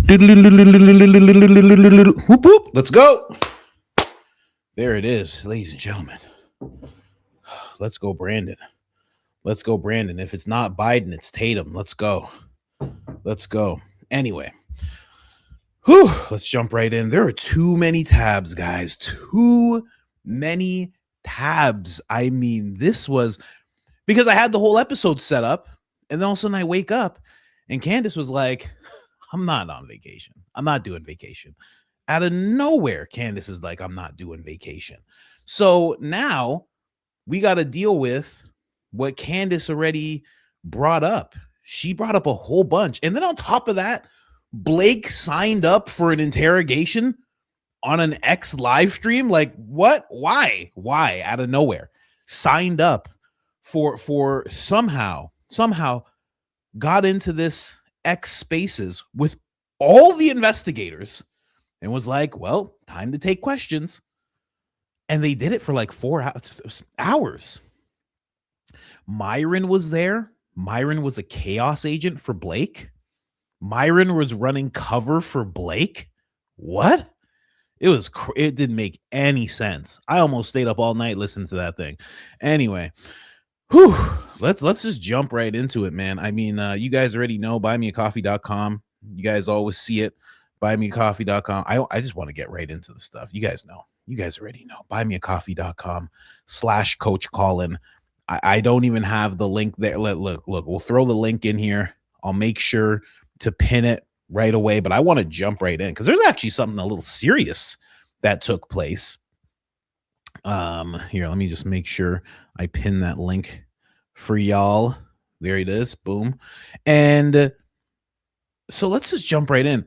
Whoop, whoop. Let's go. There it is, ladies and gentlemen. Let's go, Brandon. Let's go, Brandon. If it's not Biden, it's Tatum. Let's go. Let's go. Anyway, let's jump right in. There are too many tabs, guys. Too many tabs. I mean, this was because I had the whole episode set up, and then all of a sudden I wake up, and Candace was like, I'm not on vacation. I'm not doing vacation. Out of nowhere, Candace is like, I'm not doing vacation. So now we got to deal with what Candace already brought up. She brought up a whole bunch. And then on top of that, Blake signed up for an interrogation on an X live stream. Like, what? Why? Out of nowhere. Signed up for somehow got into this X spaces with all the investigators and was like, well, time to take questions. And they did it for like 4 hours. Myron was there. Myron was a chaos agent for Blake. Myron was running cover for Blake. What? It didn't make any sense. I almost stayed up all night listening to that thing. Anyway, let's just jump right into it, man. I mean, you guys already know buymeacoffee.com. You guys always see it. Buymeacoffee.com. I just want to get right into the stuff. You guys know. You guys already know. Buymeacoffee.com/Coach Colin. I don't even have the link there. Look, we'll throw the link in here. I'll make sure to pin it right away, but I want to jump right in because there's actually something a little serious that took place. Here, let me just make sure I pin that link for y'all. There it is. Boom. And so let's just jump right in.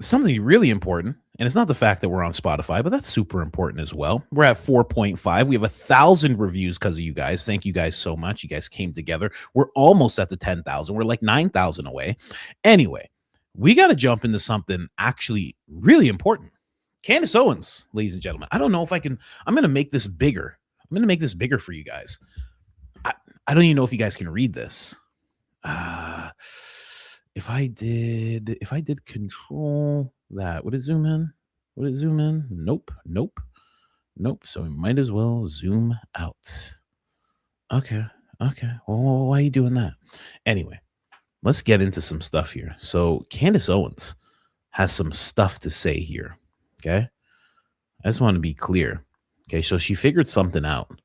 Something really important, and it's not the fact that we're on Spotify, but that's super important as well. We're at 4.5. We have 1,000 reviews because of you guys. Thank you guys so much. You guys came together. We're almost at the 10,000. We're like 9,000 away. Anyway, we got to jump into something actually really important. Candace Owens, ladies and gentlemen. I don't know if I'm going to make this bigger. I'm going to make this bigger for you guys. I don't even know if you guys can read this. If I did control that, would it zoom in? Nope. So we might as well zoom out. Okay. Well, why are you doing that? Anyway, let's get into some stuff here. So Candace Owens has some stuff to say here. Okay. I just want to be clear. Okay. So she figured something out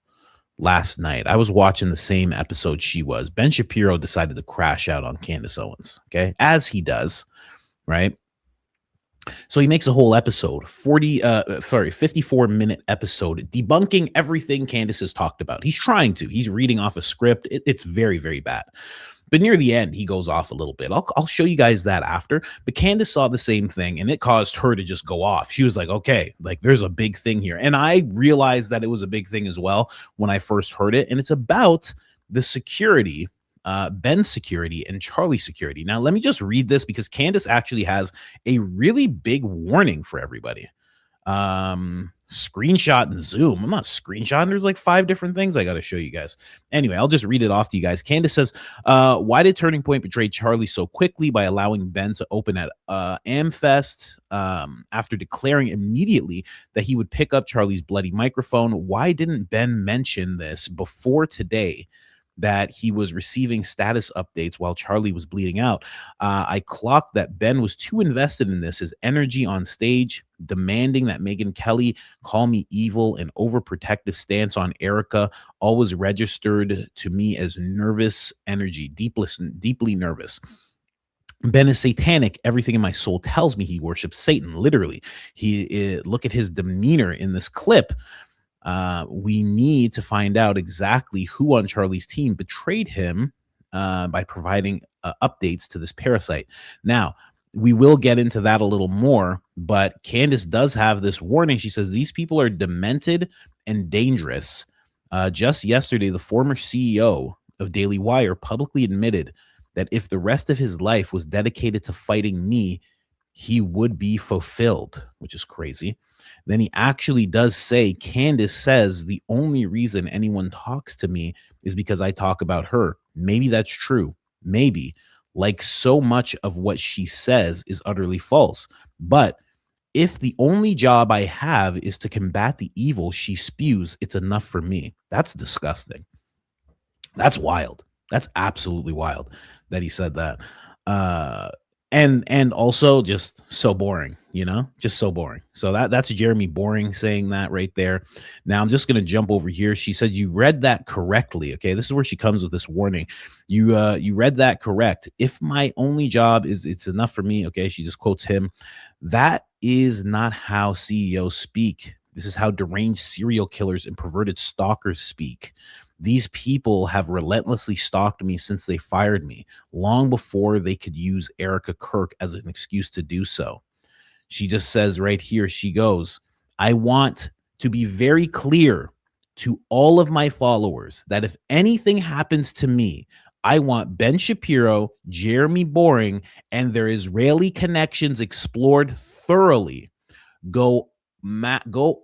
last night. I was watching the same episode she was. Ben Shapiro decided to crash out on Candace Owens. Okay. As he does. Right. So he makes a whole episode, 54-minute episode, debunking everything Candace has talked about. He's trying to. He's reading off a script. It's very, very bad. But near the end, he goes off a little bit. I'll show you guys that after. But Candace saw the same thing, and it caused her to just go off. She was like, okay, like there's a big thing here. And I realized that it was a big thing as well when I first heard it. And it's about the security, Ben's security and Charlie's security. Now, let me just read this because Candace actually has a really big warning for everybody. Screenshot and zoom. I'm not screenshotting. There's like 5 different things I got to show you guys. Anyway, I'll just read it off to you guys. Candace says, why did Turning Point betray Charlie so quickly by allowing Ben to open at Amfest after declaring immediately that he would pick up Charlie's bloody microphone? Why didn't Ben mention this before today, that he was receiving status updates while Charlie was bleeding out? I clocked that Ben was too invested in this, his energy on stage, demanding that Megyn Kelly call me evil, and overprotective stance on Erica always registered to me as nervous energy, deeply nervous. Ben is satanic. Everything in my soul tells me he worships Satan. Literally, look at his demeanor in this clip. We need to find out exactly who on Charlie's team betrayed him by providing updates to this parasite. Now, we will get into that a little more, but Candace does have this warning. She says these people are demented and dangerous. Just yesterday, the former CEO of Daily Wire publicly admitted that if the rest of his life was dedicated to fighting me, he would be fulfilled, which is crazy. Then he actually does say, Candace says the only reason anyone talks to me is because I talk about her. Maybe that's true. Maybe. like so much of what she says is utterly false. But if the only job I have is to combat the evil she spews, it's enough for me. That's disgusting. That's wild. That's absolutely wild that he said that. Uh and also just so boring, just so boring. So that's Jeremy Boring saying that right there. Now I'm just gonna jump over here. She said you read that correctly. Okay, this is where she comes with this warning. You read that correct. If my only job is it's enough for me. Okay, she just quotes him. That is not how CEOs speak. This is how deranged serial killers and perverted stalkers speak. These people have relentlessly stalked me since they fired me, long before they could use Erica Kirk as an excuse to do so. She just says right here, she goes, I want to be very clear to all of my followers that if anything happens to me, I want Ben Shapiro, Jeremy Boring, and their Israeli connections explored thoroughly. Go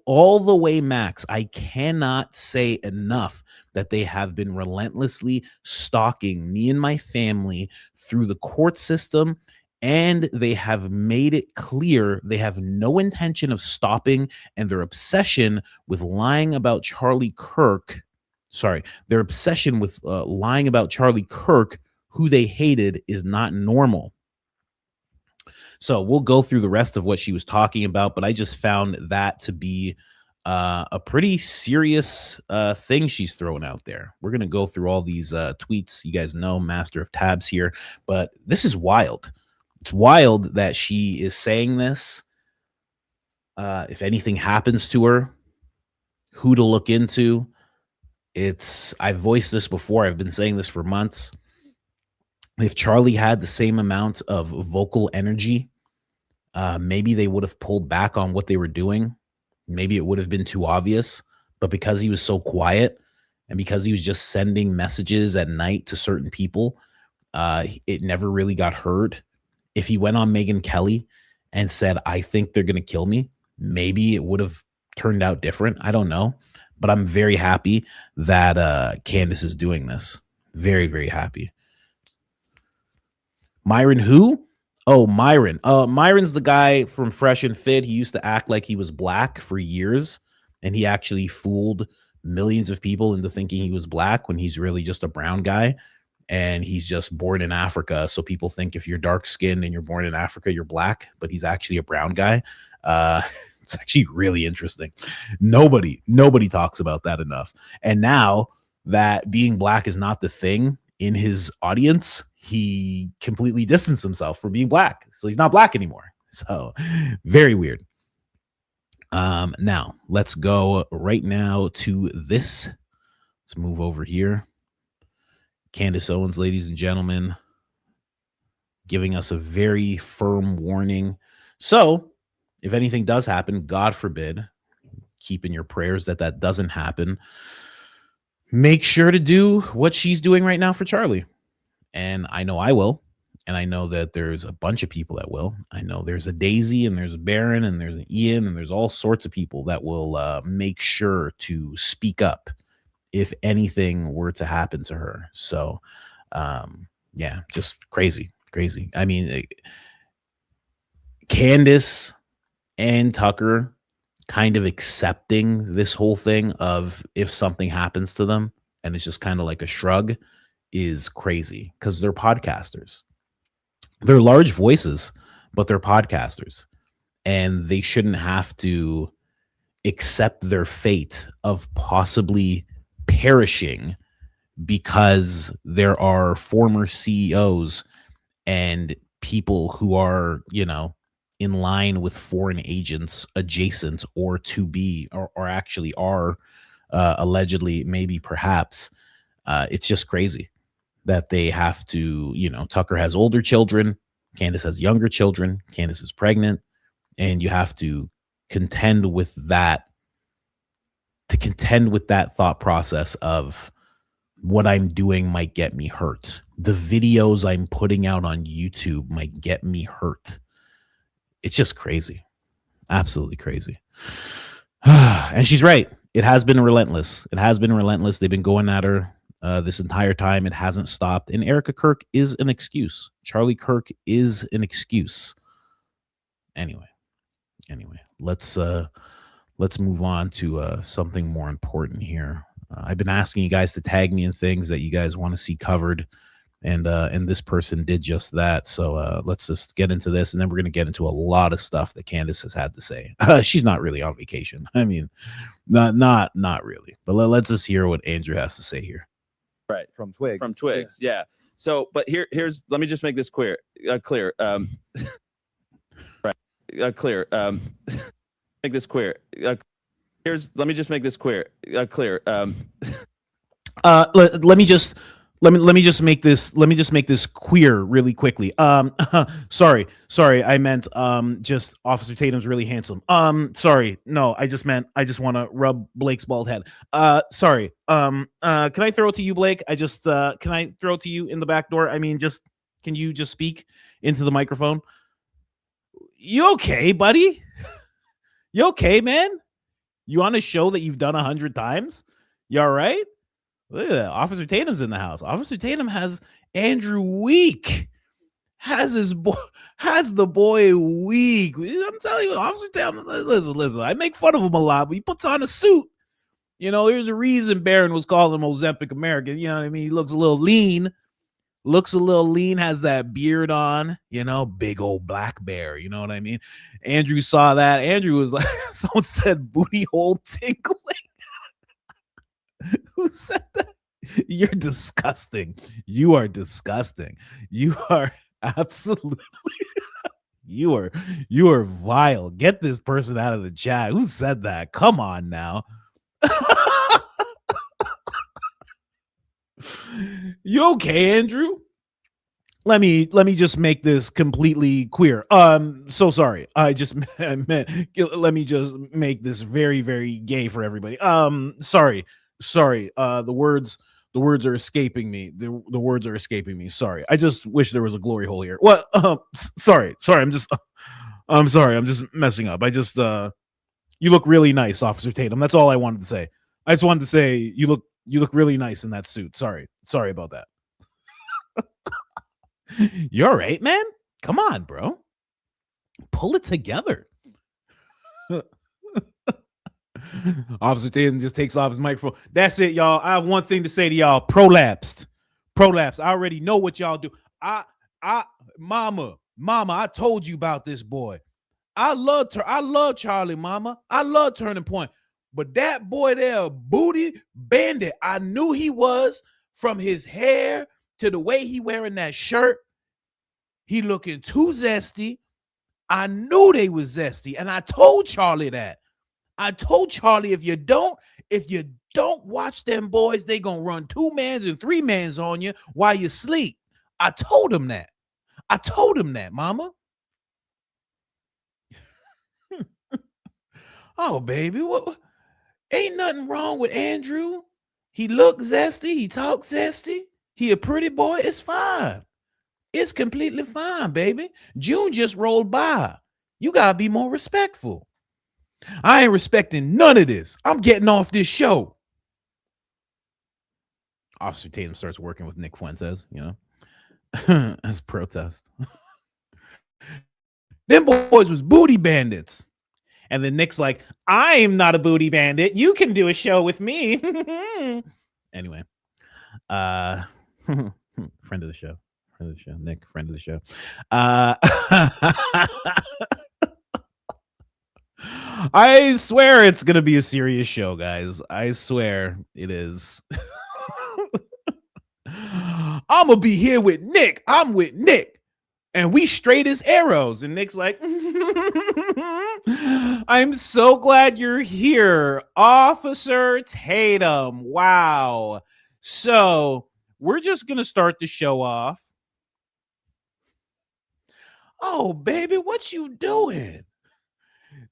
all the way max. I cannot say enough that they have been relentlessly stalking me and my family through the court system, and they have made it clear they have no intention of stopping, and their obsession with lying about Charlie Kirk, their obsession with lying about Charlie Kirk, who they hated, is not normal. So we'll go through the rest of what she was talking about, but I just found that to be a pretty serious thing she's throwing out there. We're going to go through all these tweets. You guys know, master of tabs here, but this is wild. It's wild that she is saying this. If anything happens to her, who to look into. I've voiced this before. I've been saying this for months. If Charlie had the same amount of vocal energy, maybe they would have pulled back on what they were doing. Maybe it would have been too obvious, but because he was so quiet and because he was just sending messages at night to certain people, it never really got heard. If he went on Megyn Kelly and said, I think they're going to kill me, maybe it would have turned out different. I don't know, but I'm very happy that Candace is doing this. Very, very happy. Myron who? Oh, Myron. Myron's the guy from Fresh and Fit. He used to act like he was black for years, and he actually fooled millions of people into thinking he was black when he's really just a brown guy, and he's just born in Africa. So people think if you're dark skinned and you're born in Africa, you're black, but he's actually a brown guy. It's actually really interesting. Nobody talks about that enough. And now that being black is not the thing in his audience, he completely distanced himself from being black. So he's not black anymore. So very weird. Now let's go right now to this. Let's move over here. Candace Owens, ladies and gentlemen, giving us a very firm warning. So if anything does happen, God forbid, keep in your prayers that doesn't happen. Make sure to do what she's doing right now for Charlie. And I know I will. And I know that there's a bunch of people that will. I know there's a Daisy and there's a Baron and there's an Ian and there's all sorts of people that will make sure to speak up if anything were to happen to her. So, yeah, just crazy. I mean, Candace and Tucker kind of accepting this whole thing of if something happens to them and it's just kind of like a shrug is crazy because they're podcasters. They're large voices, but they're podcasters, and they shouldn't have to accept their fate of possibly perishing because there are former CEOs and people who are, in line with foreign agents adjacent or to be or actually are allegedly, maybe perhaps. It's just crazy that they have to, Tucker has older children, Candace has younger children, Candace is pregnant, and you have to contend with that thought process of what I'm doing might get me hurt. The videos I'm putting out on YouTube might get me hurt. It's just crazy. Absolutely crazy. And she's right. It has been relentless. They've been going at her This entire time, it hasn't stopped. And Erica Kirk is an excuse. Charlie Kirk is an excuse. Anyway, let's move on to something more important here. I've been asking you guys to tag me in things that you guys want to see covered, and this person did just that. So let's just get into this, and then we're going to get into a lot of stuff that Candace has had to say. She's not really on vacation. I mean, not really. But let's just hear what Andrew has to say here. Right, from Twigs. Yeah. So, but here's. Let me just make this clear. Make this clear. Let me just make this clear. Let me just make this queer really quickly. Sorry, I meant just Officer Tatum's really handsome. Sorry, no, I just want to rub Blake's bald head. Sorry. Can I throw it to you, Blake? Can I throw it to you in the back door? I mean, can you just speak into the microphone? You okay, buddy? You okay, man? You on a show that you've done 100 times? You all right? Look at that. Officer Tatum's in the house. Officer Tatum has Andrew weak. Has the boy weak. I'm telling you, Officer Tatum, listen. I make fun of him a lot, but he puts on a suit. You know, there's a reason Barron was calling him Ozempic American. You know what I mean? He looks a little lean. Has that beard on, you know, big old black bear. You know what I mean? Andrew saw that. Andrew was like, someone said booty hole tinkling. Who said that? You're disgusting. You are disgusting. You are absolutely you are vile. Get this person out of the chat. Who said that? Come on now. You okay, Andrew? Let me just make this completely queer. So sorry. Meant let me just make this very, very gay for everybody. Sorry. The words are escaping me. The words are escaping me. Sorry. I just wish there was a glory hole here. What? Sorry. I'm sorry. I'm just messing up. You look really nice, Officer Tatum. That's all I wanted to say. I just wanted to say you look really nice in that suit. Sorry about that. You're all right, man. Come on, bro. Pull it together. Officer Tatum just takes off his microphone. That's it, y'all. I have one thing to say to y'all. Prolapsed. I already know what y'all do. Mama, I told you about this boy. I love Charlie, mama. I love Turning Point. But that boy there, Booty Bandit, I knew he was from his hair to the way he wearing that shirt. He looking too zesty. I knew they was zesty. And I told Charlie that. I told Charlie, if you don't watch them boys, they gonna run 2-mans and 3-mans on you while you sleep. I told him that. Mama. Oh, baby, what? Ain't nothing wrong with Andrew. He looks zesty. He talks zesty. He a pretty boy. It's fine. It's completely fine, baby. June just rolled by. You gotta be more respectful. I ain't respecting none of this. I'm getting off this show. Officer Tatum starts working with Nick Fuentes, you know, as protest. Them boys was booty bandits. And then Nick's like, I'm not a booty bandit. You can do a show with me. Anyway, friend of the show. Nick, friend of the show. I swear it's going to be a serious show, guys. I swear it is. I'm going to be here with Nick. I'm with Nick. And we straight as arrows. And Nick's like, I'm so glad you're here, Officer Tatum. Wow. So we're just going to start the show off. Oh, baby, what you doing?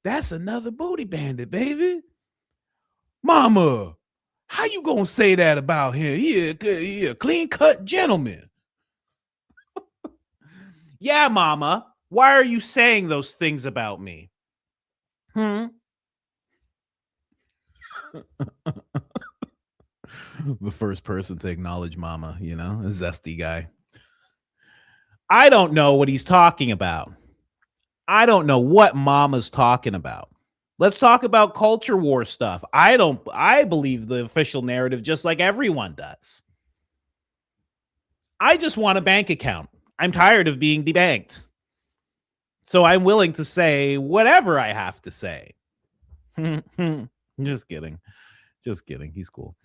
That's another booty bandit, baby. Mama, how you gonna say that about him? He a clean-cut gentleman. Yeah, Mama. Why are you saying those things about me? The first person to acknowledge mama, a zesty guy. I don't know what he's talking about. I don't know what mama's talking about. Let's talk about culture war stuff. I believe the official narrative just like everyone does. I just want a bank account. I'm tired of being debanked. So I'm willing to say whatever I have to say. Just kidding. Just kidding. He's cool.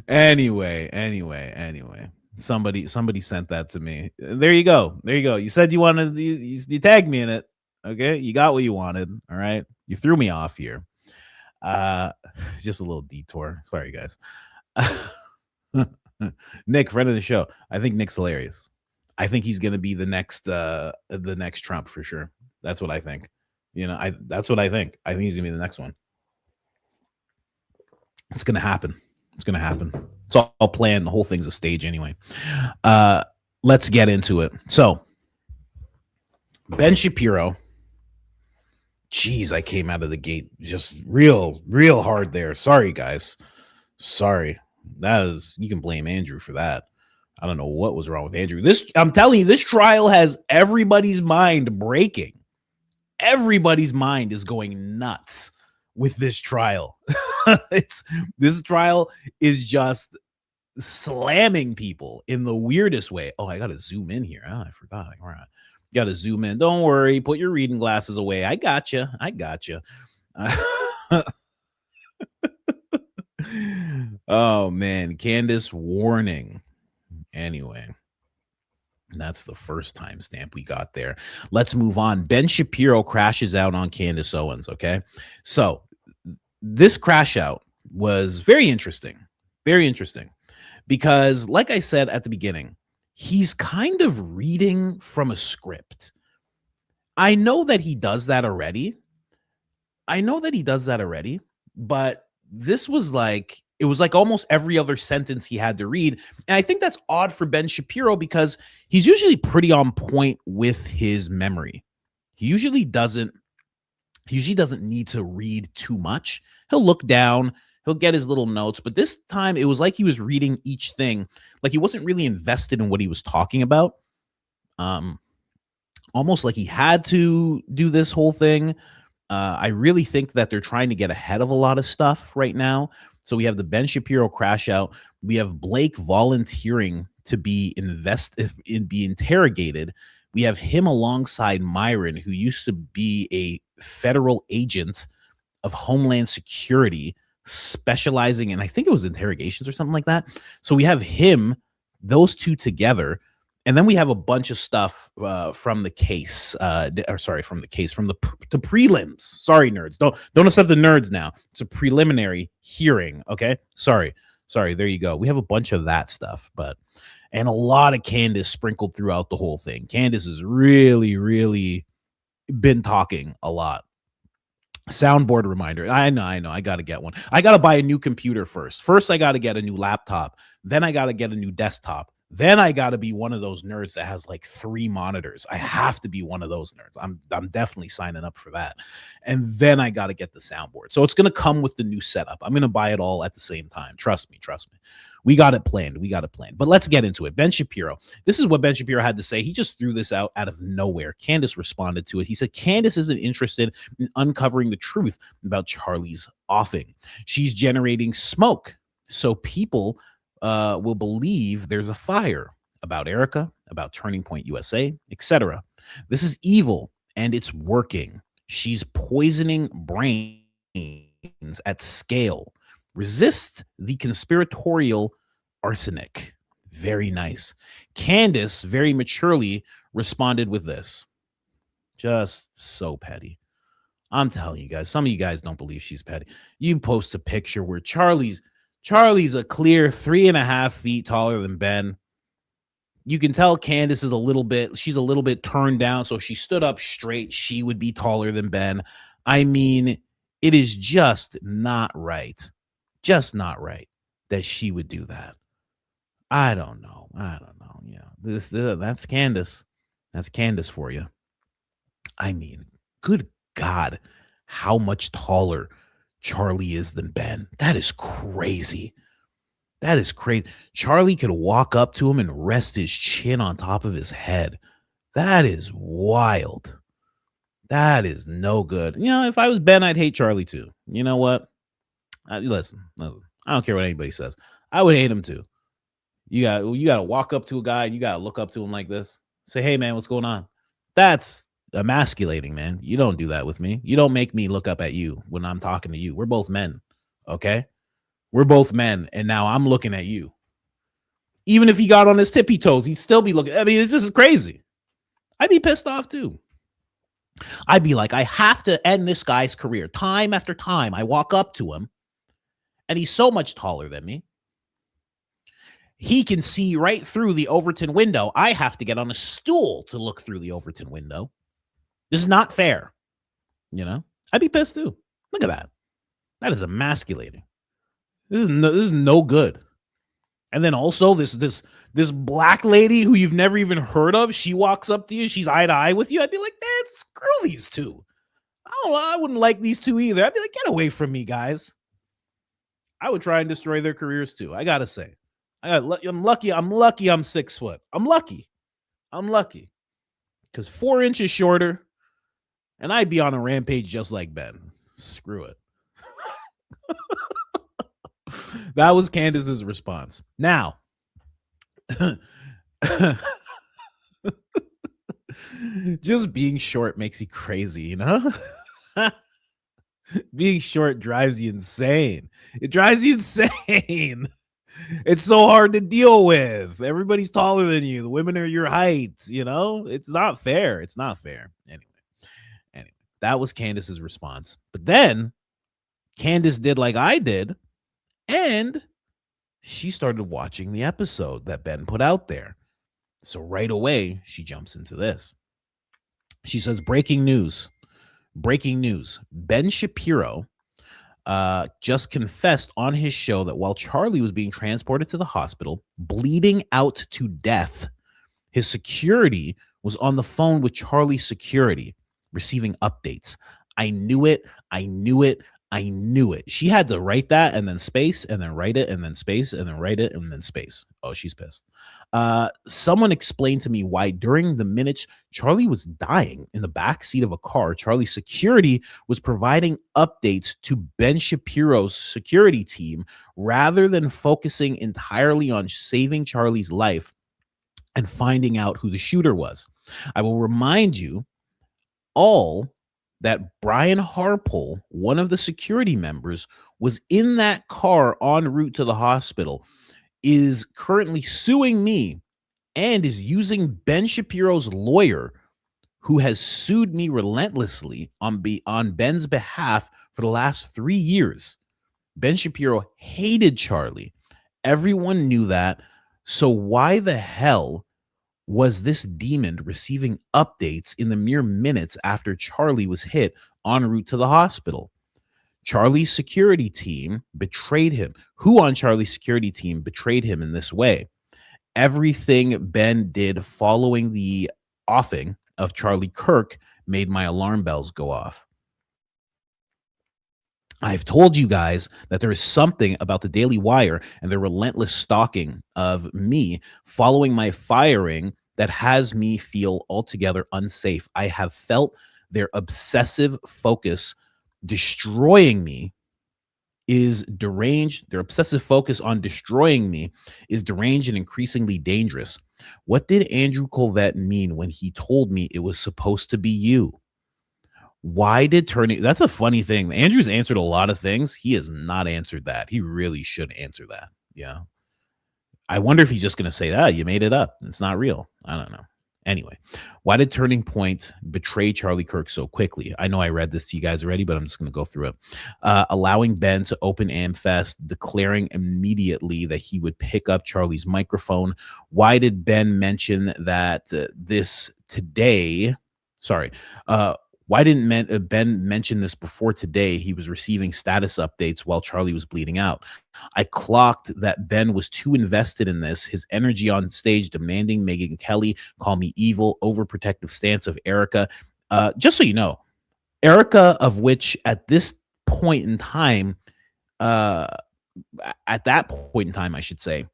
Anyway. Somebody sent that to me. There you go. You said you wanted, you tagged me in it. Okay. You got what you wanted. All right. You threw me off here. Just a little detour. Sorry, guys. Nick, friend of the show. I think Nick's hilarious. I think he's gonna be the next Trump for sure. That's what I think. That's what I think. I think he's gonna be the next one. It's gonna happen. It's all planned. The whole thing's a stage anyway. Let's get into it. So, Ben Shapiro. Jeez, I came out of the gate just real hard there. Sorry, guys. Sorry. You can blame Andrew for that. I don't know what was wrong with Andrew. I'm telling you, this trial has everybody's mind breaking. Everybody's mind is going nuts with this trial. This trial is just slamming people in the weirdest way. Oh, I got to zoom in here. Oh, I forgot. All right. Got to zoom in. Don't worry. Put your reading glasses away. I got you. Oh, man. Candace warning. Anyway, that's the first timestamp we got there. Let's move on. Ben Shapiro crashes out on Candace Owens. Okay. So this crash out was very interesting. Very interesting. Because like I said at the beginning, he's kind of reading from a script. I know that he does that already. But this was it was like almost every other sentence he had to read. And I think that's odd for Ben Shapiro because he's usually pretty on point with his memory. He usually doesn't need to read too much. He'll look down, he'll get his little notes, but this time it was like he was reading each thing. Like he wasn't really invested in what he was talking about. Almost like he had to do this whole thing. I really think that they're trying to get ahead of a lot of stuff right now. So we have the Ben Shapiro crash out. We have Blake volunteering to be interrogated. We have him alongside Myron, who used to be a federal agent of Homeland Security, specializing in, I think it was interrogations or something like that. So we have those two together. And then we have a bunch of stuff from the case, from the prelims. Sorry, nerds. Don't upset the nerds now. It's a preliminary hearing. Okay. Sorry. There you go. We have a bunch of that stuff, and a lot of Candace sprinkled throughout the whole thing. Candace has really, really been talking a lot. Soundboard reminder. I know. I got to get one. I got to buy a new computer first. First, I got to get a new laptop. Then I got to get a new desktop. Then I got to be one of those nerds that has like 3 monitors. I have to be one of those nerds. I'm definitely signing up for that. And then I got to get the soundboard. So it's going to come with the new setup. I'm going to buy it all at the same time. Trust me. We got it planned. But let's get into it. Ben Shapiro. This is what Ben Shapiro had to say. He just threw this out of nowhere. Candace responded to it. He said, Candace isn't interested in uncovering the truth about Charlie's offing. She's generating smoke so people will believe there's a fire about Erica, about Turning Point USA, etc. This is evil and it's working. She's poisoning brains at scale. Resist the conspiratorial arsenic. Very nice. Candace very maturely responded with this. Just so petty. I'm telling you guys, some of you guys don't believe she's petty. You post a picture where Charlie's a clear 3.5 feet taller than Ben. You can tell Candace she's a little bit turned down. So if she stood up straight, she would be taller than Ben. I mean, it is just not right. Just not right that she would do that. I don't know. Yeah, that's Candace. That's Candace for you. I mean, good God. how much taller Charlie is than Ben. That is crazy. That is crazy. Charlie could walk up to him and rest his chin on top of his head. That is wild. That is no good. You know, if I was Ben, I'd hate Charlie too. You know what? Listen, I don't care what anybody says. I would hate him too. You got to walk up to a guy. You got to look up to him like this. Say, hey, man, what's going on? That's emasculating, man. You don't do that with me. You don't make me look up at you when I'm talking to you. We're both men, okay? We're both men, and now I'm looking at you. Even if he got on his tippy toes, he'd still be looking. I mean, this is crazy. I'd be pissed off too. I'd be like, I have to end this guy's career. Time after time, I walk up to him, and he's so much taller than me. He can see right through the Overton window. I have to get on a stool to look through the Overton window. This is not fair. You know, I'd be pissed too. Look at that. That is emasculating. This is no good. And then also this black lady who you've never even heard of, she walks up to you, she's eye to eye with you. I'd be like, man, screw these two. I wouldn't like these two either. I'd be like, get away from me, guys. I would try and destroy their careers too. I gotta say, I'm lucky. I'm 6 foot. I'm lucky because 4 inches shorter, and I'd be on a rampage just like Ben. Screw it. That was Candace's response. Now, just being short makes you crazy, you know? Being short drives you insane. It drives you insane. It's so hard to deal with. Everybody's taller than you. The women are your height, you know? It's not fair. It's not fair. Anyway, that was Candace's response. But then Candace did like I did, and she started watching the episode that Ben put out there. So right away, she jumps into this. She says, breaking news. Ben Shapiro just confessed on his show that while Charlie was being transported to the hospital, bleeding out to death, his security was on the phone with Charlie's security, receiving updates. I knew it. She had to write that and then space and then write it and then space and then write it and then space. Oh, she's pissed. Someone explained to me why during the minutes Charlie was dying in the back seat of a car, Charlie's security was providing updates to Ben Shapiro's security team rather than focusing entirely on saving Charlie's life and finding out who the shooter was. I will remind you all that Brian Harpole, one of the security members, was in that car en route to the hospital, is currently suing me and is using Ben Shapiro's lawyer, who has sued me relentlessly on Ben's behalf for the last 3 years. Ben Shapiro hated Charlie. Everyone knew that. So why the hell was this demon receiving updates in the mere minutes after Charlie was hit en route to the hospital? Charlie's security team betrayed him. Who on Charlie's security team betrayed him in this way? Everything Ben did following the offing of Charlie Kirk made my alarm bells go off. I've told you guys that there is something about the Daily Wire and their relentless stalking of me following my firing that has me feel altogether unsafe. I have felt their obsessive focus destroying me is deranged. Their obsessive focus on destroying me is deranged and increasingly dangerous. What did Andrew Colvett mean when he told me it was supposed to be you? Why did turning? That's a funny thing. Andrew's answered a lot of things. He has not answered that. He really should answer that. Yeah. I wonder if he's just going to say that you made it up. It's not real. I don't know. Anyway, why did Turning Point betray Charlie Kirk so quickly? I know I read this to you guys already, but I'm just going to go through it. Allowing Ben to open AmFest, declaring immediately that he would pick up Charlie's microphone. Why did Ben mention that this today? Sorry. Why didn't Ben mention this before today? He was receiving status updates while Charlie was bleeding out. I clocked that Ben was too invested in this. His energy on stage demanding Megyn Kelly call me evil, overprotective stance of Erica. Just so you know, Erica, of which at this point in time, at that point in time, I should say,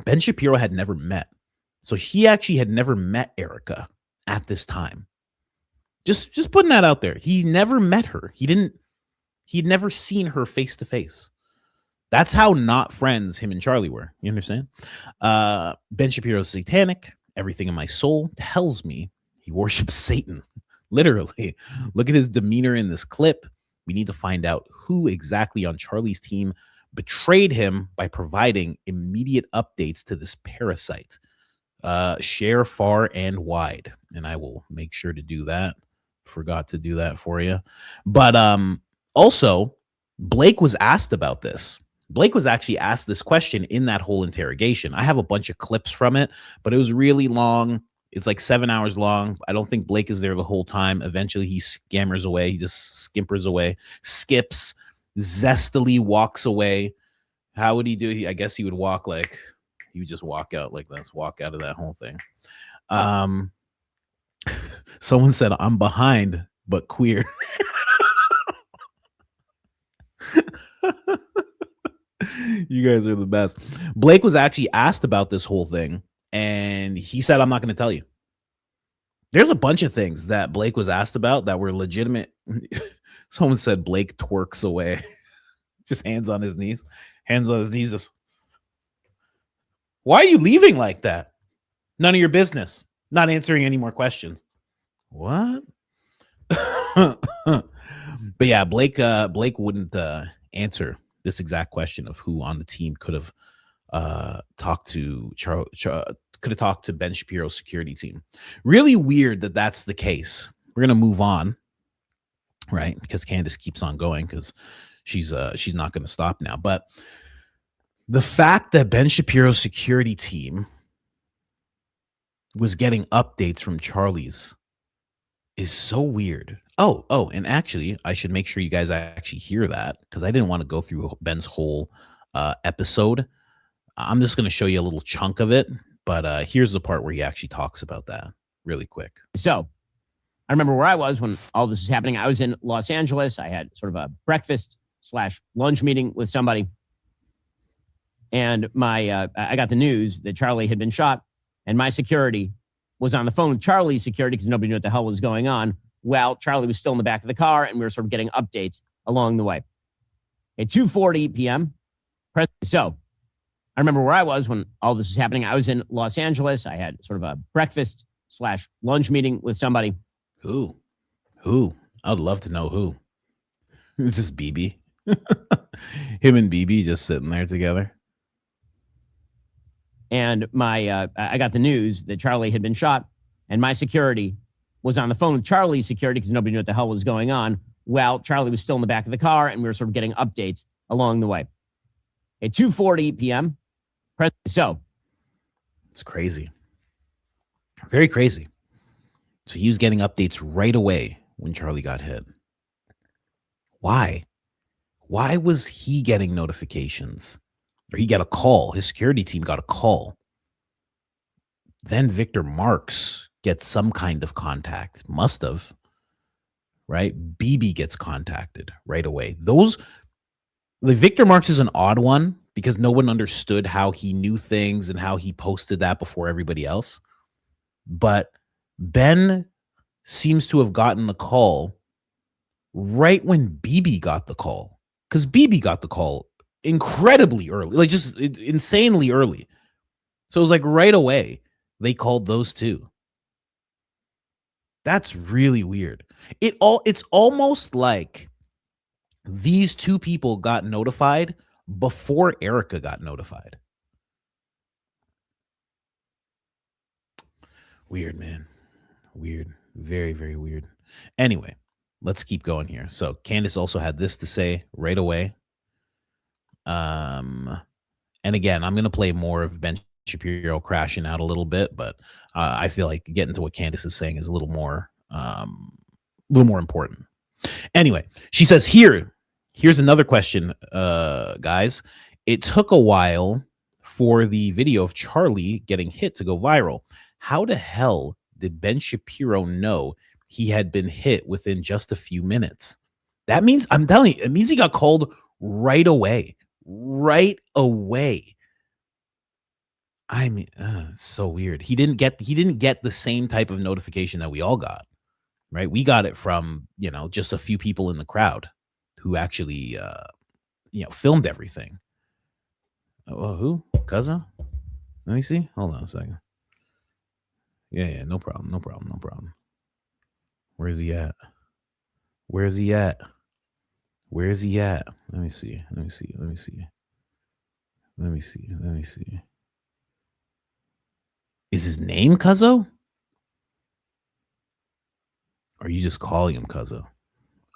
Ben Shapiro had never met. So he actually had never met Erica at this time. Just putting that out there. He never met her. He'd never seen her face to face. That's how not friends him and Charlie were. You understand? Ben Shapiro's satanic. Everything in my soul tells me he worships Satan. Literally. Look at his demeanor in this clip. We need to find out who exactly on Charlie's team betrayed him by providing immediate updates to this parasite. Share far and wide. And I will make sure to do that. Forgot to do that for you. But also, Blake was asked about this. Blake was actually asked this question in that whole interrogation. I have a bunch of clips from it, but it was really long. It's like 7 hours long. I don't think Blake is there the whole time. Eventually, he scammers away. He just skimpers away, skips, zestily walks away. How would he do? I guess he would walk like, he would just walk out like this, walk out of that whole thing. Someone said, I'm behind, but queer. You guys are the best. Blake was actually asked about this whole thing, and he said, I'm not going to tell you. There's a bunch of things that Blake was asked about that were legitimate. Someone said Blake twerks away. Just hands on his knees. Hands on his knees. Just, why are you leaving like that? None of your business. Not answering any more questions. What? But yeah, Blake wouldn't answer this exact question of who on the team could have talked to could have talked to Ben Shapiro's security team. Really weird that that's the case. We're gonna move on, right? Because Candace keeps on going because she's not gonna stop now. But the fact that Ben Shapiro's security team was getting updates from Charlie's is so weird. Oh, and actually, I should make sure you guys actually hear that because I didn't want to go through Ben's whole episode. I'm just going to show you a little chunk of it, but here's the part where he actually talks about that really quick. So I remember where I was when all this was happening. I was in Los Angeles. I had sort of a breakfast/lunch meeting with somebody. And I got the news that Charlie had been shot, and my security was on the phone with Charlie's security because nobody knew what the hell was going on. Well, Charlie was still in the back of the car, and we were sort of getting updates along the way. At 2:40 p.m., so I remember where I was when all this was happening. I was in Los Angeles. I had sort of a breakfast/lunch meeting with somebody. Who? I would love to know who. It's just BB. Him and BB just sitting there together. And I got the news that Charlie had been shot, and my security was on the phone with Charlie's security because nobody knew what the hell was going on. Well, Charlie was still in the back of the car, and we were sort of getting updates along the way. At 2:40 p.m., so it's crazy. Very crazy. So he was getting updates right away when Charlie got hit. Why? Why was he getting notifications? Or he got a call. His security team got a call. Then Victor Marks gets some kind of contact. Must have. Right? BB gets contacted right away. The Victor Marks is an odd one because no one understood how he knew things and how he posted that before everybody else. But Ben seems to have gotten the call right when BB got the call. Because BB got the call incredibly early, like just insanely early. So it was like right away they called those two. That's really weird. It's almost like these two people got notified before Erica got notified. Weird, man. Weird. Very, very weird. Anyway, let's keep going here. So Candace also had this to say right away. And again, I'm going to play more of Ben Shapiro crashing out a little bit, but I feel like getting to what Candace is saying is a little more important. Anyway, she says here's another question, guys. It took a while for the video of Charlie getting hit to go viral. How the hell did Ben Shapiro know he had been hit within just a few minutes. That means, I'm telling you, it means he got called right away. Right away. I mean, so weird. He didn't get the same type of notification that we all got, right? We got it from, just a few people in the crowd who actually, filmed everything. Oh, who? Cuzzo? Let me see. Hold on a second. Yeah, no problem. Where's he at? Let me see. Is his name Cuzzo? Or are you just calling him Cuzzo?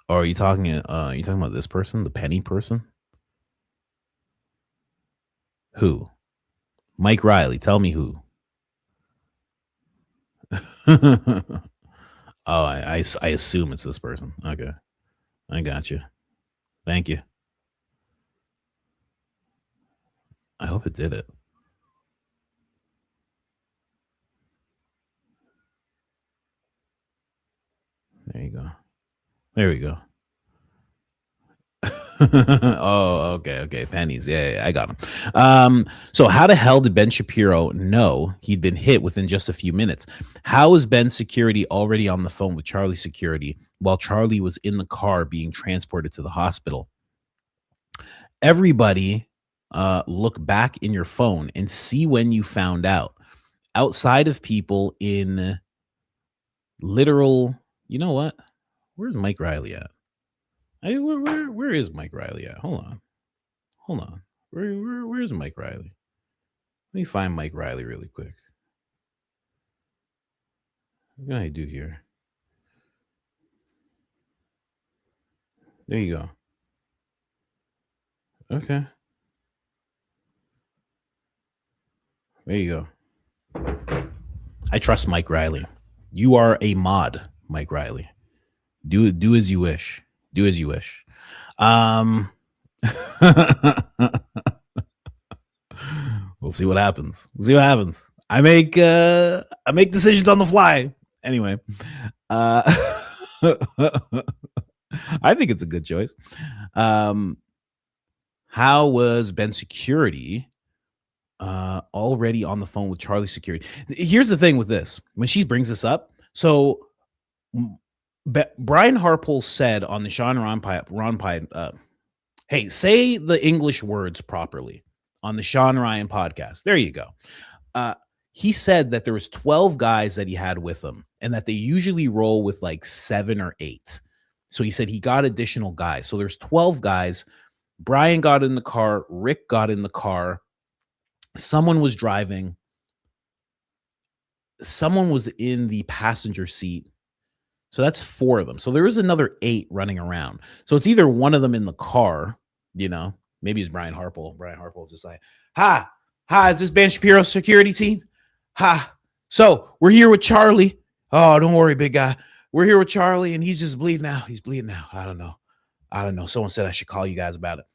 Or are you talking about this person, the penny person? Who? Mike Riley, tell me who. Oh, I assume it's this person. Okay. I got you. Thank you. I hope it did it. There you go. There we go. Oh, okay. Pennies. Yeah, I got him. So how the hell did Ben Shapiro know he'd been hit within just a few minutes? How is Ben's security already on the phone with Charlie's security while Charlie was in the car being transported to the hospital? Everybody, look back in your phone and see when you found out. Outside of people in literal, you know what? Where's Mike Riley at? Where is Mike Riley at? Hold on. Where's Mike Riley? Let me find Mike Riley really quick. What can I do here? There you go. Okay. There you go. I trust Mike Riley. You are a mod, Mike Riley. Do as you wish. Do as you wish. We'll see what happens. I make decisions on the fly. Anyway, I think it's a good choice. How was Ben's security already on the phone with Charlie's security? Here's the thing with this. When she brings this up, so Brian Harpole said on the Sean Ron Pye, hey, say the English words properly on the Sean Ryan podcast. There you go. He said that there was 12 guys that he had with him and that they usually roll with like 7 or 8. So he said he got additional guys. So there's 12 guys. Brian got in the car. Rick got in the car. Someone was driving. Someone was in the passenger seat. So that's 4 of them. So there is another 8 running around. So it's either one of them in the car, maybe it's Brian Harpole. Brian Harpole's just like, hi, is this Ben Shapiro's security team? Hi. So we're here with Charlie. Oh, don't worry, big guy. We're here with Charlie and he's just bleeding out. He's bleeding out. I don't know. Someone said I should call you guys about it.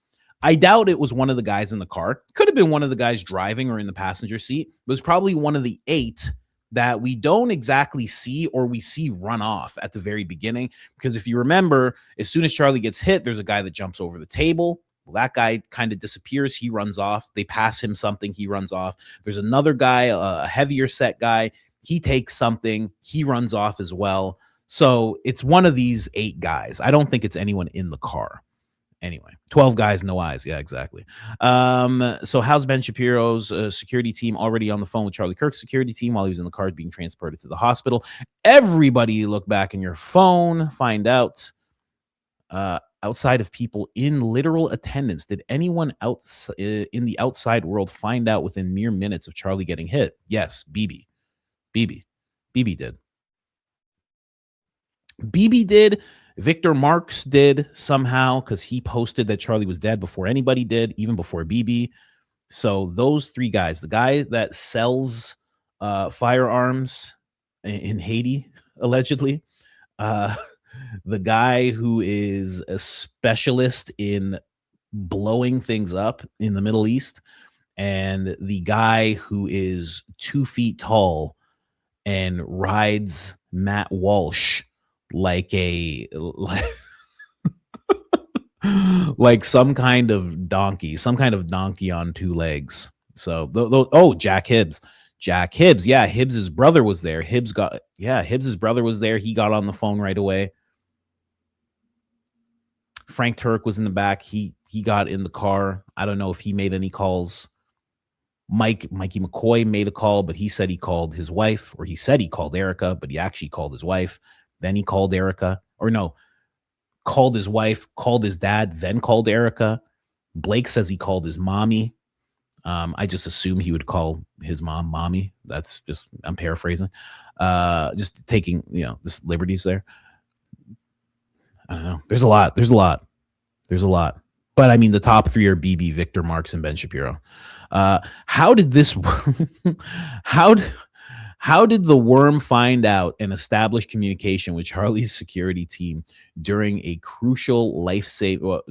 I doubt it was one of the guys in the car. Could have been one of the guys driving or in the passenger seat. It was probably one of the 8 that we don't exactly see or we see run off at the very beginning. Because if you remember, as soon as Charlie gets hit, there's a guy that jumps over the table. Well, that guy kind of disappears. He runs off. They pass him something. He runs off. There's another guy, a heavier set guy. He takes something. He runs off as well. So it's one of these 8 guys. I don't think it's anyone in the car. Anyway, 12 guys, no eyes. Yeah, exactly. So how's Ben Shapiro's security team already on the phone with Charlie Kirk's security team while he was in the car being transported to the hospital? Everybody look back in your phone, find out outside of people in literal attendance, did anyone else in the outside world find out within mere minutes of Charlie getting hit? Yes, BB did. BB did. Victor Marks did somehow because he posted that Charlie was dead before anybody did, even before BB. So those 3 guys, the guy that sells firearms in Haiti, allegedly, the guy who is a specialist in blowing things up in the Middle East, and the guy who is 2 feet tall and rides Matt Walsh like a like some kind of donkey on two legs. So oh, Jack Hibbs. Yeah, Hibbs's brother was there. Hibbs's brother was there. He got on the phone right away. Frank Turk was in the back. He got in the car. I don't know if he made any calls. Mikey McCoy made a call, but he said he called his wife, or he said he called Erica, but he actually called his wife. Then he called Erica, or no, called his wife, called his dad, then called Erica. Blake says he called his mommy. I just assume he would call his mom mommy. That's just, I'm paraphrasing. Just taking, just liberties there. I don't know. There's a lot. But I mean, the top three are BB, Victor, Marks, and Ben Shapiro. How did this how did the worm find out and establish communication with Charlie's security team during crucial life-saving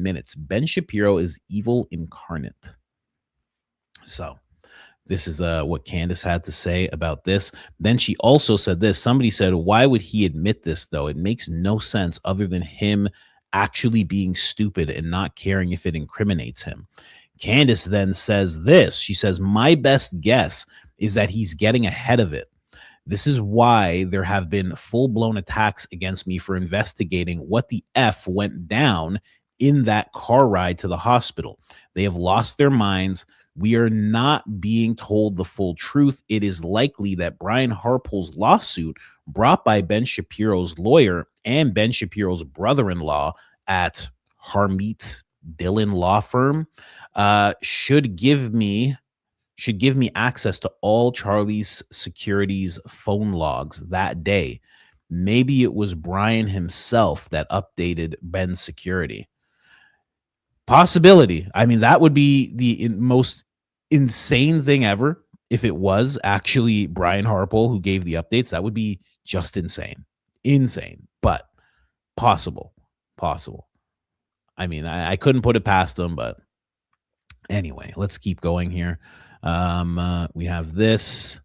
minutes? Ben Shapiro is evil incarnate. So this is what Candace had to say about this. Then she also said this. Somebody said, why would he admit this, though? It makes no sense other than him actually being stupid and not caring if it incriminates him. Candace then says this. She says, my best guess is that he's getting ahead of it. This is why there have been full-blown attacks against me for investigating what the F went down in that car ride to the hospital. They have lost their minds. We are not being told the full truth. It is likely that Brian Harpole's lawsuit, brought by Ben Shapiro's lawyer and Ben Shapiro's brother-in-law at Harmeet Dillon Law Firm, should give me access to all Charlie's security's phone logs that day. Maybe it was Brian himself that updated Ben's security. Possibility. I mean, that would be the most insane thing ever if it was actually Brian Harpole who gave the updates. That would be just insane, but possible. I mean, I couldn't put it past them, but anyway, let's keep going here. We have this.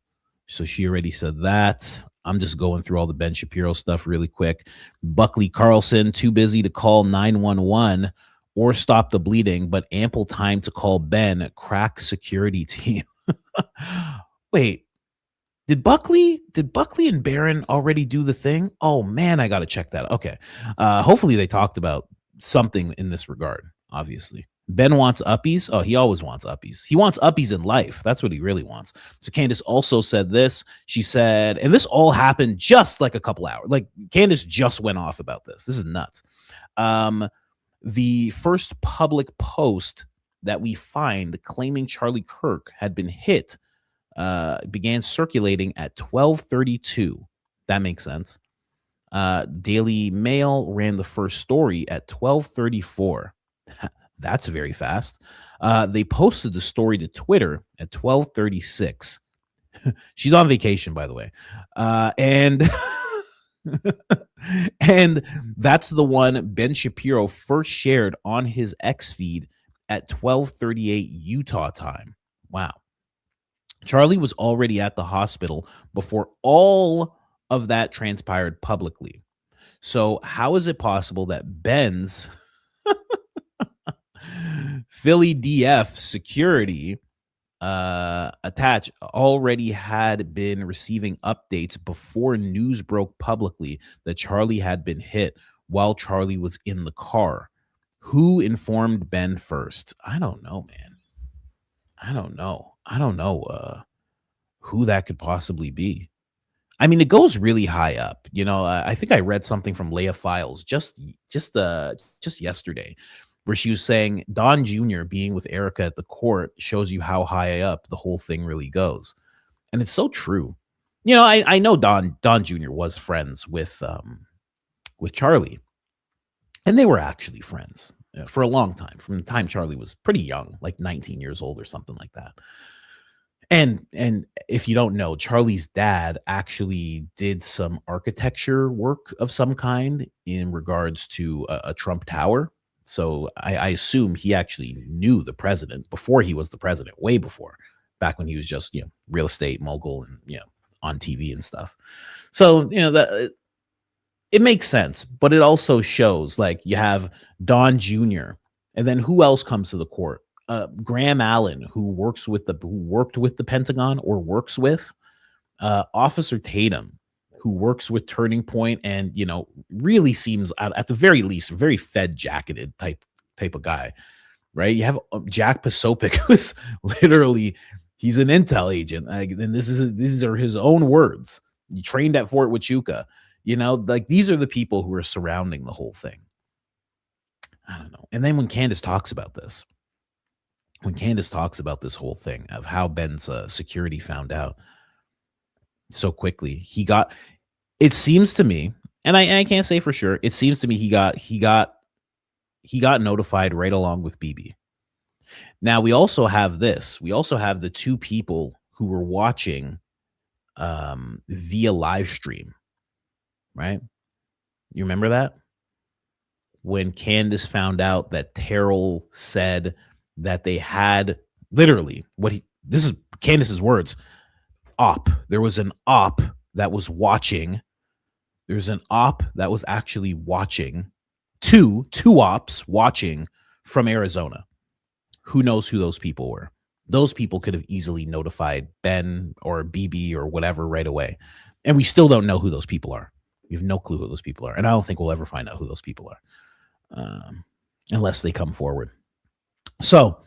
So she already said that. I'm just going through all the Ben Shapiro stuff really quick. Buckley Carlson, too busy to call 911 or stop the bleeding, but ample time to call Ben, crack security team. Wait, did Buckley and Barron already do the thing? Oh man, I got to check that. Okay. Hopefully they talked about something in this regard, obviously. Ben wants uppies. Oh, he always wants uppies. He wants uppies in life. That's what he really wants. So Candace also said this. She said, and this all happened just like a couple hours. Like Candace just went off about this. This is nuts. The first public post that we find claiming Charlie Kirk had been hit began circulating at 12:32. That makes sense. Daily Mail ran the first story at 12:34. That's very fast. They posted the story to Twitter at 12:36. She's on vacation, by the way. And and that's the one Ben Shapiro first shared on his X feed at 12:38 Utah time. Wow. Charlie was already at the hospital before all of that transpired publicly. So how is it possible that Ben's Philly DF security attached already had been receiving updates before news broke publicly that Charlie had been hit while Charlie was in the car? Who informed Ben first? I don't know, man. I don't know who that could possibly be. I mean, it goes really high up. I think I read something from Leah Files just yesterday, where she was saying Don Jr. being with Erica at the court shows you how high up the whole thing really goes. And it's so true. I know Don Jr. was friends with Charlie, and they were actually friends for a long time, from the time Charlie was pretty young, like 19 years old or something like that. And if you don't know, Charlie's dad actually did some architecture work of some kind in regards to a Trump Tower. So I assume he actually knew the president before he was the president, way before, back when he was just, real estate mogul and, on TV and stuff. So, that it makes sense, but it also shows like you have Don Jr. and then who else comes to the court? Graham Allen, who worked with the Pentagon or works with Officer Tatum, who works with Turning Point, and really seems at the very least very Fed jacketed type of guy, right? You have Jack Posobiec, who's literally he's an intel agent, and these are his own words. He trained at Fort Huachuca, like these are the people who are surrounding the whole thing. I don't know. And then when Candace talks about this whole thing of how Ben's security found out so quickly, it seems to me, and I can't say for sure, it seems to me he got notified right along with BB. Now we also have the two people who were watching via live stream, right? You remember that? When Candace found out that Terrell said that they had literally this is Candace's words, there was an op that was watching. There's an op that was actually watching, two ops watching from Arizona. Who knows who those people were? Those people could have easily notified Ben or BB or whatever right away. And we still don't know who those people are. We have no clue who those people are. And I don't think we'll ever find out who those people are unless they come forward. So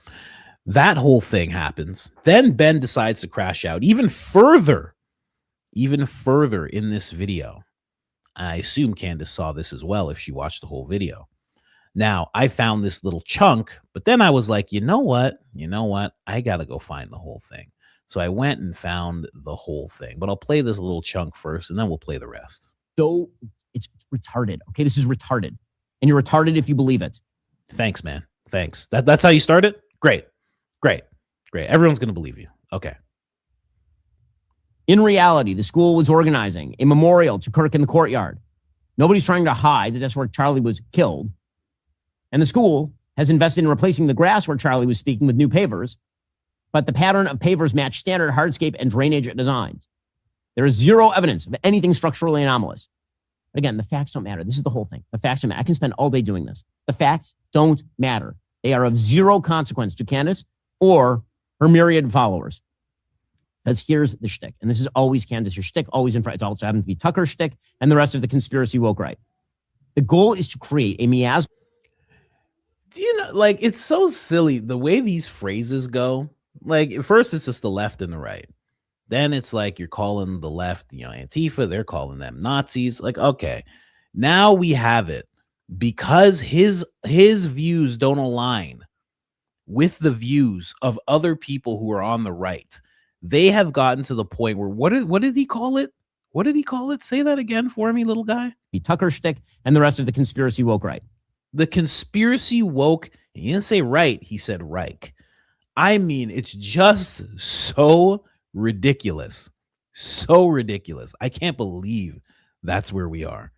that whole thing happens. Then Ben decides to crash out even further in this video. I assume Candace saw this as well if she watched the whole video. Now, I found this little chunk, but then I was like, you know what? I got to go find the whole thing. So I went and found the whole thing, but I'll play this little chunk first and then we'll play the rest. So it's retarded. Okay, this is retarded. And you're retarded if you believe it. Thanks, man. Thanks. That's how you started? Great. Everyone's going to believe you. Okay. In reality, the school was organizing a memorial to Kirk in the courtyard. Nobody's trying to hide that that's where Charlie was killed. And the school has invested in replacing the grass where Charlie was speaking with new pavers, but the pattern of pavers match standard hardscape and drainage designs. There is zero evidence of anything structurally anomalous. But again, the facts don't matter. This is the whole thing. The facts don't matter. I can spend all day doing this. The facts don't matter. They are of zero consequence to Candace or her myriad followers. Because here's the shtick, and this is always Candace's shtick, always in front. It's also happened to be Tucker's shtick and the rest of the conspiracy woke right. The goal is to create a miasma. It's so silly the way these phrases go. Like, at first it's just the left and the right. Then it's like you're calling the left, Antifa. They're calling them Nazis. Like, okay, now we have it because his views don't align with the views of other people who are on the right. They have gotten to the point where what did he call it? What did he call it? Say that again for me, little guy. Be Tucker shtick and the rest of the conspiracy woke right. The conspiracy woke. He didn't say right. He said Reich. I mean, it's just so ridiculous. So ridiculous. I can't believe that's where we are.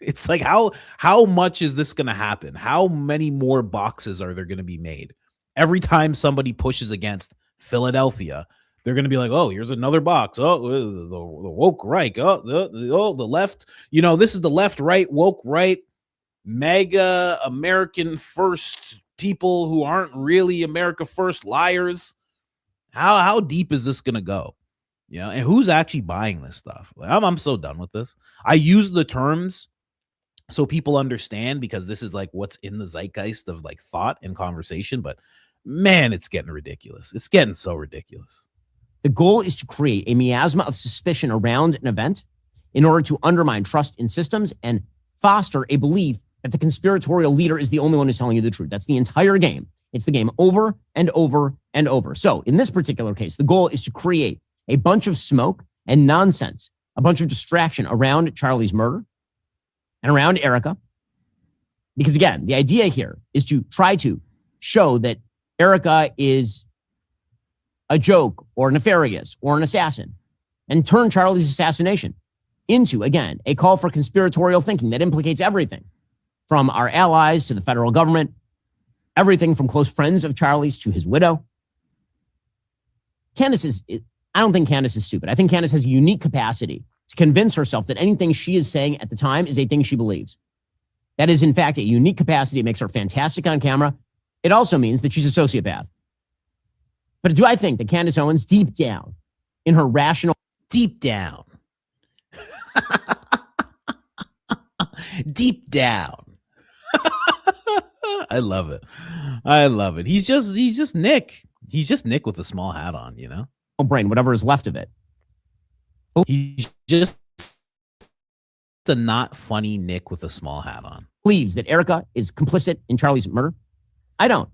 It's like, how much is this going to happen? How many more boxes are there going to be made? Every time somebody pushes against Philadelphia, they're going to be like, oh, here's another box. Oh, the woke right. Oh, the left. This is the left, right, woke right, mega American first people who aren't really America first liars. How deep is this going to go? And who's actually buying this stuff? Like, I'm so done with this. I use the terms so people understand because this is like what's in the zeitgeist of like thought and conversation. But man, it's getting ridiculous. It's getting so ridiculous. The goal is to create a miasma of suspicion around an event in order to undermine trust in systems and foster a belief that the conspiratorial leader is the only one who's telling you the truth. That's the entire game. It's the game over and over and over. So in this particular case, the goal is to create a bunch of smoke and nonsense, a bunch of distraction around Charlie's murder and around Erica. Because again, the idea here is to try to show that Erica is a joke or nefarious or an assassin and turn Charlie's assassination into, again, a call for conspiratorial thinking that implicates everything from our allies to the federal government, everything from close friends of Charlie's to his widow. Candace is I don't think Candace is stupid. I think Candace has a unique capacity to convince herself that anything she is saying at the time is a thing she believes. That is, in fact, a unique capacity. It makes her fantastic on camera. It also means that she's a sociopath. But do I think that Candace Owens, deep down, in her rational... Deep down. Deep down. I love it. I love it. He's just Nick. He's just Nick with a small hat on, you know? Brain, whatever is left of it. He's just a not funny Nick with a small hat on. Believes that Erica is complicit in Charlie's murder. I don't.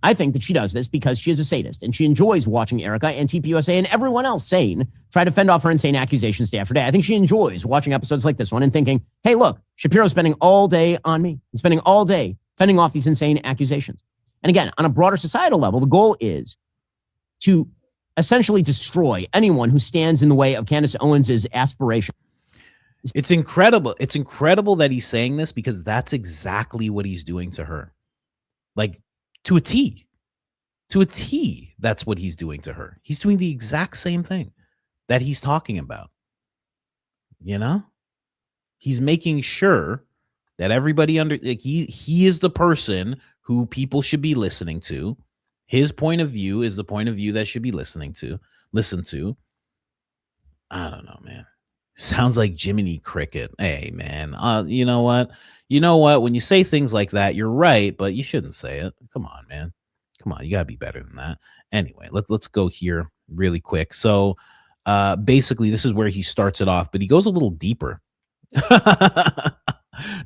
I think that she does this because she is a sadist and she enjoys watching Erica and TPUSA and everyone else sane try to fend off her insane accusations day after day. I think she enjoys watching episodes like this one and thinking, hey, look, Shapiro's spending all day on me and spending all day fending off these insane accusations. And again, on a broader societal level, the goal is to essentially destroy anyone who stands in the way of Candace Owens's aspiration. It's incredible. It's incredible that he's saying this because that's exactly what he's doing to her. Like, to a T. To a T, that's what he's doing to her. He's doing the exact same thing that he's talking about. You know? He's making sure that everybody like he is the person who people should be listening to. His point of view is the point of view that should be listen to. I don't know, man. Sounds like Jiminy Cricket. Hey, man. You know what? When you say things like that, you're right, but you shouldn't say it. Come on, man. Come on. You gotta be better than that. Anyway, let's go here really quick. So basically, this is where he starts it off, but he goes a little deeper.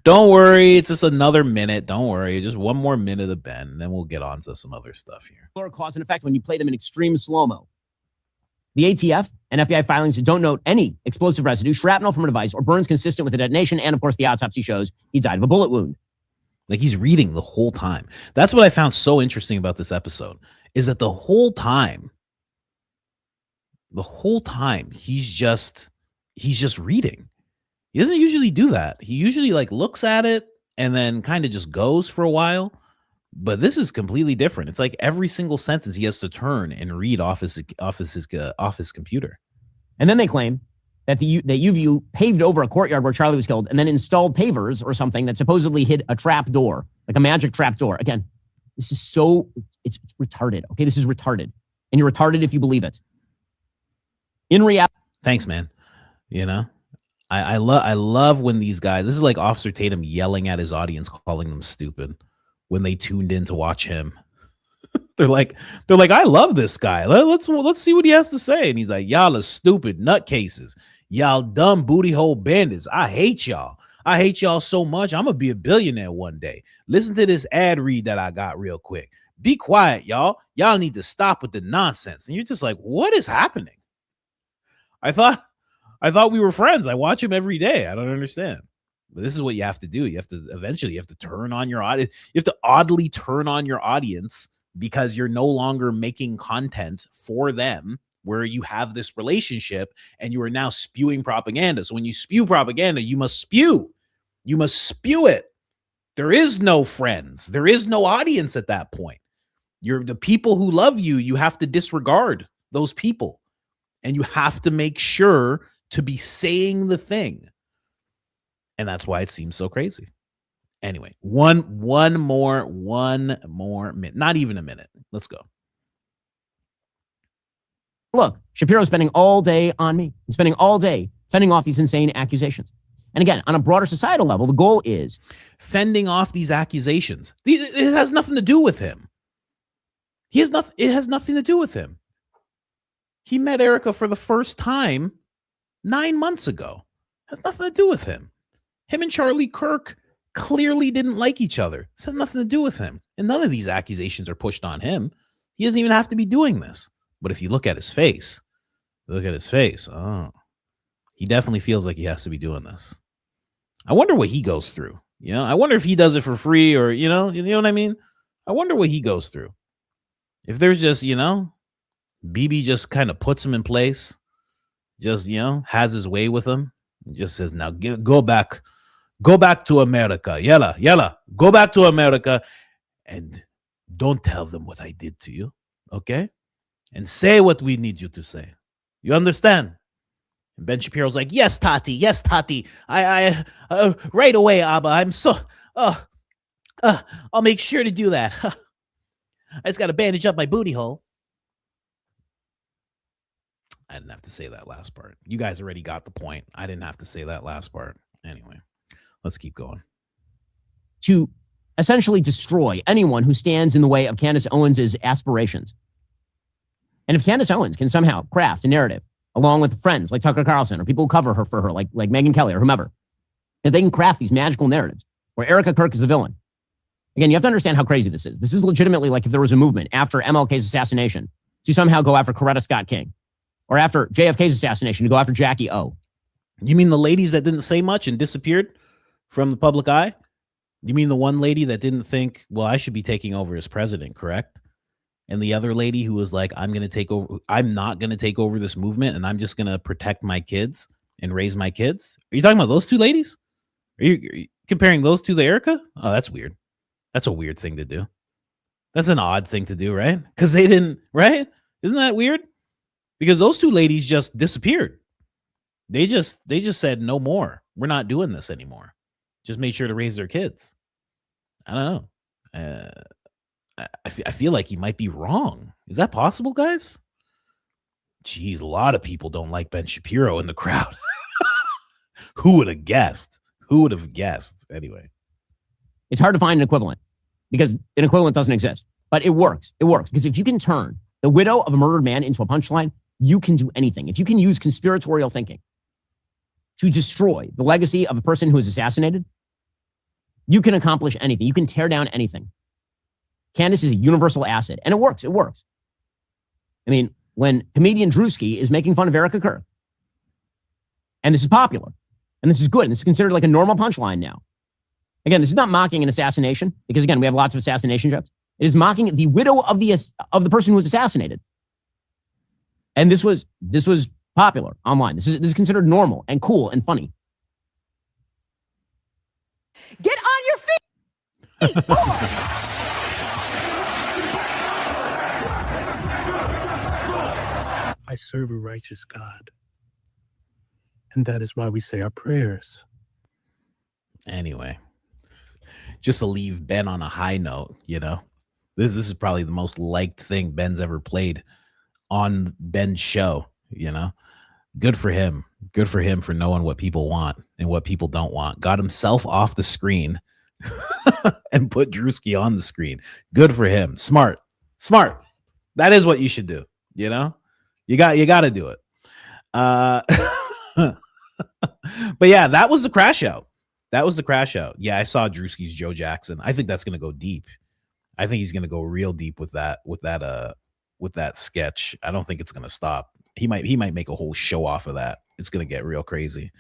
Don't worry, it's just another minute. Don't worry, just one more minute of Ben, and then we'll get on to some other stuff here. Cause and effect when you play them in extreme slow-mo. The ATF and FBI filings don't note any explosive residue, shrapnel from a device, or burns consistent with a detonation. And of course, the autopsy shows he died of a bullet wound. Like, he's reading the whole time. That's what I found so interesting about this episode, is that the whole time, he's just reading. He doesn't usually do that. He usually like looks at it and then kind of just goes for a while. But this is completely different. It's like every single sentence he has to turn and read off his computer. And then they claim that that UVU paved over a courtyard where Charlie was killed and then installed pavers or something that supposedly hid a trap door, like a magic trap door. Again, this is it's retarded. Okay, this is retarded. And you're retarded if you believe it. In reality. Thanks, man. You know? I love when these guys, this is like Officer Tatum yelling at his audience, calling them stupid when they tuned in to watch him. they're like, I love this guy. Let's see what he has to say. And he's like, y'all are stupid nutcases. Y'all dumb booty hole bandits. I hate y'all. I hate y'all so much. I'm gonna be a billionaire one day. Listen to this ad read that I got real quick. Be quiet, y'all. Y'all need to stop with the nonsense. And you're just like, what is happening? I thought we were friends. I watch him every day. I don't understand. But this is what you have to do. You have to turn on your audience. You have to oddly turn on your audience because you're no longer making content for them where you have this relationship and you are now spewing propaganda. So when you spew propaganda, you must spew. You must spew it. There is no friends. There is no audience at that point. You're the people who love you. You have to disregard those people. And you have to make sure to be saying the thing. And that's why it seems so crazy. Anyway, one more minute. Not even a minute. Let's go. Look, Shapiro's spending all day on me. He's spending all day fending off these insane accusations. And again, on a broader societal level, the goal is fending off these accusations. It has nothing to do with him. It has nothing to do with him. He met Erica for the first time 9 months ago. Has nothing to do with him. Him and Charlie Kirk clearly didn't like each other. This has nothing to do with him. And none of these accusations are pushed on him. He doesn't even have to be doing this. But if you look at his face, oh, he definitely feels like he has to be doing this. I wonder what he goes through. You know, I wonder if he does it for free or, you know what I mean? I wonder what he goes through. If there's just, BB just kind of puts him in place, just, has his way with him, and just says, now go back to America. Yalla, go back to America and don't tell them what I did to you. Okay? And say what we need you to say. You understand? And Ben Shapiro's like, yes, Tati. Yes, Tati. I right away, Abba. I'm so, I'll make sure to do that. I just got to bandage up my booty hole. I didn't have to say that last part. You guys already got the point. I didn't have to say that last part. Anyway, let's keep going. To essentially destroy anyone who stands in the way of Candace Owens' aspirations. And if Candace Owens can somehow craft a narrative along with friends like Tucker Carlson or people who cover her for her, like Megyn Kelly or whomever, if they can craft these magical narratives where Erica Kirk is the villain. Again, you have to understand how crazy this is. This is legitimately like if there was a movement after MLK's assassination to somehow go after Coretta Scott King, or after JFK's assassination to go after Jackie O. You mean the ladies that didn't say much and disappeared from the public eye? You mean the one lady that didn't think, well, I should be taking over as president, correct? And the other lady who was like, I'm not going to take over this movement, and I'm just going to protect my kids and raise my kids. Are you talking about those two ladies? Are you comparing those two to Erica? Oh, that's weird. That's a weird thing to do. That's an odd thing to do, right? Because they didn't, right? Isn't that weird? Because those two ladies just disappeared. They just said no more. We're not doing this anymore. Just made sure to raise their kids. I don't know. I feel like you might be wrong. Is that possible, guys? Jeez, a lot of people don't like Ben Shapiro in the crowd. Who would have guessed? Who would have guessed? Anyway. It's hard to find an equivalent because an equivalent doesn't exist. But it works. It works because if you can turn the widow of a murdered man into a punchline, you can do anything. If you can use conspiratorial thinking to destroy the legacy of a person who was assassinated, you can accomplish anything. You can tear down anything. Candace is a universal asset, and it works. It works. I mean, when comedian Drewski is making fun of Erica Kirk, and this is popular, and this is good, and this is considered like a normal punchline now. Again, this is not mocking an assassination, because again, we have lots of assassination jokes. It is mocking the widow of the person who was assassinated. And this was popular online. This is considered normal and cool and funny. Get on your feet. I serve a righteous God. And that is why we say our prayers. Anyway, just to leave Ben on a high note, you know, this is probably the most liked thing Ben's ever played on Ben's show, you know. Good for him. Good for him for knowing what people want and what people don't want. Got himself off the screen and put Drewski on the screen. Good for him. Smart. That is what you should do. You know, you got to do it. But yeah, that was the crash out. Yeah, I saw Drewski's Joe Jackson. I think that's going to go deep. I think he's going to go real deep with that sketch. I don't think it's going to stop. He might make a whole show off of that. It's going to get real crazy.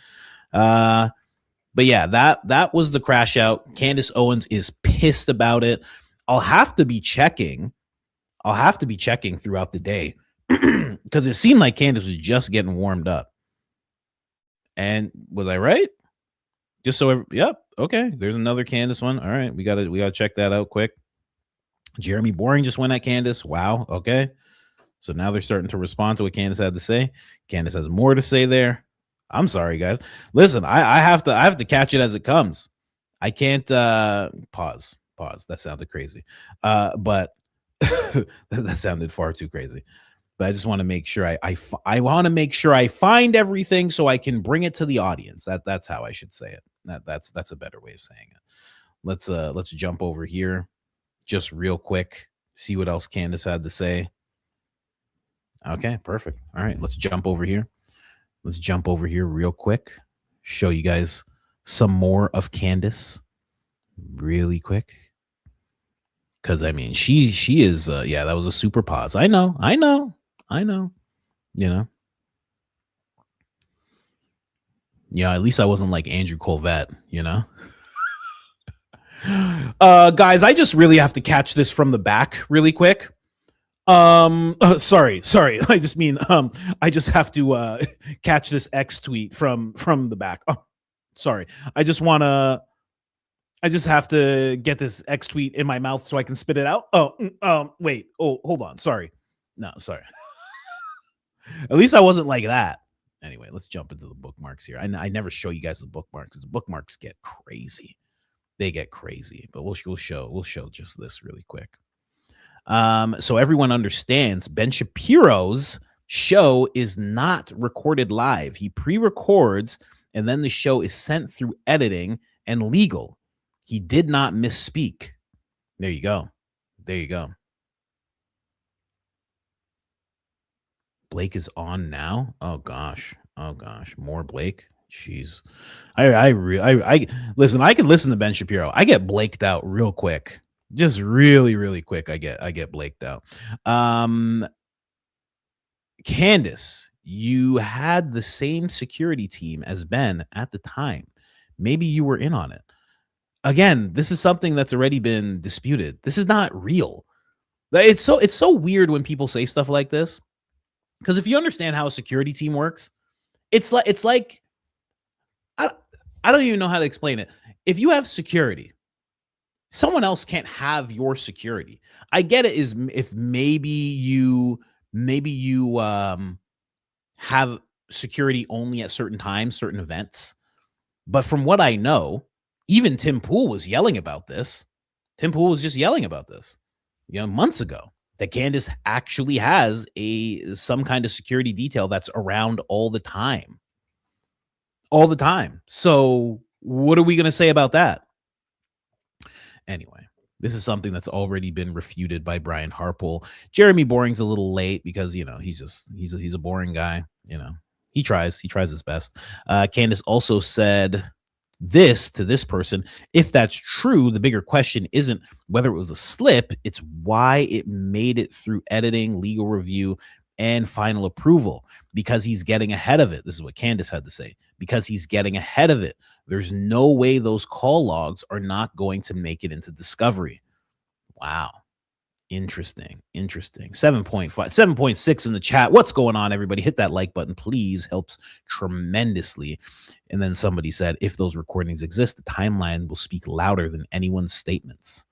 But yeah, that was the crash out. Candace Owens is pissed about it. I'll have to be checking throughout the day because it seemed like Candace was just getting warmed up. And was I right? Just so yep. Okay. There's another Candace one. All right. We gotta check that out quick. Jeremy Boring just went at Candace. Wow. Okay. So now they're starting to respond to what Candace had to say. Candace has more to say there. I'm sorry, guys. Listen, I have to catch it as it comes. I can't pause. That sounded crazy. But that sounded far too crazy. But I just want to make sure I want to make sure I find everything so I can bring it to the audience. That's how I should say it. That's a better way of saying it. Let's jump over here just real quick. See what else Candace had to say. Okay, perfect. All right, let's jump over here. Real quick. Show you guys some more of Candace really quick. Because I mean, she is yeah, that was a super pause. I know. You know. Yeah, at least I wasn't like Andrew Colvette, you know. Guys, I just really have to catch this from the back really quick. Sorry. I just mean I just have to catch this X tweet from the back. Oh, sorry. I just have to get this X tweet in my mouth so I can spit it out. Wait. Oh, hold on. Sorry. No, sorry. At least I wasn't like that. Anyway, let's jump into the bookmarks here. I never show you guys the bookmarks because bookmarks get crazy. They get crazy, but we'll show just this really quick. So everyone understands Ben Shapiro's show is not recorded live. He pre-records and then the show is sent through editing and legal. He did not misspeak. There you go. There you go. Blake is on now. Oh gosh. More Blake. Jeez. I listen, I can listen to Ben Shapiro. I get Blaked out real quick. Just really quick. I get Blaked out. Candace, you had the same security team as Ben at the time. Maybe you were in on it. Again, this is something that's already been disputed. This is not real. It's so weird when people say stuff like this. Because if you understand how a security team works, it's like I don't even know how to explain it. If you have security, someone else can't have your security. I get it is if maybe you have security only at certain times, certain events. But from what I know, even Tim Pool was yelling about this. Tim Pool was just yelling about this, months ago, that Candace actually has some kind of security detail that's around all the time. All the time. So what are we going to say about that? Anyway, this is something that's already been refuted by Brian Harpole. Jeremy Boring's a little late because, he's a boring guy. He tries his best. Candace also said this to this person. If that's true, the bigger question isn't whether it was a slip, it's why it made it through editing, legal review, and final approval, because he's getting ahead of it. This is what Candace had to say. Because he's getting ahead of it. There's no way those call logs are not going to make it into discovery. Wow. Interesting. 7.6 in the chat. What's going on, everybody? Hit that like button, please. Helps tremendously. And then somebody said, if those recordings exist, the timeline will speak louder than anyone's statements.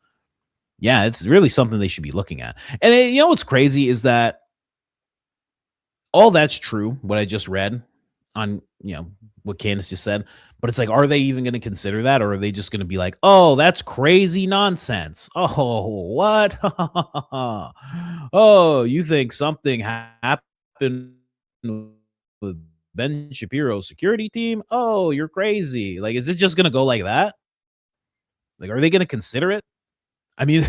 Yeah, it's really something they should be looking at. And what's crazy is that all that's true, what I just read on, what Candace just said. But it's like, are they even going to consider that? Or are they just going to be like, oh, that's crazy nonsense. Oh, what? Oh, you think something happened with Ben Shapiro's security team? Oh, you're crazy. Like, is it just going to go like that? Like, are they going to consider it? I mean,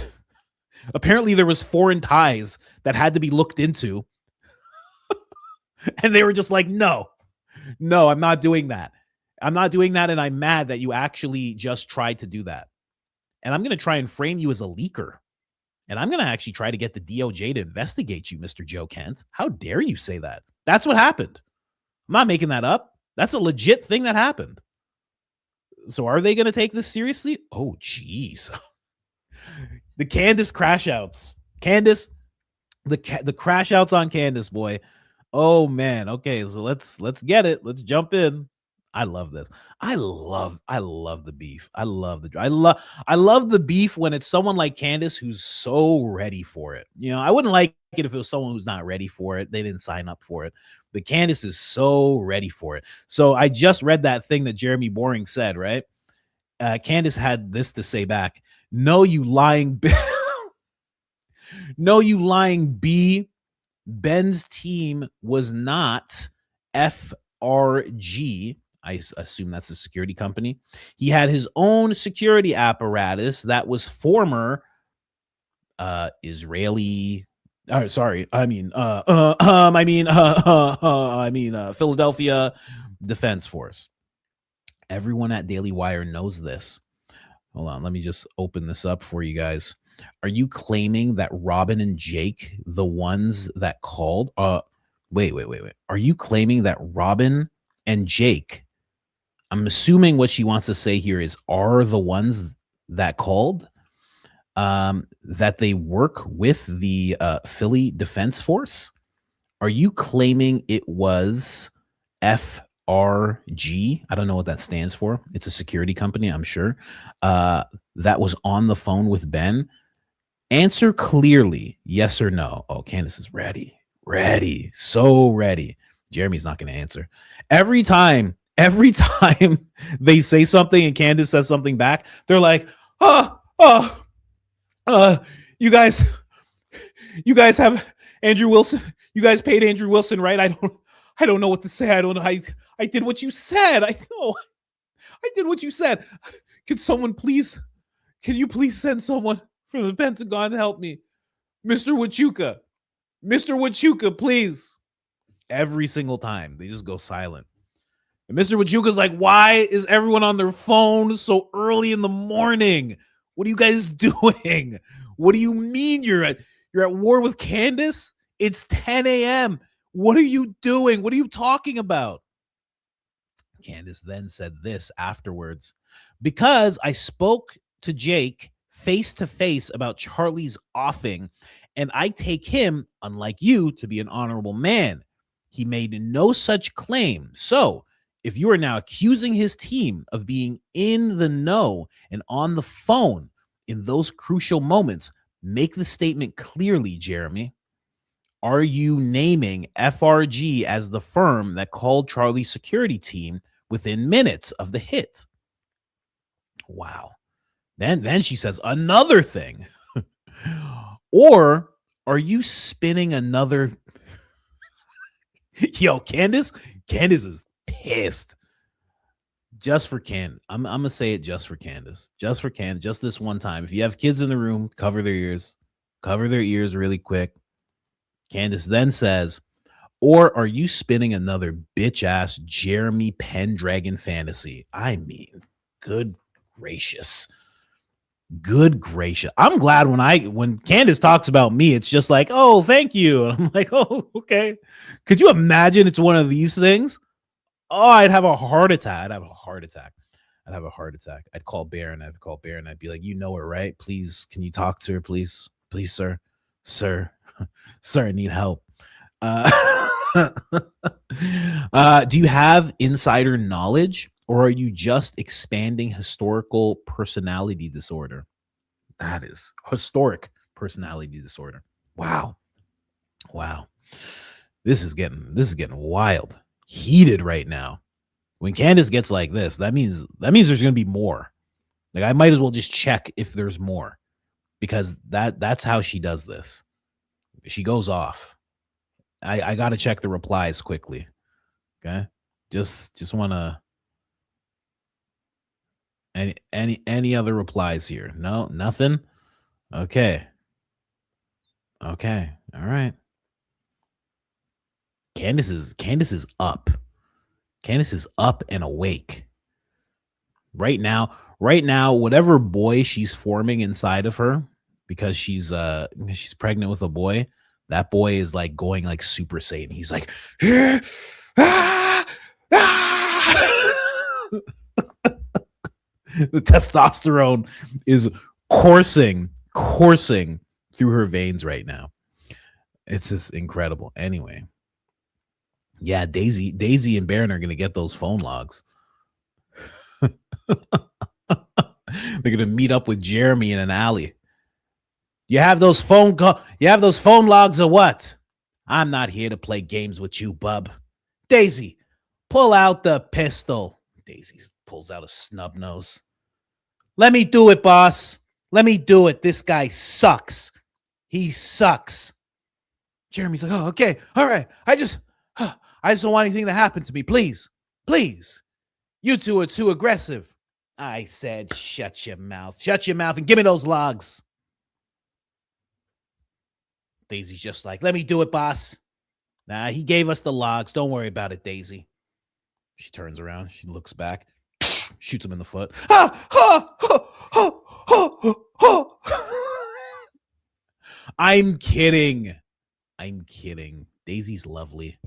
apparently there was foreign ties that had to be looked into. And they were just like, no, I'm not doing that. And I'm mad that you actually just tried to do that. And I'm going to try and frame you as a leaker. And I'm going to actually try to get the DOJ to investigate you, Mr. Joe Kent. How dare you say that? That's what happened. I'm not making that up. That's a legit thing that happened. So are they going to take this seriously? Oh, geez. The Candace crash outs. Candace, the crash outs on Candace, boy. Oh man. Okay, so let's get it. Let's jump in. I love this. I love the beef. I love the beef when it's someone like Candace who's so ready for it. I wouldn't like it if it was someone who's not ready for it. They didn't sign up for it. But Candace is so ready for it. So I just read that thing that Jeremy Boring said, right? Candace had this to say back. No, you lying No, you lying B. Ben's team was not FRG. I assume that's a security company. He had his own security apparatus that was former Israeli. Philadelphia Defense Force. Everyone at Daily Wire knows this. Hold on, let me just open this up for you guys. Are you claiming that Robin and Jake, the ones that called? Wait. Are you claiming that Robin and Jake, I'm assuming what she wants to say here is, are the ones that called, that they work with the Philly Defense Force? Are you claiming it was FRG? I don't know what that stands for. It's a security company, I'm sure. That was on the phone with Ben. Answer clearly, yes or no. Oh, Candace is ready. Ready. So ready. Jeremy's not going to answer. Every time they say something and Candace says something back, they're like, you guys have Andrew Wilson. You guys paid Andrew Wilson, right? I don't know what to say. I don't know how I did what you said. I did what you said. Can you please send someone from the Pentagon to help me? Mr. Wachuka, please. Every single time they just go silent. And Mr. Wachuka's like, why is everyone on their phone so early in the morning? What are you guys doing? What do you mean you're at war with Candace? It's 10 a.m. What are you doing? What are you talking about? Candace then said this afterwards. Because I spoke to Jake face to face about Charlie's offing, and I take him, unlike you, to be an honorable man. He made no such claim. So, if you are now accusing his team of being in the know and on the phone in those crucial moments, make the statement clearly, Jeremy. Are you naming FRG as the firm that called Charlie's security team within minutes of the hit? Wow. Then she says another thing. Or are you spinning another? Yo, Candace is pissed. Just for Candace. I'm gonna say it just for Candace. Just for Candace. Just this one time. If you have kids in the room, cover their ears. Cover their ears really quick. Candace then says, or are you spinning another bitch-ass Jeremy Pendragon fantasy? I mean, good gracious. Good gracious. I'm glad when Candace talks about me, it's just like, oh, thank you. And I'm like, oh, okay. Could you imagine it's one of these things? Oh, I'd have a heart attack. I'd call Bear and I'd be like, you know her, right? Please, can you talk to her, please? Please, sir. Sir, I need help. Do you have insider knowledge, or are you just expanding historical personality disorder? That is historic personality disorder. Wow. This is getting wild, heated right now. When Candace gets like this, that means there's going to be more. Like, I might as well just check if there's more, because that's how she does this. She goes off. I got to check the replies quickly. Okay. Just want to, any other replies here? No, nothing. Okay. All right. Candace is up. Candace is up and awake. Right now, whatever boy she's forming inside of her, because she's pregnant with a boy, that boy is like going like Super Saiyan. He's like, the testosterone is coursing through her veins right now. It's just incredible. Anyway, yeah, Daisy and Baron are gonna get those phone logs. They're gonna meet up with Jeremy in an alley. You have those phone logs or what? I'm not here to play games with you, bub. Daisy, pull out the pistol. Daisy pulls out a snub nose. Let me do it, boss. Let me do it. This guy sucks. He sucks. Jeremy's like, oh, okay. All right. I just don't want anything to happen to me. Please. You two are too aggressive. I said, shut your mouth and give me those logs. Daisy's just like, let me do it, boss. Nah, he gave us the logs. Don't worry about it, Daisy. She turns around. She looks back. Shoots him in the foot. I'm kidding. Daisy's lovely.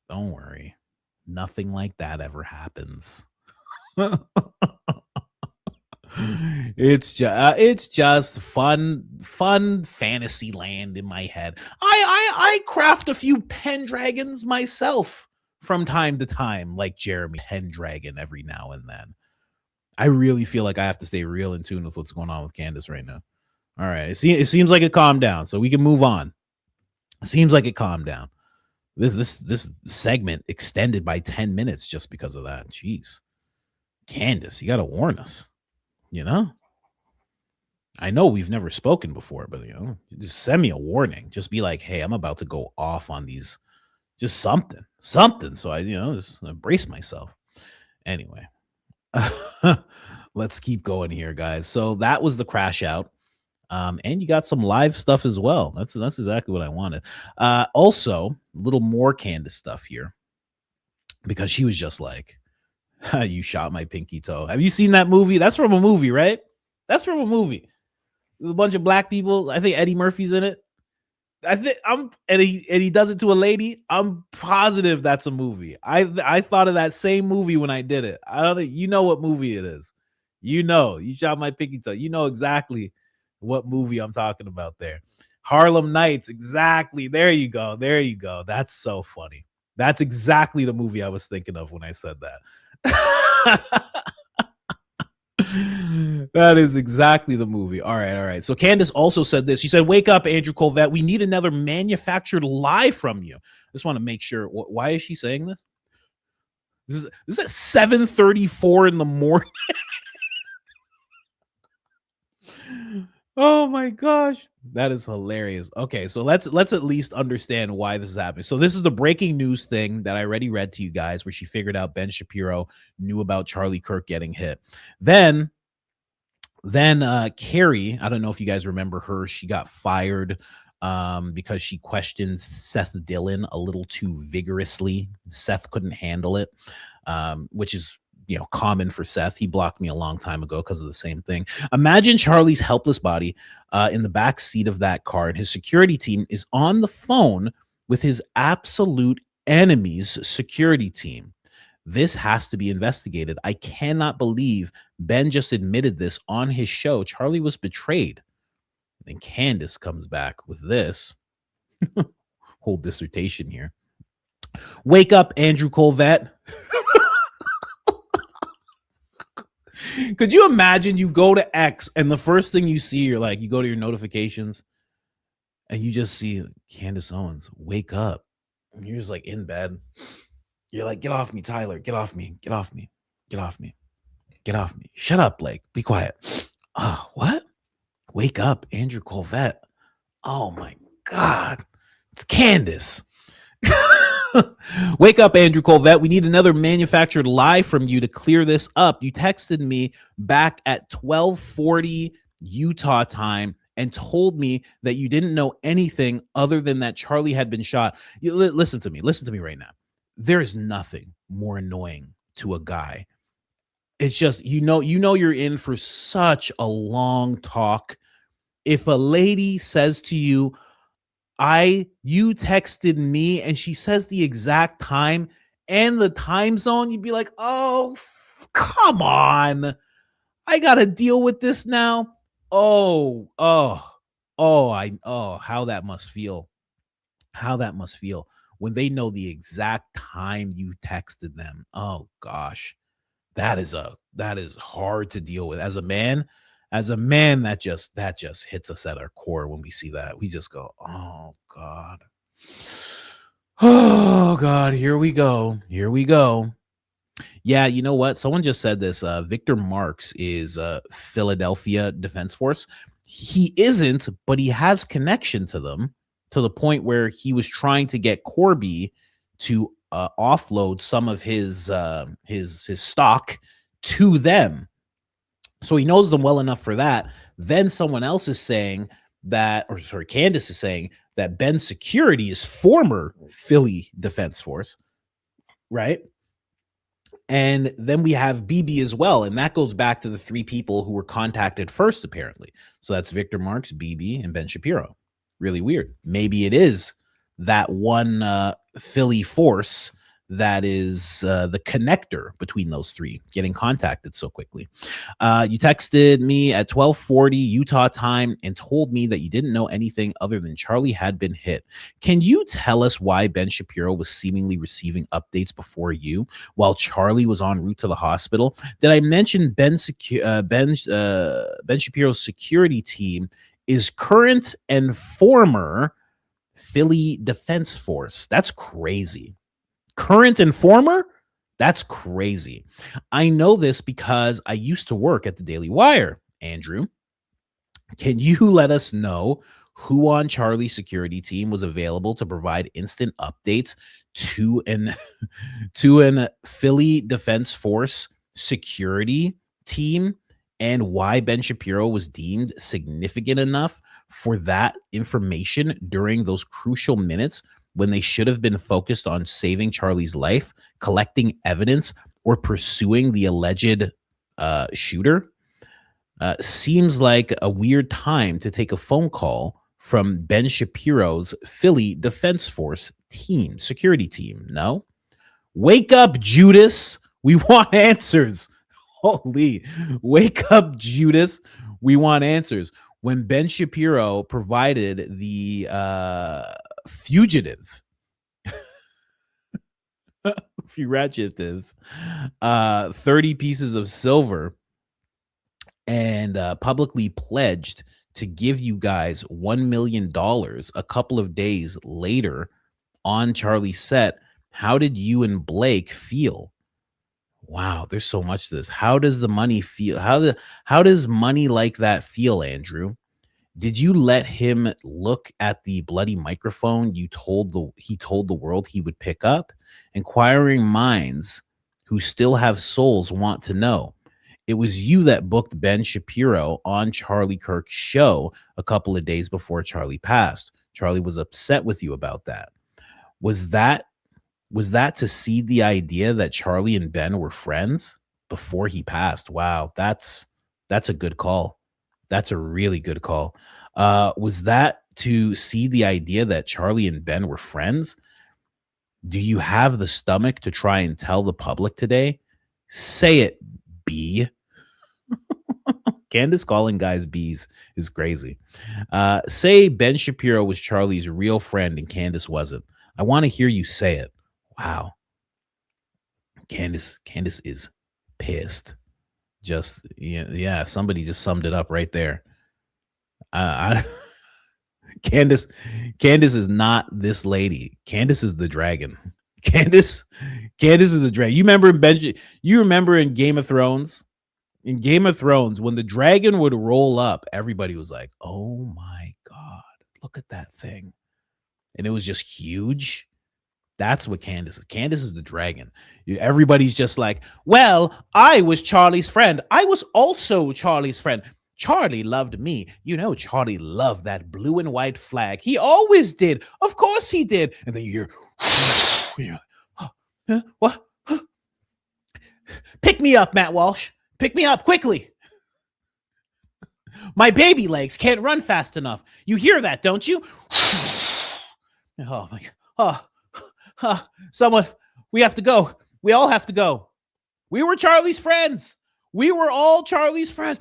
Don't worry. Nothing like that ever happens. It's just fun fantasy land in my head. I craft a few Pendragons myself from time to time, like Jeremy Pendragon every now and then. I really feel like I have to stay real in tune with what's going on with Candace right now. All right, it seems like it calmed down, so we can move on. Seems like it calmed down. This segment extended by 10 minutes just because of that. Jeez. Candace, you got to warn us, you know? I know we've never spoken before, but, you know, just send me a warning. Just be like, hey, I'm about to go off on these, just something. So I, you know, just brace myself. Anyway, let's keep going here, guys. So that was the crash out. And you got some live stuff as well. That's exactly what I wanted. Also, a little more Candace stuff here, because she was just like, you shot my pinky toe. Have you seen that movie? That's from a movie, right? That's from a movie. There's a bunch of black people. I think Eddie Murphy's in it. And he does it to a lady. I'm positive that's a movie. I thought of that same movie when I did it. I don't know. You know what movie it is. You know, you shot my pinky toe. You know exactly what movie I'm talking about there. Harlem Nights. Exactly. There you go. That's so funny. That's exactly the movie I was thinking of when I said that. That is exactly the movie. All right. So Candace also said this. She said, wake up, Andrew Colvett. We need another manufactured lie from you. I just want to make sure. Why is she saying this? This is at 7:34 in the morning. Oh my gosh, that is hilarious. Okay, so let's at least understand why this is happening. So this is the breaking news thing that I already read to you guys, where she figured out Ben Shapiro knew about Charlie Kirk getting hit. Then Carrie, I don't know if you guys remember her. She got fired because she questioned Seth Dillon a little too vigorously. Seth couldn't handle it, which is, you know, common for Seth. He blocked me a long time ago because of the same thing. Imagine Charlie's helpless body in the back seat of that car, and his security team is on the phone with his absolute enemy's security team. This has to be investigated. I cannot believe Ben just admitted this on his show. Charlie was betrayed. And then Candace comes back with this whole dissertation here. Wake up, Andrew Colvett. Could you imagine you go to X and the first thing you see, you're like, you go to your notifications and you just see Candace Owens, wake up. And you're just like in bed. You're like, get off me, Tyler. Get off me. Get off me. Get off me. Get off me. Shut up, Blake. Be quiet. What? Wake up, Andrew Colvett. Oh my God. It's Candace. Wake up, Andrew Colvett. We need another manufactured lie from you to clear this up. You texted me back at 12:40 Utah time and told me that you didn't know anything other than that Charlie had been shot. Listen to me. Listen to me right now. There is nothing more annoying to a guy. It's just, you know you're in for such a long talk. If a lady says to you, you texted me, and she says the exact time and the time zone, you'd be like, oh, come on. I got to deal with this now. How that must feel. How that must feel when they know the exact time you texted them. Oh gosh. That is hard to deal with as a man. As a man, that just hits us at our core when we see that. We just go, oh God. Oh God, here we go. Yeah, you know what? Someone just said this. Victor Marks is Philadelphia Defense Force. He isn't, but he has connection to them, to the point where he was trying to get Corby to offload some of his stock to them. So he knows them well enough for that. Then someone else is saying that, or sorry, Candace is saying that Ben's security is former Philly Defense Force, right? And then we have BB as well. And that goes back to the three people who were contacted first, apparently. So that's Victor Marks, BB, and Ben Shapiro. Really weird. Maybe it is that one Philly force that is the connector between those three getting contacted so quickly. You texted me at 12:40 Utah time and told me that you didn't know anything other than Charlie had been hit. Can you tell us why Ben Shapiro was seemingly receiving updates before you while Charlie was en route to the hospital? Did I mention Ben Shapiro's security team is current and former Philly Defense Force. That's crazy. Current and former? That's crazy. I know this because I used to work at the Daily Wire. Andrew, can you let us know who on Charlie's security team was available to provide instant updates to an Philly Defense Force security team, and why Ben Shapiro was deemed significant enough for that information during those crucial minutes when they should have been focused on saving Charlie's life, collecting evidence, or pursuing the alleged shooter? Seems like a weird time to take a phone call from Ben Shapiro's Philly Defense Force team, security team. No? Wake up, Judas. We want answers. Holy, wake up, Judas. We want answers. When Ben Shapiro provided the fugitive 30 pieces of silver and publicly pledged to give you guys $1 million a couple of days later on Charlie's set, how did you and Blake feel? Wow, there's so much to this. How does the money feel? How does money like that feel, Andrew? Did you let him look at the bloody microphone he told the world he would pick up? Inquiring minds who still have souls want to know. It was you that booked Ben Shapiro on Charlie Kirk's show a couple of days before Charlie passed. Charlie was upset with you about that. Was that to seed the idea that Charlie and Ben were friends before he passed? Wow, that's a good call. That's a really good call. Was that to seed the idea that Charlie and Ben were friends? Do you have the stomach to try and tell the public today? Say it, B. Candace calling guys B's is crazy. Say Ben Shapiro was Charlie's real friend and Candace wasn't. I want to hear you say it. Wow. Candace is pissed. Just, yeah, somebody just summed it up right there. Candace is not this lady. Candace is the dragon. Candace is the dragon. You remember in Game of Thrones? In Game of Thrones, when the dragon would roll up, everybody was like, oh my God, look at that thing. And it was just huge. That's what Candace is. Candace is the dragon. Everybody's just like, well, I was Charlie's friend. I was also Charlie's friend. Charlie loved me. Charlie loved that blue and white flag. He always did. Of course he did. And then you hear, what? Pick me up, Matt Walsh. Pick me up quickly. My baby legs can't run fast enough. You hear that, don't you? Oh my God. Someone, we have to go. We all have to go. We were Charlie's friends. We were all Charlie's friends.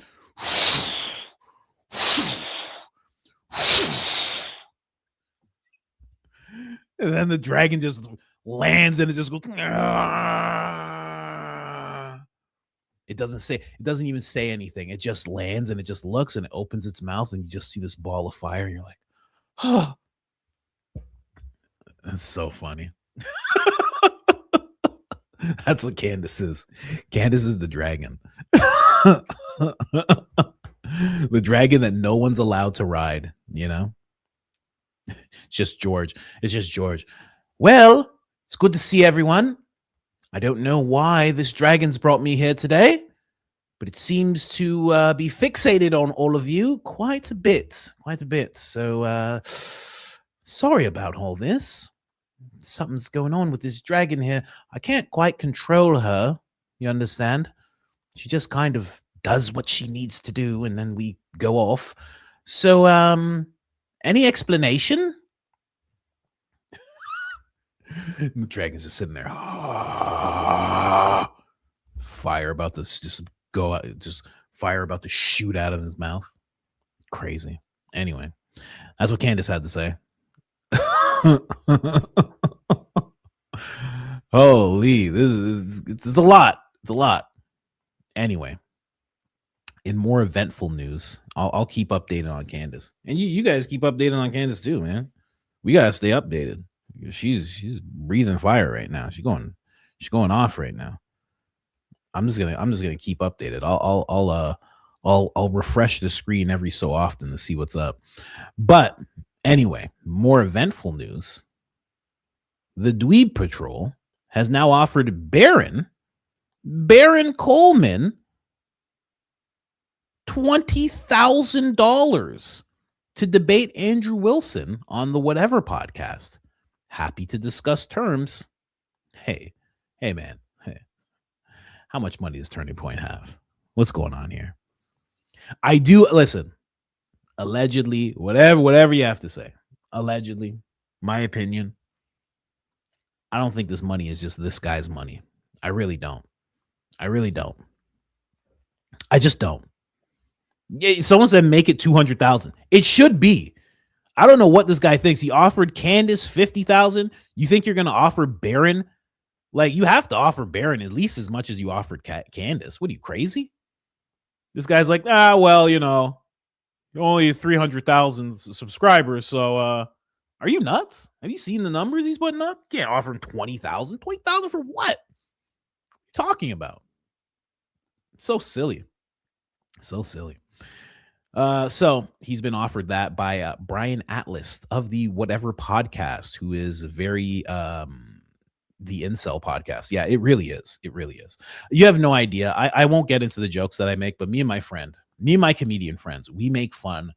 And then the dragon just lands and it just goes. It doesn't even say anything. It just lands and it just looks and it opens its mouth and you just see this ball of fire and you're like, oh, that's so funny. That's what Candace is. Candace is the dragon. The dragon that no one's allowed to ride, It's just George. Well, it's good to see everyone. I don't know why this dragon's brought me here today, but it seems to be fixated on all of you quite a bit. So, sorry about all this. Something's going on with this dragon here. I can't quite control her. You understand? She just kind of does what she needs to do, and then we go off. So, any explanation? The dragon's just sitting there. Fire about to fire about to shoot out of his mouth. Crazy. Anyway, that's what Candace had to say. Holy, it's a lot. It's a lot. Anyway, in more eventful news, I'll keep updating on Candace, and you guys keep updating on Candace too, man. We gotta stay updated. She's breathing fire right now. She's going off right now. I'm just gonna keep updated. I'll refresh the screen every so often to see what's up. But anyway, more eventful news. The Dweeb Patrol has now offered Baron Coleman $20,000 to debate Andrew Wilson on the Whatever podcast. Happy to discuss terms. Hey man. Hey. How much money does Turning Point have? What's going on here? I do listen. Allegedly, whatever you have to say. Allegedly, my opinion. I don't think this money is just this guy's money. I really don't. I just don't. Yeah, someone said make it 200,000. It should be. I don't know what this guy thinks. He offered Candace 50,000. You think you're going to offer Baron? Like, you have to offer Baron at least as much as you offered Candace. What are you, crazy? This guy's like, well, you're only 300,000 subscribers. So, are you nuts? Have you seen the numbers he's putting up? You can't offer him 20,000. 20,000 for what? What are you talking about? So silly. So he's been offered that by Brian Atlas of the Whatever podcast, who is very the incel podcast. Yeah, it really is. You have no idea. I won't get into the jokes that I make, but me and my comedian friends, we make fun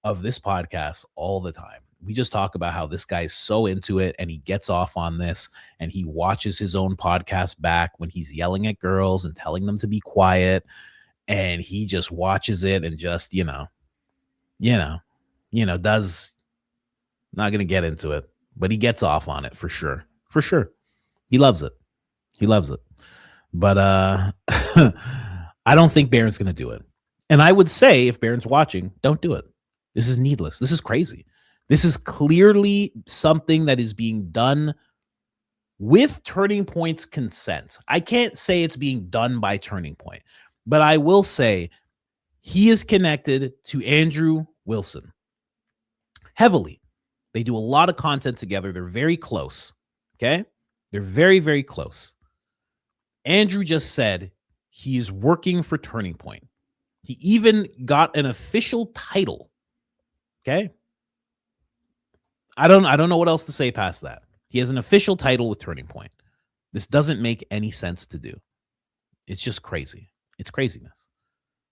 of this podcast all the time. We just talk about how this guy's so into it and he gets off on this and he watches his own podcast back when he's yelling at girls and telling them to be quiet. And he just watches it and just, does, not going to get into it, but he gets off on it for sure. He loves it. But I don't think Baron's going to do it. And I would say, if Baron's watching, don't do it. This is needless. This is crazy. This is clearly something that is being done with Turning Point's consent. I can't say it's being done by Turning Point, but I will say he is connected to Andrew Wilson heavily. They do a lot of content together. They're very close. Okay. They're very, very close. Andrew just said he is working for Turning Point. He even got an official title. Okay. I don't know what else to say past that. He has an official title with Turning Point. This doesn't make any sense to do. It's just crazy. It's craziness.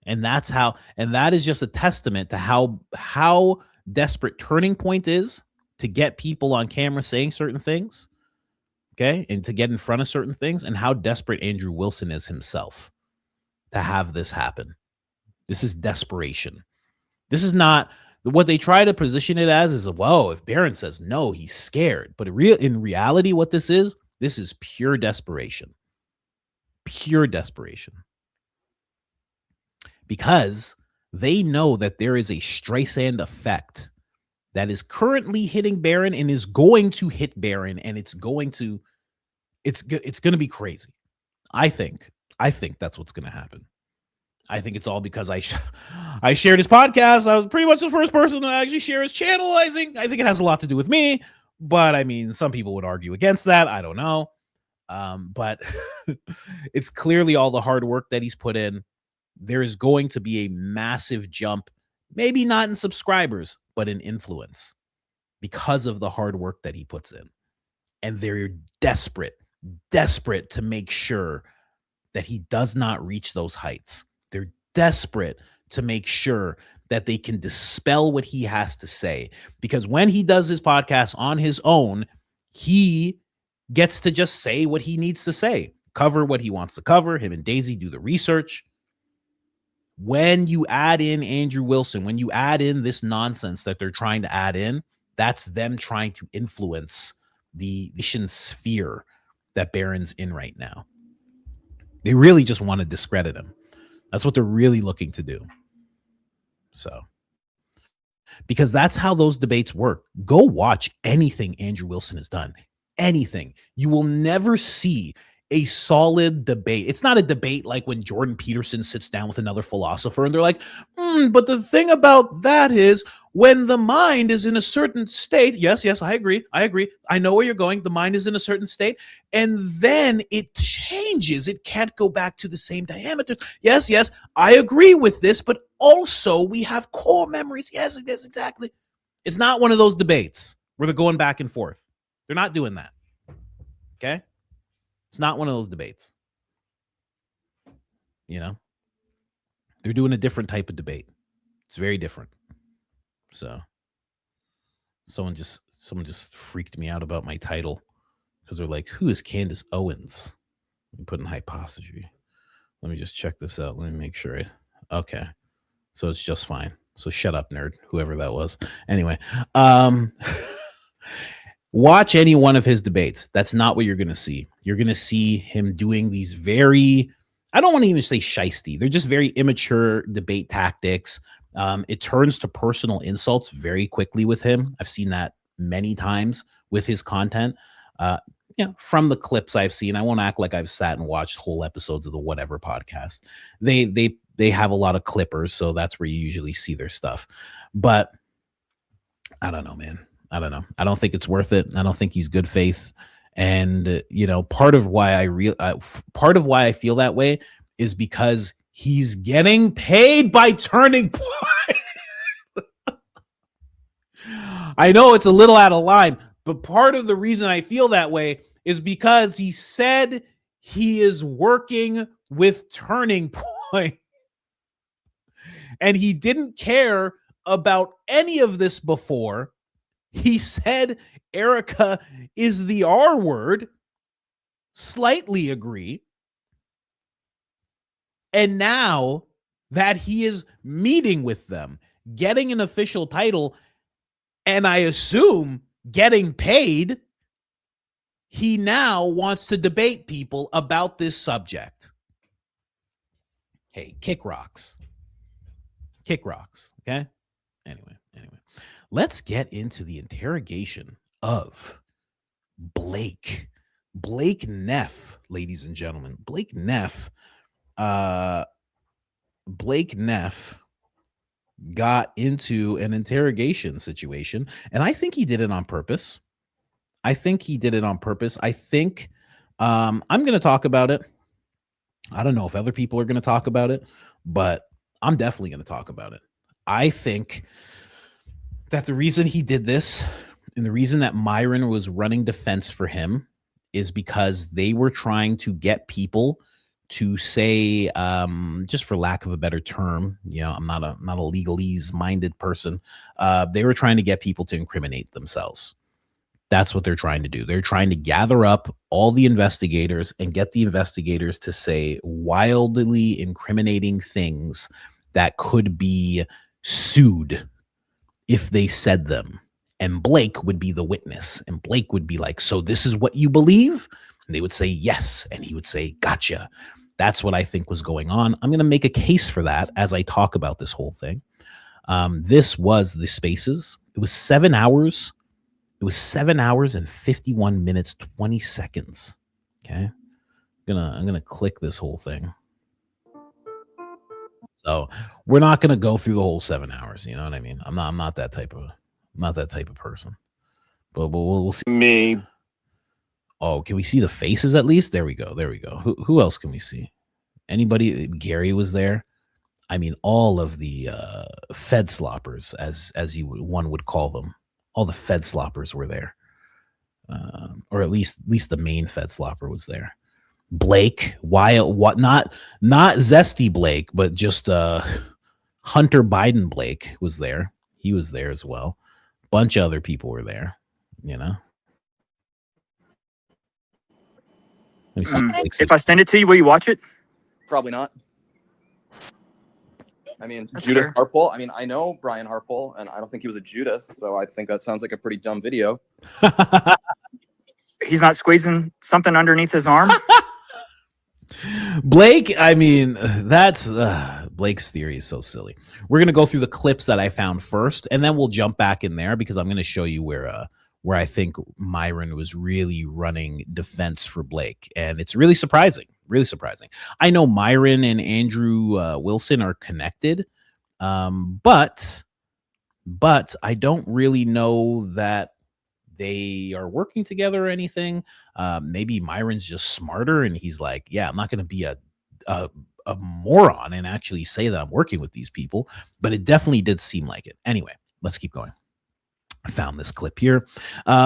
And that is just a testament to how desperate Turning Point is to get people on camera saying certain things. Okay. And to get in front of certain things, and how desperate Andrew Wilson is himself to have this happen. This is desperation. This is not what they try to position it as is, well, if Baron says no, he's scared. But in reality, what this is pure desperation. Pure desperation. Because they know that there is a Streisand effect that is currently hitting Baron and is going to hit Baron, and it's going to be crazy. I think that's what's going to happen. I think it's all because I shared his podcast. I was pretty much the first person to actually share his channel. I think it has a lot to do with me, but I mean, some people would argue against that. I don't know. But it's clearly all the hard work that he's put in. There is going to be a massive jump, maybe not in subscribers, but in influence because of the hard work that he puts in. And they're desperate to make sure that he does not reach those heights. They're desperate to make sure that they can dispel what he has to say, because when he does his podcast on his own, he gets to just say what he needs to say, cover what he wants to cover. Him and Daisy do the research. When you add in Andrew Wilson, when you add in this nonsense that they're trying to add in, that's them trying to influence the nation sphere that Baron's in right now. They really just want to discredit him. That's what they're really looking to do. So, because that's how those debates work. Go watch anything Andrew Wilson has done. Anything. You will never see a solid debate. It's not a debate like when Jordan Peterson sits down with another philosopher and they're like, but the thing about that is when the mind is in a certain state. Yes, I agree. I know where you're going. The mind is in a certain state. And then it changes. It can't go back to the same diameter. Yes, I agree with this, but also we have core memories. Yes, exactly. It's not one of those debates where they're going back and forth. They're not doing that. Okay? It's not one of those debates. You know? They're doing a different type of debate. It's very different. So someone just freaked me out about my title because they're like, who is Candace Owens? I'm putting hypostage. Let me just check this out. Let me make sure. Okay. So it's just fine. So shut up, nerd, whoever that was. Anyway, watch any one of his debates. That's not what you're going to see. You're going to see him doing these very, I don't want to even say shisty. They're just very immature debate tactics. It turns to personal insults very quickly with him. I've seen that many times with his content. From the clips I've seen, I won't act like I've sat and watched whole episodes of the Whatever podcast. They have a lot of clippers, so that's where you usually see their stuff. But I don't know, man. I don't know. I don't think it's worth it. I don't think he's good faith. And part of why I feel that way is because he's getting paid by Turning Point. I know it's a little out of line, but part of the reason I feel that way is because he said he is working with Turning Point. And he didn't care about any of this before. He said Erica is the R word. Slightly agree. And now that he is meeting with them, getting an official title, and I assume getting paid, he now wants to debate people about this subject. Hey, kick rocks. Kick rocks, okay? Anyway. Let's get into the interrogation of Blake Neff, ladies and gentlemen. Blake Neff got into an interrogation situation, and I think he did it on purpose. I think I'm going to talk about it. I don't know if other people are going to talk about it, but I'm definitely going to talk about it. I think that the reason he did this and the reason that Myron was running defense for him is because they were trying to get people to say, just for lack of a better term, I'm not a legalese minded person. They were trying to get people to incriminate themselves. That's what they're trying to do. They're trying to gather up all the investigators and get the investigators to say wildly incriminating things that could be sued if they said them. And Blake would be the witness. And Blake would be like, so this is what you believe? And they would say, yes. And he would say, gotcha. That's what I think was going on. I'm going to make a case for that as I talk about this whole thing. This was the Spaces. It was 7 hours. It was 7 hours and 51 minutes, 20 seconds. Okay. I'm gonna click this whole thing. So we're not gonna go through the whole 7 hours. You know what I mean? I'm not that type of person. But we'll see. Me. Oh, can we see the faces at least? There we go. Who else can we see? Anybody? Gary was there. I mean, all of the Fed sloppers, as one would call them. All the Fed sloppers were there, or at least the main Fed slopper was there. Blake, what? Not Zesty Blake, but just Hunter Biden Blake was there. He was there as well. Bunch of other people were there. Let me see. If I send it to you, will you watch it? Probably not. I mean, That's Judas fair. Harpole. I mean, I know Brian Harpole, and I don't think he was a Judas, so I think that sounds like a pretty dumb video. He's not squeezing something underneath his arm. Blake, I mean, that's Blake's theory is so silly. We're gonna go through the clips that I found first, and then we'll jump back in there because I'm gonna show you where where I think Myron was really running defense for Blake. And it's really surprising, really surprising. I know Myron and Andrew Wilson are connected, but I don't really know that they are working together or anything. Maybe Myron's just smarter and he's like, yeah, I'm not going to be a moron and actually say that I'm working with these people, but it definitely did seem like it. Anyway, let's keep going. I found this clip here.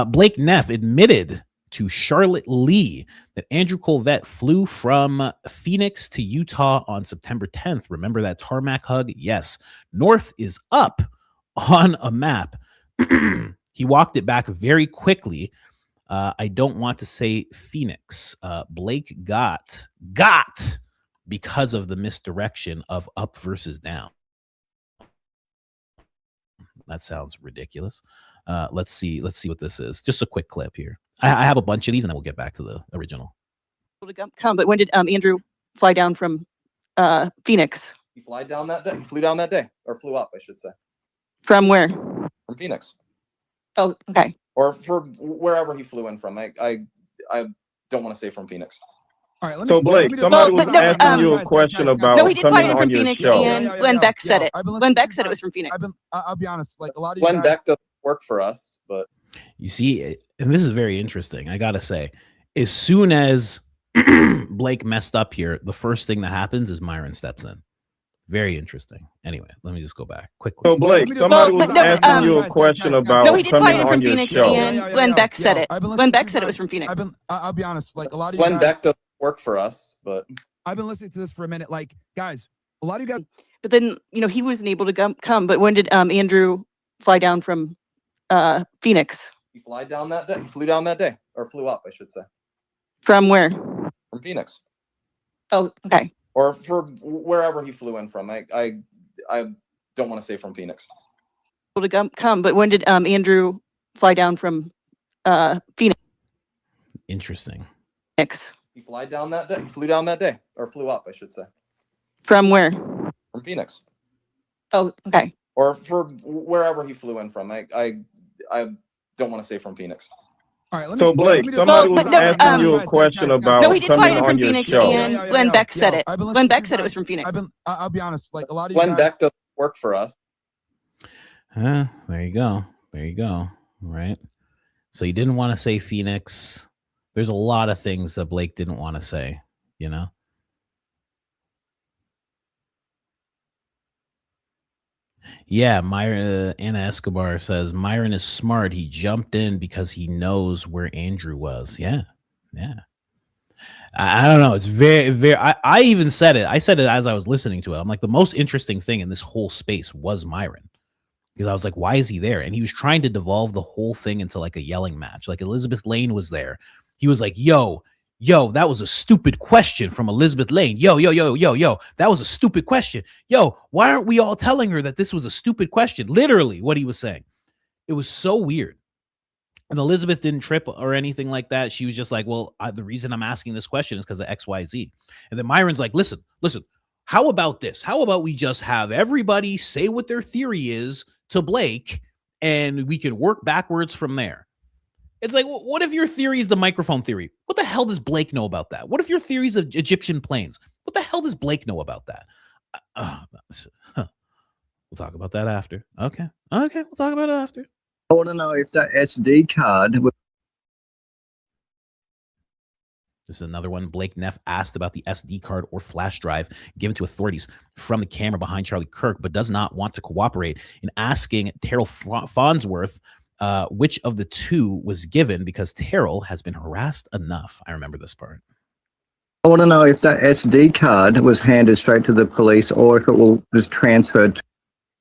Blake Neff admitted to Charlotte Lee that Andrew Colvett flew from Phoenix to Utah on September 10th. Remember that tarmac hug? Yes. North is up on a map. He walked it back very quickly. I don't want to say Phoenix. Blake got because of the misdirection of up versus down. That sounds ridiculous. Let's see what this is. Just a quick clip here. I have a bunch of these, and then we'll get back to the original. Come, but when did Andrew fly down from Phoenix? He flew down that day. He flew down that day, or flew up, I should say. From where? From Phoenix. Oh, okay. Or for wherever he flew in from. I don't want to say from Phoenix. All right, so Blake, somebody was asking you a question about no, he did fly in from your Phoenix, show. and Glenn Beck said it. Glenn Beck said it was from Phoenix. I'll be honest, like a lot of you Glenn guys, Beck doesn't work for us, but You see, and this is very interesting. I gotta say, as soon as Blake messed up here, the first thing that happens is Myron steps in. Very interesting. Anyway, let me just go back quickly. So Blake, somebody was asking you a question about no, he did fly in coming from on your Phoenix, show. and Glenn Beck said it. Glenn Beck said it was from Phoenix. I'll be honest, like a lot of you Glenn guys, Beck doesn't work for us, but I've been listening to this for a minute. Like, guys, a lot of you guys. But then, he wasn't able to come. But when did Andrew fly down from Phoenix? he flew down that day. He flew down that day, or flew up, I should say. From where? From Phoenix. Oh, okay. Or for wherever he flew in from. I don't want to say from Phoenix. Able to come. But when did Andrew fly down from Phoenix? Interesting. He flew down that day. He flew down that day, or flew up, I should say. From where? From Phoenix. Oh, okay. Or for wherever he flew in from. I don't want to say from Phoenix. All right, So Blake, somebody was asking you a question about no, he did fly coming in on from your Phoenix, show. and Glenn Beck said it. Glenn Beck said it was from Phoenix. I'll be honest, like a lot of you Glenn guys, Beck doesn't work for us. There you go. There you go. All right. So you didn't want to say Phoenix. There's a lot of things that Blake didn't want to say, you know? Yeah, Anna Escobar says Myron is smart. He jumped in because he knows where Andrew was. Yeah. I don't know. It's very. I even said it. I said it as I was listening to it. I'm like, the most interesting thing in this whole space was Myron, because I was like, why is he there? And he was trying to devolve the whole thing into like a yelling match. Like Elizabeth Lane was there. He was like, yo, that was a stupid question from Elizabeth Lane. Yo, that was a stupid question. Yo, why aren't we all telling her that this was a stupid question? Literally what he was saying. It was so weird. And Elizabeth didn't trip or anything like that. She was just like, well, the reason I'm asking this question is because of XYZ. And then Myron's like, listen, how about this? How about we just have everybody say what their theory is to Blake, and we can work backwards from there. It's like, what if your theory is the microphone theory? What the hell does Blake know about that? What if your theory is of Egyptian planes? What the hell does Blake know about that? We'll talk about that after. Okay, we'll talk about it after. I want to know if that SD card. This is another one. Blake Neff asked about the SD card or flash drive given to authorities from the camera behind Charlie Kirk, but does not want to cooperate in asking Terrell Farnsworth which of the two was given, because Terrell has been harassed enough. I remember this part. I want to know if that SD card was handed straight to the police or if it was transferred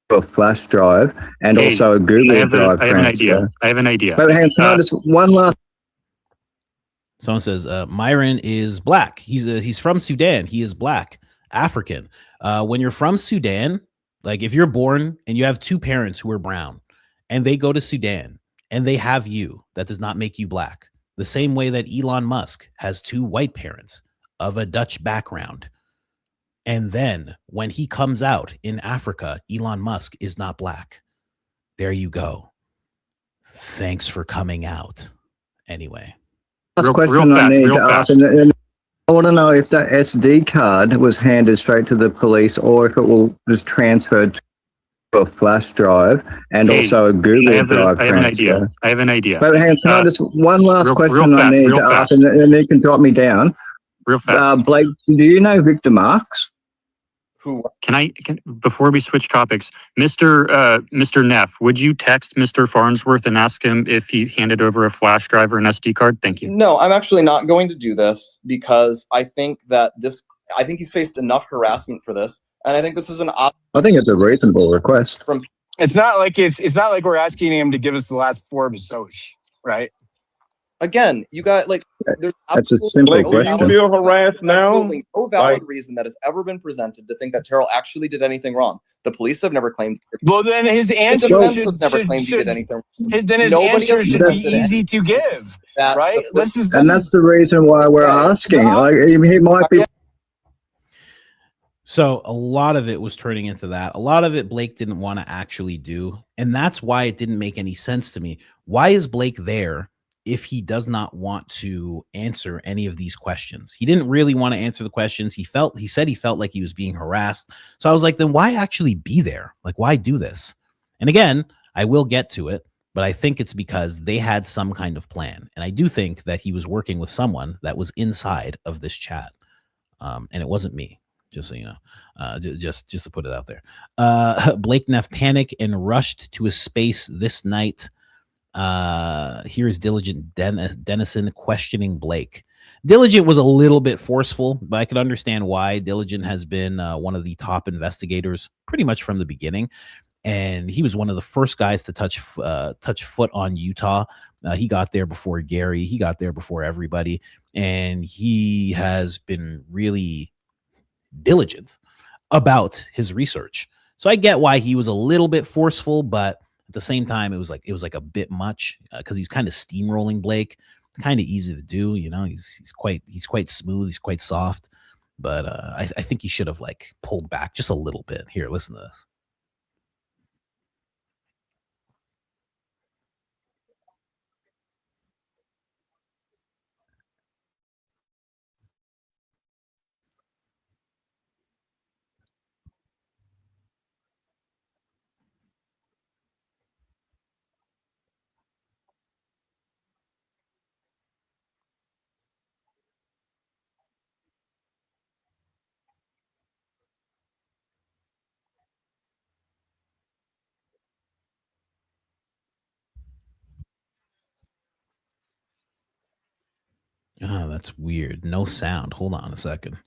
to a flash drive and also a Google Drive. I have an idea. But hang on, can I just one last. Someone says Myron is black. He's from Sudan. He is black, African. When you're from Sudan, like if you're born and you have two parents who are brown and they go to Sudan and they have you, that does not make you black. The same way that Elon Musk has two white parents of a Dutch background. And then when he comes out in Africa, Elon Musk is not black. There you go. Thanks for coming out. Anyway. Last question I need to ask, and I want to know if that SD card was handed straight to the police or if it was transferred to a flash drive and also a Google Drive transfer. I have an idea. But hang on, can I just one last question I need to ask, and then you can drop me down. Real fast. Blake, do you know Victor Marks? Who? Can before we switch topics, Mr. Neff, would you text Mr. Farnsworth and ask him if he handed over a flash drive or an SD card? Thank you. No, I'm actually not going to do this because I think that I think he's faced enough harassment for this, and I think this is I think it's a reasonable request. It's not like we're asking him to give us the last 4 of his social, right? Again, you got there's that's a simple question. Do you feel harassed now? Absolutely no valid reason that has ever been presented to think that Terrell actually did anything wrong. The police have never claimed. Well, then his answer has never claimed he did anything. Then his answer should be easy to give, right? And that's the reason why we're asking. Like he might be. So a lot of it was turning into that. A lot of it Blake didn't want to actually do, and that's why it didn't make any sense to me. Why is Blake there if he does not want to answer any of these questions? He didn't really want to answer the questions. He said he felt like he was being harassed. So I was like, then why actually be there? Like, why do this? And again, I will get to it, but I think it's because they had some kind of plan. And I do think that he was working with someone that was inside of this chat. And it wasn't me, just so you know, just to put it out there. Blake Neff panicked and rushed to a space this night. Here's Diligent Dennison questioning Blake. Diligent was a little bit forceful, but I could understand why. Diligent has been one of the top investigators pretty much from the beginning, and he was one of the first guys to touch foot on Utah. He got there before Gary. He got there before everybody, and he has been really diligent about his research. So I get why he was a little bit forceful, but at the same time, it was like a bit much because he's kind of steamrolling Blake. It's kind of easy to do, you know. He's quite smooth. He's quite soft, but I think he should have pulled back just a little bit. Here, listen to this. Oh, that's weird. No sound. Hold on a second.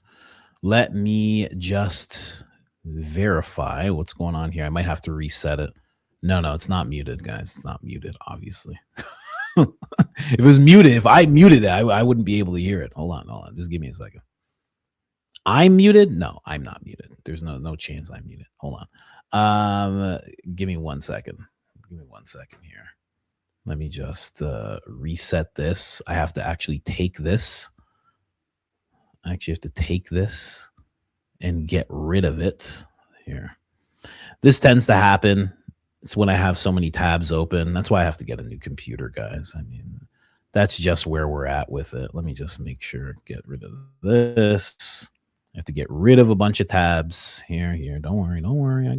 Let me just verify what's going on here. I might have to reset it. No, it's not muted, guys. It's not muted, obviously. If it was muted, if I muted it, I wouldn't be able to hear it. Hold on. Just give me a second. I'm muted? No, I'm not muted. There's no chance I'm muted. Hold on. Give me 1 second. Give me 1 second here. Let me just reset this. I have to actually take this. I actually have to take this and get rid of it. Here. This tends to happen. It's when I have so many tabs open. That's why I have to get a new computer, guys. I mean, that's just where we're at with it. Let me just make sure, get rid of this. I have to get rid of a bunch of tabs. Here. Don't worry. I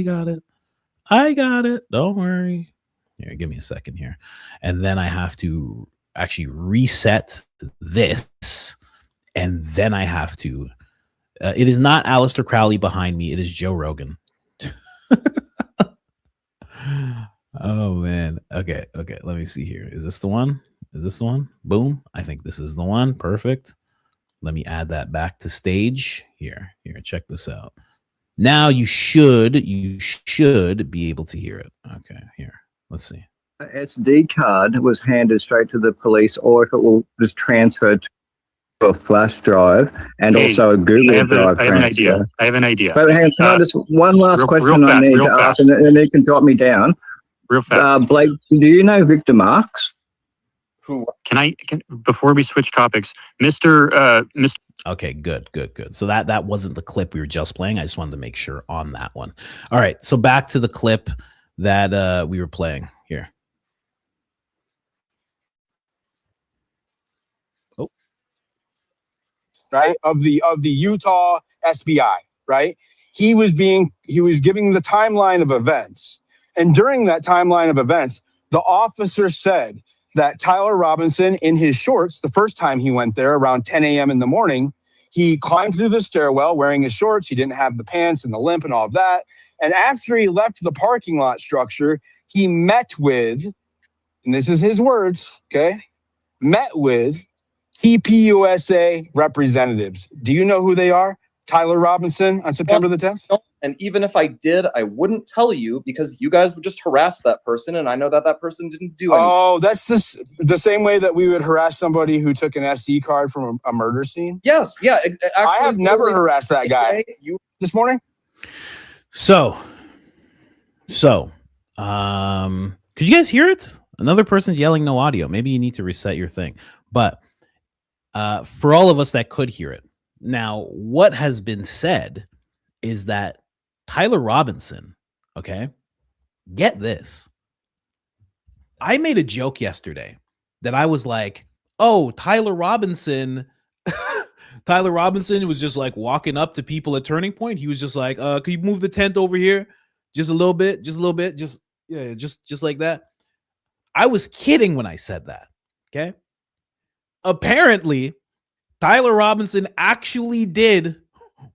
got it. Don't worry. Here, give me a second here. And then I have to actually reset this. And then I have to, it is not Aleister Crowley behind me. It is Joe Rogan. Oh, man. Okay. Let me see here. Is this the one? Boom. I think this is the one. Perfect. Let me add that back to stage. Here, check this out. Now you should be able to hear it. Okay, here. Let's see. The SD card was handed straight to the police, or if it was transferred to a flash drive and also a Google Drive transfer. I have an idea. But hang on, can I just one last question I need to ask, and then you can drop me down. Real fast. Blake, do you know Victor Marks? Who? Can before we switch topics, Mr. Okay, good. So that wasn't the clip we were just playing. I just wanted to make sure on that one. All right, so back to the clip that we were playing here. right, of the Utah SBI, right? He was giving the timeline of events. And during that timeline of events, the officer said that Tyler Robinson, in his shorts, the first time he went there around 10 a.m. in the morning, he climbed through the stairwell wearing his shorts. He didn't have the pants and the limp and all of that. And after he left the parking lot structure, he met with, and this is his words, okay, met with TPUSA representatives. Do you know who they are? Tyler Robinson on September the 10th? And even if I did, I wouldn't tell you because you guys would just harass that person. And I know that that person didn't do anything. Oh, that's the same way that we would harass somebody who took an SD card from a murder scene? Yes. Yeah. Actually, I have never harassed that guy. This morning? So, could you guys hear it? Another person's yelling no audio. Maybe you need to reset your thing. But for all of us that could hear it, now what has been said is that Tyler Robinson, okay, get this. I made a joke yesterday that I was like, oh, Tyler Robinson was just like walking up to people at Turning Point. He was just like, can you move the tent over here? Just a little bit, just like that. I was kidding when I said that. Okay. Apparently, Tyler Robinson actually did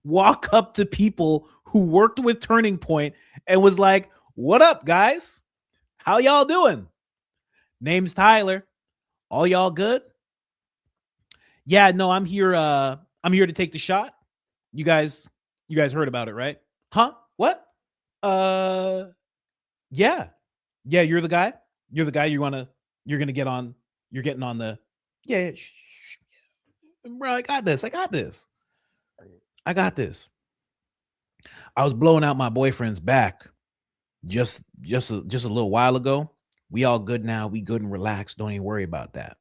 walk up to people who worked with Turning Point and was like, what up, guys? How y'all doing? Name's Tyler. All y'all good? Yeah, no, I'm here to take the shot. You guys heard about it, right? Huh? What? Yeah, you're the guy. You're the guy. You're getting on the, yeah. Bro, I got this. I was blowing out my boyfriend's back just a little while ago. We all good now. We good and relaxed. Don't even worry about that.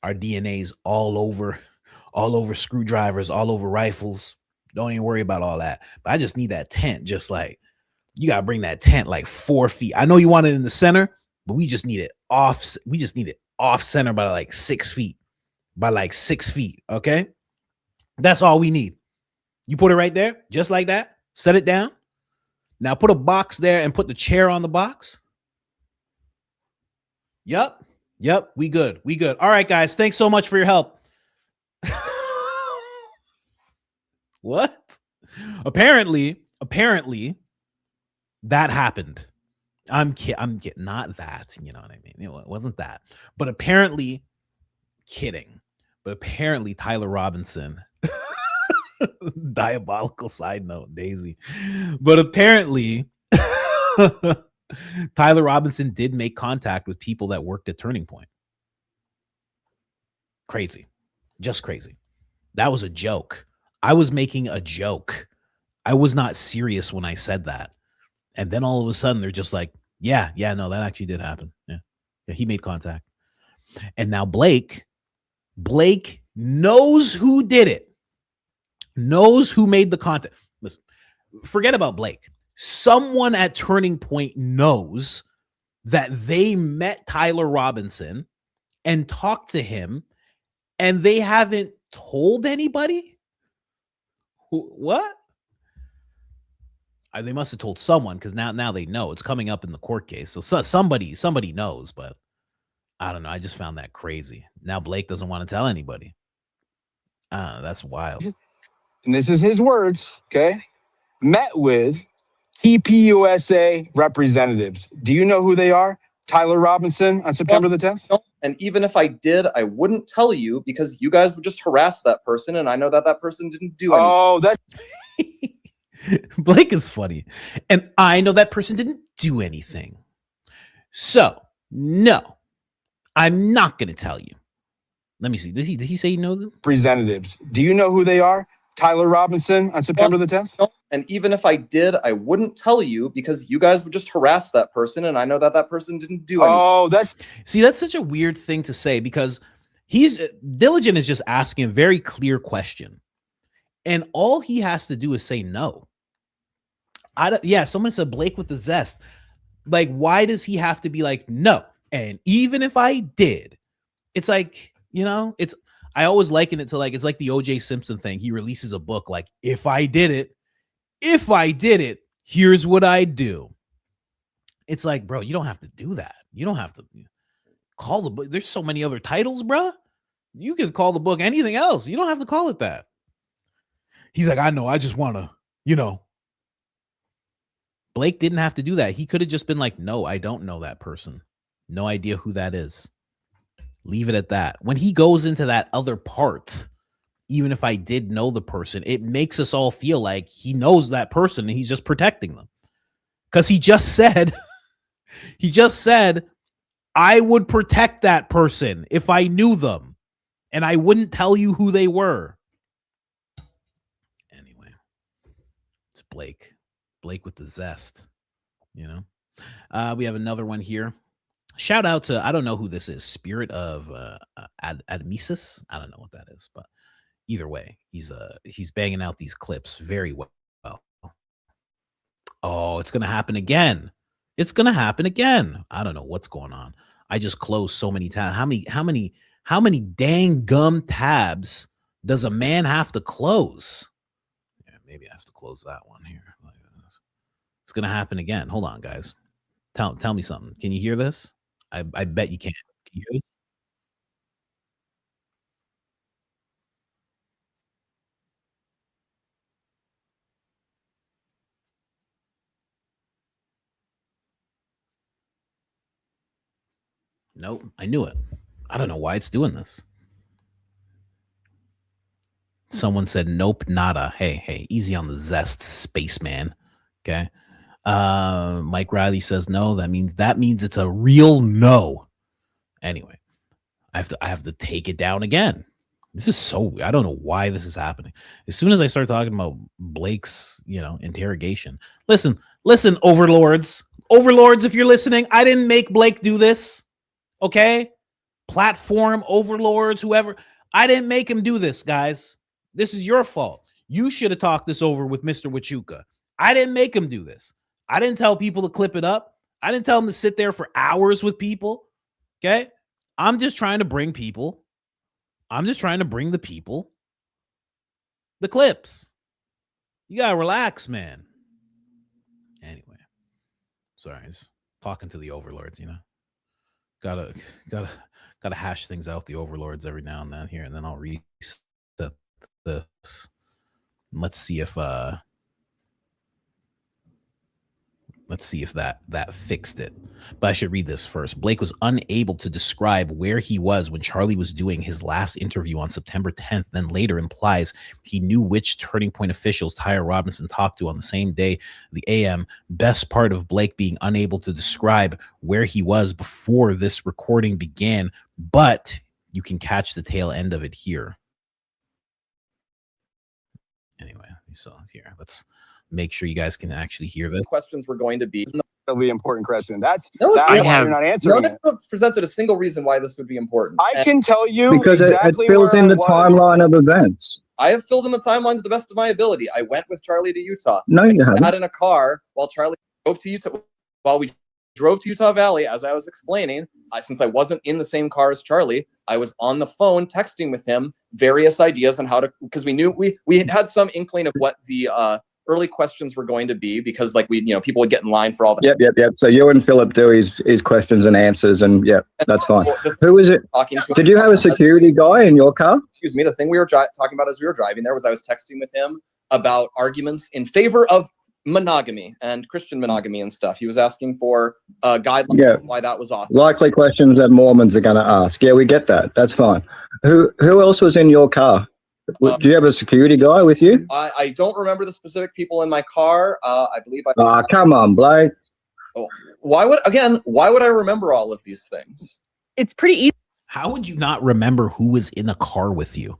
Our DNA's all over screwdrivers, all over rifles. Don't even worry about all that. But I just need that tent. Just like, you got to bring that tent like 4 feet. I know you want it in the center, but we just need it off. We just need it off center by like 6 feet. Okay. That's all we need. You put it right there, just like that. Set it down. Now put a box there and put the chair on the box. Yep. We good. All right, guys. Thanks so much for your help. What? Apparently that happened. I'm kidding. Not that, you know what I mean? It wasn't that. But apparently Tyler Robinson, diabolical side note, Daisy. But apparently Tyler Robinson did make contact with people that worked at Turning Point. Crazy. Just crazy. That was a joke. I was making a joke. I was not serious when I said that. And then all of a sudden they're just like, yeah, no, that actually did happen. Yeah, he made contact. And now Blake knows who did it. Knows who made the contact. Listen, forget about Blake. Someone at Turning Point knows that they met Tyler Robinson and talked to him, and they haven't told anybody? What? They must have told someone, because now they know. It's coming up in the court case. So somebody knows, but I don't know. I just found that crazy. Now Blake doesn't want to tell anybody. That's wild. And this is his words, okay? Met with TPUSA representatives. Do you know who they are? Tyler Robinson on September the 10th? And even if I did, I wouldn't tell you because you guys would just harass that person. And I know that that person didn't do anything. Oh, that's... Blake is funny. And I know that person didn't do anything. So, no, I'm not going to tell you. Let me see. Did he say you know them? Representatives. Do you know who they are? Tyler Robinson on September the 10th? And even if I did, I wouldn't tell you because you guys would just harass that person. And I know that that person didn't do anything. Oh, that's such a weird thing to say because Diligent is just asking a very clear question. And all he has to do is say no. Someone said Blake with the zest. Like, why does he have to be like, no? And even if I did, it's like, I always liken it to like, it's like the OJ Simpson thing. He releases a book like, if I did it, here's what I do. It's like, bro, you don't have to do that. You don't have to call the book. There's so many other titles, bro. You can call the book anything else. You don't have to call it that. He's like, I know. I just want to, Blake didn't have to do that. He could have just been like, no, I don't know that person. No idea who that is. Leave it at that. When he goes into that other part, even if I did know the person, it makes us all feel like he knows that person and he's just protecting them. Because he just said, I would protect that person if I knew them and I wouldn't tell you who they were. Anyway, it's Blake with the zest, We have another one here. Shout out to, I don't know who this is, Spirit of Admesis. I don't know what that is, but either way, he's banging out these clips very well. Oh, it's gonna happen again. I don't know what's going on. I just closed so many tabs. How many dang gum tabs does a man have to close? Yeah, maybe I have to close that one here. It's gonna happen again. Hold on, guys. Tell me something. Can you hear this? I bet you can. Can you hear this? Nope, I knew it. I don't know why it's doing this. Someone said, nope, nada. Hey, easy on the zest, spaceman. Okay. Mike Riley says no. That means it's a real no. Anyway, I have to take it down again. This is so, I don't know why this is happening. As soon as I start talking about Blake's, interrogation, listen, overlords, if you're listening, I didn't make Blake do this. Okay. Platform overlords, whoever, I didn't make him do this, guys. This is your fault. You should have talked this over with Mr. Wachuka. I didn't make him do this. I didn't tell people to clip it up. I didn't tell him to sit there for hours with people. Okay. I'm just trying to bring the people the clips. You gotta relax, man. Anyway, sorry, just talking to the overlords, Gotta hash things out, the overlords, every now and then here, and then I'll reset this. Let's see if that fixed it. But I should read this first. Blake was unable to describe where he was when Charlie was doing his last interview on September 10th, then later implies he knew which Turning Point officials Tyre Robinson talked to on the same day, the AM. Best part of Blake being unable to describe where he was before this recording began, but you can catch the tail end of it here. Anyway, so here, let's make sure you guys can actually hear this. Questions were going to be really important question. That's you're not answering it. Presented a single reason why this would be important. I can tell you because exactly it fills in the timeline of events. I have filled in the timeline to the best of my ability. I went with Charlie to Utah. No, you haven't. I got in a car while Charlie drove to Utah. While we drove to Utah Valley, as I was explaining, since I wasn't in the same car as Charlie, I was on the phone texting with him various ideas on how to, because we knew we had some inkling of what the early questions were going to be, because people would get in line for all the Yep. So you and Philip do his questions and answers, and that's fine. Who is it? Did you have a security guy in your car? Excuse me. The thing we were talking about as we were driving there was I was texting with him about arguments in favor of monogamy and Christian monogamy and stuff. He was asking for guidelines on why that was awesome. Likely questions that Mormons are going to ask. Yeah, we get that. That's fine. Who else was in your car? Do you have a security guy with you? I don't remember the specific people in my car. I believe come on, Blake. Oh, why would I remember all of these things? It's pretty easy. How would you not remember who was in the car with you?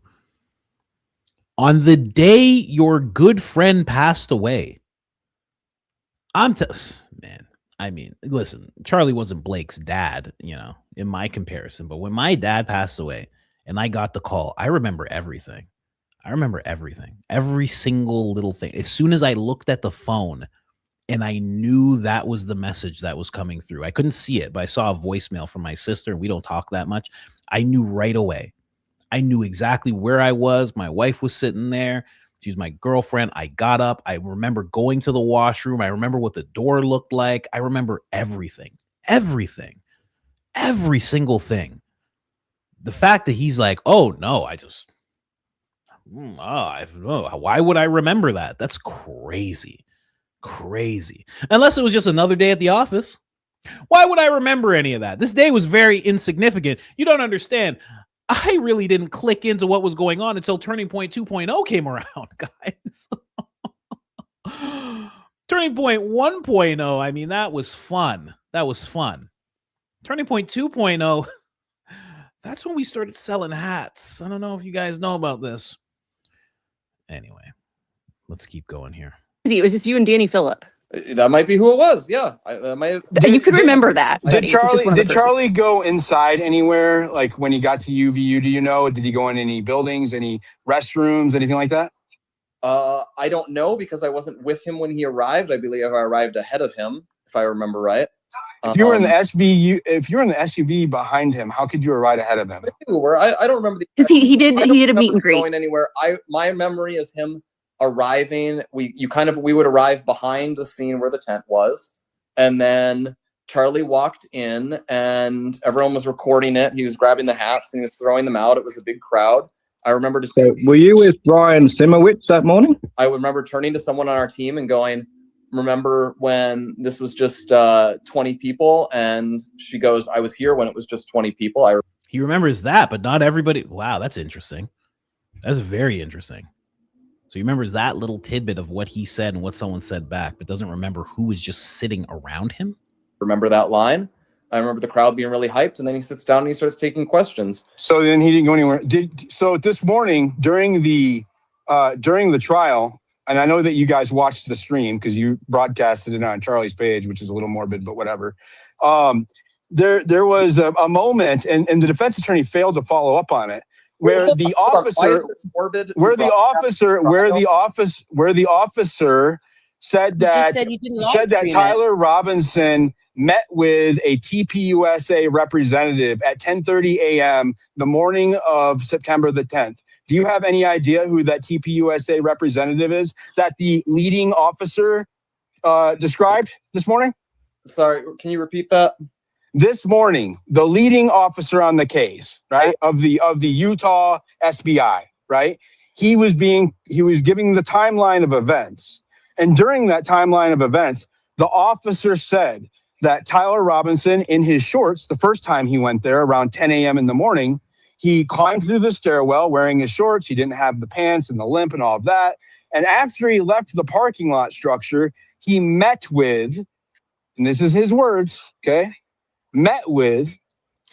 On the day your good friend passed away. Man, I mean, listen, Charlie wasn't Blake's dad, in my comparison. But when my dad passed away and I got the call, I remember everything. Every single little thing. As soon as I looked at the phone and I knew that was the message that was coming through, I couldn't see it, but I saw a voicemail from my sister. We don't talk that much. I knew right away. I knew exactly where I was. My wife was sitting there. She's my girlfriend. I got up. I remember going to the washroom. I remember what the door looked like. I remember everything, every single thing. The fact that he's like, oh no, why would I remember that? That's crazy. Unless it was just another day at the office. Why would I remember any of that? This day was very insignificant. You don't understand. I really didn't click into what was going on until Turning Point 2.0 came around, guys. Turning Point 1.0, I mean, that was fun. Turning Point 2.0, that's when we started selling hats. I don't know if you guys know about this. Anyway, let's keep going here. It was just you and Danny Phillip. That might be who it was. Yeah, you could remember that. Did Charlie go inside anywhere? Like when he got to UVU, do you know? Did he go in any buildings, any restrooms, anything like that? I don't know because I wasn't with him when he arrived. I believe I arrived ahead of him, if I remember right. If you were in the SUV behind him, how could you arrive ahead of him? I don't remember because he did a meet and greet. Going anywhere. My memory is him arriving. We would arrive behind the scene where the tent was, and then Charlie walked in, and everyone was recording it. He was grabbing the hats and he was throwing them out. It was a big crowd. I remember. So were you with Brian Simowitz that morning? I remember turning to someone on our team and going, remember when this was just 20 people? And she goes, I was here when it was just 20 people. He remembers that, but not everybody. Wow, that's interesting. That's very interesting. So he remembers that little tidbit of what he said and what someone said back, but doesn't remember who was just sitting around him. Remember that line? I remember the crowd being really hyped, and then he sits down and he starts taking questions. So then he didn't go anywhere. So this morning during the trial, and I know that you guys watched the stream because you broadcasted it on Charlie's page, which is a little morbid, but whatever. There was a moment, and the defense attorney failed to follow up on it, where the officer said that Tyler Robinson met with a TPUSA representative at 10:30 a.m. the morning of September the 10th. Do you have any idea who that TPUSA representative is that the leading officer described this morning? Sorry, can you repeat that? This morning, the leading officer on the case, right, of the Utah SBI, right? He was giving the timeline of events. And during that timeline of events, the officer said that Tyler Robinson, in his shorts, the first time he went there around 10 a.m. in the morning, he climbed through the stairwell wearing his shorts. He didn't have the pants and the limp and all of that. And after he left the parking lot structure, he met with, and this is his words, okay, met with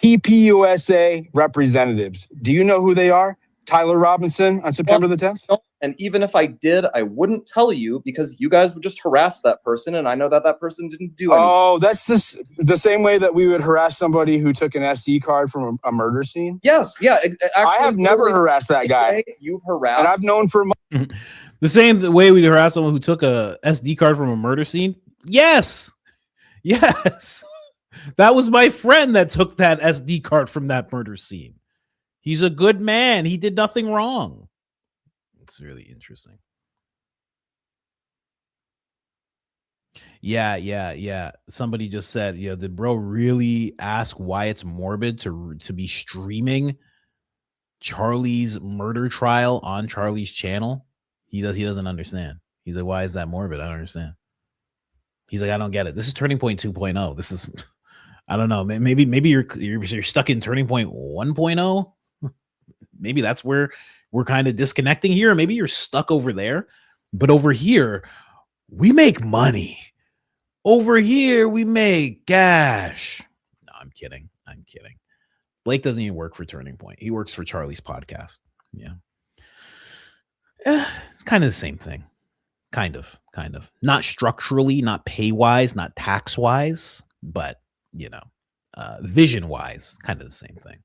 TPUSA representatives. Do you know who they are? Tyler Robinson on September the 10th? And even if I did, I wouldn't tell you because you guys would just harass that person. And I know that person didn't do anything. Oh, that's the same way that we would harass somebody who took an SD card from a murder scene? Yes. Yeah. Actually, I have never harassed that guy. You've harassed. And I've known for the same way we harass someone who took a SD card from a murder scene. Yes. That was my friend that took that SD card from that murder scene. He's a good man. He did nothing wrong. It's really interesting. Yeah. Somebody just said, did bro really ask why it's morbid to be streaming Charlie's murder trial on Charlie's channel? He doesn't understand. He's like, why is that morbid? I don't understand. He's like, I don't get it. This is Turning Point 2.0. This is, I don't know. Maybe you're stuck in Turning Point 1.0. Maybe that's where we're kind of disconnecting here. Maybe you're stuck over there, but over here we make money. Over here we make cash. No, I'm kidding. Blake doesn't even work for Turning Point. He works for Charlie's podcast. Yeah. It's kind of the same thing. Kind of. Not structurally, not pay-wise, not tax-wise, but, vision-wise, kind of the same thing.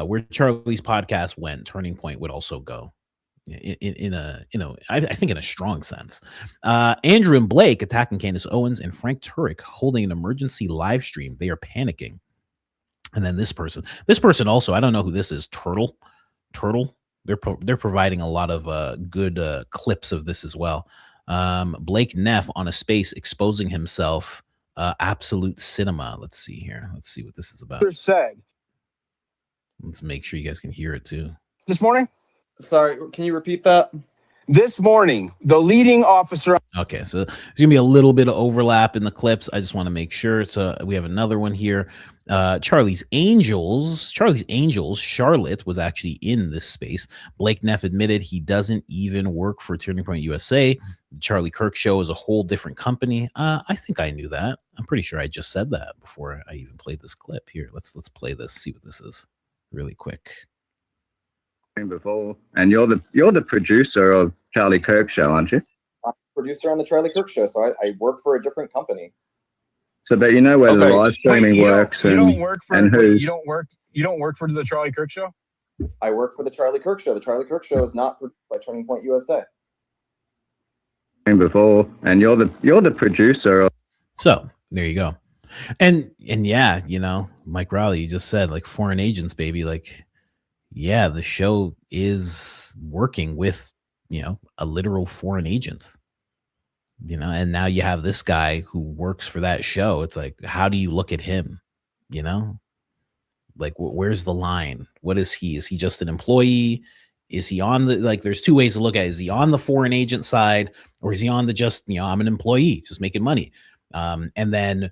Where Charlie's podcast went, Turning Point would also go in a, I think in a strong sense. Andrew and Blake attacking Candace Owens and Frank Turek holding an emergency live stream. They are panicking. And then this person also, I don't know who this is. Turtle. They're providing a lot of good clips of this as well. Blake Neff on a space exposing himself. Absolute cinema. Let's see here. Let's see what this is about. Said. Let's make sure you guys can hear it too. This morning? Sorry, can you repeat that? This morning, the leading officer. Okay, so there's gonna be a little bit of overlap in the clips. I just want to make sure. So we have another one here. Charlie's Angels, Charlotte was actually in this space. Blake Neff admitted he doesn't even work for Turning Point USA. The Charlie Kirk show is a whole different company. I think I knew that. I'm pretty sure I just said that before I even played this clip. Here, let's play this, see what this is really quick. Before, and you're the producer of Charlie Kirk show, aren't you? I'm a producer on the Charlie Kirk show, so I work for a different company. So, but you know where the live streaming works, You don't work for who? You don't work for the Charlie Kirk show. I work for the Charlie Kirk show. The Charlie Kirk show is not produced by Turning Point USA. Before, and you're the producer. So there you go. And yeah, you know, Mike Rowley, you just said like foreign agents, baby. Like, yeah, the show is working with, you know, a literal foreign agent. You know, and now you have this guy who works for that show. It's like, how do you look at him? You know, like, where's the line? What is he? Is he just an employee? Is he on the, like, there's two ways to look at it. Is he on the foreign agent side, or is he on the just, you know, I'm an employee, just making money? And then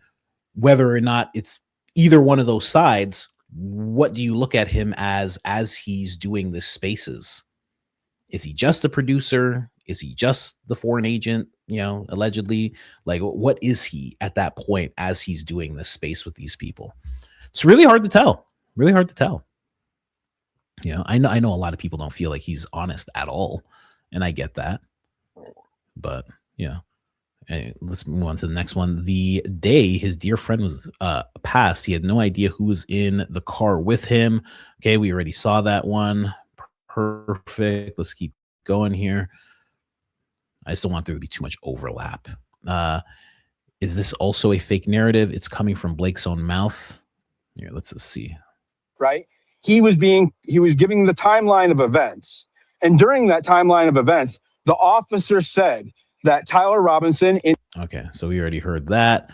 whether or not it's either one of those sides, what do you look at him as he's doing this spaces? Is he just a producer? Is he just the foreign agent, you know, allegedly? Like, what is he at that point as he's doing this space with these people? It's really hard to tell. Really hard to tell. You know, I know a lot of people don't feel like he's honest at all, and I get that. But yeah, let's move on to the next one. The day his dear friend was passed, he had no idea who was in the car with him. Okay, we already saw that one. Perfect. Let's keep going here. I just don't want there to be too much overlap. Is this also a fake narrative? It's coming from Blake's own mouth. Here, let's just see. Right? He was giving the timeline of events. And during that timeline of events, the officer said that Tyler Robinson. Okay, so we already heard that.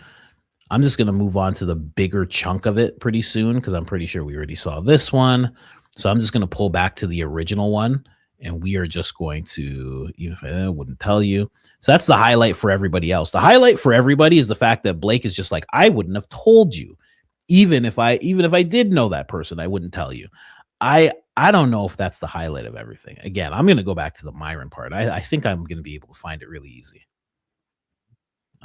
I'm just going to move on to the bigger chunk of it pretty soon, because I'm pretty sure we already saw this one. So I'm just going to pull back to the original one, and we are just going to, even if I wouldn't tell you. So that's the highlight for everybody else. The highlight for everybody is the fact that Blake is just like, I wouldn't have told you. Even if I did know that person, I wouldn't tell you. I don't know if that's the highlight of everything. Again, I'm going to go back to the Myron part. I think I'm going to be able to find it really easy.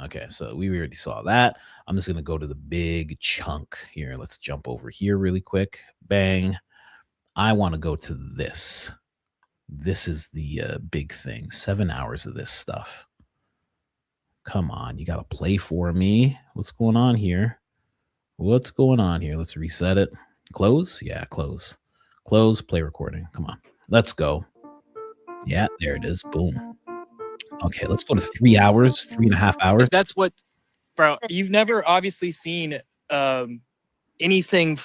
Okay, so we already saw that. I'm just going to go to the big chunk here. Let's jump over here really quick. Bang. I want to go to this. This is the big thing. 7 hours of this stuff. Come on, you got to play for me. What's going on here? What's going on here? Let's reset it. Close? Yeah, close. Close, play recording. Come on. Let's go. Yeah, there it is. Boom. Okay, let's go to 3 hours, 3.5 hours. That's what, bro, you've never obviously seen anything.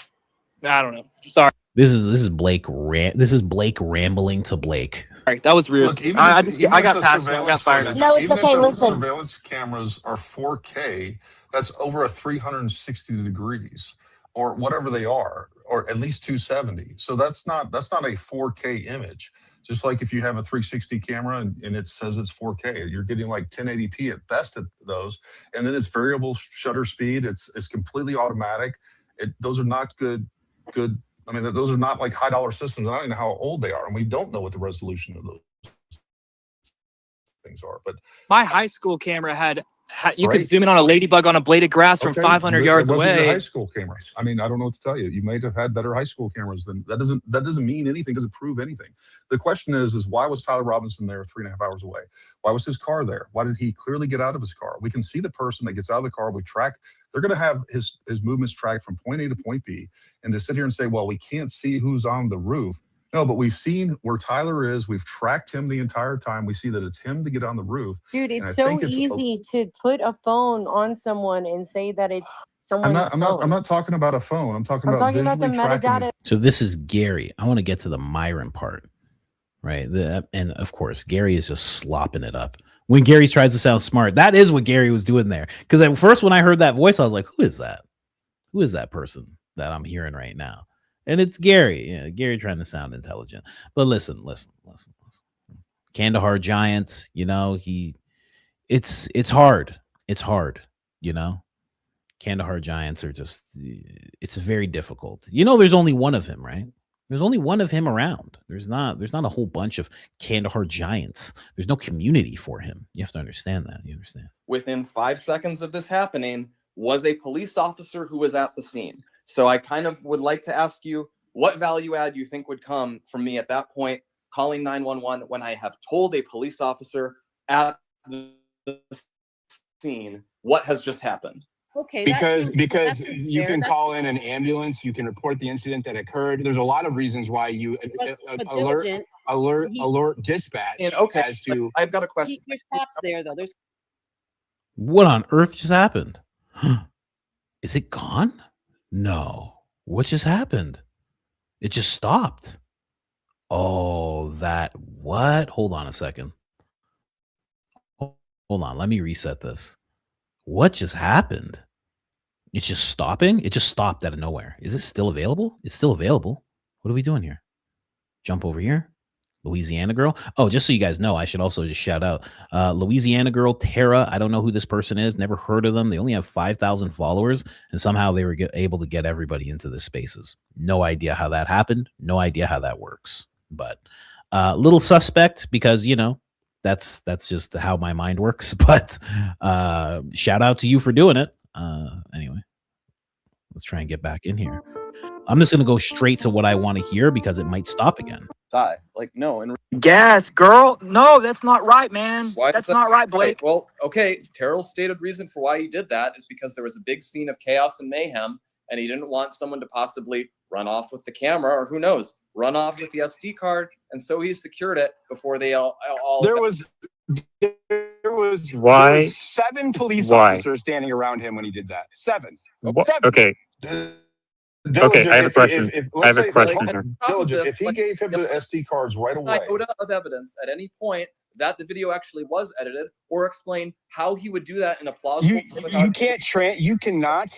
I don't know. Sorry. This is Blake. This is Blake rambling to Blake. Sorry, that was rude. Look, I got past. I got fired. No, it's okay. Listen. Surveillance cameras are 4K. That's over a 360 degrees, or whatever they are, or at least 270. So that's not a 4K image. Just like if you have a 360 camera and it says it's 4K, you're getting like 1080p at best at those, and then it's variable shutter speed. It's completely automatic. Those are not good. I mean, those are not like high dollar systems. I don't even know how old they are, and we don't know what the resolution of those things are. But my high school camera had you could zoom in on a ladybug on a blade of grass from 500 yards away. Your high school cameras. I mean, I don't know what to tell you. You might have had better high school cameras than that. Doesn't mean anything. Doesn't prove anything. The question is why was Tyler Robinson there 3.5 hours away? Why was his car there? Why did he clearly get out of his car? We can see the person that gets out of the car. We track. They're going to have his movements tracked from point A to point B. And to sit here and say, well, we can't see who's on the roof. No, but we've seen where Tyler is. We've tracked him the entire time. We see that it's him to get on the roof. Dude, it's so easy to put a phone on someone and say that it's someone. I'm not talking about a phone. I'm talking about visually tracking these. So this is Gary. I want to get to the Myron part, right? And of course, Gary is just slopping it up. When Gary tries to sound smart, that is what Gary was doing there. Because at first, when I heard that voice, I was like, who is that? Who is that person that I'm hearing right now? And it's Gary. Yeah, Gary trying to sound intelligent. But listen. Kandahar Giant, it's hard. It's hard, Kandahar Giants are just, it's very difficult. There's only one of him, right? There's only one of him around. There's not a whole bunch of Kandahar Giants. There's no community for him. You have to understand that. You understand? Within 5 seconds of this happening was a police officer who was at the scene. So I kind of would like to ask you what value add you think would come from me at that point, calling 911 when I have told a police officer at the scene what has just happened. Okay, because you can call in an ambulance, you can report the incident that occurred. There's a lot of reasons why you alert dispatch. And okay, as to I've got a question. There's cops there though. There's What on earth just happened? Is it gone? No. What just happened? It just stopped. Oh, what? Hold on a second. Hold on. Let me reset this. What just happened? It's just stopping? It just stopped out of nowhere. Is it still available? It's still available. What are we doing here? Jump over here. Louisiana girl. Oh, just so you guys know, I should also just shout out Louisiana girl, Tara. I don't know who this person is. Never heard of them. They only have 5,000 followers, and somehow they were able to get everybody into the spaces. No idea how that happened. No idea how that works. But little suspect because, that's just how my mind works. But shout out to you for doing it. Anyway, let's try and get back in here. I'm just going to go straight to what I want to hear because it might stop again. No. Gas, girl. No, that's not right, man. That's not right, Blake. Well, okay. Terrell's stated reason for why he did that is because there was a big scene of chaos and mayhem, and he didn't want someone to possibly run off with the camera, or who knows, run off with the SD card, and so he secured it before they all there was Why? 7 police officers standing around him when he did that. 7. Okay. Okay, I have a question. I have a question here. Diligent, if he gave him the SD cards right away. Iota of evidence at any point that the video actually was edited, or explain how he would do that in a plausible. You cannot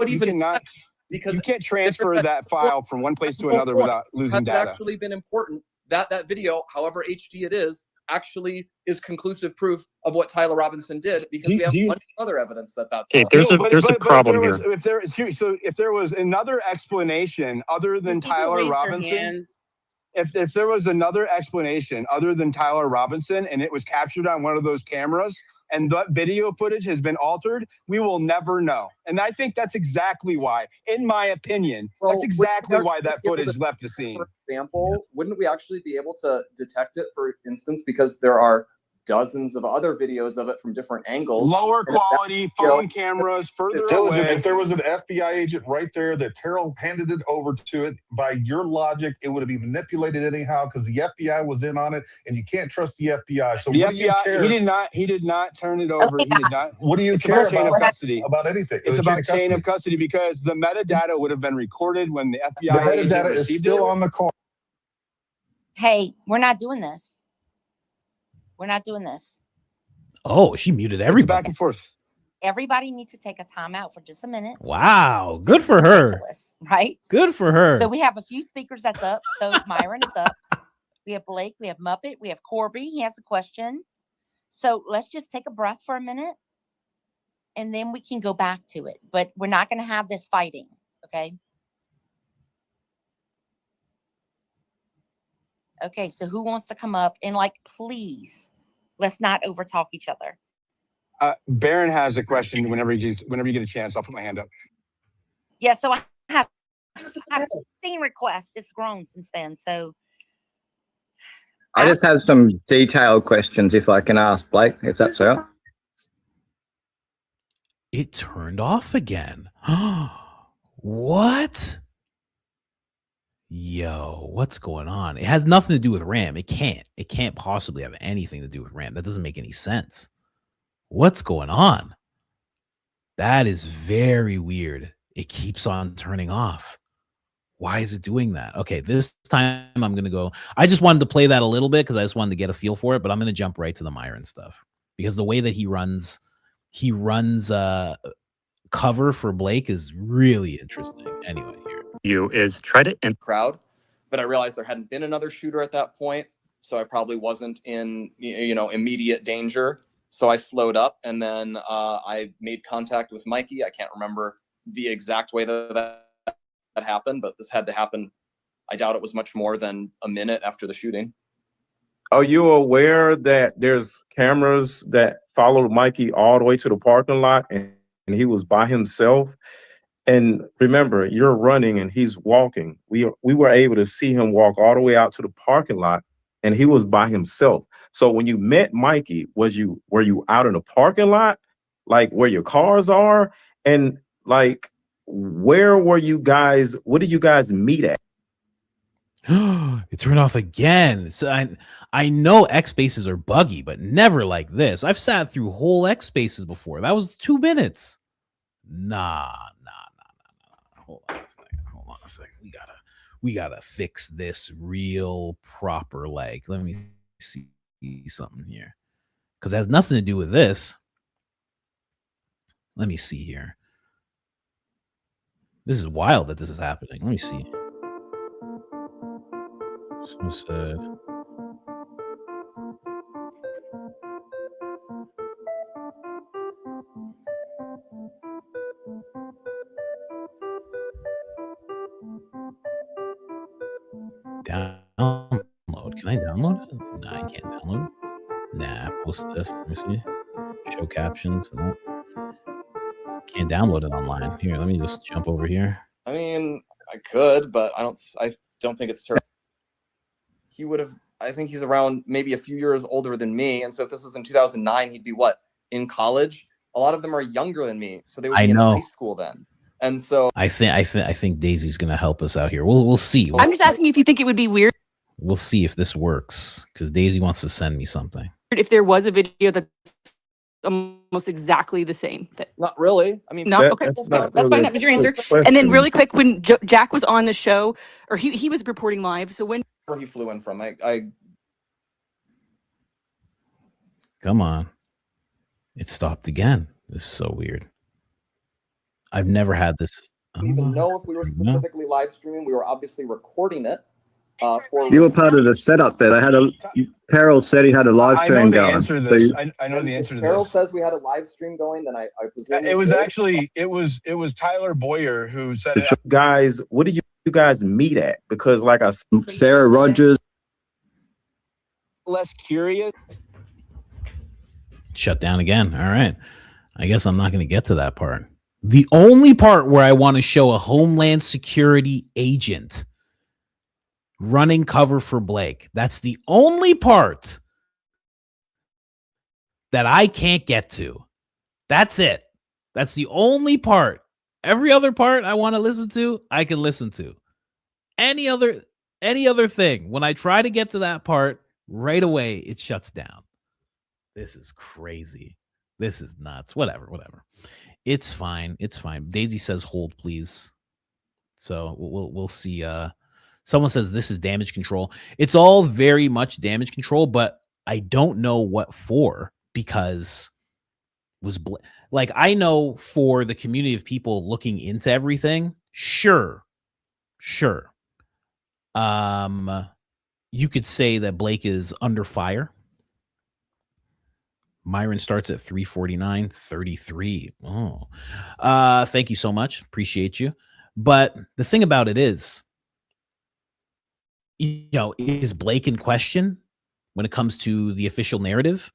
transfer that file from one place to another without losing data. It's actually been important that video, however HD it is, actually is conclusive proof of what Tyler Robinson did, because we have a bunch of other evidence that's okay. There's a problem here. If there was another explanation other than Tyler Robinson, if there was another explanation other than Tyler Robinson, and it was captured on one of those cameras, and that video footage has been altered, we will never know. And I think that's exactly why, in my opinion, that's exactly why that footage left the scene. For example, wouldn't we actually be able to detect it, for instance, because there are dozens of other videos of it from different angles? Lower quality phone cameras, further away. If there was an FBI agent right there that Terrell handed it over to it, by your logic, it would have been manipulated anyhow because the FBI was in on it, and you can't trust the FBI. So the FBI, he did not turn it over. He did not. What do you care about anything? It's about chain of custody because the metadata would have been recorded when the FBI the metadata is still on the car. Hey, we're not doing this. We're not doing this. Oh, she muted everybody. Back and forth. Everybody needs to take a time out for just a minute. Wow. Good for her. Right? Good for her. So we have a few speakers that's up. So Myron is up. We have Blake. We have Muppet. We have Corby. He has a question. So let's just take a breath for a minute, and then we can go back to it. But we're not going to have this fighting. Okay? Okay, so who wants to come up and please, let's not overtalk each other. Baron has a question. Whenever you get a chance, I'll put my hand up. Yeah, so I have seen requests. It's grown since then. So I just have some detailed questions, if I can ask Blake, if that's all right. It turned off again. What? Yo, what's going on? It has nothing to do with RAM. It can't possibly have anything to do with RAM. That doesn't make any sense. What's going on? That is very weird. It keeps on turning off. Why is it doing that? Okay, this time I'm going to go. I just wanted to play that a little bit because I just wanted to get a feel for it, but I'm going to jump right to the Myron stuff because the way that he runs cover for Blake is really interesting. Anyway, here. You is try to crowd, but I realized there hadn't been another shooter at that point, so I probably wasn't in immediate danger. So I slowed up, and then I made contact with Mikey. I can't remember the exact way that happened, but this had to happen. I doubt it was much more than a minute after the shooting. Are you aware that there's cameras that followed Mikey all the way to the parking lot, and he was by himself? And remember, you're running and he's walking. We were able to see him walk all the way out to the parking lot, and he was by himself. So when you met Mikey, were you out in the parking lot, like where your cars are, and like where were you guys? What did you guys meet at? It turned off again. So I know X spaces are buggy, but never like this. I've sat through whole X spaces before. That was 2 minutes. Nah. Hold on a second. We gotta fix this real proper. Like, let me see something here, because it has nothing to do with this. Let me see here. This is wild that this is happening. Let me see. So sad. Download. Can I download it? No, I can't download it. Nah, post this. Let me see. Show captions. No. Can't download it online. Here, let me just jump over here. I mean, I could, but I don't think it's terrible. He would have. I think he's around maybe a few years older than me, and so if this was in 2009, he'd be what, in college? A lot of them are younger than me, so they would be in high school then. And so I think Daisy's gonna help us out here. We'll see. I'm just asking if you think it would be weird. We'll see if this works, because Daisy wants to send me something. If there was a video that's almost exactly the same. Not really. I mean, no. Okay, that's fine. That was your answer. And then really quick, when Jack was on the show, or he was reporting live. So when where he flew in from, I come on, it stopped again. This is so weird. I've never had this. I don't even know if we were specifically live streaming. We were obviously recording it. You were part of the setup there. Carol said he had a live stream going. I know the answer to this. Carol says we had a live stream going. Then I presume it was actually it was Tyler Boyer who said it. Guys, what did you guys meet at? Because like I said, Sarah Rogers. Less curious. Shut down again. All right. I guess I'm not going to get to that part. The only part where I want to show a Homeland Security agent running cover for Blake. That's the only part that I can't get to. That's it. That's the only part. Every other part I want to listen to, I can listen to. Any other thing, when I try to get to that part, right away it shuts down. This is crazy. This is nuts. Whatever. It's fine. Daisy says hold, please. So we'll see. Someone says this is damage control. It's all very much damage control, but I don't know what for, because like I know for the community of people looking into everything, sure. You could say that Blake is under fire. Myron starts at 349.33. Oh, thank you so much. Appreciate you. But the thing about it is, is Blake in question when it comes to the official narrative?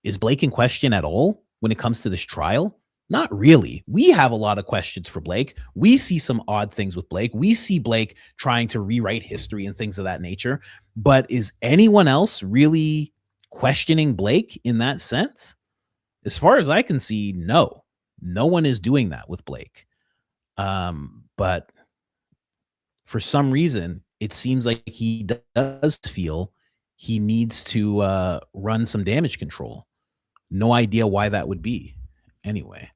Is Blake in question at all when it comes to this trial? Not really. We have a lot of questions for Blake. We see some odd things with Blake. We see Blake trying to rewrite history and things of that nature. But is anyone else really questioning Blake in that sense? As far as I can see, no. No one is doing that with Blake. But for some reason, it seems like he does feel he needs to run some damage control. No idea why that would be. Anyway,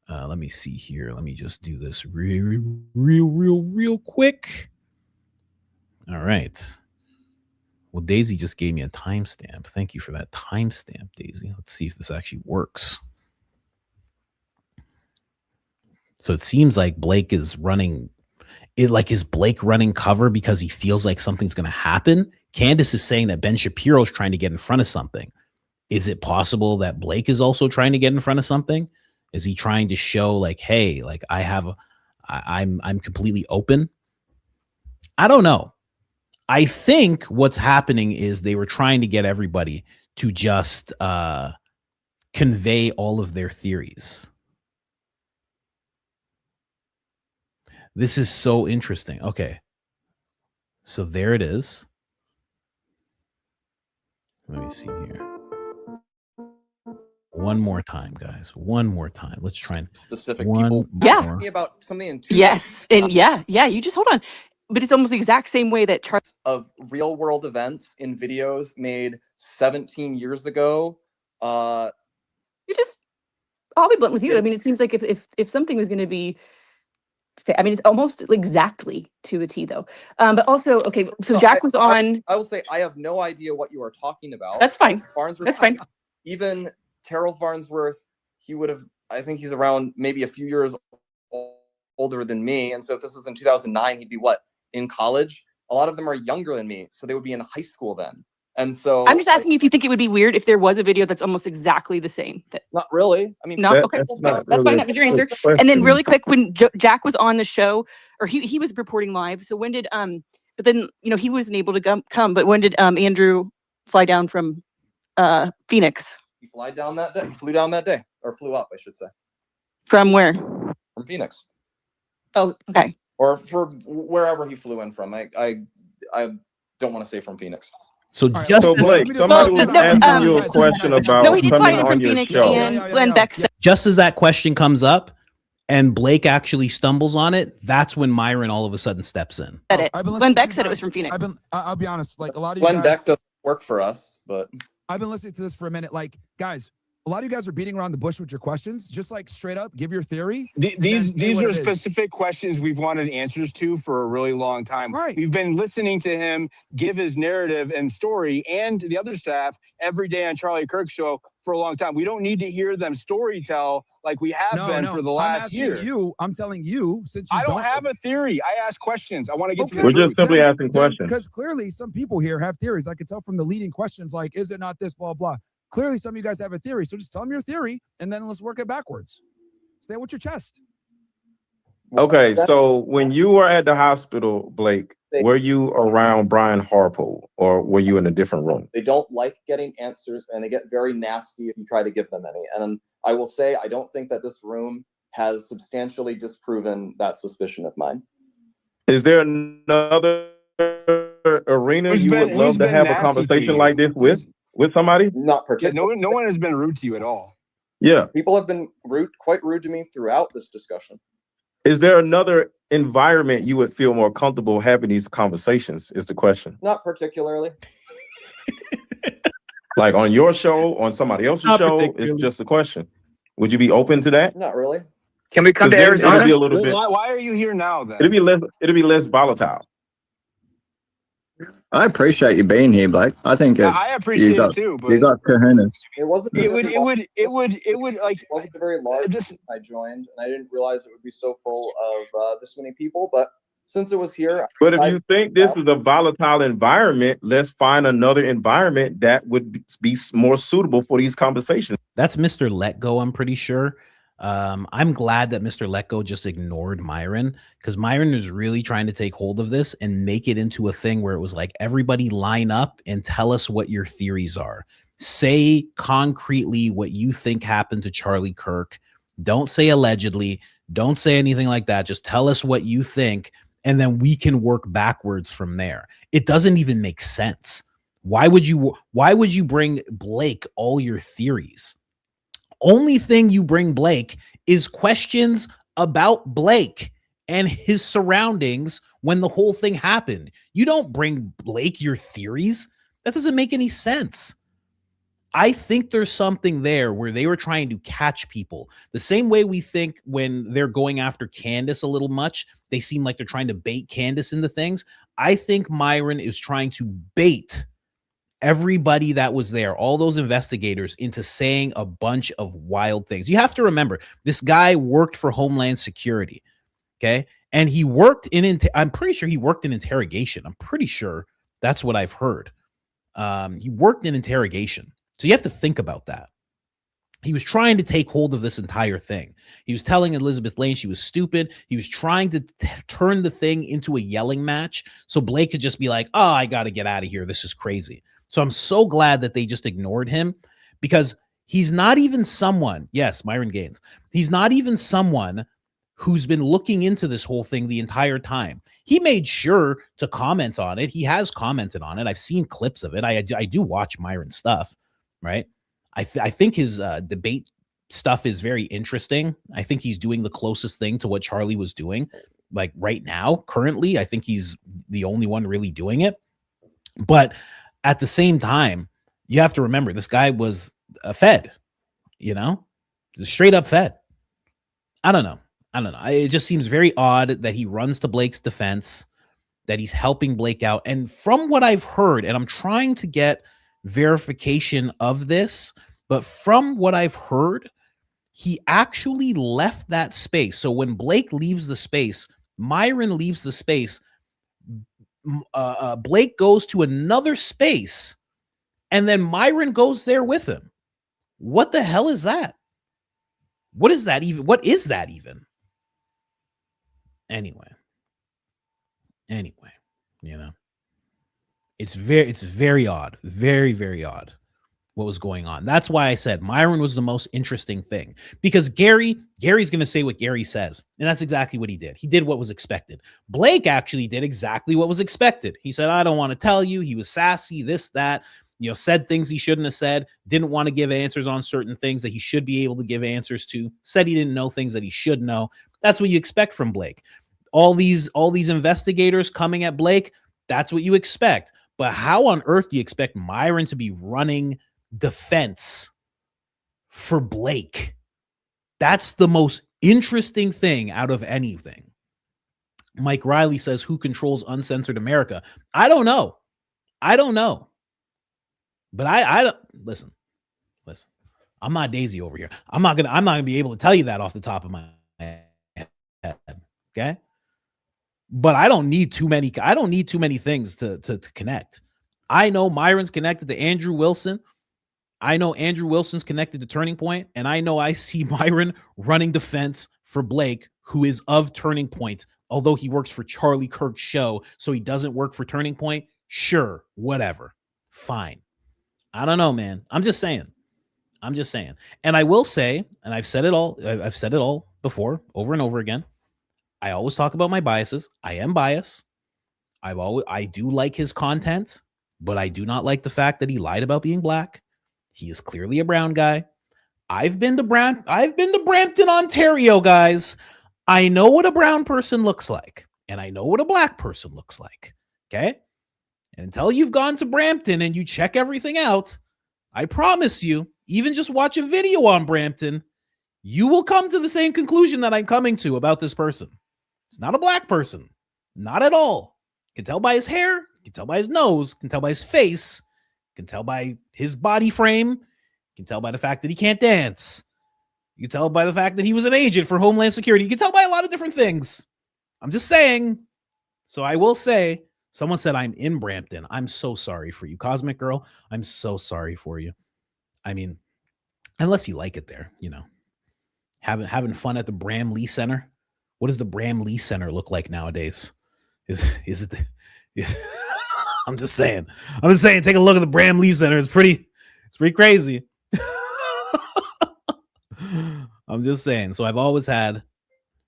Let me see here. Let me just do this real quick. All right. Well, Daisy just gave me a timestamp. Thank you for that timestamp, Daisy. Let's see if this actually works. So it seems like Blake is running it. Like, is Blake running cover because he feels like something's going to happen? Candace is saying that Ben Shapiro is trying to get in front of something. Is it possible that Blake is also trying to get in front of something? Is he trying to show like, hey, like I'm completely open? I don't know. I think what's happening is they were trying to get everybody to just convey all of their theories. This is so interesting. Okay. So there it is. Let me see here. One more time, guys. One more time. Let's try and specific people. Yeah. About something in Yes. And yeah, you just hold on. But it's almost the exact same way that of real world events in videos made 17 years ago. I'll be blunt with you. I mean, it seems like if something was going to be, I mean, it's almost exactly to a T though. But also, okay, so Jack was on. I will say I have no idea what you are talking about. That's fine. Farnsworth, that's fine. Even Terrell Farnsworth, he would have, I think he's around maybe a few years older than me. And so if this was in 2009, he'd be what? In college? A lot of them are younger than me. So they would be in high school then. And so I'm just asking if you think it would be weird if there was a video that's almost exactly the same. Not really. I mean, no. Okay, that's fine. That was your answer. And then really quick, when Jack was on the show, or he was reporting live. So when did but then he wasn't able to come. But when did Andrew fly down from Phoenix? He flew down that day. He flew down that day, or flew up, I should say. From where? From Phoenix. Oh, okay. Or for wherever he flew in from. I don't want to say from Phoenix. So Blake, somebody was asking you a question about he did fly coming in on from your Phoenix, show. and Glenn Beck said, just as that question comes up and Blake actually stumbles on it, that's when Myron all of a sudden steps in. Glenn Beck said it was from Phoenix. I'll be honest, like a lot of Glenn Beck doesn't work for us, but I've been listening to this for a minute. Like, guys, a lot of you guys are beating around the bush with your questions. Just like straight up, give your theory. These are specific questions we've wanted answers to for a really long time. Right. We've been listening to him give his narrative and story and the other staff every day on Charlie Kirk show for a long time. We don't need to hear them story tell like we have been for the last year. I'm telling you, since I don't have a theory. I ask questions. I want to get to the We're truth. just simply asking questions. Because clearly some people here have theories. I could tell from the leading questions, like, is it not this, blah, blah. Clearly, some of you guys have a theory, so just tell them your theory, and then let's work it backwards. Say it with your chest. Okay, so when you were at the hospital, Blake, were you around Brian Harpo, or were you in a different room? They don't like getting answers, and they get very nasty if you try to give them any. And I will say, I don't think that this room has substantially disproven that suspicion of mine. Is there another arena you would love to have a conversation like this with somebody? Not particularly. No one has been rude to you at all. Yeah. People have been quite rude to me throughout this discussion. Is there another environment you would feel more comfortable having these conversations is the question. Not particularly. Like on your show, on somebody else's show, it's just a question. Would you be open to that? Not really. Can we come to Arizona? It'll be a little bit, Why are you here now then? It'll be less volatile. I appreciate you being here, Blake. I think I appreciate it too, but you got kahunas. It wasn't. It would like. It wasn't very large. I joined, and I didn't realize it would be so full of this many people. But since it was here, but if you think this is a volatile environment, let's find another environment that would be more suitable for these conversations. That's Mr. Let Go, I'm pretty sure. I'm glad that Mr. Let Go just ignored Myron, because Myron is really trying to take hold of this and make it into a thing where it was like, everybody line up and tell us what your theories are. Say concretely what you think happened to Charlie Kirk. Don't say allegedly. Don't say anything like that. Just tell us what you think, and then we can work backwards from there. It doesn't even make sense. Why would you bring Blake all your theories? Only thing you bring Blake is questions about Blake and his surroundings when the whole thing happened. You don't bring Blake your theories. That doesn't make any sense. I think there's something there where they were trying to catch people. The same way we think when they're going after Candace a little much, they seem like they're trying to bait Candace into things. I think Myron is trying to bait everybody that was there, all those investigators, into saying a bunch of wild things. You have to remember, this guy worked for Homeland Security, okay? And he worked in, I'm pretty sure he worked in interrogation. I'm pretty sure that's what I've heard. He worked in interrogation. So you have to think about that. He was trying to take hold of this entire thing. He was telling Elizabeth Lane she was stupid. He was trying to turn the thing into a yelling match so Blake could just be like, oh, I got to get out of here. This is crazy. So I'm so glad that they just ignored him, because he's not even someone, yes, Myron Gaines, he's not even someone who's been looking into this whole thing the entire time. He made sure to comment on it. He has commented on it. I've seen clips of it. I do watch Myron's stuff, right? I think his debate stuff is very interesting. I think he's doing the closest thing to what Charlie was doing. Like right now, currently, I think he's the only one really doing it. But at the same time, you have to remember, this guy was a Fed, straight up Fed. I don't know. It just seems very odd that he runs to Blake's defense, that he's helping Blake out. And from what I've heard, and I'm trying to get verification of this, but from what I've heard, he actually left that space. So when Blake leaves the space, Myron leaves the space, Blake goes to another space, and then Myron goes there with him. What the hell is that? What is that even? What is that even? Anyway, it's very odd, very, very odd what was going on. That's why I said Myron was the most interesting thing, because Gary's going to say what Gary says. And that's exactly what he did. He did what was expected. Blake actually did exactly what was expected. He said, I don't want to tell you. He was sassy, this, that, said things he shouldn't have said, didn't want to give answers on certain things that he should be able to give answers to, said he didn't know things that he should know. That's what you expect from Blake. All these investigators coming at Blake, that's what you expect. But how on earth do you expect Myron to be running defense for Blake? That's the most interesting thing out of anything. Mike Riley says, who controls Uncensored America? I don't know. But I don't listen. I'm not Daisy over here. I'm not gonna be able to tell you that off the top of my head. Okay. But I don't need too many things to connect. I know Myron's connected to Andrew Wilson. I know Andrew Wilson's connected to Turning Point, and I know I see Myron running defense for Blake, who is of Turning Point, although he works for Charlie Kirk's show, so he doesn't work for Turning Point. Sure, whatever. Fine. I don't know, man. I'm just saying. And I will say, and I've said it all before, over and over again, I always talk about my biases. I am biased. I do like his content, but I do not like the fact that he lied about being black. He is clearly a brown guy. I've been to Brampton, Ontario, guys. I know what a brown person looks like, and I know what a black person looks like. Okay? And until you've gone to Brampton and you check everything out, I promise you, even just watch a video on Brampton, you will come to the same conclusion that I'm coming to about this person. It's not a black person. Not at all. You can tell by his hair. You can tell by his nose. You can tell by his face. You can tell by his body frame. You can tell by the fact that he can't dance. You can tell by the fact that he was an agent for Homeland Security. You can tell by a lot of different things. I'm just saying. So I will say, someone said I'm in Brampton. I'm so sorry for you, Cosmic Girl. I'm so sorry for you. I mean, unless you like it there, having fun at the Bramley Center. What does the Bramley Center look like nowadays? Is it? I'm just saying. Take a look at the Bramley Center. It's pretty crazy. I'm just saying. So I've always had,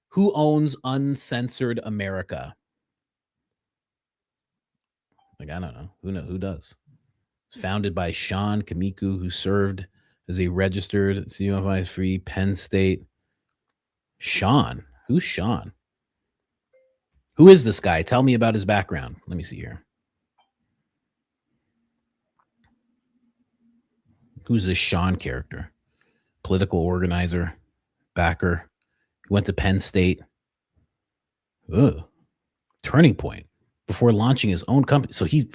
who owns Uncensored America? Like, I don't know. Who does? Founded by Sean Kamiku, who served as a registered CFI free Penn State. Sean. Who's Sean? Who is this guy? Tell me about his background. Let me see here. Who's this Sean character? Political organizer, backer. He went to Penn State. Ugh. Turning Point before launching his own company. So he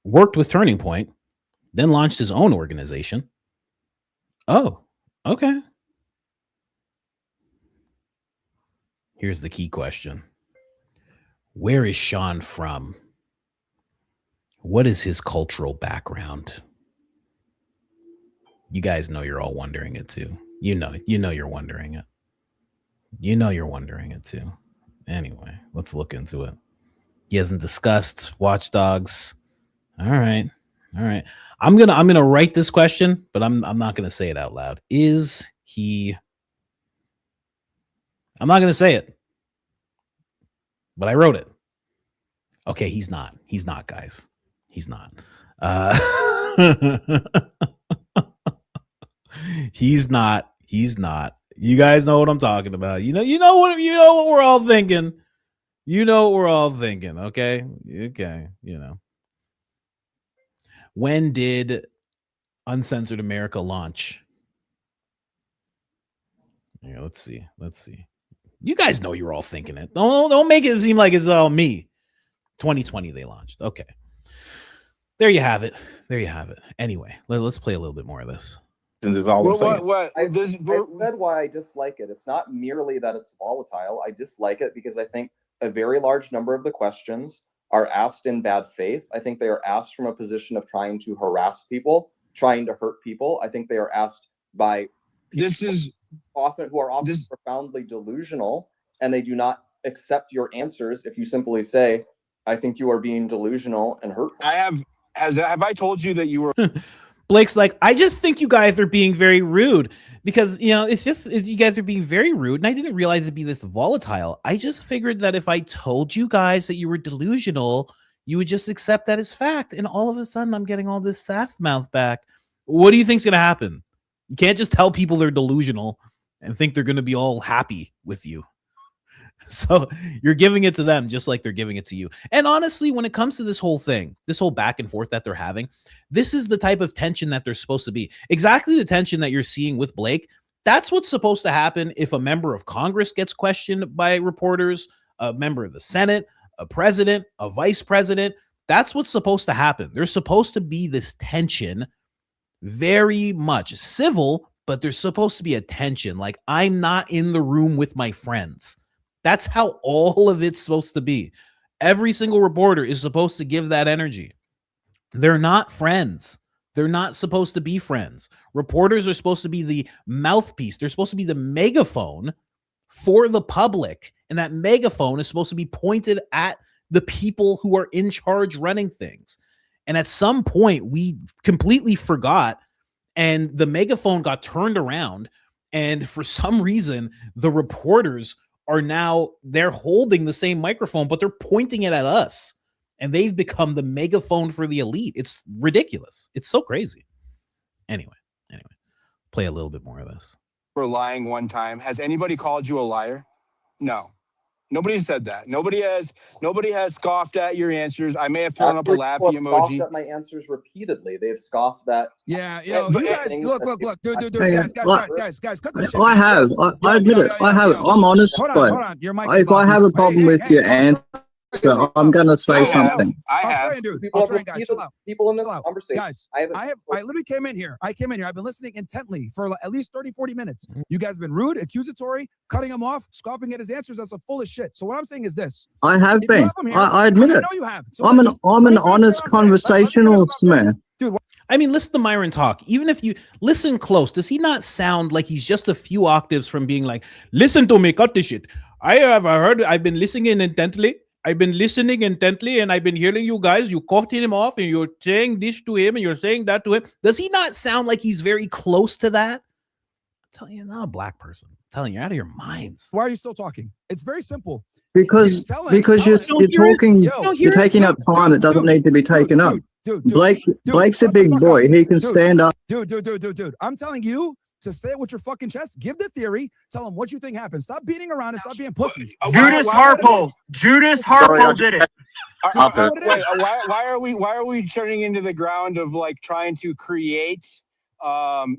worked with Turning Point, then launched his own organization. Oh, okay. Here's the key question. Where is Sean from? What is his cultural background? You guys know you're all wondering it too. You know you're wondering it. You know you're wondering it too. Anyway, let's look into it. He hasn't discussed watchdogs. All right. I'm gonna write this question, but I'm not gonna say it out loud. Is he? I'm not gonna say it, but I wrote it. Okay, he's not. He's not, guys. He's not. He's not. He's not. You guys know what I'm talking about. You know what we're all thinking. You know what we're all thinking. Okay. When did Uncensored America launch? Yeah, let's see. You guys know you're all thinking it. Don't make it seem like it's all me. 2020 they launched. Okay. There you have it. Anyway, let's play a little bit more of this. Is all I'm saying. I said why I dislike it. It's not merely that it's volatile. I dislike it because I think a very large number of the questions are asked in bad faith. I think they are asked from a position of trying to harass people, trying to hurt people. I think they are asked by people who are often profoundly delusional, and they do not accept your answers if you simply say, I think you are being delusional and hurtful. Have I told you that you were Blake's like, I just think you guys are being very rude because, you guys are being very rude. And I didn't realize it'd be this volatile. I just figured that if I told you guys that you were delusional, you would just accept that as fact. And all of a sudden I'm getting all this sass mouth back. What do you think's going to happen? You can't just tell people they're delusional and think they're going to be all happy with you. So you're giving it to them just like they're giving it to you. And honestly, when it comes to this whole thing, this whole back and forth that they're having, this is the type of tension that they're supposed to be. Exactly the tension that you're seeing with Blake. That's what's supposed to happen if a member of Congress gets questioned by reporters, a member of the Senate, a president, a vice president. That's what's supposed to happen. There's supposed to be this tension, very much civil, but there's supposed to be a tension. Like, I'm not in the room with my friends. That's how all of it's supposed to be. Every single reporter is supposed to give that energy. They're not friends. They're not supposed to be friends. Reporters are supposed to be the mouthpiece. They're supposed to be the megaphone for the public. And that megaphone is supposed to be pointed at the people who are in charge running things. And at some point, we completely forgot, and the megaphone got turned around. And for some reason, the reporters are now, they're holding the same microphone, but they're pointing it at us. And they've become the megaphone for the elite. It's ridiculous. It's so crazy. Anyway, play a little bit more of this. For lying one time. Has anybody called you a liar? No. Nobody said that. Nobody has scoffed at your answers. I may have thrown up a laughy emoji. Scoffed at my answers repeatedly. They've scoffed that. Yeah, you guys, look, dude, guys, cut the shit. I have. I admit it. I have. I'm honest. Hold on. Your mic if I have a problem with your answer, I'm gonna say something. People in this conversation. Guys, I literally came in here. I've been listening intently for at least 30, 40 minutes. You guys have been rude, accusatory, cutting him off, scoffing at his answers. That's full of shit. So what I'm saying is this. I have been. I admit it. I know you have. So I'm an honest conversationalist, man. Dude, I mean, listen to Myron talk. Even if you listen close, does he not sound like he's just a few octaves from being like, listen to me, cut this shit. I've been listening intently. And I've been hearing you guys. You cut him off and you're saying this to him and you're saying that to him. Does he not sound like he's very close to that? I'm telling you, not a black person. I'm telling you, you're out of your minds. Why are you still talking? It's very simple. Because you're talking, you're taking up time that doesn't need to be taken up. Blake's a big boy. He can stand up. Dude. I'm telling you, to say it with your fucking chest. Give the theory. Tell them what you think happened. Stop beating around and stop being pussies. Judas Harpo did it. Why are we turning into the ground of like trying to create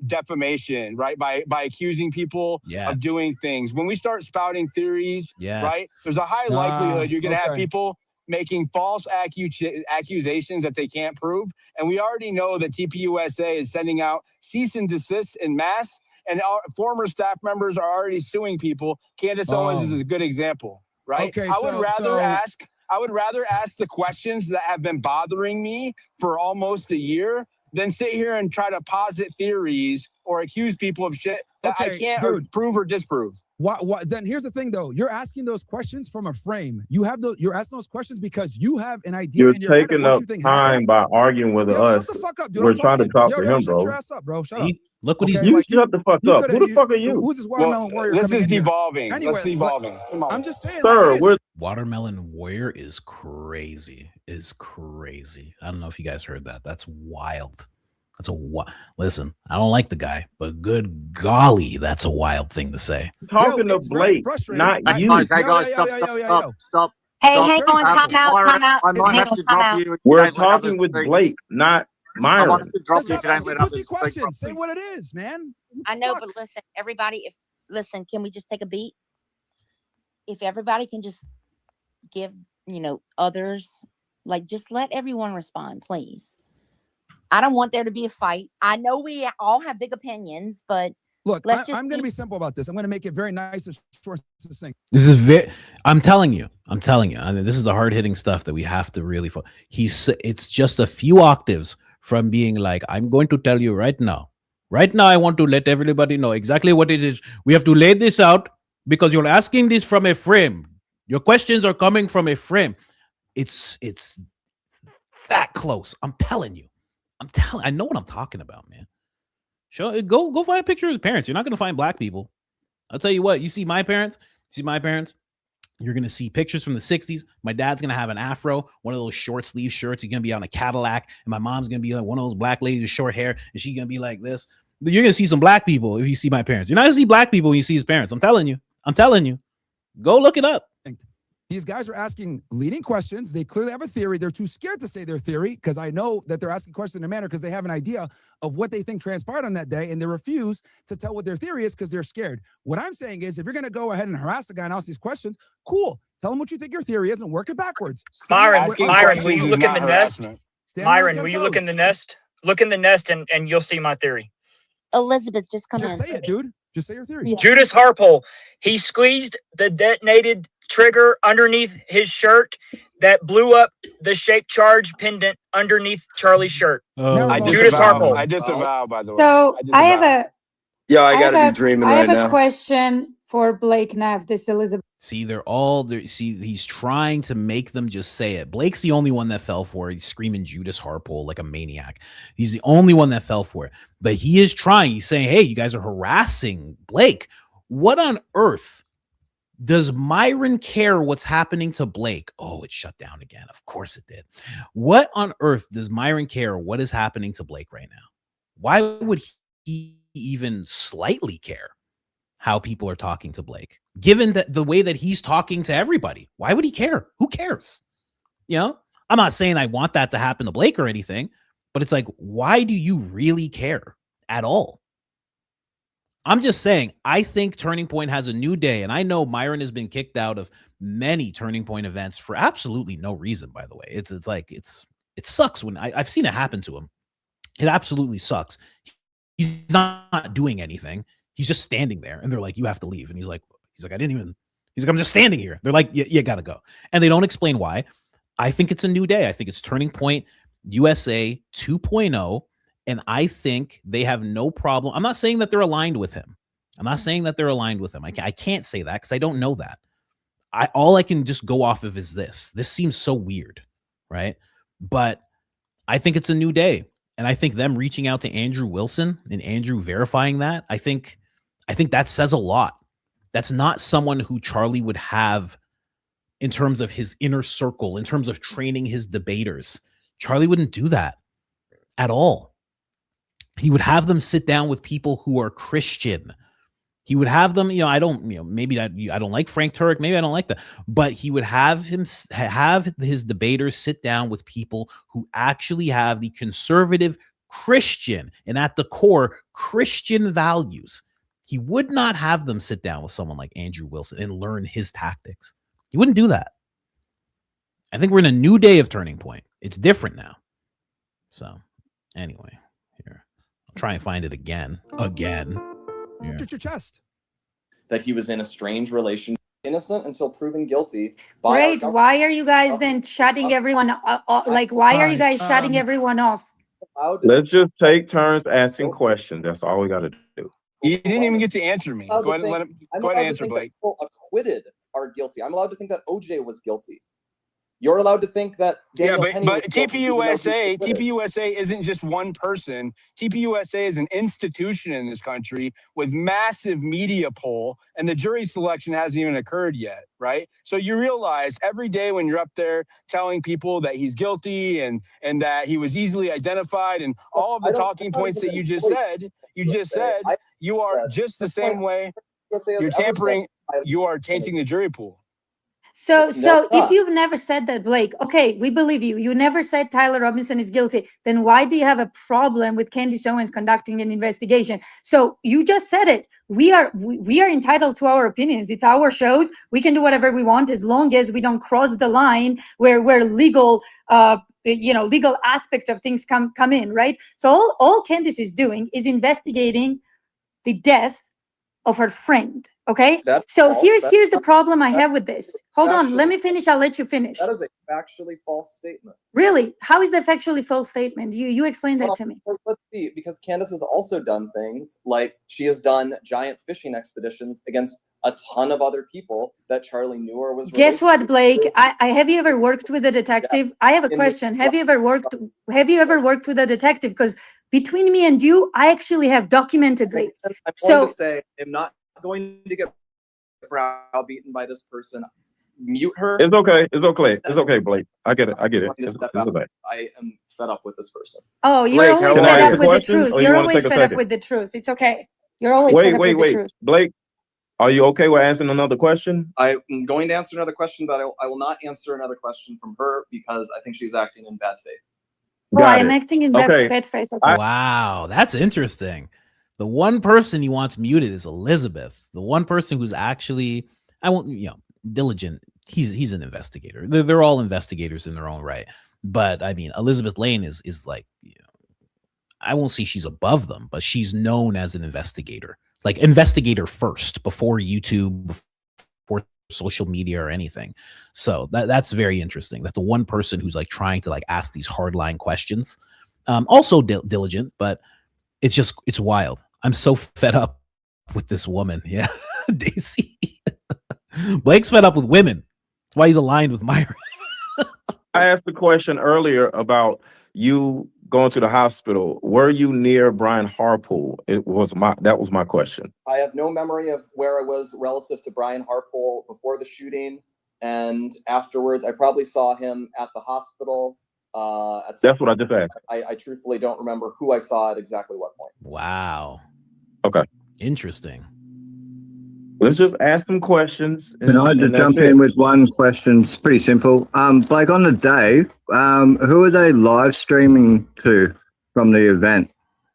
defamation, right? By accusing people of doing things. When we start spouting theories, right? There's a high likelihood you're going to have people making false accusations that they can't prove. And we already know that TPUSA is sending out cease and desist in mass, and our former staff members are already suing people. Candace Owens is a good example, right? Okay, I would rather ask the questions that have been bothering me for almost a year than sit here and try to posit theories or accuse people of shit that I can't prove or disprove. What? Then here's the thing, though. You're asking those questions from a frame. You're asking those questions because you have an idea. You're in your head taking of what up you think time by arguing with us. Shut the fuck up, dude. We're trying to talk to him, shut bro. your ass up, bro. Shut up. Look what he's doing. You shut the fuck up. Who the fuck are you? Who's this watermelon warrior? This is here? devolving. Anyway, That's devolving. I'm just saying, sir. Watermelon warrior is crazy. I don't know if you guys heard that. That's wild. Listen, I don't like the guy, but good golly, that's a wild thing to say. Talking to Blake, not you. Hey guys, stop. Hey, hang on, time out. I might have to drop you. We're talking with Blake, not Myron. I wanted to drop you if you don't let others speak. Say what it is, man. I know, but listen, everybody. Can we just take a beat? If everybody can just give, others, just let everyone respond, please. I don't want there to be a fight. I know we all have big opinions, but look, I'm going to be simple about this. I'm going to make it very nice and short and succinct. This is I'm telling you. I mean, this is the hard hitting stuff that we have to really. It's just a few octaves from being like, I'm going to tell you right now. Right now, I want to let everybody know exactly what it is. We have to lay this out because you're asking this from a frame. Your questions are coming from a frame. It's that close. I'm telling you. I know what I'm talking about, man. Go find a picture of his parents. You're not going to find black people. I'll tell you what. You see my parents. You're going to see pictures from the 60s. My dad's going to have an afro, one of those short sleeve shirts. He's going to be on a Cadillac, and my mom's going to be like one of those black ladies with short hair, and she's going to be like this. But you're going to see some black people if you see my parents. You're not going to see black people when you see his parents. I'm telling you. Go look it up. These guys are asking leading questions. They clearly have a theory. They're too scared to say their theory because I know that they're asking questions in a manner because they have an idea of what they think transpired on that day, and they refuse to tell what their theory is because they're scared. What I'm saying is if you're going to go ahead and harass the guy and ask these questions, cool. Tell them what you think your theory is and work it backwards. Myron, will you look in the nest? Myron, will you look in the nest? Look in the nest and you'll see my theory. Elizabeth, just come in. Just say it, dude. Just say your theory. Judas Harpo, he squeezed the detonated trigger underneath his shirt that blew up the shaped charge pendant underneath Charlie's shirt. Judas Harpo. I disavow, by the way. So I have a I gotta be dreaming right now. I have a question for Blake Neff. This Elizabeth. See, they're all there. See, he's trying to make them just say it. Blake's the only one that fell for it. He's screaming Judas Harpo like a maniac. He's the only one that fell for it. But he is trying. He's saying, hey, you guys are harassing Blake. What on earth does Myron care what's happening to Blake? Oh, it shut down again. Of course it did. What on earth does Myron care what is happening to Blake right now? Why would he even slightly care how people are talking to Blake? Given that the way that he's talking to everybody, why would he care? Who cares? I'm not saying I want that to happen to Blake or anything, but it's like, why do you really care at all? I'm just saying, I think Turning Point has a new day, and I know Myron has been kicked out of many Turning Point events for absolutely no reason, by the way. It sucks when I've seen it happen to him. It absolutely sucks. He's not doing anything. He's just standing there, and they're like, you have to leave. And he's like, I'm just standing here. They're like, you gotta go. And they don't explain why. I think it's a new day. I think it's Turning Point USA 2.0. And I think they have no problem. I'm not saying that they're aligned with him. I can't say that because I don't know that. All I can just go off of is this. This seems so weird, right? But I think it's a new day. And I think them reaching out to Andrew Wilson and Andrew verifying that, I think that says a lot. That's not someone who Charlie would have in terms of his inner circle, in terms of training his debaters. Charlie wouldn't do that at all. He would have them sit down with people who are Christian. He would have them, I don't, maybe I don't like Frank Turek, maybe I don't like that, but he would have his debaters sit down with people who actually have the conservative Christian and at the core Christian values. He would not have them sit down with someone like Andrew Wilson and learn his tactics. He wouldn't do that. I think we're in a new day of Turning Point. It's different now. So anyway, here, I'll try and find it again. Yeah. At your chest. That he was in a strange relationship, innocent until proven guilty. Great. Why are you guys then shutting everyone like, why are you guys shutting everyone off? Let's just take turns asking questions. That's all we got to do. He didn't even get to answer me. Go ahead and let him. Go ahead and answer, Blake. People acquitted are guilty. I'm allowed to think that OJ was guilty. You're allowed to think that Daniel Penny but was guilty, TPUSA isn't just one person. TPUSA is an institution in this country with massive media pull, and the jury selection hasn't even occurred yet, right? So you realize every day when you're up there telling people that he's guilty and that he was easily identified and all of the talking points that you just said, you are just the same way. You're tampering. You are tainting the jury pool. So if you've never said that, Blake, okay, we believe you. You never said Tyler Robinson is guilty. Then why do you have a problem with Candace Owens conducting an investigation? So you just said it. We are entitled to our opinions. It's our shows. We can do whatever we want as long as we don't cross the line where legal legal aspect of things come in, right? So all Candace is doing is investigating the death of her friend. Okay. Here's the problem I have with this. Hold on. Let me finish. I'll let you finish. That is a factually false statement. Really? How is that factually false statement? You explain that to me. Let's see, because Candace has also done things like she has done giant fishing expeditions against a ton of other people that Charlie Newer was. Guess what, Blake? I have you ever worked with a detective? Yeah. I have a question. Have you ever worked with a detective? Because between me and you, I actually have documentedly. I'm going to say I'm not going to get browbeaten by this person. Mute her. It's okay. It's okay. It's okay, Blake. I get it. It's okay. I am fed up with this person. Oh, you're always fed up with the truth. You're always fed up with the truth. It's okay. You're always fed up with the truth. Blake, are you okay with answering another question? I'm going to answer another question, but I will not answer another question from her because I think she's acting in bad faith. Oh, I'm acting in bad faith. Okay. Wow, that's interesting. The one person he wants muted is Elizabeth. The one person who's actually, diligent. He's an investigator. They're all investigators in their own right. But I mean, Elizabeth Lane is like, I won't say she's above them, but she's known as an investigator, like investigator first before YouTube, before social media or anything. So that's very interesting. That the one person who's like trying to like ask these hardline questions, also diligent, but it's wild. I'm so fed up with this woman. Yeah, Daisy. Blake's fed up with women. That's why he's aligned with Myron. I asked the question earlier about you going to the hospital. Were you near Brian Harpool? That was my question. I have no memory of where I was relative to Brian Harpool before the shooting and afterwards. I probably saw him at the hospital. That's what I just asked. I truthfully don't remember who I saw at exactly what point. Wow. Okay. Interesting. Let's just ask some questions. Can I just jump in with one question? It's pretty simple. Blake, on the day, who are they live streaming to from the event?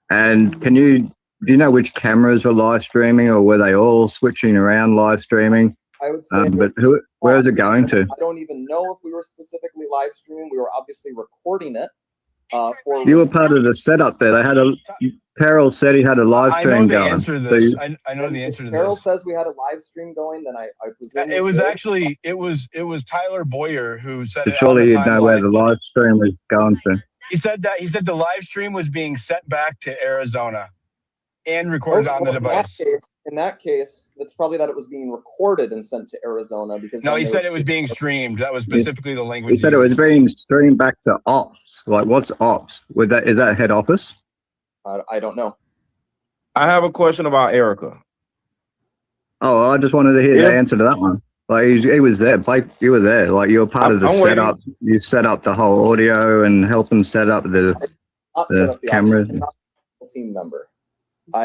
And do you know which cameras were live streaming, or were they all switching around live streaming? I would say, but where is it going to? I don't even know if we were specifically live streaming. We were obviously recording it. You were part of the setup there. They had Carol said he had a live stream going. I know the answer to this. Carol says we had a live stream going. Then I presume it was actually it was Tyler Boyer who said it. Surely you'd know where the live stream was going to. He said the live stream was being sent back to Arizona and recorded on the device. In that case, that's probably that it was being recorded and sent to Arizona because. No, he said it was being streamed. That was specifically the language. He said it was being streamed back to ops. Like, what's ops? Is that head office? I don't know. I have a question about Erica. Oh, I just wanted to hear the answer to that one. Like, he was there. Blake, you were there. Like, you were part of the setup. You set up the whole audio and helping set up the cameras. team member.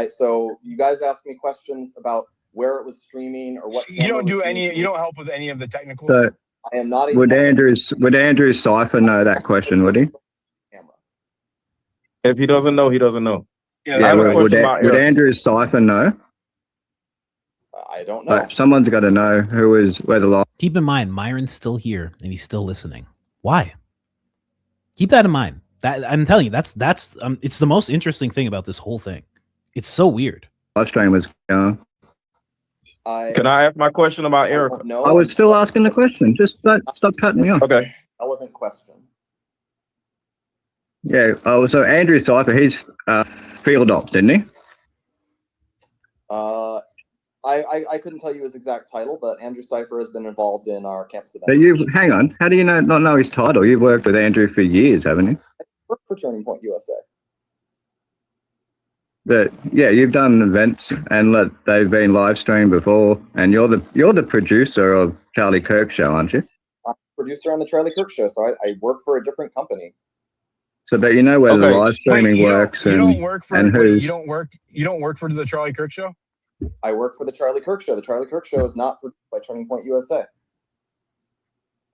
So you guys asked me questions about where it was streaming or what. You don't do any. You don't help with any of the technicals. So I am not. Would Andrew Cipher know that question? Would he? If he doesn't know, he doesn't know. Yeah. Would Andrew Cipher know? I don't know. Like, someone's got to know where the line. Keep in mind, Myron's still here and he's still listening. Why? Keep that in mind. That I'm telling you, that's it's the most interesting thing about this whole thing. It's so weird. Live stream was going. Can I ask my question about Erica? No, I was still asking the question. Just stop cutting me off. Okay. Relevant question. Yeah. Oh, so Andrew Cipher, he's field ops, didn't he? I couldn't tell you his exact title, but Andrew Cipher has been involved in our campus events. But hang on. How do you not know his title? You've worked with Andrew for years, haven't you? I work for Turning Point USA. But yeah, you've done events and they've been live streamed before, and you're the producer of Charlie Kirk show, aren't you? I'm a producer on the Charlie Kirk show, so I work for a different company. So, but you know where the live streaming works, you don't work for who? You don't work for the Charlie Kirk show. I work for the Charlie Kirk show. The Charlie Kirk show is not produced by Turning Point USA.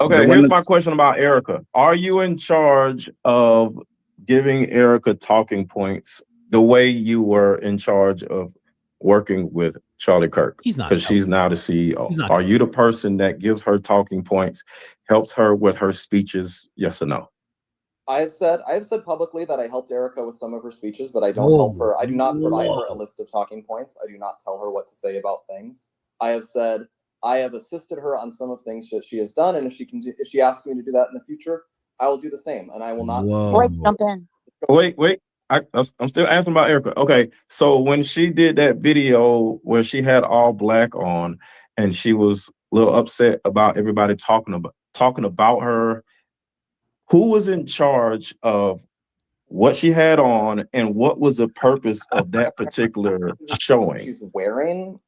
Okay, here's my question about Erica. Are you in charge of giving Erica talking points the way you were in charge of working with Charlie Kirk? He's not. Because she's now the CEO. Are you the person that gives her talking points, helps her with her speeches? Yes or no? I have said publicly that I helped Erica with some of her speeches, but I don't help her. I do not provide her a list of talking points. I do not tell her what to say about things. I have said I have assisted her on some of things that she has done, and if she asks me to do that in the future, I will do the same, and I will not. Jump in. Wait. I'm still asking about Erica. Okay, so when she did that video where she had all black on, and she was a little upset about everybody talking about her. Who was in charge of what she had on, and what was the purpose of that particular showing? She's wearing.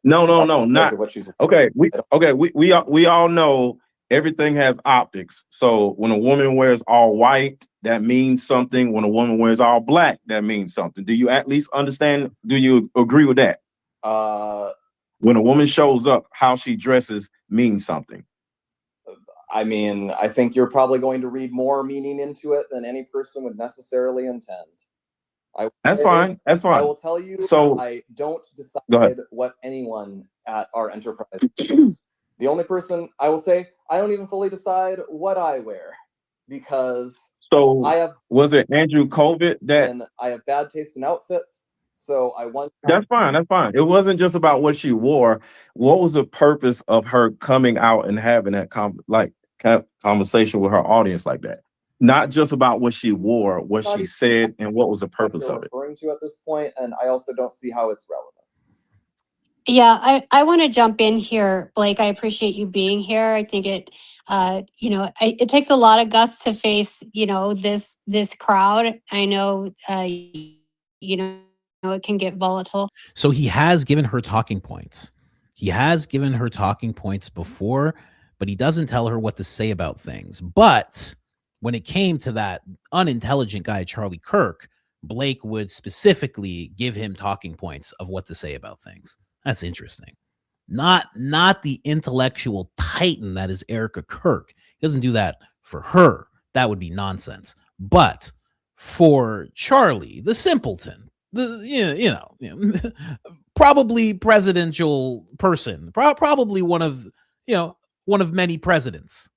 No, not what she's. Okay, we all know everything has optics. So when a woman wears all white, that means something. When a woman wears all black, that means something. Do you at least understand? Do you agree with that? When a woman shows up, how she dresses means something. I mean, I think you're probably going to read more meaning into it than any person would necessily intend. That's fine. I will tell you, so I don't decide what anyone at our enterprise does. The only person I will say, I don't even fully decide what I wear, because was it Andrew COVID that and I have bad taste in outfits. So I want. That's fine. It wasn't just about what she wore. What was the purpose of her coming out and having that conversation with her audience like that? Not just about what she wore, what she said, and what was the purpose of it. Referring to at this point, and I also don't see how it's relevant. Yeah, I want to jump in here, Blake. I appreciate you being here. I think it, it takes a lot of guts to face, this crowd. I know, it can get volatile. So he has given her talking points. He has given her talking points before, but he doesn't tell her what to say about things. But when it came to that unintelligent guy, Charlie Kirk, Blake would specifically give him talking points of what to say about things. That's interesting. Not the intellectual titan that is Erica Kirk. He doesn't do that for her. That would be nonsense. But for Charlie, the simpleton, probably presidential person, probably one of many presidents,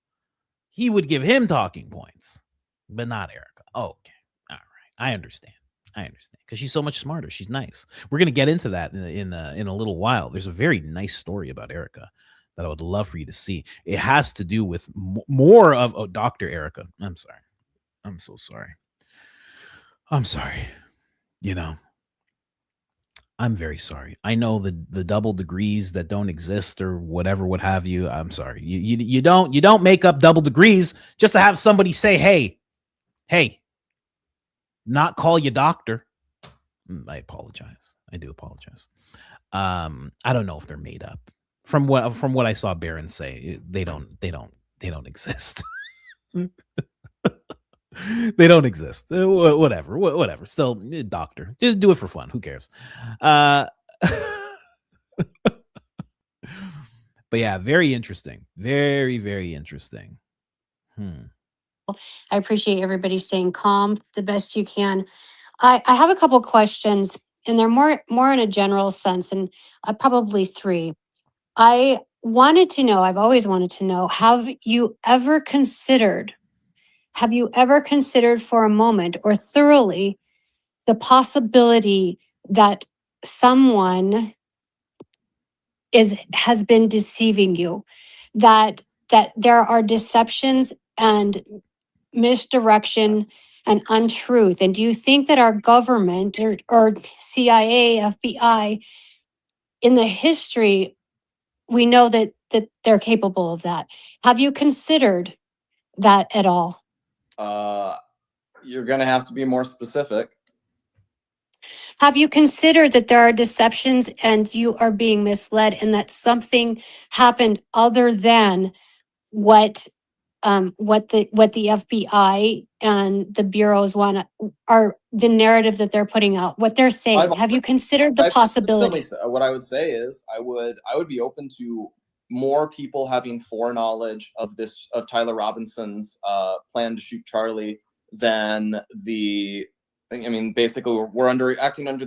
he would give him talking points, but not Erica. Okay, all right, I understand, because she's so much smarter. She's nice. We're gonna get into that in a little while. There's a very nice story about Erica that I would love for you to see. It has to do with more of Dr. Erica. I'm sorry. I'm so sorry. I'm sorry. I'm very sorry. I know the double degrees that don't exist or whatever, what have you. I'm sorry. You don't make up double degrees just to have somebody say, hey, not call you doctor. I apologize. I do apologize. I don't know if they're made up. From what I saw Barron say, they don't exist. They don't exist. Whatever. Still, doctor. Just do it for fun. Who cares? But yeah, very interesting. Very, very interesting. I appreciate everybody staying calm the best you can. I have a couple questions, and they're more in a general sense, and probably three. I wanted to know, I've always wanted to know, have you ever considered for a moment or thoroughly the possibility that someone has been deceiving you, that there are deceptions and misdirection and untruth? And do you think that our government or CIA, FBI, in the history, we know that they're capable of that? Have you considered that at all? You're going to have to be more specific. Have you considered that there are deceptions and you are being misled, and that something happened other than what the FBI and the bureaus are the narrative that they're putting out, what they're saying? Have you considered the possibility? What I would say is I would be open to more people having foreknowledge of Tyler Robinson's plan to shoot Charlie than basically we're acting under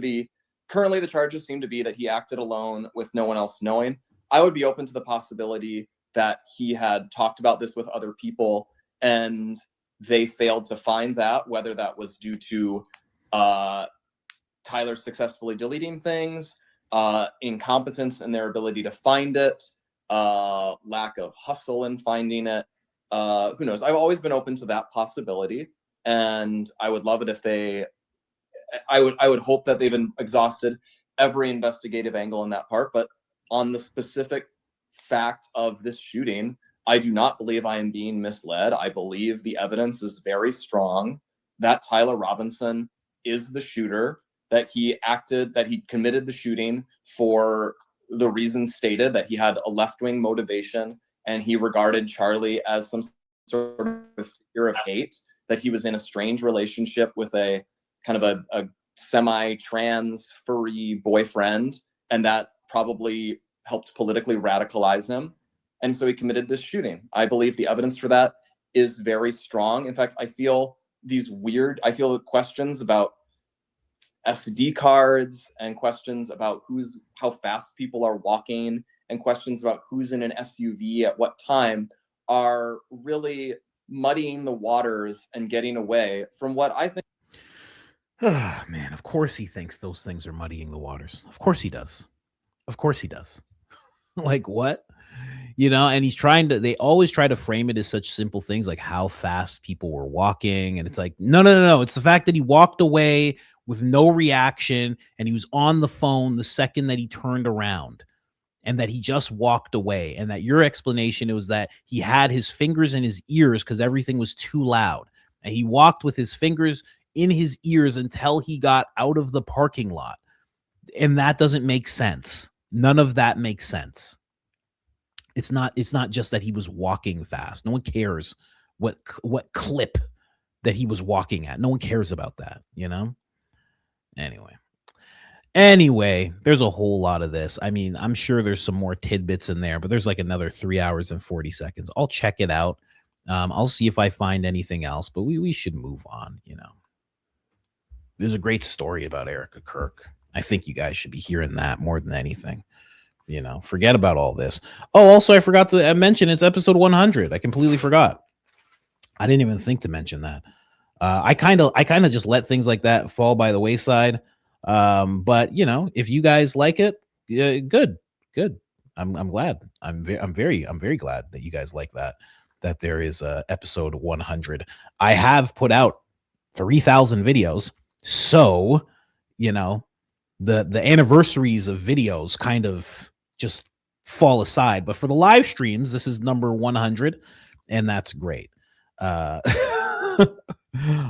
currently the charges seem to be that he acted alone with no one else knowing. I would be open to the possibility that he had talked about this with other people and they failed to find that, whether that was due to Tyler successfully deleting things, incompetence in their ability to find it, lack of hustle in finding it. Who knows? I've always been open to that possibility, and I would love it if I would hope that they've exhausted every investigative angle in that part. But on the specific fact of this shooting, I do not believe I am being misled. I believe the evidence is very strong that Tyler Robinson is the shooter, that he committed the shooting for the reasons stated, that he had a left-wing motivation and he regarded Charlie as some sort of figure of hate, that he was in a strange relationship with a kind of a semi-trans furry boyfriend, and that probably helped politically radicalize him. And so he committed this shooting. I believe the evidence for that is very strong. In fact, I feel the questions about SD cards and questions about how fast people are walking and questions about who's in an SUV at what time are really muddying the waters and getting away from what I think. Oh, man, of course he thinks those things are muddying the waters. Of course he does. Like what? And they always try to frame it as such simple things like how fast people were walking. And it's like, no. It's the fact that he walked away with no reaction and he was on the phone the second that he turned around, and that he just walked away. And that your explanation was that he had his fingers in his ears because everything was too loud. And he walked with his fingers in his ears until he got out of the parking lot. And that doesn't make sense. None of that makes sense. It's not just that he was walking fast. No one cares what clip that he was walking at. No one cares about that, Anyway, there's a whole lot of this. I mean, I'm sure there's some more tidbits in there, but there's like another 3 hours and 40 seconds. I'll check it out. I'll see if I find anything else, but we should move on, There's a great story about Erica Kirk. I think you guys should be hearing that more than anything. Forget about all this. Oh, also, I forgot to mention it's episode 100. I completely forgot. I didn't even think to mention that. I kind of just let things like that fall by the wayside. But if you guys like it, good. I'm glad. I'm very glad that you guys like that there is episode 100. I have put out 3,000 videos. So, the anniversaries of videos kind of just fall aside. But for the live streams, this is number 100, and that's great. I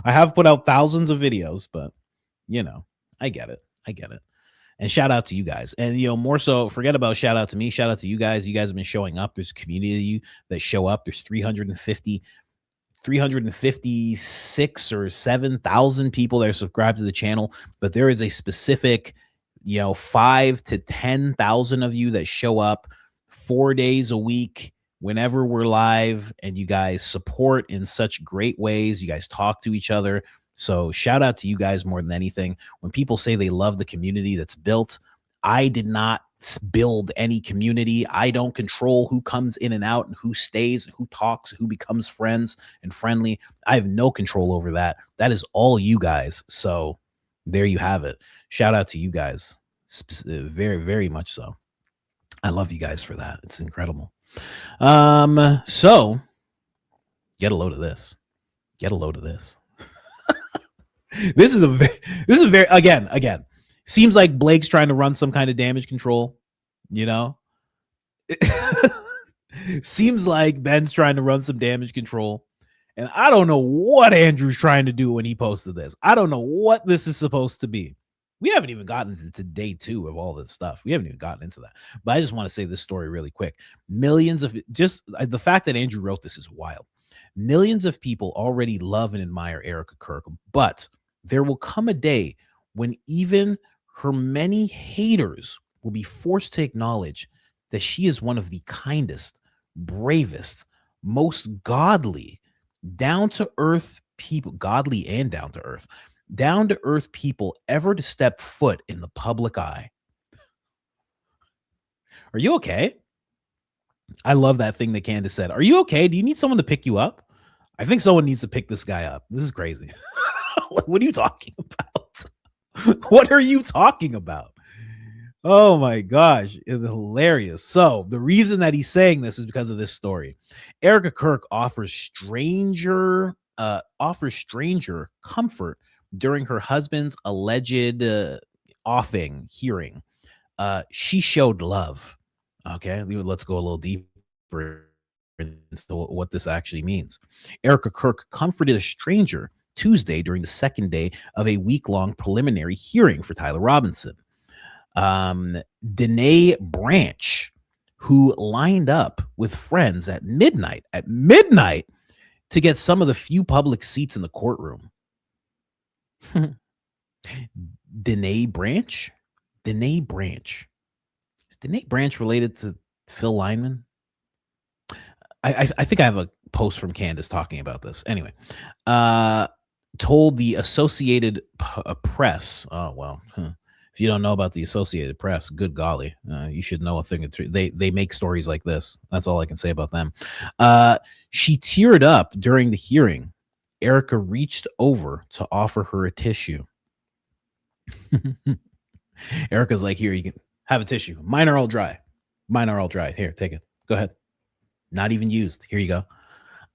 have put out thousands of videos, but I get it. And shout out to you guys. And more so, forget about shout out to me. Shout out to you guys. You guys have been showing up. There's a community of you that show up. There's 350 356 or 7,000 people that are subscribed to the channel, but there is a specific, 5 to 10,000 of you that show up 4 days a week whenever we're live, and you guys support in such great ways. You guys talk to each other. So shout out to you guys more than anything. When people say they love the community that's built, I did not build any community. I don't control who comes in and out and who stays and who talks, who becomes friends and friendly. I have no control over that. That is all you guys. So there you have it. Shout out to you guys. Very, very much so. I love you guys for that. It's incredible. So get a load of this. Get a load of this. This is very again. Seems like Blake's trying to run some kind of damage control, Seems like Ben's trying to run some damage control. And I don't know what Andrew's trying to do when he posted this. I don't know what this is supposed to be. We haven't even gotten into day 2 of all this stuff. We haven't even gotten into that. But I just want to say this story really quick. Millions of just the fact that Andrew wrote this is wild. Millions of people already love and admire Erica Kirk, but there will come a day when even her many haters will be forced to acknowledge that she is one of the kindest, bravest, most godly, down-to-earth people, godly and down-to-earth people ever to step foot in the public eye. Are you okay? I love that thing that Candace said. Are you okay? Do you need someone to pick you up? I think someone needs to pick this guy up. This is crazy. What are you talking about? What are you talking about? Oh my gosh, it's hilarious. So the reason that he's saying this is because of this story. Erica Kirk offers stranger comfort during her husband's alleged offing hearing. She showed love. Okay, let's go a little deeper into what this actually means. Erica Kirk comforted a stranger Tuesday during the second day of a week-long preliminary hearing for Tyler Robinson. Danae Branch, who lined up with friends at midnight to get some of the few public seats in the courtroom. Danae Branch? Danae Branch. Is Danae Branch related to Phil Lineman? I think I have a post from Candace talking about this. Anyway, told the Associated Press. Oh, well, if you don't know about the Associated Press, good golly, you should know a thing or two. They make stories like this. That's all I can say about them. She teared up during the hearing. Erica reached over to offer her a tissue. Erica's like, here, you can have a tissue. Mine are all dry. Here, take it. Go ahead. Not even used. Here you go.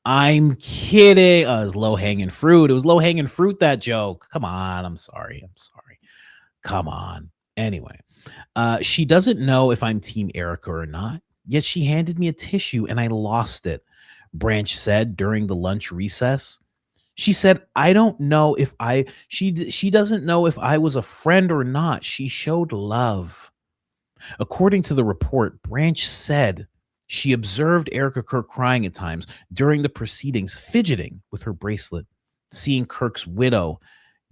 I'm kidding. Oh, it was low-hanging fruit. It was low-hanging fruit, that joke. Come on. I'm sorry. Come on. Anyway, she doesn't know if I'm Team Erica or not, yet she handed me a tissue and I lost it, Branch said during the lunch recess. She said, I don't know if she doesn't know if I was a friend or not. She showed love. According to the report, Branch said she observed Erica Kirk crying at times during the proceedings, fidgeting with her bracelet. Seeing Kirk's widow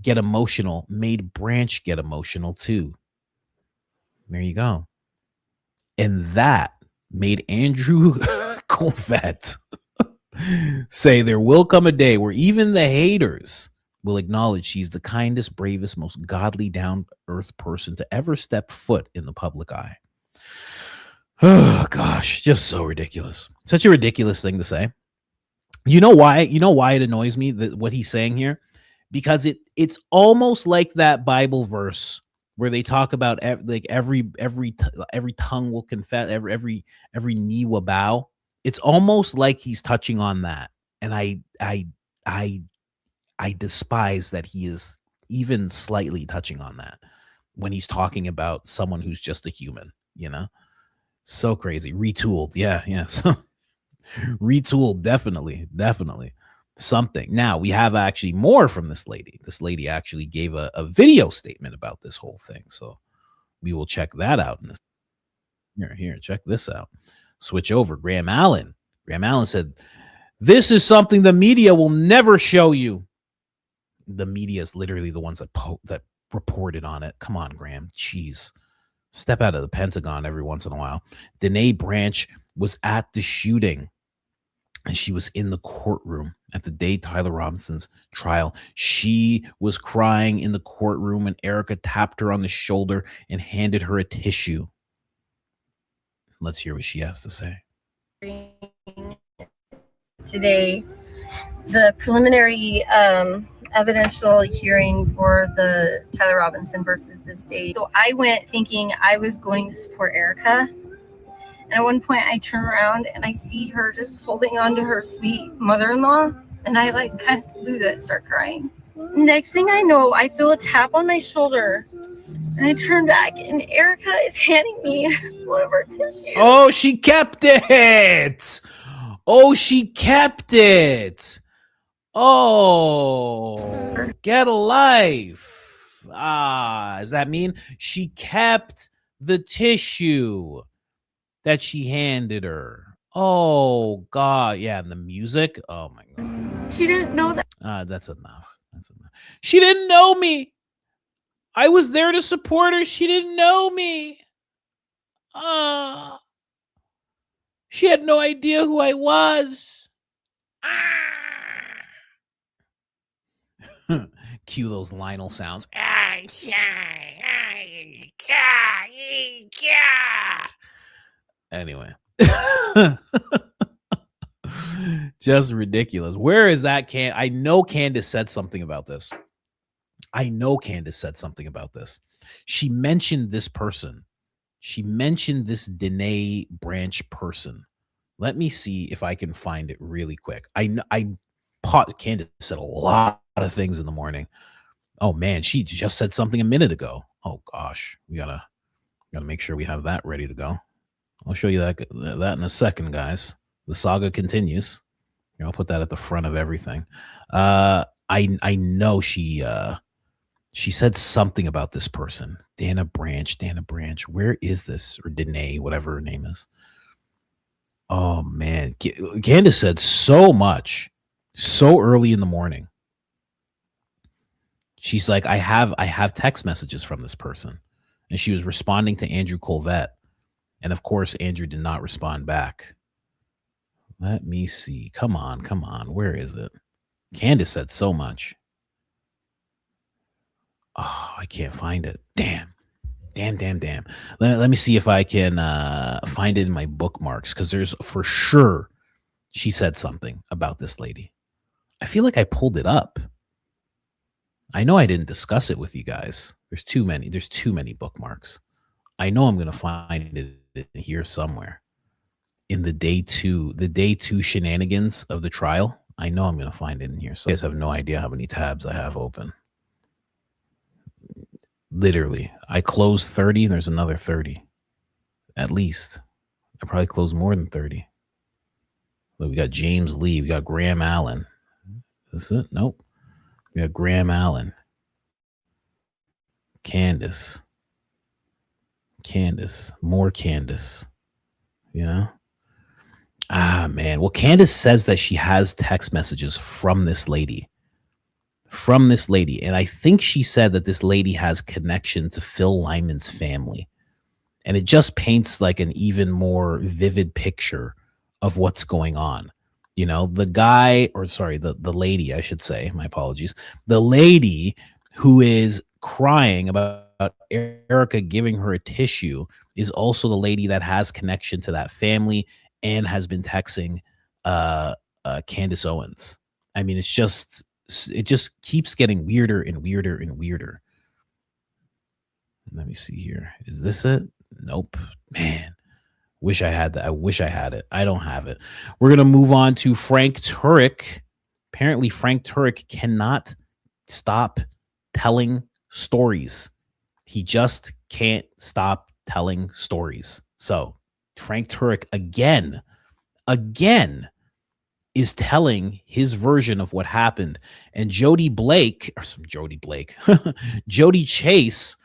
get emotional made Branch get emotional too. There you go. And that made Andrew Colvette say there will come a day where even the haters will acknowledge she's the kindest, bravest, most godly, down-to-earth person to ever step foot in the public eye. Oh gosh, just so ridiculous. Such a ridiculous thing to say. You know why it annoys me that what he's saying here? Because it's almost like that Bible verse where they talk about every tongue will confess, every knee will bow. It's almost like he's touching on that, and I despise that he is even slightly touching on that when he's talking about someone who's just a human. So crazy. Retooled, yeah. So retooled, definitely. Something. Now we have actually more from this lady. This lady actually gave a video statement about this whole thing. So we will check that out. Here, check this out. Switch over. Graham Allen said This is something the media will never show you. The media is literally the ones that reported on it. Come on, Graham. Jeez. Step out of the Pentagon every once in a while. Danae Branch was at the shooting, and she was in the courtroom at the day Tyler Robinson's trial. She was crying in the courtroom, and Erica tapped her on the shoulder and handed her a tissue. Let's hear what she has to say. Today, the preliminary evidential hearing for the Tyler Robinson versus the state. So I went thinking I was going to support Erica. And at one point I turn around and I see her just holding on to her sweet mother-in-law. And I like kind of lose it, start crying. Next thing I know, I feel a tap on my shoulder. And I turn back and Erica is handing me one of her tissues. Oh, she kept it. Oh, she kept it. Oh, get a life. Does that mean she kept the tissue that she handed her? Oh, God. Yeah, and the music. Oh, my God. She didn't know that. That's enough. That's enough. She didn't know me. I was there to support her. She didn't know me. She had no idea who I was. Cue those Lionel sounds. Anyway. Just ridiculous. Where is that I know Candace said something about this. She mentioned this person. She mentioned this Danae Branch person. Let me see if I can find it really quick. Candace said a lot of things in the morning. Oh man, she just said something a minute ago. Oh gosh, we gotta make sure we have that ready to go. I'll show you that in a second, guys. The saga continues. Here, I'll put that at the front of everything. I know she said something about this person, Dana Branch. Where is this? Or Danae, whatever her name is. Oh man, Candace said so much so early in the morning. She's like, I have text messages from this person, and she was responding to Andrew Colvette, and of course Andrew did not respond back. Let me see. Come on. Where is it? Candace said so much. Oh, I can't find it. Damn. Let me see if I can find it in my bookmarks, because there's for sure she said something about this lady. I feel like I pulled it up. I know I didn't discuss it with you guys. There's too many bookmarks. I know I'm gonna find it here somewhere in the day two shenanigans of the trial. I know I'm gonna find it in here. So you guys have no idea how many tabs I have open. Literally, I closed 30 and there's another 30. At least. I probably closed more than 30. Look, we got James Lee. We got Graham Allen. Is this it? Nope. We got Graham Allen. Candace. More Candace. You know? Man. Well, Candace says that she has text messages from this lady. And I think she said that this lady has connection to Phil Lyman's family. And it just paints like an even more vivid picture of what's going on. You know, the lady, I should say, my apologies. The lady who is crying about Erica giving her a tissue is also the lady that has connection to that family and has been texting Candace Owens. I mean, it just keeps getting weirder and weirder and weirder. Let me see here. Is this it? Nope. Man, wish I had that. I wish I had it. I don't have it. We're going to move on to Frank Turek. Apparently, Frank Turek cannot stop telling stories. He just can't stop telling stories. So Frank Turek again is telling his version of what happened. And Jody Chase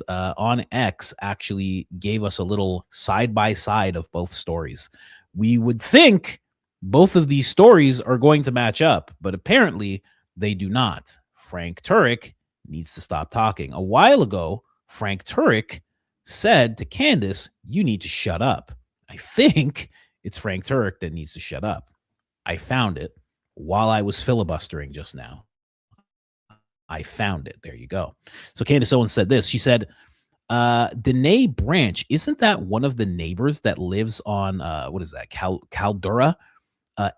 on X actually gave us a little side by side of both stories. We would think both of these stories are going to match up, but apparently they do not. Frank Turek needs to stop talking. A while ago, Frank Turek said to Candace, you need to shut up. I think it's Frank Turek that needs to shut up. I found it while I was filibustering just now. I found it. There you go. So Candace Owens said this. She said, Danae Branch, isn't that one of the neighbors that lives on, what is that, Caldura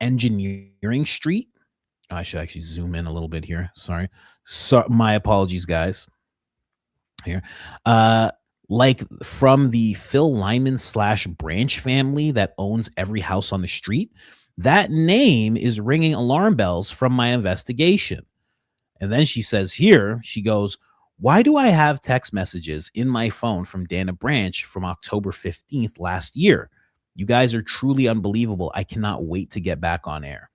Engineering Street? I should actually zoom in a little bit here. Sorry. So my apologies, guys. Here. Like from the Phil Lyman / Branch family that owns every house on the street. That name is ringing alarm bells from my investigation. And then she says here, she goes, why do I have text messages in my phone from Dana Branch from October 15th last year? You guys are truly unbelievable. I cannot wait to get back on air.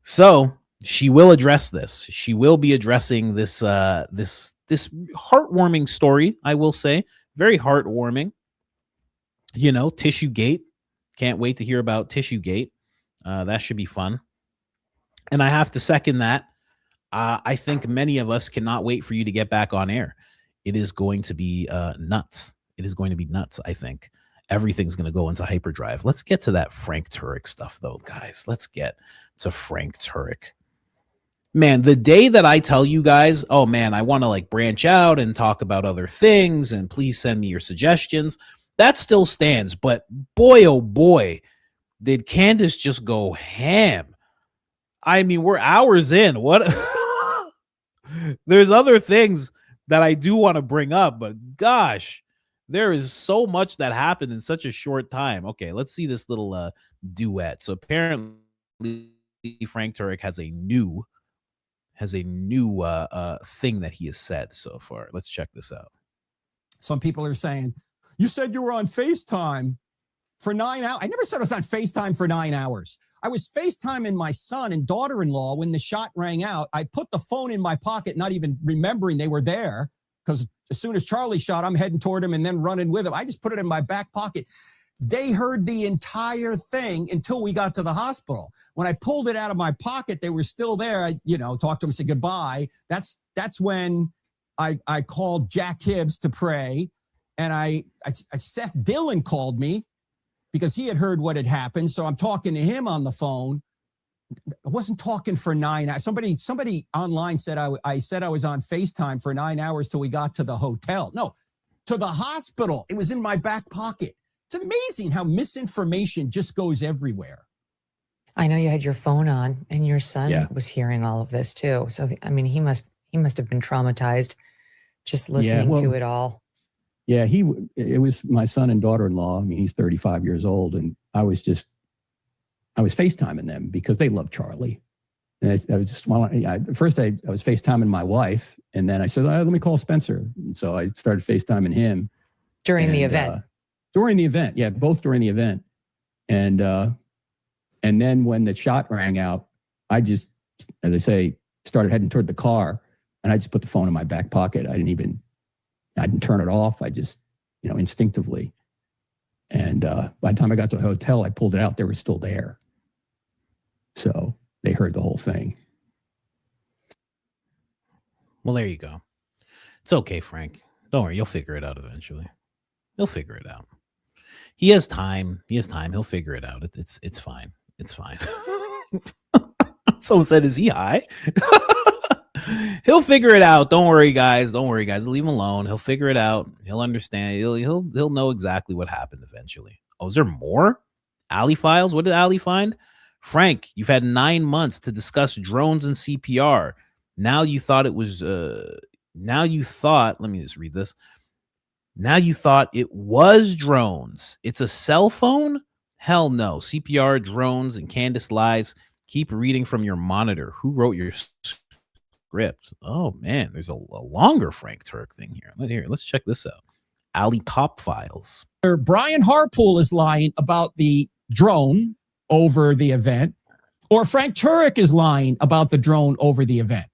So she will address this. She will be addressing this this heartwarming story, I will say. Very heartwarming. You know, Tissue Gate. Can't wait to hear about Tissue Gate. That should be fun. And I have to second that. I think many of us cannot wait for you to get back on air. It is going to be nuts. It is going to be nuts, I think. Everything's going to go into hyperdrive. Let's get to that Frank Turek stuff, though, guys. Let's get to Frank Turek. Man, the day that I tell you guys, oh, man, I want to like branch out and talk about other things, and please send me your suggestions, that still stands. But boy, oh, boy, did Candace just go ham. I mean, we're hours in. What? There's other things that I do want to bring up, but gosh, there is so much that happened in such a short time. Okay, let's see this little duet. So apparently Frank Turek has a new thing that he has said so far. Let's check this out. Some people are saying, you said you were on FaceTime for 9 hours. I never said I was on FaceTime for 9 hours. I was FaceTiming my son and daughter-in-law when the shot rang out. I put the phone in my pocket, not even remembering they were there, because as soon as Charlie shot, I'm heading toward him and then running with him. I just put it in my back pocket. They heard the entire thing until we got to the hospital. When I pulled it out of my pocket, they were still there. I, talked to them, said goodbye. That's when I called Jack Hibbs to pray, and Seth Dillon called me because he had heard what had happened. So I'm talking to him on the phone. I wasn't talking for 9 hours. Somebody online said I said I was on FaceTime for 9 hours till we got to the hotel. No, to the hospital. It was in my back pocket. It's amazing how misinformation just goes everywhere. I know you had your phone on, and your son was hearing all of this too. So I mean, he must have been traumatized just listening to it all. Yeah, it was my son and daughter-in-law. I mean, he's 35 years old, and I was FaceTiming them because they love Charlie. And I was just, first I was FaceTiming my wife, and then I said, let me call Spencer. And so I started FaceTiming him. During the event? During the event, yeah, both during the event. And then when the shot rang out, I just, as I say, started heading toward the car, and I just put the phone in my back pocket. I didn't turn it off. I just, instinctively. And by the time I got to the hotel, I pulled it out. They were still there. So they heard the whole thing. Well, there you go. It's okay, Frank. Don't worry. You'll figure it out eventually. He'll figure it out. He has time. He'll figure it out. It's fine. It's fine. Someone said, is he high? He'll figure it out. Don't worry, guys. Leave him alone. He'll figure it out. He'll understand. He'll know exactly what happened eventually. Oh, is there more? Ali files? What did Ali find? Frank, you've had 9 months to discuss drones and CPR. Now you thought it was let me just read this. Now you thought it was drones. It's a cell phone? Hell no. CPR, drones, and Candace lies. Keep reading from your monitor. Who wrote your script? Oh man, there's a longer Frank Turek thing here. Let's check this out. Ali Top Files. Brian Harpool is lying about the drone over the event, or Frank Turek is lying about the drone over the event.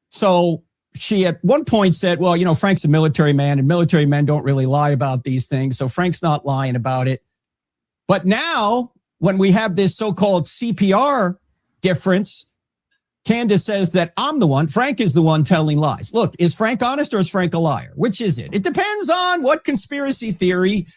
So she at one point said, well, Frank's a military man, and military men don't really lie about these things. So Frank's not lying about it. But now when we have this so-called CPR difference, Candace says that I'm the one, Frank is the one telling lies. Look, is Frank honest or is Frank a liar? Which is it? It depends on what conspiracy theory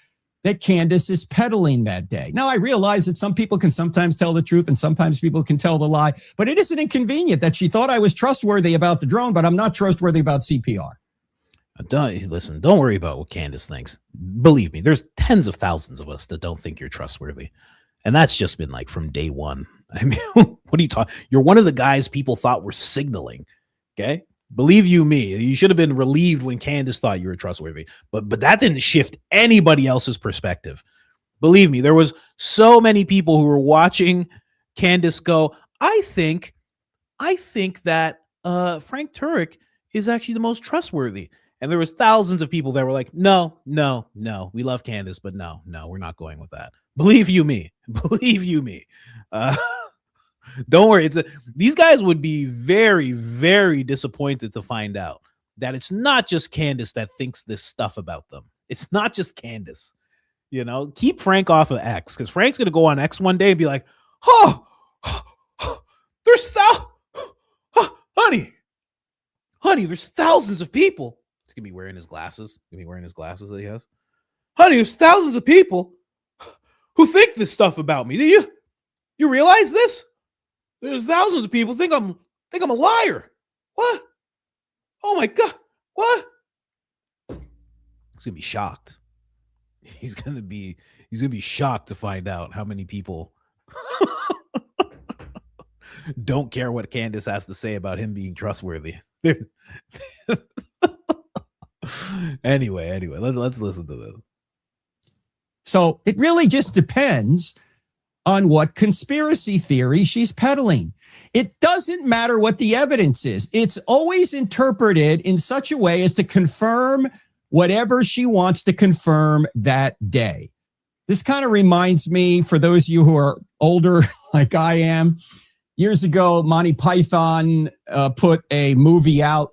that Candace is peddling that day. Now, I realize that some people can sometimes tell the truth and sometimes people can tell the lie, but it isn't inconvenient that she thought I was trustworthy about the drone, but I'm not trustworthy about CPR. Don't worry about what Candace thinks. Believe me, there's tens of thousands of us that don't think you're trustworthy. And that's just been like from day one. I mean, what are you talking? You're one of the guys people thought were signaling. Okay. Believe you me, you should have been relieved when Candace thought you were trustworthy, but that didn't shift anybody else's perspective. Believe me, there was so many people who were watching Candace go, I think that Frank Turek is actually the most trustworthy. And there was thousands of people that were like, no, we love Candace, but no, we're not going with that. Believe you me. Don't worry. These guys would be very, very disappointed to find out that it's not just Candace that thinks this stuff about them. It's not just Candace. You know, keep Frank off of X, because Frank's going to go on X one day and be like, there's honey, there's thousands of people. He's going to be wearing his glasses. That he has. Honey, there's thousands of people who think this stuff about me. Do you realize this? There's thousands of people think I'm a liar. What? Oh my God. What? He's gonna be shocked. He's gonna be shocked to find out how many people don't care what Candace has to say about him being trustworthy. Anyway, let's listen to this. So it really just depends on what conspiracy theory she's peddling. It doesn't matter what the evidence is. It's always interpreted in such a way as to confirm whatever she wants to confirm that day. This kind of reminds me, for those of you who are older like I am, years ago, Monty Python put a movie out,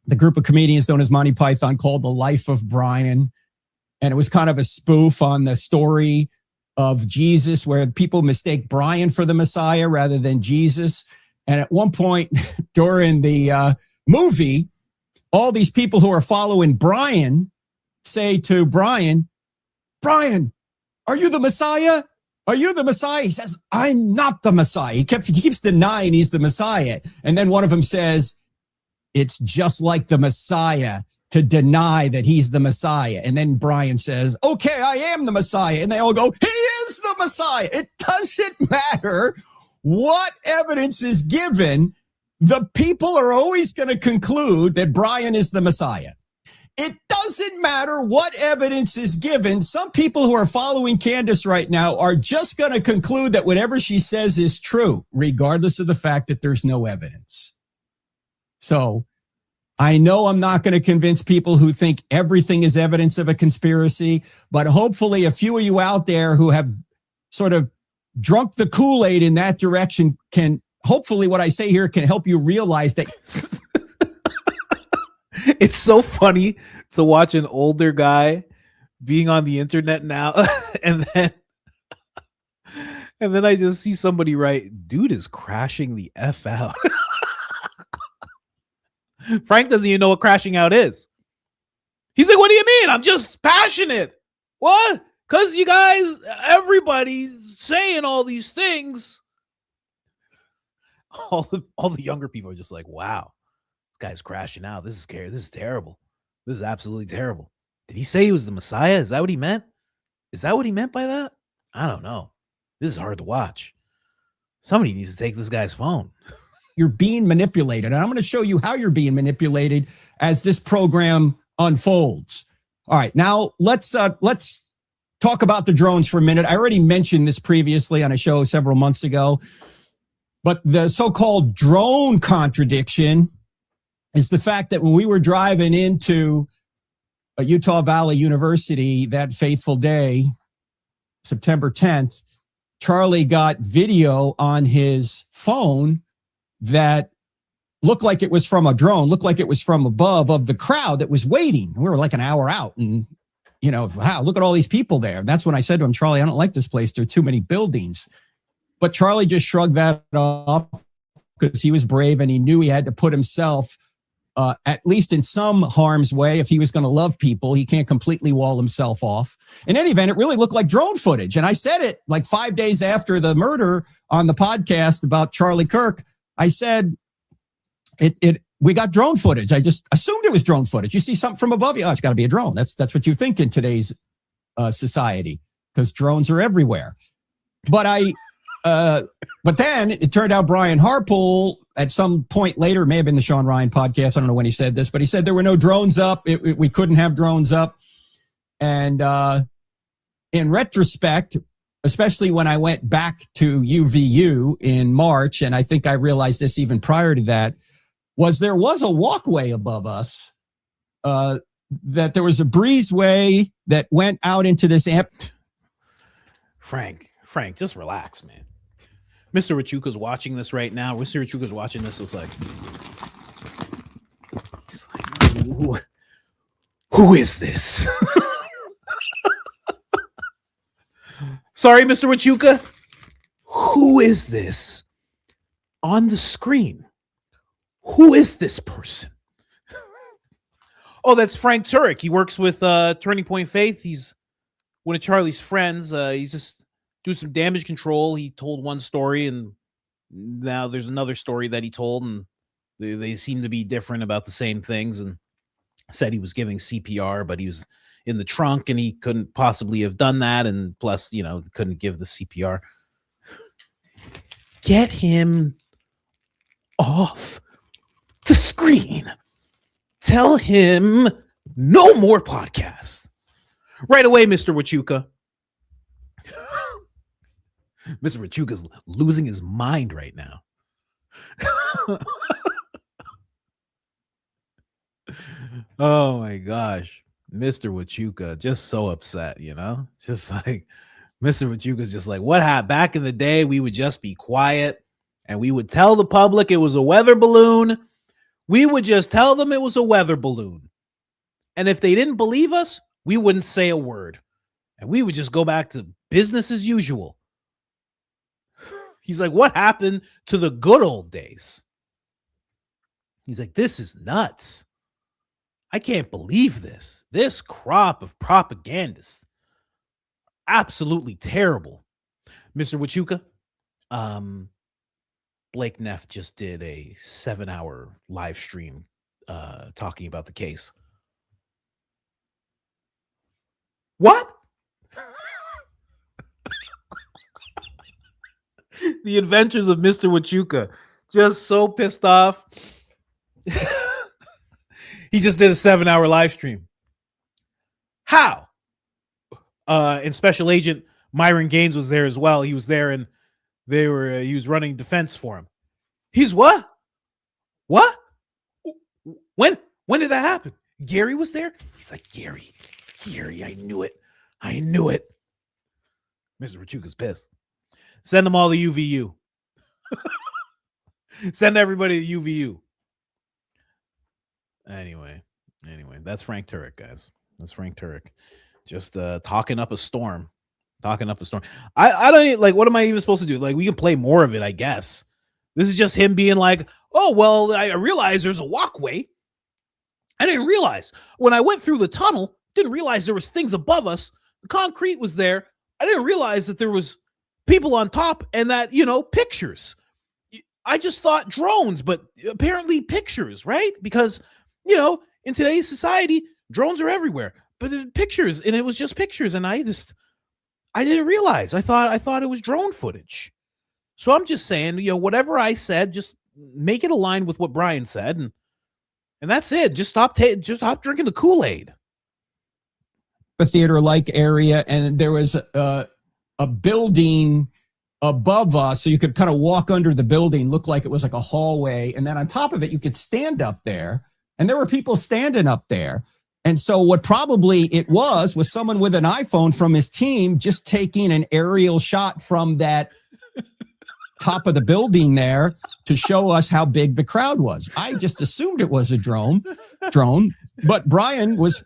the group of comedians known as Monty Python, called The Life of Brian. And it was kind of a spoof on the story of Jesus, where people mistake Brian for the Messiah rather than Jesus. And at one point during the movie, all these people who are following Brian say to Brian, are you the Messiah? Are you the Messiah? He says, I'm not the Messiah. He keeps denying he's the Messiah. And then one of them says, it's just like the Messiah to deny that he's the Messiah. And then Brian says, okay, I am the Messiah. And they all go, he is the Messiah. It doesn't matter what evidence is given. The people are always going to conclude that Brian is the Messiah. It doesn't matter what evidence is given. Some people who are following Candace right now are just going to conclude that whatever she says is true, regardless of the fact that there's no evidence. So I know I'm not going to convince people who think everything is evidence of a conspiracy, but hopefully a few of you out there who have sort of drunk the Kool-Aid in that direction can, hopefully what I say here can help you realize that. It's so funny to watch an older guy being on the internet now. and then I just see somebody write, dude is crashing the F out. Frank doesn't even know what crashing out is. He's like, what do you mean? I'm just passionate. What? Because you guys, everybody's saying all these things. All the younger people are just like, wow, this guy's crashing out. This is scary. This is terrible. This is absolutely terrible. Did he say he was the Messiah? Is that what he meant? Is that what he meant by that? I don't know. This is hard to watch. Somebody needs to take this guy's phone. You're being manipulated. And I'm going to show you how you're being manipulated as this program unfolds. All right, now let's talk about the drones for a minute. I already mentioned this previously on a show several months ago, but the so-called drone contradiction is the fact that when we were driving into Utah Valley University that fateful day, September 10th, Charlie got video on his phone that looked like it was from a drone, looked like it was from above of the crowd that was waiting. We were like an hour out, and wow, look at all these people there. That's when I said to him, Charlie, I don't like this place. There are too many buildings. But Charlie just shrugged that off because he was brave and he knew he had to put himself at least in some harm's way. If he was going to love people, he can't completely wall himself off. In any event, it really looked like drone footage. And I said it like 5 days after the murder on the podcast about Charlie Kirk. I said, we got drone footage. I just assumed it was drone footage. You see something from above you, it's got to be a drone. That's what you think in today's society, because drones are everywhere. But then it turned out Brian Harpool at some point later, may have been the Sean Ryan podcast, I don't know when he said this, but he said there were no drones up. We couldn't have drones up. And in retrospect, especially when I went back to UVU in March, and I think I realized this even prior to that, there was a walkway above us, that there was a breezeway that went out into this amp. Frank, just relax, man. Mr. Rachuka's watching this right now. Mr. Rachuka's watching this. It's like, who is this? Sorry, Mr. Rachuka. Who is this on the screen? Who is this person? Oh, that's Frank Turek. He works with Turning Point Faith. He's one of Charlie's friends. He's just doing some damage control. He told one story, and now there's another story that he told, and they seem to be different about the same things, and said he was giving CPR, but he was in the trunk, and he couldn't possibly have done that, and plus, couldn't give the CPR. Get him off the screen. Tell him no more podcasts. Right away, Mr. Rachuka. Mr. Rachuka's losing his mind right now. Oh my gosh. Mr. Rachuka, just so upset, Just like Mr. Rachuka's just like, what happened? Back in the day, we would just be quiet and we would tell the public it was a weather balloon. We would just tell them it was a weather balloon. And if they didn't believe us, we wouldn't say a word. And we would just go back to business as usual. He's like, what happened to the good old days? He's like, this is nuts. I can't believe this. This crop of propagandists. Absolutely terrible. Mr. Rachuka, Blake Neff just did a 7-hour live stream talking about the case. What? The adventures of Mr. Rachuka. Just so pissed off. He just did a 7-hour live stream. How? And Special Agent Myron Gaines was there as well. He was there, and he was running defense for him. He's what? What? When did that happen? Gary was there? He's like, Gary, I knew it. Mr. Rachuka's pissed. Send them all to UVU. Send everybody to UVU. Anyway, that's Frank Turek, guys. That's Frank Turek. Just talking up a storm. I don't like, what am I even supposed to do? Like, we can play more of it, I guess. This is just him being like, oh, well, I realized there's a walkway. I didn't realize. When I went through the tunnel, didn't realize there was things above us. The concrete was there. I didn't realize that there was people on top and that, pictures. I just thought drones, but apparently pictures, right? Because, in today's society, drones are everywhere. But pictures, and it was just pictures, and I didn't realize. I thought it was drone footage. So I'm just saying, whatever I said, just make it align with what Brian said, and that's it. Just stop drinking the Kool-Aid. A theater-like area, and there was a building above us, so you could kind of walk under the building, look like it was like a hallway, and then on top of it, you could stand up there, and there were people standing up there. And so what probably it was someone with an iPhone from his team just taking an aerial shot from that top of the building there to show us how big the crowd was. I just assumed it was a drone, but Brian was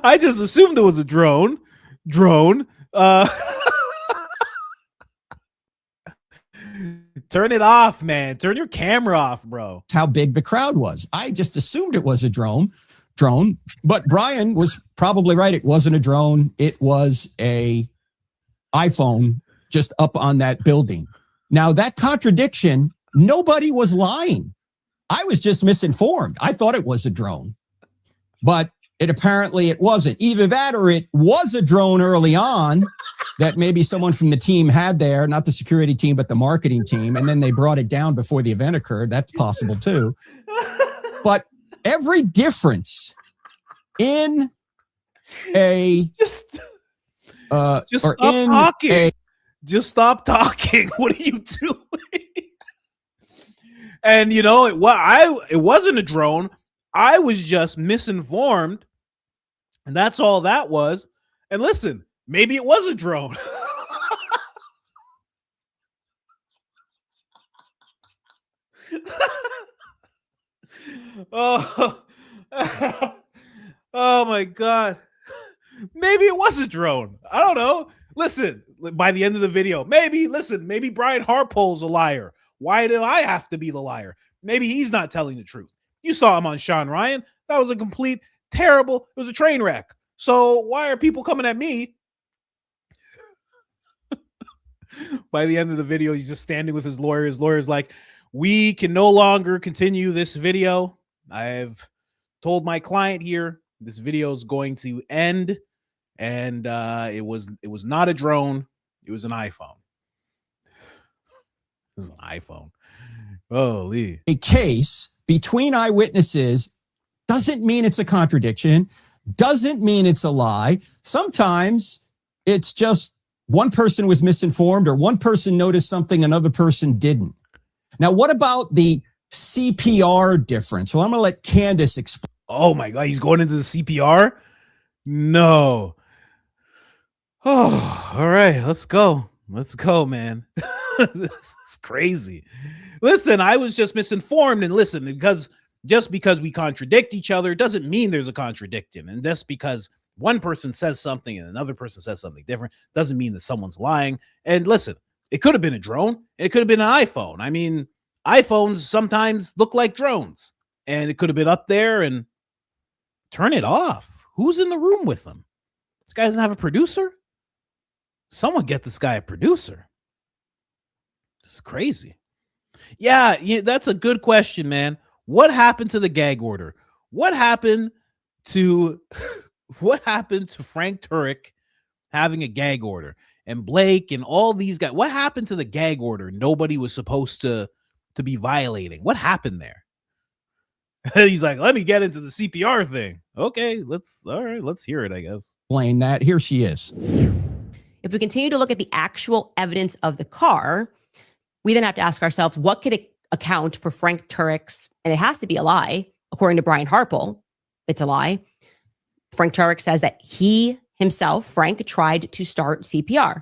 I just assumed it was a drone. Turn it off, man. Turn your camera off, bro. How big the crowd was. I just assumed it was a drone, but Brian was probably right. It wasn't a drone. It was a iPhone just up on that building. Now that contradiction, nobody was lying. I was just misinformed. I thought it was a drone, but it wasn't. Either that or it was a drone early on that maybe someone from the team had there, not the security team, but the marketing team. And then they brought it down before the event occurred. That's possible too. But every difference in a just stop talking. Just stop talking. What are you doing? And you know, it wasn't a drone. I was just misinformed, and that's all that was. And listen, maybe it was a drone. Oh my God. Maybe it was a drone. I don't know. Listen, by the end of the video, maybe Brian Harpole's a liar. Why do I have to be the liar? Maybe he's not telling the truth. You saw him on Sean Ryan. That was a complete terrible. It was a train wreck. So why are people coming at me? By the end of the video, he's just standing with his lawyer. His lawyer's like, we can no longer continue this video. I've told my client here this video is going to end. And it was not a drone. It was an iPhone. It was an iPhone. Holy. A case between eyewitnesses doesn't mean it's a contradiction, doesn't mean it's a lie. Sometimes it's just one person was misinformed or one person noticed something another person didn't. Now, what about the CPR difference? Well, I'm going to let Candace explain. Oh my God, he's going into the CPR? No. Oh, all right, let's go. Let's go, man. This is crazy. Listen, I was just misinformed, and listen, just because we contradict each other doesn't mean there's a contradiction. And just because one person says something and another person says something different doesn't mean that someone's lying. And listen, it could have been a drone. It could have been an iPhone. I mean, iPhones sometimes look like drones, and it could have been up there. And turn it off. Who's in the room with them? This guy doesn't have a producer? Someone get this guy a producer. This is crazy. Yeah, that's a good question, man. What happened to the gag order? What happened to Frank Turek having a gag order? And Blake and all these guys. What happened to the gag order nobody was supposed to be violating? What happened there? He's like, let me get into the CPR thing. Okay, let's hear it, I guess. Explain that. Here she is. If we continue to look at the actual evidence of the car, we then have to ask ourselves, what could account for Frank Turek's, and it has to be a lie, according to Brian Harpole, it's a lie. Frank Turek says that he himself, Frank, tried to start CPR.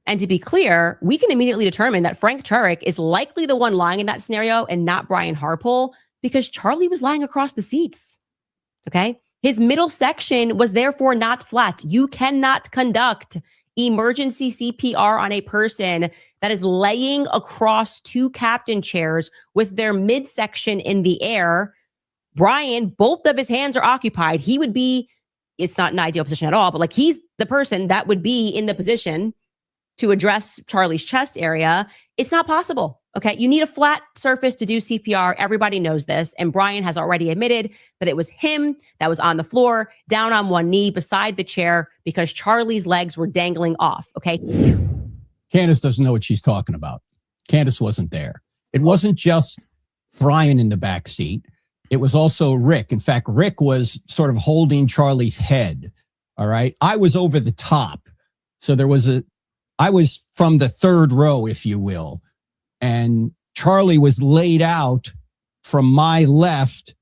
And to be clear, we can immediately determine that Frank Turek is likely the one lying in that scenario and not Brian Harpole, because Charlie was lying across the seats. Okay? His middle section was therefore not flat. You cannot conduct emergency CPR on a person that is laying across two captain chairs with their midsection in the air. Brian, both of his hands are occupied. He would be, it's not an ideal position at all, but like he's the person that would be in the position to address Charlie's chest area. It's not possible. Okay. You need a flat surface to do CPR. Everybody knows this. And Brian has already admitted that it was him that was on the floor, down on one knee beside the chair because Charlie's legs were dangling off. Okay. Candace doesn't know what she's talking about. Candace wasn't there. It wasn't just Brian in the back seat. It was also Rick. In fact, Rick was sort of holding Charlie's head. All right. I was over the top. So I was from the third row, if you will. And Charlie was laid out from my left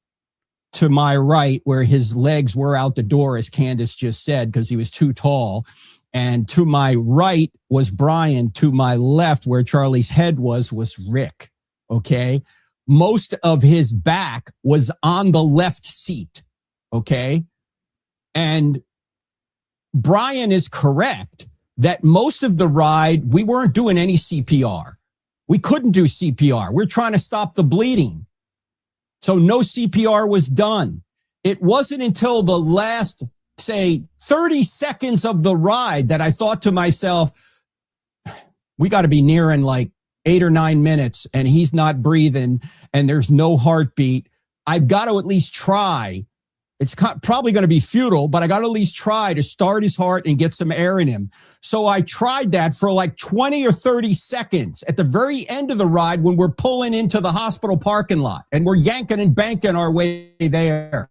to my right, where his legs were out the door, as Candace just said, because he was too tall. And to my right was Brian. To my left, where Charlie's head was Rick. Okay. Most of his back was on the left seat. Okay. And Brian is correct that most of the ride, we weren't doing any CPR. We couldn't do CPR. We're trying to stop the bleeding. So no CPR was done. It wasn't until the last, say, 30 seconds of the ride that I thought to myself, we got to be nearing like 8 or 9 minutes and he's not breathing and there's no heartbeat. I've got to at least try. It's probably going to be futile, but I got to at least try to start his heart and get some air in him. So I tried that for like 20 or 30 seconds at the very end of the ride when we're pulling into the hospital parking lot and we're yanking and banking our way there.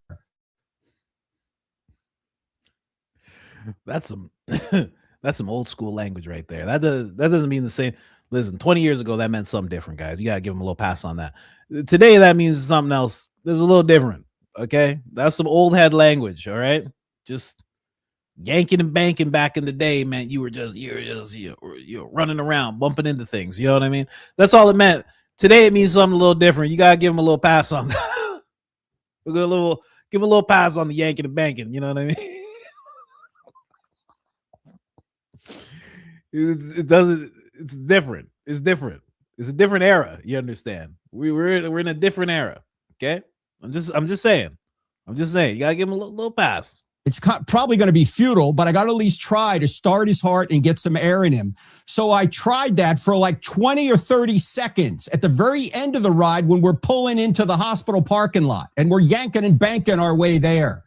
That's some that's some old school language right there. That doesn't mean the same. Listen, 20 years ago that meant something different, guys. You gotta give them a little pass on that. Today that means something else. There's a little different. Okay, that's some old head language. All right, just yanking and banking back in the day meant you were running around, bumping into things. You know what I mean? That's all it meant. Today it means something a little different. You gotta give them a little pass on that. Give a little pass on the yanking and banking. You know what I mean? It's different. It's different. It's a different era. You understand? We're in a different era. Okay. I'm just saying. You gotta give him a little pass. It's probably going to be futile, but I got to at least try to start his heart and get some air in him. So I tried that for like 20 or 30 seconds at the very end of the ride when we're pulling into the hospital parking lot and we're yanking and banking our way there.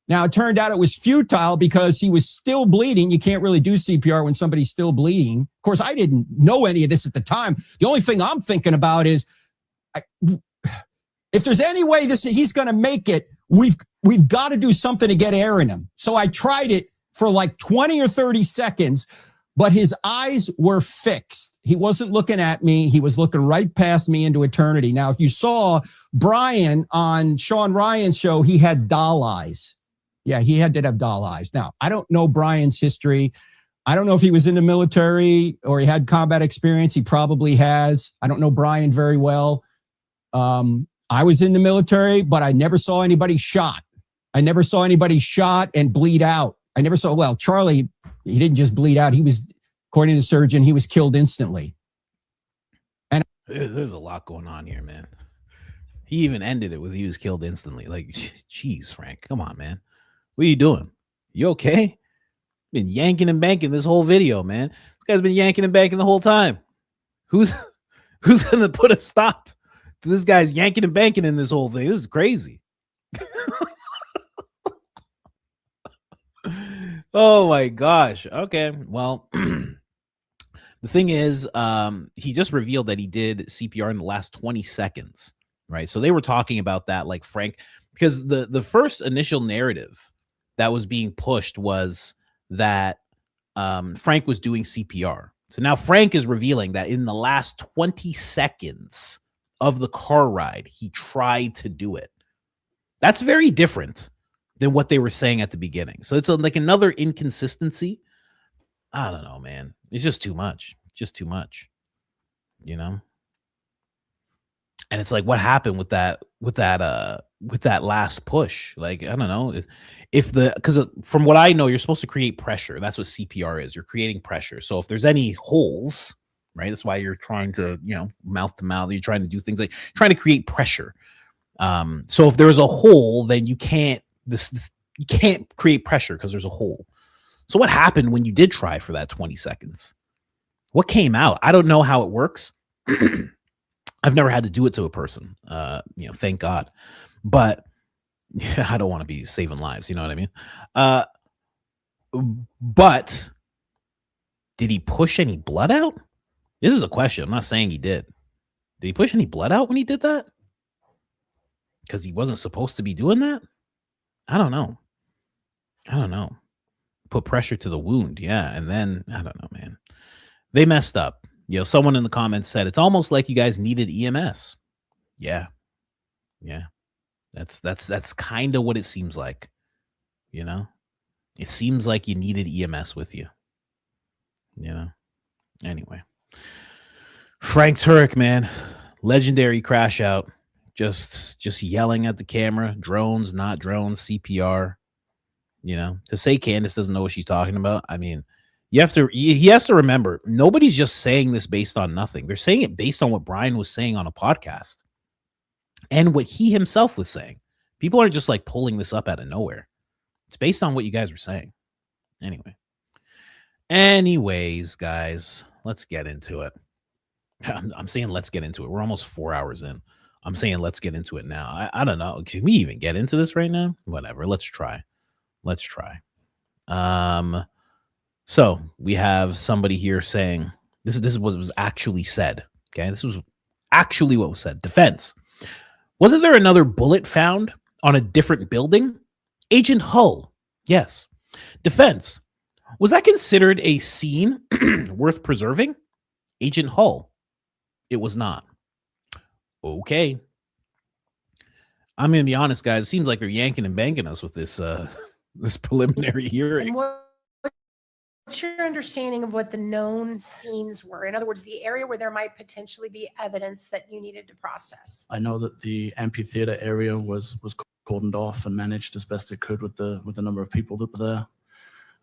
Now, it turned out it was futile because he was still bleeding. You can't really do CPR when somebody's still bleeding. Of course, I didn't know any of this at the time. The only thing I'm thinking about is if there's any way he's going to make it, we've got to do something to get air in him. So I tried it for like 20 or 30 seconds, but his eyes were fixed. He wasn't looking at me. He was looking right past me into eternity. Now, if you saw Brian on Sean Ryan's show, he had doll eyes. Yeah, he did have doll eyes. Now, I don't know Brian's history. I don't know if he was in the military or he had combat experience. He probably has. I don't know Brian very well. I was in the military, but I never saw anybody shot. I never saw anybody shot and bleed out. I never saw, well, Charlie, he didn't just bleed out. He was, according to the surgeon, he was killed instantly. And there's a lot going on here, man. He even ended it with he was killed instantly. Like, geez, Frank, come on, man. What are you doing? You okay? Been yanking and banking this whole video, man. This guy's been yanking and banking the whole time. Who's going to put a stop to this guy's yanking and banking in this whole thing? This is crazy. Oh my gosh. Okay. Well, the thing is, he just revealed that he did CPR in the last 20 seconds, right? So they were talking about that, like Frank, because the first initial narrative that was being pushed was that Frank was doing CPR. So now Frank is revealing that in the last 20 seconds of the car ride, he tried to do it. That's very different than what they were saying at the beginning. So it's like another inconsistency. I don't know, man. It's just too much. Just too much, you know? And it's like, what happened with that last push? Like, I don't know because from what I know, you're supposed to create pressure. That's what CPR is. You're creating pressure. So if there's any holes, right, that's why you're trying to, mouth to mouth, you're trying to do things like trying to create pressure. So if there's a hole, then you can't create pressure because there's a hole. So what happened when you did try for that 20 seconds? What came out? I don't know how it works. I've never had to do it to a person, thank God. But yeah, I don't want to be saving lives. You know what I mean? But did he push any blood out? This is a question. I'm not saying he did. Did he push any blood out when he did that? Because he wasn't supposed to be doing that? I don't know. Put pressure to the wound. Yeah. And then, I don't know, man. They messed up. Someone in the comments said, it's almost like you guys needed EMS. Yeah. That's kind of what it seems like. It seems like you needed EMS with you. Anyway. Frank Turek, man. Legendary crash out. Just yelling at the camera. Drones, not drones, CPR. You know, to say Candace doesn't know what she's talking about. I mean, he has to remember, nobody's just saying this based on nothing. They're saying it based on what Brian was saying on a podcast and what he himself was saying. People are just like pulling this up out of nowhere. It's based on what you guys were saying. Anyways, guys, let's get into it. I'm saying let's get into it. We're almost 4 hours in. I'm saying let's get into it now. I don't know. Can we even get into this right now? Whatever. Let's try. So we have somebody here saying this is what was actually said. Okay, this was actually what was said. Defense. Wasn't there another bullet found on a different building? Agent Hull. Yes. Defense. Was that considered a scene worth preserving? Agent Hull. It was not. Okay. I'm going to be honest, guys. It seems like they're yanking and banking us with this this preliminary hearing. And what's your understanding of what the known scenes were? In other words, the area where there might potentially be evidence that you needed to process. I know that the amphitheater area was cordoned off and managed as best it could with the number of people that were there.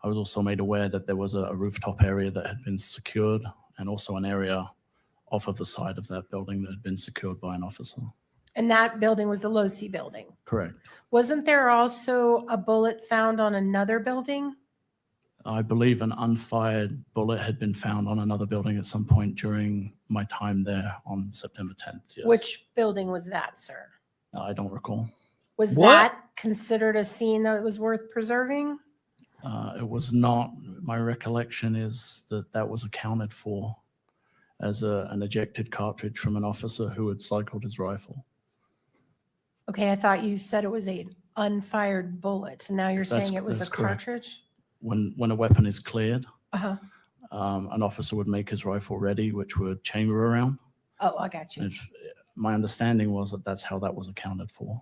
I was also made aware that there was a rooftop area that had been secured and also an area off of the side of that building that had been secured by an officer. And that building was the Losi building. Correct. Wasn't there also a bullet found on another building? I believe an unfired bullet had been found on another building at some point during my time there on September 10th. Yes. Which building was that, sir? I don't recall. Was that considered a scene that was worth preserving? It was not. My recollection is that was accounted for as an ejected cartridge from an officer who had cycled his rifle. Okay, I thought you said it was an unfired bullet. And now you're saying it was a cartridge? When a weapon is cleared, Uh-huh. an officer would make his rifle ready, which would chamber around. Oh, I got you. My understanding was that's how that was accounted for.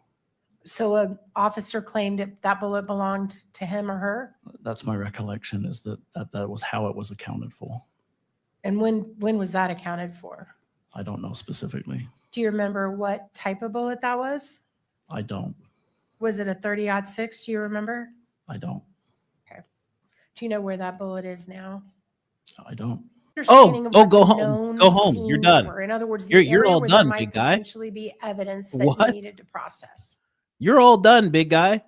So an officer claimed that bullet belonged to him or her? That's my recollection, is that was how it was accounted for. And when was that accounted for? I don't know specifically. Do you remember what type of bullet that was? I don't. Was it a 30-06? Do you remember? I don't. Okay. Do you know where that bullet is now? I don't. Go home. Go home. You're done. In other words, you're all done, big guy. Potentially be evidence that you needed to process. You're all done, big guy.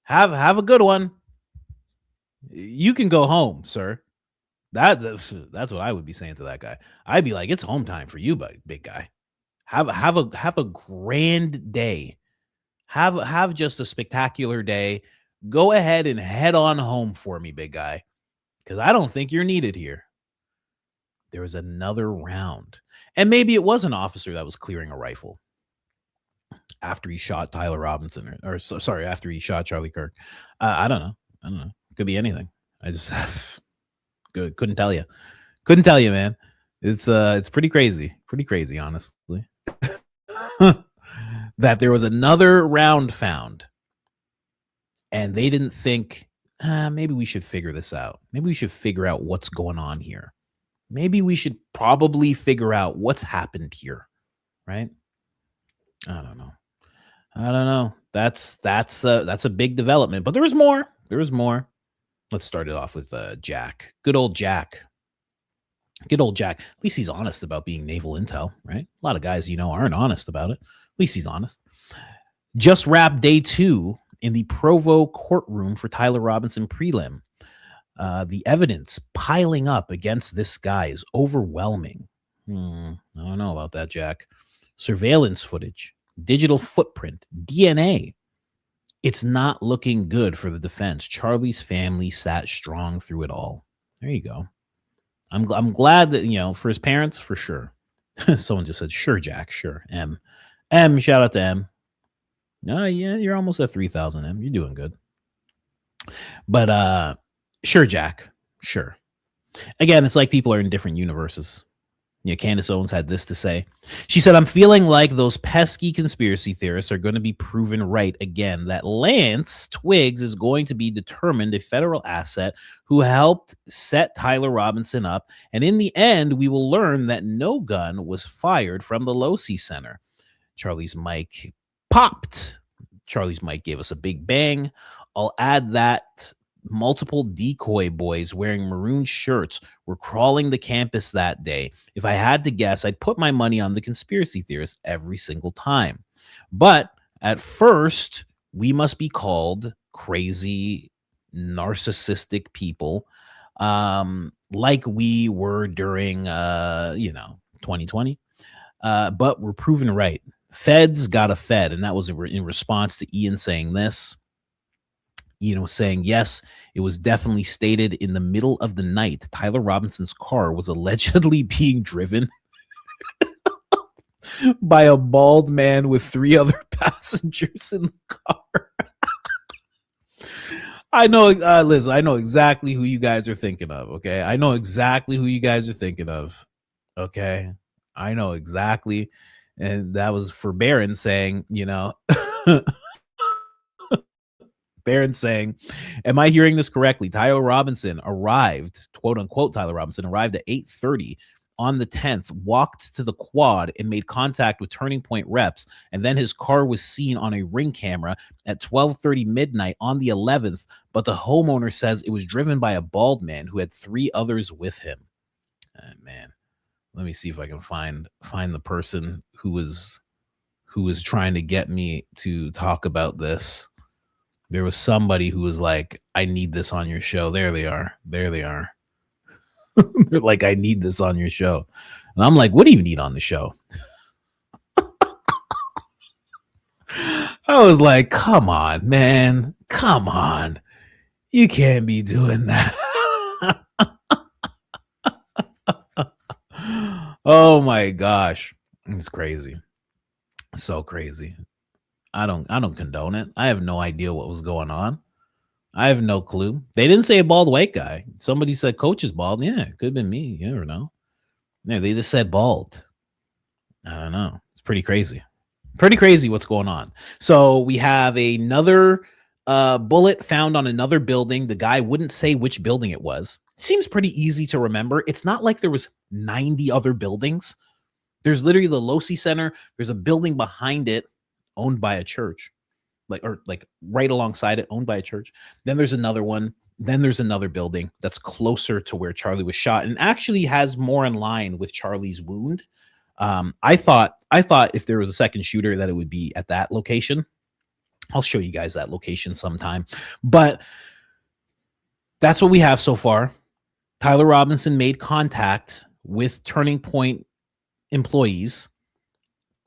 Have a good one. You can go home, sir. That's what I would be saying to that guy. I'd be like, it's home time for you, big guy. Have a grand day. Have just a spectacular day. Go ahead and head on home for me, big guy, because I don't think you're needed here. There was another round, and maybe it was an officer that was clearing a rifle after he shot Tyler Robinson, or after he shot Charlie Kirk. I don't know. Could be anything. I just couldn't tell you. Man. It's pretty crazy, honestly. That there was another round found, and they didn't think, maybe we should figure this out. Maybe we should figure out what's going on here. Maybe we should probably figure out what's happened here, right? I don't know. That's a big development, but there was more. Let's start it off with Jack. Good old Jack. At least he's honest about being naval intel, right? A lot of guys, aren't honest about it. At least he's honest. Just wrapped day 2 in the Provo courtroom for Tyler Robinson prelim. The evidence piling up against this guy is overwhelming. I don't know about that, Jack. Surveillance footage, digital footprint, DNA. It's not looking good for the defense. Charlie's family sat strong through it all. There you go. I'm glad that, for his parents, for sure. Someone just said, sure, Jack, sure. M, shout out to M. No, yeah, you're almost at 3,000, M. You're doing good. But sure, Jack, sure. Again, it's like people are in different universes. Candace Owens had this to say. She said, I'm feeling like those pesky conspiracy theorists are going to be proven right again, that Lance Twiggs is going to be determined a federal asset who helped set Tyler Robinson up. And in the end, we will learn that no gun was fired from the Losi Center. Charlie's mic popped. Charlie's mic gave us a big bang. I'll add that multiple decoy boys wearing maroon shirts were crawling the campus that day. If I had to guess, I'd put my money on the conspiracy theorists every single time. But at first, we must be called crazy, narcissistic people, like we were during 2020. But we're proven right. Feds got a Fed, and that was in response to Ian saying this. Saying, yes, it was definitely stated in the middle of the night. Tyler Robinson's car was allegedly being driven by a bald man with 3 other passengers in the car. I know, Liz, I know exactly who you guys are thinking of, okay? I know exactly who you guys are thinking of, okay? I know exactly. And that was for Barron saying, Barron saying, am I hearing this correctly? Tyler Robinson arrived, quote unquote, Tyler Robinson arrived at 8:30 on the 10th, walked to the quad and made contact with Turning Point reps. And then his car was seen on a ring camera at 12:30 midnight on the 11th. But the homeowner says it was driven by a bald man who had 3 others with him. Man, let me see if I can find the person who was trying to get me to talk about this. There was somebody who was like, I need this on your show. There they are. They're like, I need this on your show. And I'm like, what do you need on the show? I was like, come on, man. Come on. You can't be doing that. Oh my gosh. It's crazy. So crazy. I don't condone it. I have no idea what was going on. I have no clue. They didn't say a bald white guy. Somebody said coach is bald. Yeah, it could have been me. You never know. Yeah, they just said bald. I don't know. It's pretty crazy. Pretty crazy what's going on. So we have another bullet found on another building. The guy wouldn't say which building it was. Seems pretty easy to remember. It's not like there was 90 other buildings. There's literally the Losi Center. There's a building behind it owned by a church, like right alongside it, owned by a church. Then there's another one. Then there's another building that's closer to where Charlie was shot and actually has more in line with Charlie's wound. I thought if there was a second shooter that it would be at that location. I'll show you guys that location sometime, but that's what we have so far. Tyler Robinson made contact with Turning Point employees,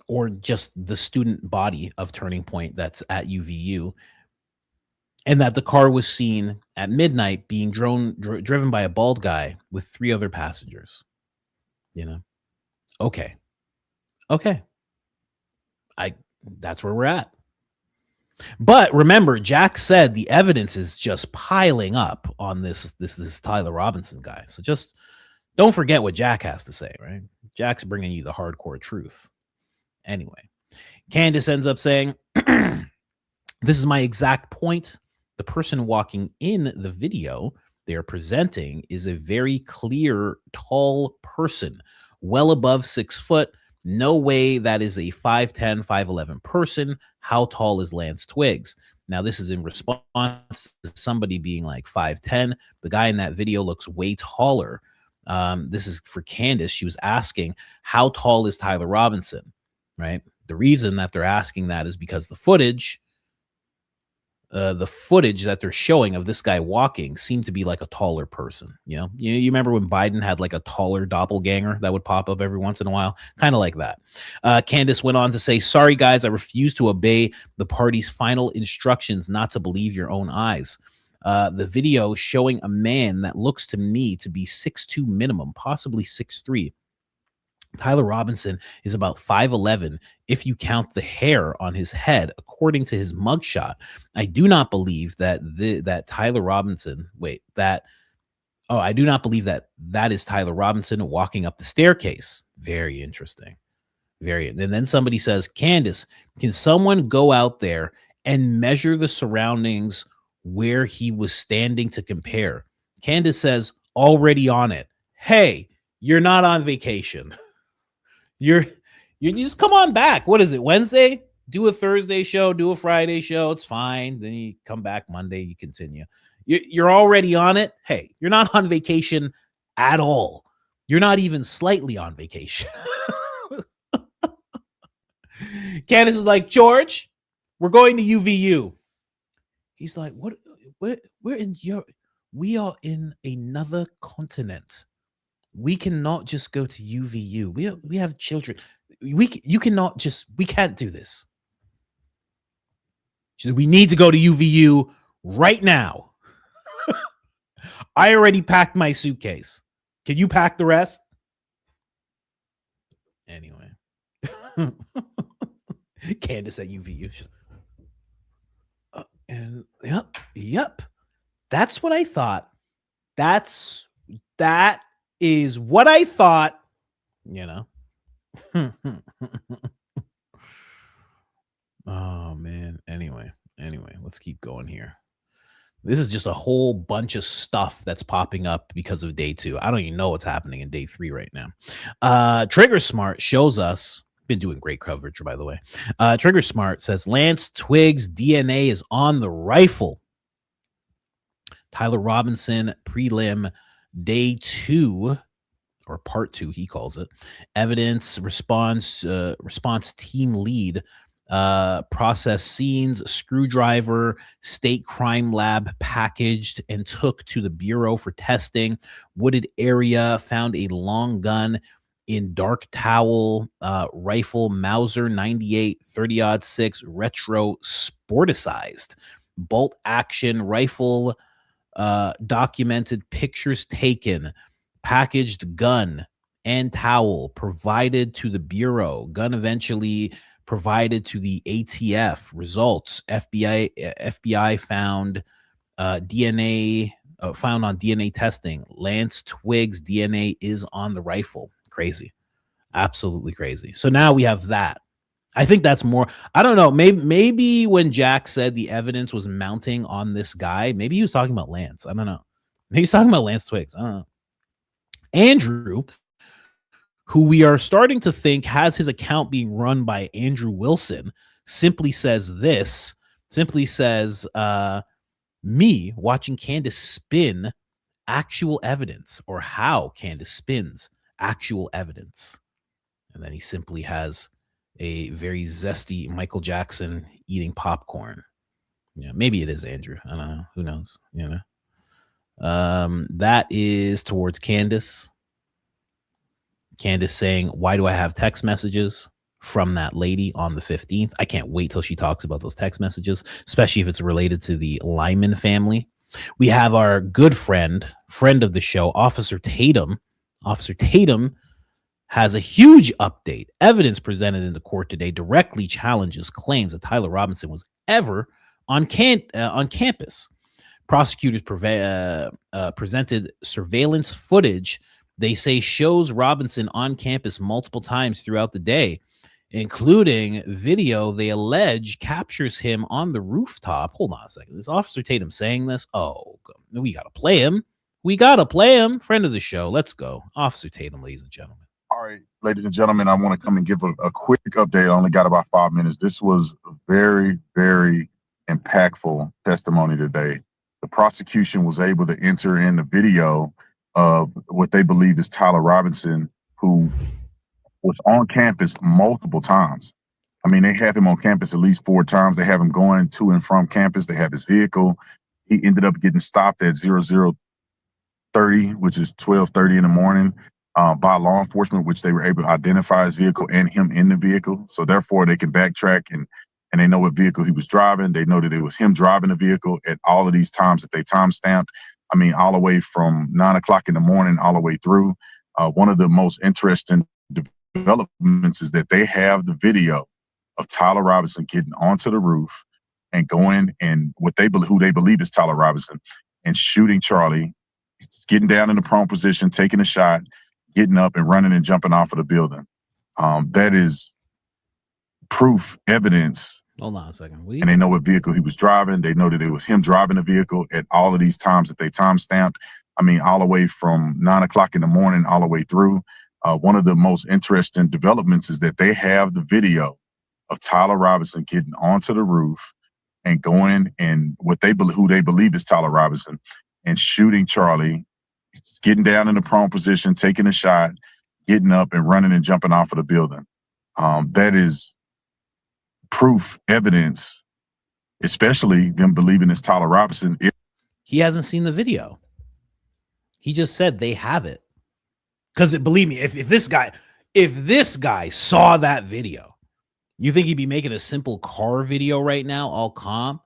or just the student body of Turning Point that's at UVU, and that the car was seen at midnight being driven by a bald guy with 3 other passengers. Okay. That's where we're at. But remember, Jack said the evidence is just piling up on this Tyler Robinson guy. So just don't forget what Jack has to say, right? Jack's bringing you the hardcore truth. Anyway, Candace ends up saying, this is my exact point. The person walking in the video they are presenting is a very clear, tall person, well above 6 foot. No way that is a 5'10", 5'11" person. How tall is Lance Twiggs? Now, this is in response to somebody being like 5'10". The guy in that video looks way taller. This is for Candace. She was asking, how tall is Tyler Robinson? Right. The reason that they're asking that is because the footage that they're showing of this guy walking seemed to be like a taller person. You remember when Biden had like a taller doppelganger that would pop up every once in a while, kind of like that. Candace went on to say, sorry, guys, I refuse to obey the party's final instructions not to believe your own eyes. The video showing a man that looks to me to be 6'2" minimum, possibly 6'3". Tyler Robinson is about 5'11" if you count the hair on his head, according to his mugshot. I do not believe that Tyler Robinson. I do not believe that is Tyler Robinson walking up the staircase. Very interesting. And then somebody says, Candace, can someone go out there and measure the surroundings where he was standing to compare? Candace says, already on it. Hey, you're not on vacation. You just come on back. What is it, Wednesday? Do a Thursday show, do a Friday show. It's fine. Then you come back Monday, you continue. You're already on it. Hey, you're not on vacation at all. You're not even slightly on vacation. Candace is like, George, we're going to UVU. He's like, what? We're in Europe. We are in another continent. We cannot just go to UVU. We have children. We can't do this. We need to go to UVU right now. I already packed my suitcase. Can you pack the rest? Anyway. Candace at UVU. And yep. That's what I thought. That is what I thought, you know. Oh man. Anyway, let's keep going here. This is just a whole bunch of stuff that's popping up because of day 2. I don't even know what's happening in day 3 right now. Trigger Smart shows us, been doing great coverage, by the way. Trigger Smart says Lance Twiggs' DNA is on the rifle. Tyler Robinson prelim day 2, or part 2, he calls it. Evidence response team lead. Process scenes, screwdriver, state crime lab packaged and took to the bureau for testing. Wooded area found a long gun in dark towel, rifle, Mauser 98 30-06 retro sporticized, bolt action rifle, documented pictures taken, packaged gun and towel provided to the bureau. Gun eventually provided to the ATF. Results: FBI found DNA found on DNA testing. Lance Twiggs' DNA is on the rifle. Crazy, absolutely crazy. So now we have that. I think that's more. I don't know. Maybe when Jack said the evidence was mounting on this guy, maybe he was talking about Lance. I don't know. Maybe he's talking about Lance Twiggs. I don't know. Andrew, who we are starting to think has his account being run by Andrew Wilson, simply says, me watching Candace spin actual evidence, or how Candace spins actual evidence. And then he simply has a very zesty Michael Jackson eating popcorn. Yeah, maybe it is Andrew. I don't know. Who knows? You know. That is towards Candace. Candace saying, why do I have text messages from that lady on the 15th? I can't wait till she talks about those text messages, especially if it's related to the Lyman family. We have our good friend of the show, Officer Tatum. Officer Tatum has a huge update. Evidence presented in the court today directly challenges claims that Tyler Robinson was ever on campus. Prosecutors presented surveillance footage they say shows Robinson on campus multiple times throughout the day, including video they allege captures him on the rooftop. Hold on a second. Is Officer Tatum saying this? Oh, we got to play him. Friend of the show. Let's go. Officer Tatum, ladies and gentlemen. All right, ladies and gentlemen, I want to come and give a quick update. I only got about 5 minutes. This was a very, very impactful testimony today. The prosecution was able to enter in the video of what they believe is Tyler Robinson, who was on campus multiple times. I mean, they have him on campus at least 4 times. They have him going to and from campus. They have his vehicle. He ended up getting stopped at 0030, which is 12:30 in the morning, by law enforcement, which they were able to identify his vehicle and him in the vehicle. So therefore, they can backtrack and they know what vehicle he was driving. They know that it was him driving the vehicle at all of these times that they time-stamped. I mean, all the way from 9 o'clock in the morning, all the way through. One of the most interesting developments is that they have the video of Tyler Robinson getting onto the roof and going and who they believe is Tyler Robinson and shooting Charlie, getting down in the prone position, taking a shot, getting up and running and jumping off of the building. That is proof, evidence. Hold on a second. And they know what vehicle he was driving. They know that it was him driving the vehicle at all of these times that they time-stamped. I mean, all the way from 9 o'clock in the morning, all the way through. One of the most interesting developments is that they have the video of Tyler Robinson getting onto the roof and going and who they believe is Tyler Robinson and shooting Charlie, getting down in the prone position, taking a shot, getting up and running and jumping off of the building. That is proof, evidence, especially them believing it's Tyler Robinson. He hasn't seen the video. He just said they have it. Because believe me, if this guy saw that video, you think he'd be making a simple car video right now, all calm?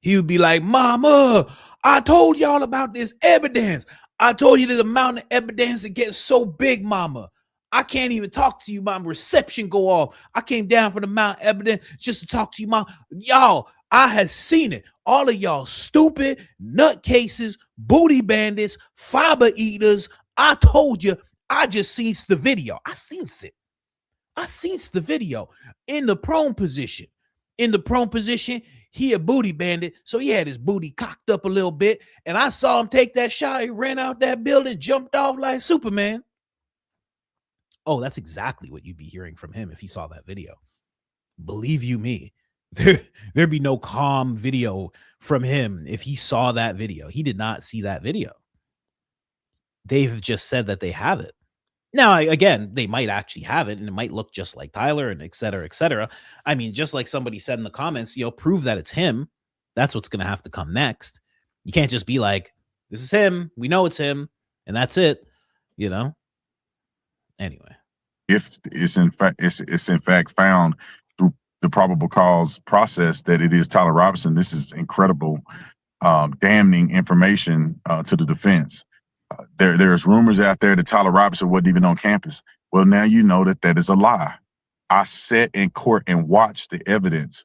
He would be like, Mama, I told y'all about this evidence. I told you the amount of evidence that gets so big, Mama. I can't even talk to you, Mom. Reception go off. I came down for the amount of evidence just to talk to you, Mom. Y'all, I have seen it. All of y'all stupid nutcases, booty bandits, fiber eaters. I told you, I just seen the video. I seen it. I seen the video in the prone position. In the prone position, he a booty bandit, so he had his booty cocked up a little bit, and I saw him take that shot. He ran out that building, jumped off like Superman. Oh, that's exactly what you'd be hearing from him if he saw that video. Believe you me, there'd be no calm video from him if he saw that video. He did not see that video. They've just said that they have it. Now, again, they might actually have it, and it might look just like Tyler, and et cetera, et cetera. I mean, just like somebody said in the comments, prove that it's him. That's what's going to have to come next. You can't just be like, this is him. We know it's him, and that's it. Anyway, if it's in fact found through the probable cause process that it is Tyler Robinson, this is incredible, damning information to the defense. There's rumors out there that Tyler Robinson wasn't even on campus. Well, now you know that is a lie. I sat in court and watched the evidence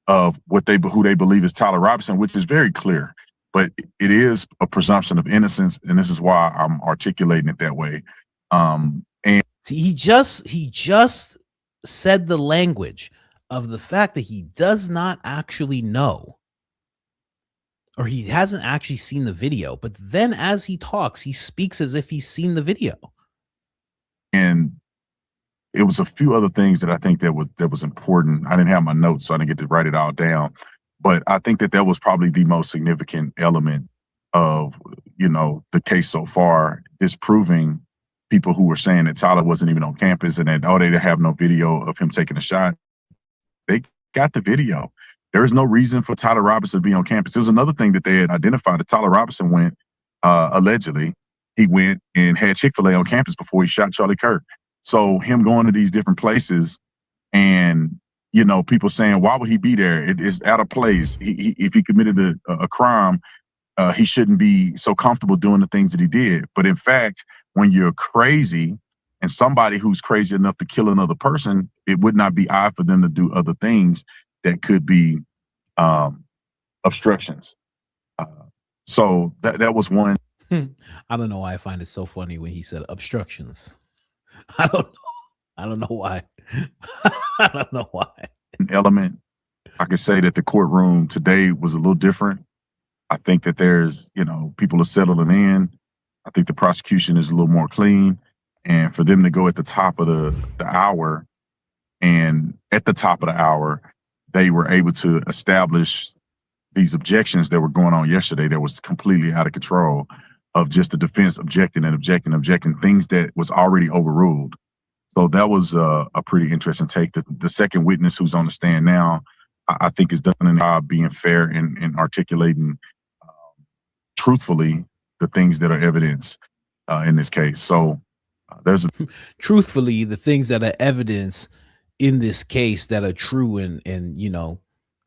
of who they believe is Tyler Robinson, which is very clear. But it is a presumption of innocence, and this is why I'm articulating it that way. And see, he just said the language of the fact that he does not actually know, or he hasn't actually seen the video, but then as he talks, he speaks as if he's seen the video. And it was a few other things that I think that was important. I didn't have my notes, so I didn't get to write it all down. But I think that was probably the most significant element of, the case so far, disproving people who were saying that Tyler wasn't even on campus and that, they have no video of him taking a shot. They got the video. There is no reason for Tyler Robinson to be on campus. There's another thing that they had identified that Tyler Robinson went, allegedly, he went and had Chick-fil-A on campus before he shot Charlie Kirk. So him going to these different places and, people saying, why would he be there? It is out of place. If he committed a crime, he shouldn't be so comfortable doing the things that he did. But in fact, when you're crazy and somebody who's crazy enough to kill another person, it would not be odd for them to do other things that could be obstructions. So that was one. I don't know why I find it so funny when he said obstructions. I don't know why. I don't know why. An element. I could say that the courtroom today was a little different. I think that there's, people are settling in. I think the prosecution is a little more clean. And for them to go at the top of the hour, and at the top of the hour, they were able to establish these objections that were going on yesterday that was completely out of control, of just the defense objecting, things that was already overruled. So that was a pretty interesting take. The second witness who's on the stand now, I think has done a job being fair and articulating truthfully the things that are evidence in this case. So there's truthfully the things that are evidence in this case that are true and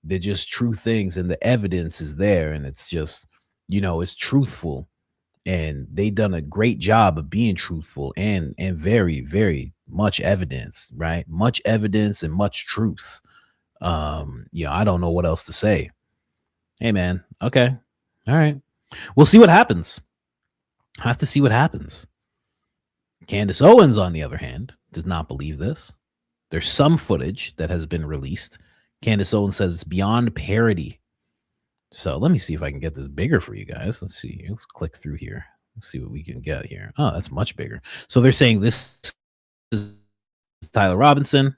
they're just true things, and the evidence is there, and it's just it's truthful, and they done a great job of being truthful and very, very much evidence, right? Much evidence and much truth. I don't know what else to say. Hey man, okay, all right, we'll see what happens. I have to see what happens. Candace Owens, on the other hand, does not believe this. There's some footage that has been released. Candace Owens says it's beyond parody. So let me see if I can get this bigger for you guys. Let's see. Let's click through here. Let's see what we can get here. Oh, that's much bigger. So they're saying this is Tyler Robinson.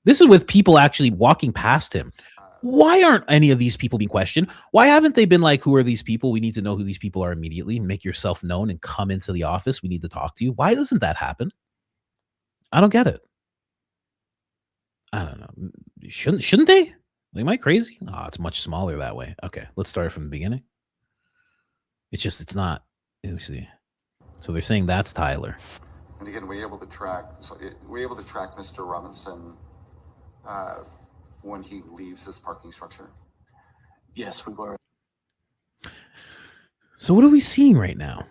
This is with people actually walking past him. Why aren't any of these people being questioned? Why haven't they been like, who are these people? We need to know who these people are immediately. Make yourself known and come into the office. We need to talk to you. Why doesn't that happen? I don't get it. I don't know. Shouldn't they? Am I crazy? Oh, it's much smaller that way. Okay, let's start from the beginning. It's not. Let me see. So they're saying that's Tyler. And again, we're able to track Mr. Robinson when he leaves this parking structure. Yes, we were. So what are we seeing right now?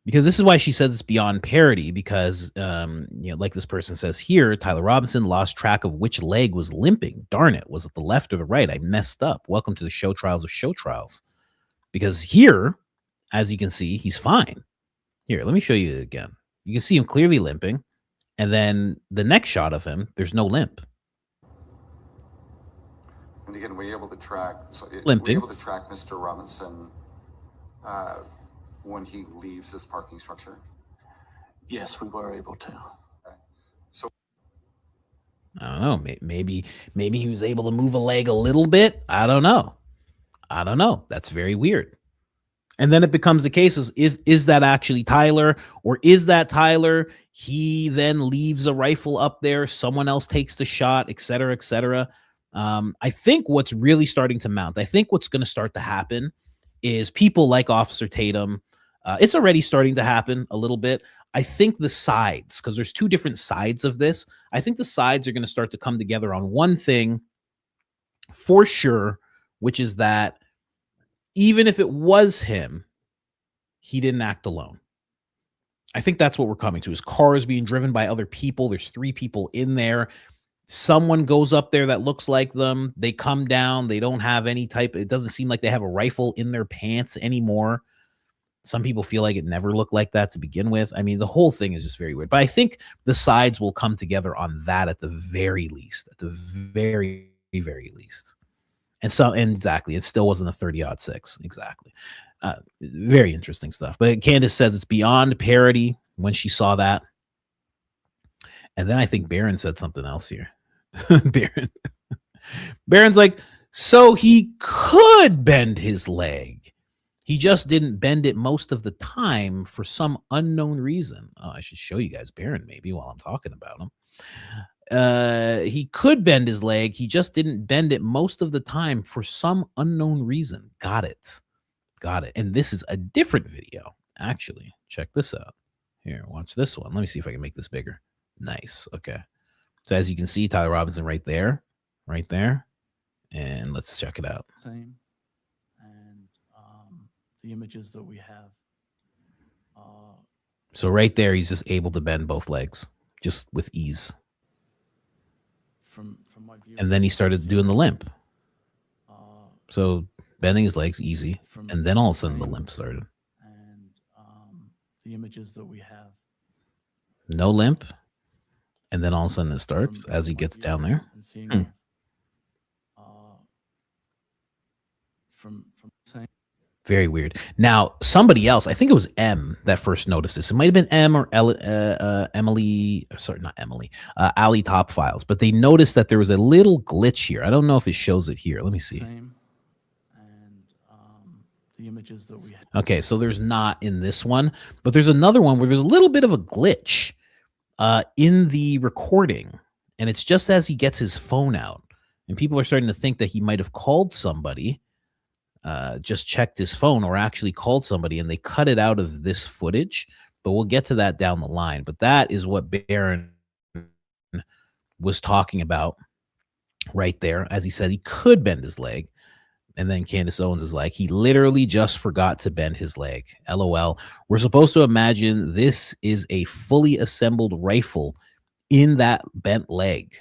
Because this is why she says it's beyond parody, because, like this person says here, Tyler Robinson lost track of which leg was limping. Darn it. Was it the left or the right? I messed up. Welcome to the show trials of show trials. Because here, as you can see, he's fine. Here, let me show you again. You can see him clearly limping. And then the next shot of him, there's no limp. And again, we're able to track Limping. We're able to track Mr. Robinson when he leaves this parking structure. Yes, we were able to. So I don't know. Maybe he was able to move a leg a little bit. I don't know. That's very weird. And then it becomes the case is that actually Tyler, or is that Tyler? He then leaves a rifle up there. Someone else takes the shot, et cetera, et cetera. I think what's really starting to mount, I think what's going to start to happen is people like Officer Tatum. It's already starting to happen a little bit. I think the sides, because there's two different sides of this. I think the sides are going to start to come together on one thing for sure, which is that even if it was him, he didn't act alone. I think that's what we're coming to. His car is being driven by other people. There's 3 people in there. Someone goes up there that looks like them. They come down. They don't have any type. It doesn't seem like they have a rifle in their pants anymore. Some people feel like it never looked like that to begin with. I mean, the whole thing is just very weird. But I think the sides will come together on that at the very least. At the very, very least. And exactly, it still wasn't a 30-06. Exactly. Very interesting stuff. But Candace says it's beyond parody when she saw that. And then I think Barron said something else here. Barron's like, so he could bend his leg. He just didn't bend it most of the time for some unknown reason. Oh, I should show you guys Barron maybe while I'm talking about him. He could bend his leg. He just didn't bend it most of the time for some unknown reason. Got it. And this is a different video, actually. Check this out. Here, watch this one. Let me see if I can make this bigger. Nice. Okay. So as you can see, Tyler Robinson right there. And let's check it out. Same. And the images that we have. So right there, he's just able to bend both legs just with ease. From my view. And then he started doing the limp. So bending his legs easy. And then all of a sudden the limp started. And the images that we have. No limp. And then all of a sudden it starts as he gets down there. Very weird. Now, somebody else, I think it was M that first noticed this. It might have been M or Emily. Sorry, not Emily. Ali Top Files. But they noticed that there was a little glitch here. I don't know if it shows it here. Let me see. And the images that we have. Okay, so there's not in this one. But there's another one where there's a little bit of a glitch in the recording. And it's just as he gets his phone out. And people are starting to think that he might have called somebody. Just checked his phone or actually called somebody, and they cut it out of this footage, but we'll get to that down the line. But that is what Barron was talking about right there. As he said, he could bend his leg. And then Candace Owens is like, he literally just forgot to bend his leg. LOL. We're supposed to imagine this is a fully assembled rifle in that bent leg.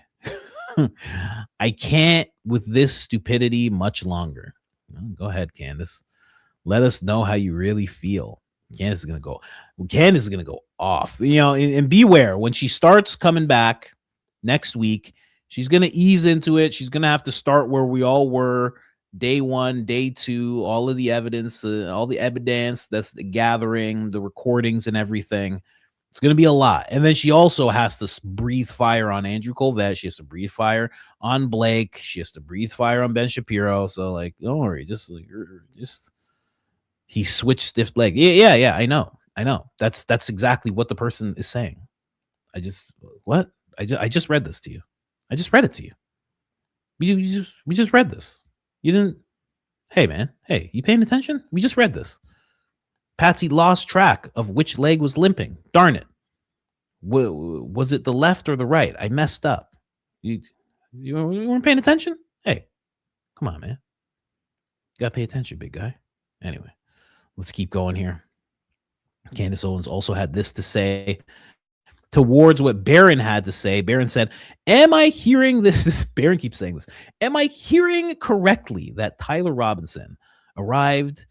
I can't with this stupidity much longer. Go ahead, Candace. Let us know how you really feel. Candace is gonna go off. And beware when she starts coming back next week. She's gonna ease into it. She's gonna have to start where we all were day 1, day 2. All of the evidence, all the evidence that's gathering, the recordings and everything. It's going to be a lot. And then she also has to breathe fire on Andrew Colvett. She has to breathe fire on Blake. She has to breathe fire on Ben Shapiro. So, like, don't worry. Just he switched stiff leg. Yeah. I know. That's exactly what the person is saying. I just read this to you. I just read it to you. We just read this. You didn't. Hey, man. Hey, you paying attention? We just read this. Patsy lost track of which leg was limping. Darn it. Was it the left or the right? I messed up. You weren't paying attention? Hey, come on, man. You got to pay attention, big guy. Anyway, let's keep going here. Candace Owens also had this to say towards what Barron had to say. Barron said, am I hearing this? Barron keeps saying this. Am I hearing correctly that Tyler Robinson arrived,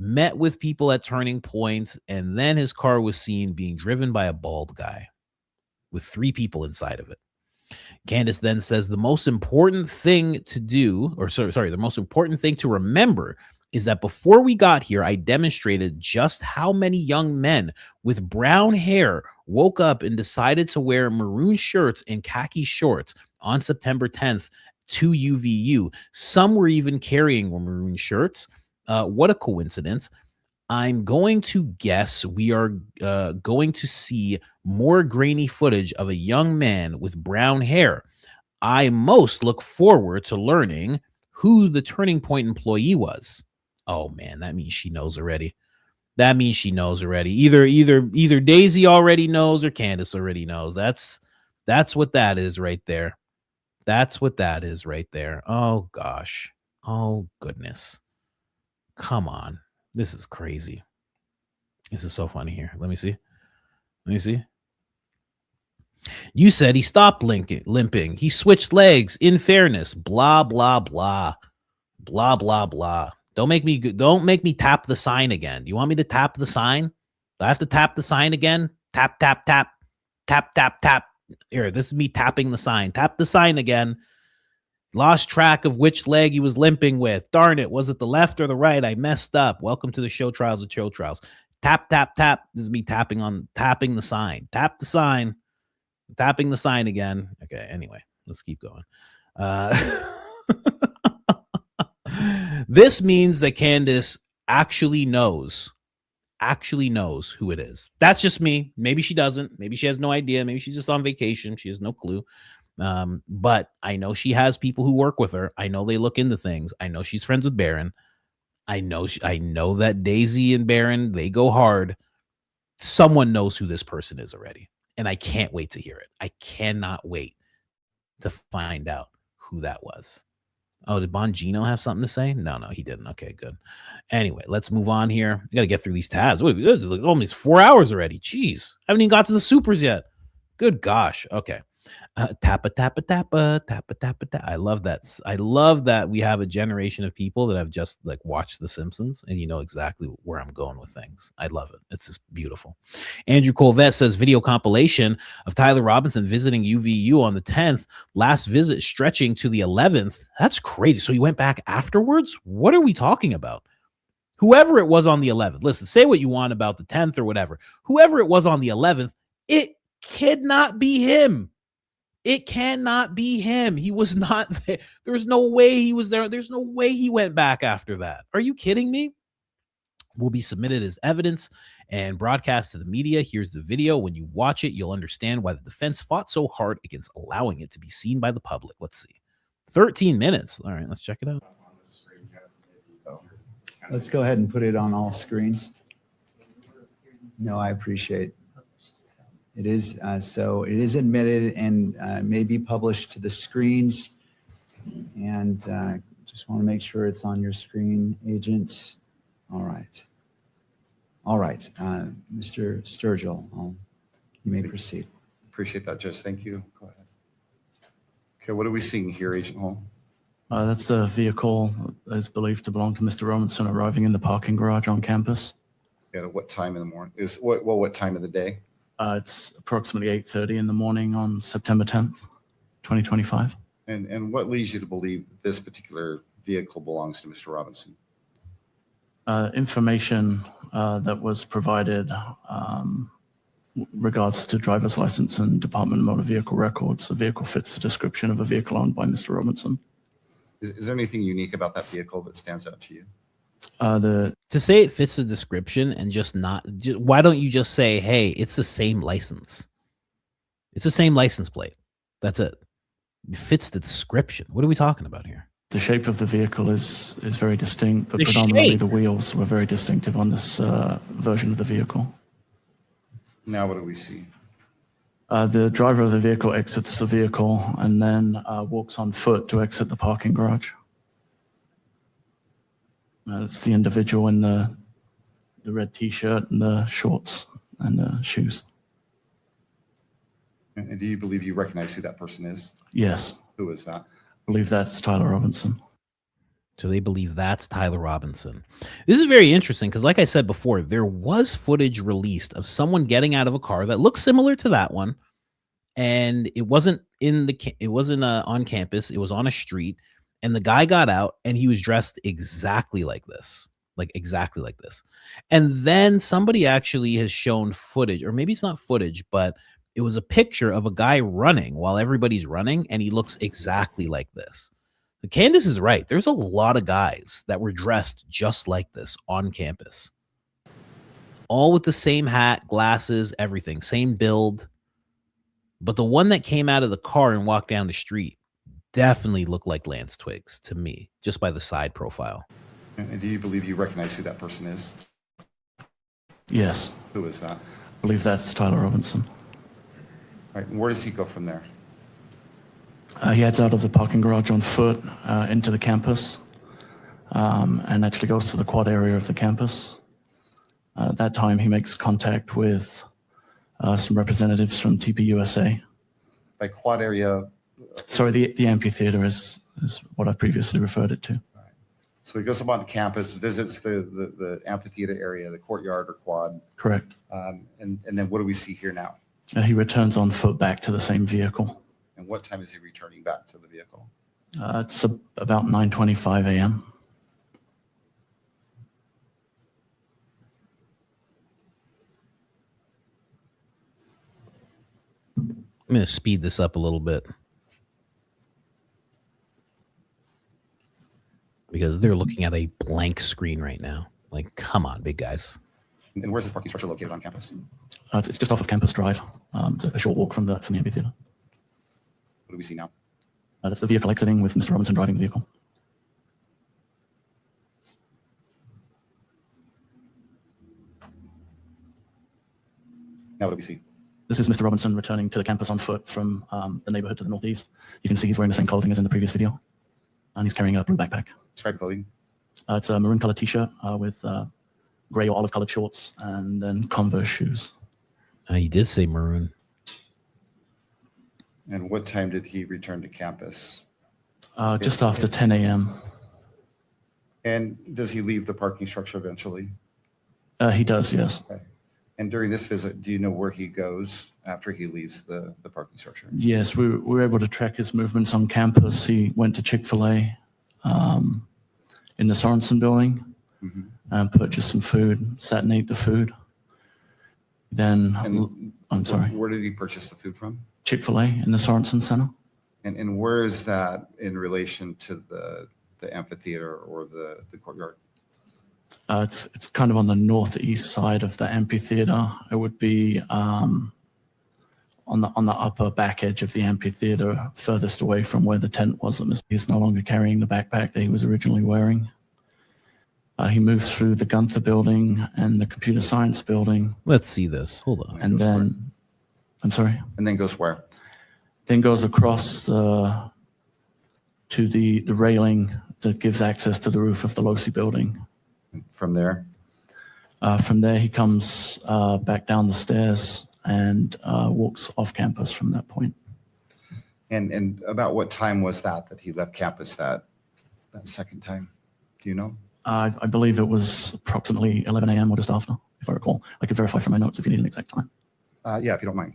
met with people at Turning Point, and then his car was seen being driven by a bald guy with 3 people inside of it? Candace then says the most important thing to do, the most important thing to remember is that before we got here, I demonstrated just how many young men with brown hair woke up and decided to wear maroon shirts and khaki shorts on September 10th to UVU. Some were even carrying maroon shirts. What a coincidence. I'm going to guess we are going to see more grainy footage of a young man with brown hair. I most look forward to learning who the Turning Point employee was. Oh man, that means she knows already. Either Daisy already knows or Candace already knows. That's what that is right there. That's what that is right there. Oh gosh. Oh goodness. Come on. This is crazy. This is so funny here. Let me see. You said he stopped limping. He switched legs. In fairness, blah, blah, blah. Blah, blah, blah. Don't make me tap the sign again. Do you want me to tap the sign? Do I have to tap the sign again? Tap, tap, tap. Tap, tap, tap. Here, this is me tapping the sign. Tap the sign again. Lost track of which leg he was limping with. Darn it. Was it the left or the right? I messed up. Welcome to the show trials of show trials. Tap, tap, tap. This is me tapping the sign. Tap the sign. Tapping the sign again. Okay. Anyway, let's keep going. This means that Candace actually knows who it is. That's just me. Maybe she doesn't. Maybe she has no idea. Maybe she's just on vacation. She has no clue. But I know she has people who work with her. I know they look into things. I know she's friends with Barron. I know that Daisy and Barron, they go hard. Someone knows who this person is already. And I can't wait to hear it. I cannot wait to find out who that was. Oh, did Bongino have something to say? No, he didn't. Okay, good. Anyway, let's move on here. We got to get through these tabs. This is almost 4 hours already. Jeez. Haven't even got to the supers yet. Good gosh. Okay. Tappa, tappa, tappa, tappa, tappa, tappa. I love that. I love that we have a generation of people that have just like watched The Simpsons and you know exactly where I'm going with things. I love it. It's just beautiful. Andrew Colvett says video compilation of Tyler Robinson visiting UVU on the 10th, last visit stretching to the 11th. That's crazy. So he went back afterwards? What are we talking about? Whoever it was on the 11th, listen, say what you want about the 10th or whatever. Whoever it was on the 11th, it cannot be him. It cannot be him. He was not there. There's no way he was there. There's no way he went back after that. Are you kidding me? Will be submitted as evidence and broadcast to the media. Here's the video. When you watch it, you'll understand why the defense fought so hard against allowing it to be seen by the public. Let's see. 13 minutes. All right, let's check it out. Let's go ahead and put it on all screens. No, I appreciate it. Is so it is admitted and may be published to the screens. And just want to make sure it's on your screen, Agent. All right. Mr. Sturgill, you may proceed. Appreciate that, Judge. Thank you. Go ahead. Okay, what are we seeing here, Agent Hall? That's the vehicle that is believed to belong to Mr. Robinson arriving in the parking garage on campus. At what time in the morning? What time of the day? It's approximately 8:30 in the morning on September 10th, 2025. And what leads you to believe this particular vehicle belongs to Mr. Robinson? Information that was provided regards to driver's license and Department of Motor Vehicle records, the vehicle fits the description of a vehicle owned by Mr. Robinson. Is there anything unique about that vehicle that stands out to you? To say it fits the description and why don't you just say, hey, it's the same license? It's the same license plate. That's it. It fits the description. What are we talking about here? The shape of the vehicle is very distinct, but The predominantly shape. the wheels were very distinctive on this version of the vehicle. Now what do we see? The driver of the vehicle exits the vehicle and then walks on foot to exit the parking garage. It's the individual in the red T-shirt and the shorts and the shoes. And do you believe you recognize who that person is? Yes. Who is that? I believe that's Tyler Robinson. So they believe that's Tyler Robinson. This is very interesting because, like I said before, there was footage released of someone getting out of a car that looked similar to that one, and it wasn't on campus. It was on a street, and the guy got out, and he was dressed exactly like this, And then somebody actually has shown footage, or maybe it's not footage, but it was a picture of a guy running while everybody's running, and he looks exactly like this. Candace is right. There's a lot of guys that were dressed just like this on campus. All with the same hat, glasses, everything, same build. But the one that came out of the car and walked down the street definitely looked like Lance Twiggs to me, just by the side profile. And do you believe you recognize who that person is? Yes. Who is that? I believe that's Tyler Robinson. All right. And where does he go from there? He heads out of the parking garage on foot into the campus and actually goes to the quad area of the campus. At that time, he makes contact with some representatives from TPUSA. By quad area? Sorry, the amphitheater is what I previously referred it to. So he goes up on campus, visits the amphitheater area, the courtyard or quad. Correct. And then what do we see here now? He returns on foot back to the same vehicle. And what time is he returning back to the vehicle? It's about 9:25 a.m. I'm going to speed this up a little bit because they're looking at a blank screen right now. Like, come on, big guys. And where's this parking structure located on campus? It's just off of Campus Drive. It's a short walk from the amphitheater. What do we see now? That's the vehicle exiting with Mr. Robinson driving the vehicle. Now what do we see? This is Mr. Robinson returning to the campus on foot from the neighborhood to the northeast. You can see he's wearing the same clothing as in the previous video. And he's carrying a blue backpack. Describe the clothing. It's a maroon colored t-shirt with gray or olive colored shorts and then Converse shoes. He did say maroon. And what time did he return to campus? Just after 10 a.m. And does he leave the parking structure eventually? He does, yes. Okay. And during this visit, do you know where he goes after he leaves the parking structure? Yes, we were able to track his movements on campus. He went to Chick-fil-A in the Sorensen building and purchased some food, sat and ate the food. Then, I'm sorry. Where did he purchase the food from? Chick-fil-A in the Sorensen Center. And where is that in relation to the amphitheater or the courtyard? It's kind of on the northeast side of the amphitheater. It would be on the upper back edge of the amphitheater, furthest away from where the tent was. He's no longer carrying the backpack that he was originally wearing. He moves through the Gunther building and the computer science building. Let's see this. Hold on. And then, I'm sorry. And then goes where? Then goes across to the railing that gives access to the roof of the Losi building. From there? From there, he comes back down the stairs and walks off campus from that point. And about what time was that he left campus that second time? Do you know? I believe it was approximately 11 a.m. or just after, if I recall. I could verify from my notes if you need an exact time. Yeah, if you don't mind.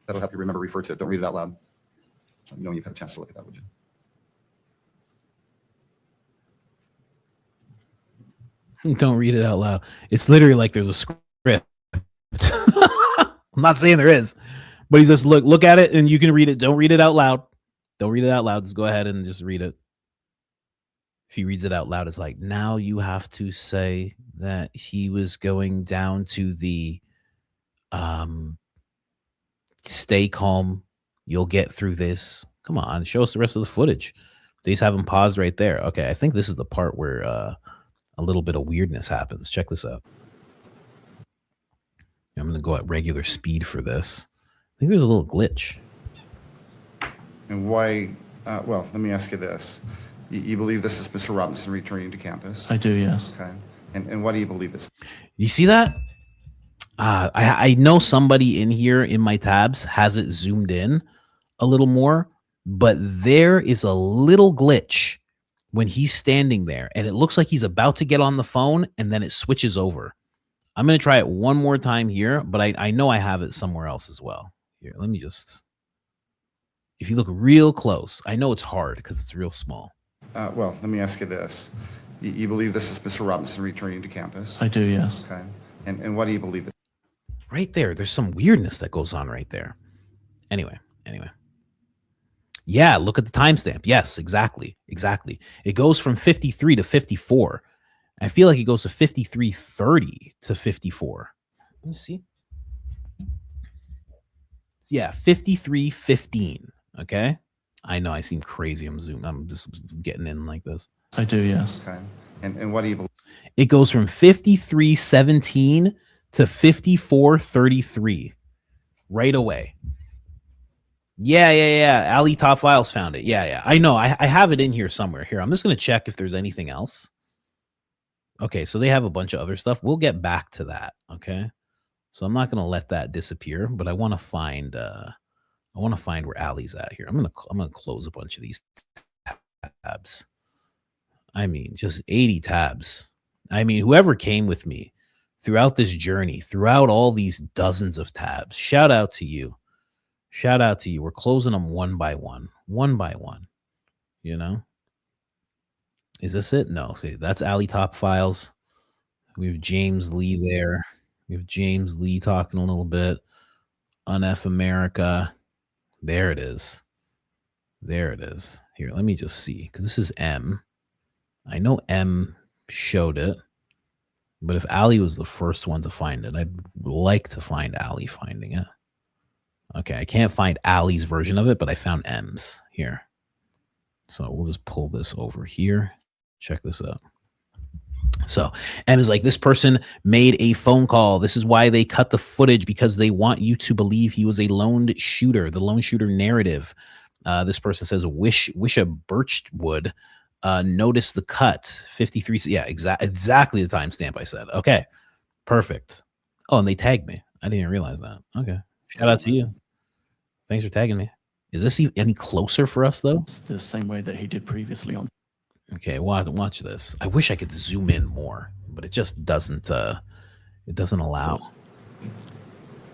That'll help you remember, refer to it. Don't read it out loud. Knowing you've had a chance to look at that, would you? Don't read it out loud. It's literally like there's a script. I'm not saying there is, but he says, look at it and you can read it. Don't read it out loud. Don't read it out loud. Just go ahead and just read it. If he reads it out loud, it's like, now you have to say that he was going down to the stay calm. You'll get through this. Come on, show us the rest of the footage. They just have him paused right there. Okay, I think this is the part where a little bit of weirdness happens. Check this out. I'm going to go at regular speed for this. I think there's a little glitch. And why? Well, let me ask you this. You believe this is Mr. Robinson returning to campus? I do, yes. Okay. And why do you believe this? You see that? I know somebody in here in my tabs has it zoomed in a little more, but there is a little glitch when he's standing there and it looks like he's about to get on the phone and then it switches over. I'm going to try it one more time here, but I know I have it somewhere else as well. Here, let me just, if you look real close, I know it's hard because it's real small. Well, let me ask you this. You believe this is Mr. Robinson returning to campus? I do, yes. Okay. And why do you believe it? Right there. There's some weirdness that goes on right there. Anyway. Yeah, look at the timestamp. Yes, exactly. It goes from 53 to 54. I feel like it goes to 53:30 to 54. Let me see. Yeah, 53:15. Okay. I know I seem crazy. I'm just getting in like this. I do, yes. Okay. And what do you believe? It goes from 53:17 to 54:33 right away. Yeah. Ali Top Files found it. Yeah. I know. I have it in here somewhere. Here, I'm just going to check if there's anything else. Okay, so they have a bunch of other stuff. We'll get back to that. Okay, so I'm not going to let that disappear, but I want to find where Ali's at here. I'm gonna close a bunch of these tabs. I mean, just 80 tabs. I mean, whoever came with me throughout this journey, throughout all these dozens of tabs, shout out to you. We're closing them one by one. You know, is this it? No. Okay, that's Ali Top Files. We have James Lee there. We have James Lee talking a little bit. UNF America. There it is. Here, let me just see, because this is M. I know M showed it, but if Ali was the first one to find it, I'd like to find Ali finding it. Okay, I can't find Ali's version of it, but I found M's here. So we'll just pull this over here. Check this out. So M is like, this person made a phone call. This is why they cut the footage, because they want you to believe he was a lone shooter, the lone shooter narrative. This person says, wish a Birchwood notice the cut. 53. Yeah, exactly the timestamp I said. Okay, perfect. Oh, and they tagged me. I didn't even realize that. Okay, shout out to you. Thanks for tagging me. Is this any closer for us though? It's the same way that he did previously on. Okay, watch this. I wish I could zoom in more, but it just doesn't. It doesn't allow.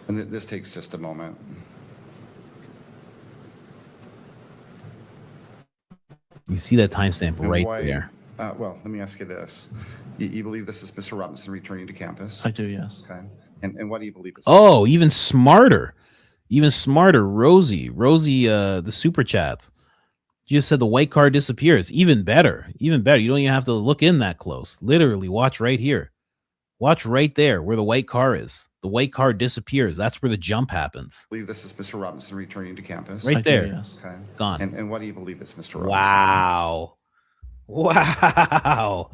And this takes just a moment. You see that timestamp right there. Well, let me ask you this. You believe this is Mr. Robinson returning to campus? I do, yes. Okay. And what do you believe? Oh, even smarter. Rosie, the super chat. You just said the white car disappears. Even better. You don't even have to look in that close. Literally, watch right here. Watch right there where the white car is. The white car disappears. That's where the jump happens. I believe this is Mr. Robinson returning to campus. Right there. Yes. Okay. Gone. And what do you believe is Mr. Robinson? Wow.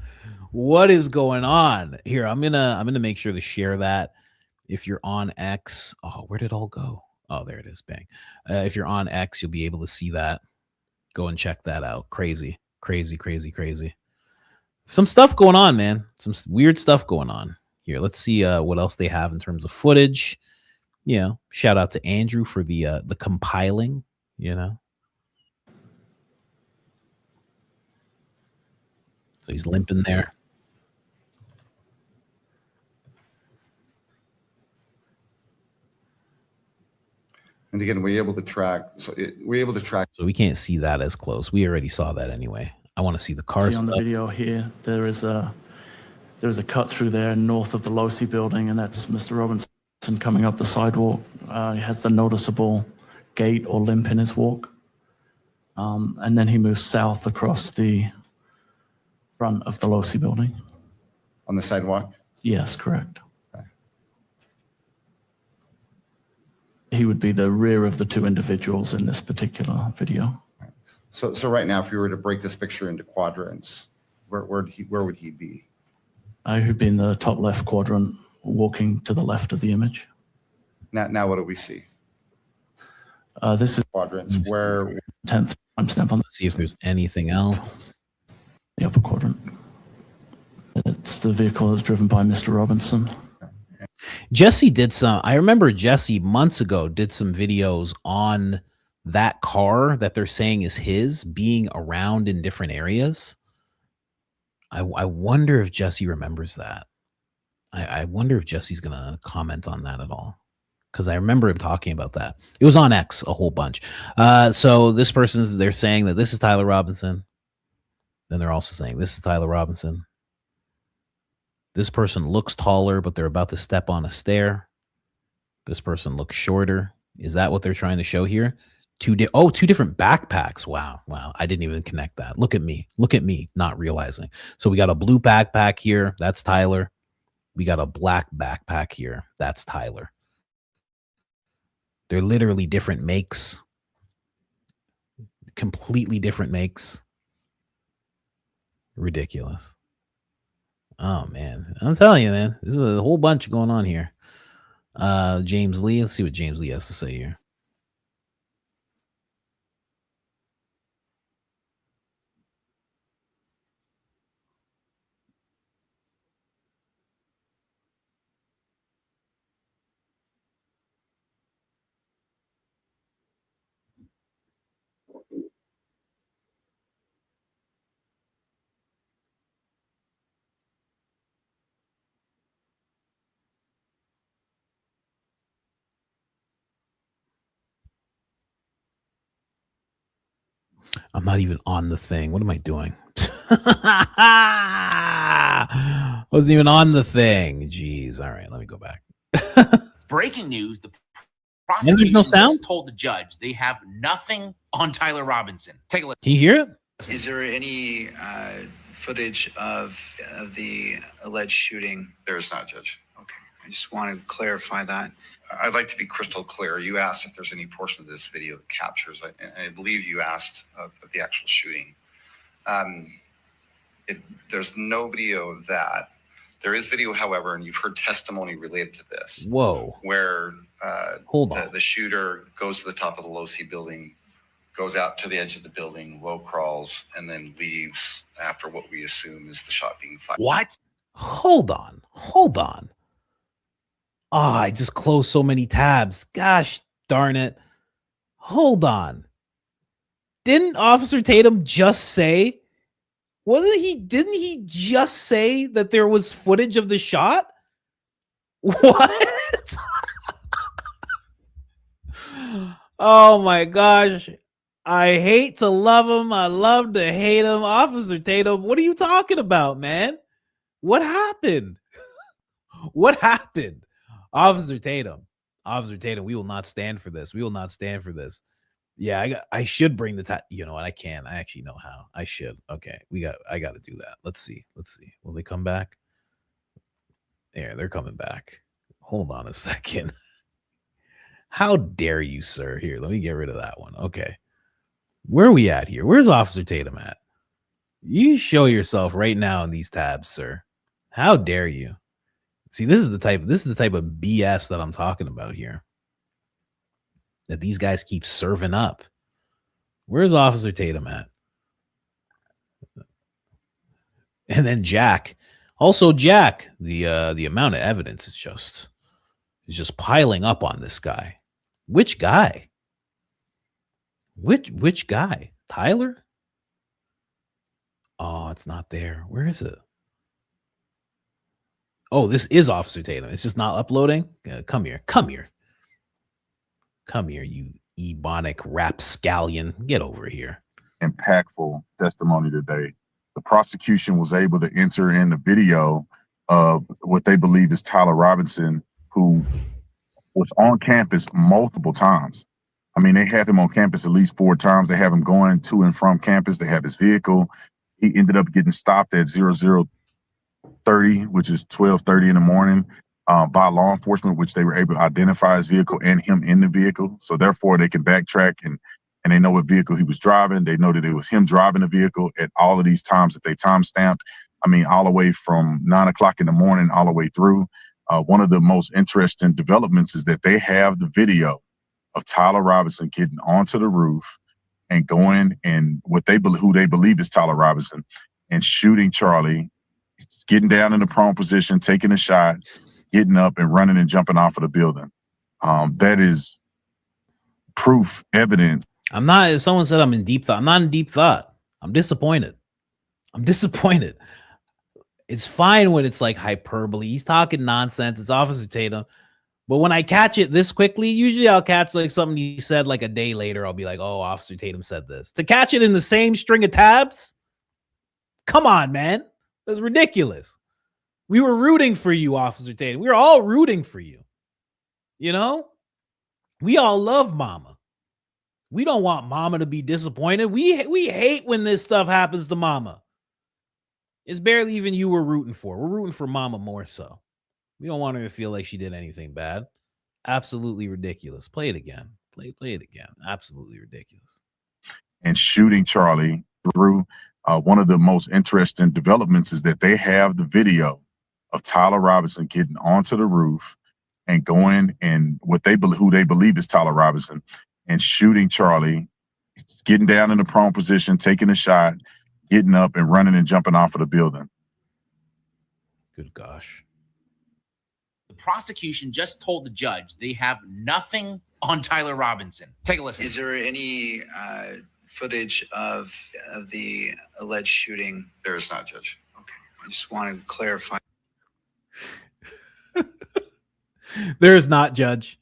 What is going on here? I'm gonna make sure to share that. If you're on X, where did it all go? Oh, there it is. Bang. If you're on X, you'll be able to see that. Go and check that out. Crazy. Some stuff going on, man. Some weird stuff going on here. Let's see what else they have in terms of footage. You know, shout out to Andrew for the compiling, you know. So he's limping there. And again, we're able to track. So we can't see that as close. We already saw that anyway. I want to see the car. See on the video here, there is a cut through there north of the Losi building, and that's Mr. Robinson. And coming up the sidewalk, he has the noticeable gait or limp in his walk. And then he moves south across the front of the Losi building. On the sidewalk? Yes, correct. He would be the rear of the two individuals in this particular video. So right now, if you were to break this picture into quadrants, where would he be? He'd be in the top left quadrant, walking to the left of the image. Now what do we see? This is quadrants where 10th timestamp on. See if there's anything else. The upper quadrant. It's the vehicle that's driven by Mr. Robinson. Jesse did some. I remember Jesse months ago did some videos on that car that they're saying is his being around in different areas. I wonder if Jesse remembers that. I wonder if Jesse's gonna comment on that at all, because I remember him talking about that. It was on X a whole bunch. So this they're saying that this is Tyler Robinson. Then they're also saying this is Tyler Robinson. This person looks taller, but they're about to step on a stair. This person looks shorter. Is that what they're trying to show here? Two different backpacks. Wow. I didn't even connect that. Look at me, not realizing. So we got a blue backpack here. That's Tyler. We got a black backpack here. That's Tyler. They're literally different makes. Completely different makes. Ridiculous. Oh, man. I'm telling you, man. There's a whole bunch going on here. James Lee. Let's see what James Lee has to say here. I'm not even on the thing. What am I doing? I wasn't even on the thing. Jeez. All right, let me go back. Breaking news, the And there's no prosecution sound? just told the judge they have nothing on Tyler Robinson. Take a look. Can you hear it? Is there any footage of the alleged shooting? There is not, Judge. Okay, I just want to clarify that. I'd like to be crystal clear. You asked if there's any portion of this video that captures, and I believe you asked of the actual shooting. There's no video of that. There is video, however, and you've heard testimony related to this. Whoa. Where Hold on. the shooter goes to the top of the Losi building, goes out to the edge of the building, low crawls, and then leaves after what we assume is the shot being fired. What? Hold on. Oh, I just closed so many tabs. Gosh darn it. Hold on. Didn't Officer Tatum just say, didn't he just say that there was footage of the shot? What? Oh my gosh. I hate to love him. I love to hate him. Officer Tatum, what are you talking about, man? What happened? What happened? Officer Tatum, we will not stand for this. Yeah, I should bring the you know what? I can. I actually know how. I should. Okay, I got to do that. Let's see. Will they come back? There, they're coming back. Hold on a second. How dare you, sir? Here, let me get rid of that one. Okay. Where are we at here? Where's Officer Tatum at? You show yourself right now in these tabs, sir. How dare you? See, this is the type of BS that I'm talking about here. That these guys keep serving up. Where's Officer Tatum at? And then Jack. Also, Jack, the amount of evidence is just piling up on this guy. Which guy? Which guy? Tyler? Oh, it's not there. Where is it? Oh, this is Officer Tatum. It's just not uploading. Come here, you ebonic rapscallion. Get over here. Impactful testimony today. The prosecution was able to enter in the video of what they believe is Tyler Robinson, who was on campus multiple times. I mean, they have him on campus at least 4 times. They have him going to and from campus. They have his vehicle. He ended up getting stopped at 0030, which is 12:30 in the morning, by law enforcement, which they were able to identify his vehicle and him in the vehicle. So therefore, they can backtrack and they know what vehicle he was driving. They know that it was him driving the vehicle at all of these times that they time stamped. I mean, all the way from 9 o'clock in the morning, all the way through. One of the most interesting developments is that they have the video of Tyler Robinson getting onto the roof and going and who they believe is Tyler Robinson and shooting Charlie, getting down in the prone position, taking a shot, getting up and running and jumping off of the building. That is proof, evidence. I'm not, as someone said, I'm in deep thought. I'm not in deep thought. I'm disappointed. It's fine when it's like hyperbole. He's talking nonsense. It's Officer Tatum. But when I catch it this quickly, usually I'll catch like something he said like a day later. I'll be like, oh, Officer Tatum said this. To catch it in the same string of tabs? Come on, man. That's ridiculous. We were rooting for you, Officer Tatum. We were all rooting for you. You know? We all love Mama. We don't want Mama to be disappointed. We hate when this stuff happens to Mama. It's barely even you we're rooting for. We're rooting for Mama more so. We don't want her to feel like she did anything bad. Absolutely ridiculous. Play it again. Play it again. Absolutely ridiculous. And shooting Charlie through. One of the most interesting developments is that they have the video of Tyler Robinson getting onto the roof and going and who they believe is Tyler Robinson and shooting Charlie, getting down in the prone position, taking a shot, getting up and running and jumping off of the building. Good gosh. The prosecution just told the judge they have nothing on Tyler Robinson. Take a listen. Is there any footage of the alleged shooting? There is not, Judge. Okay. I just wanted to clarify. There is not, Judge.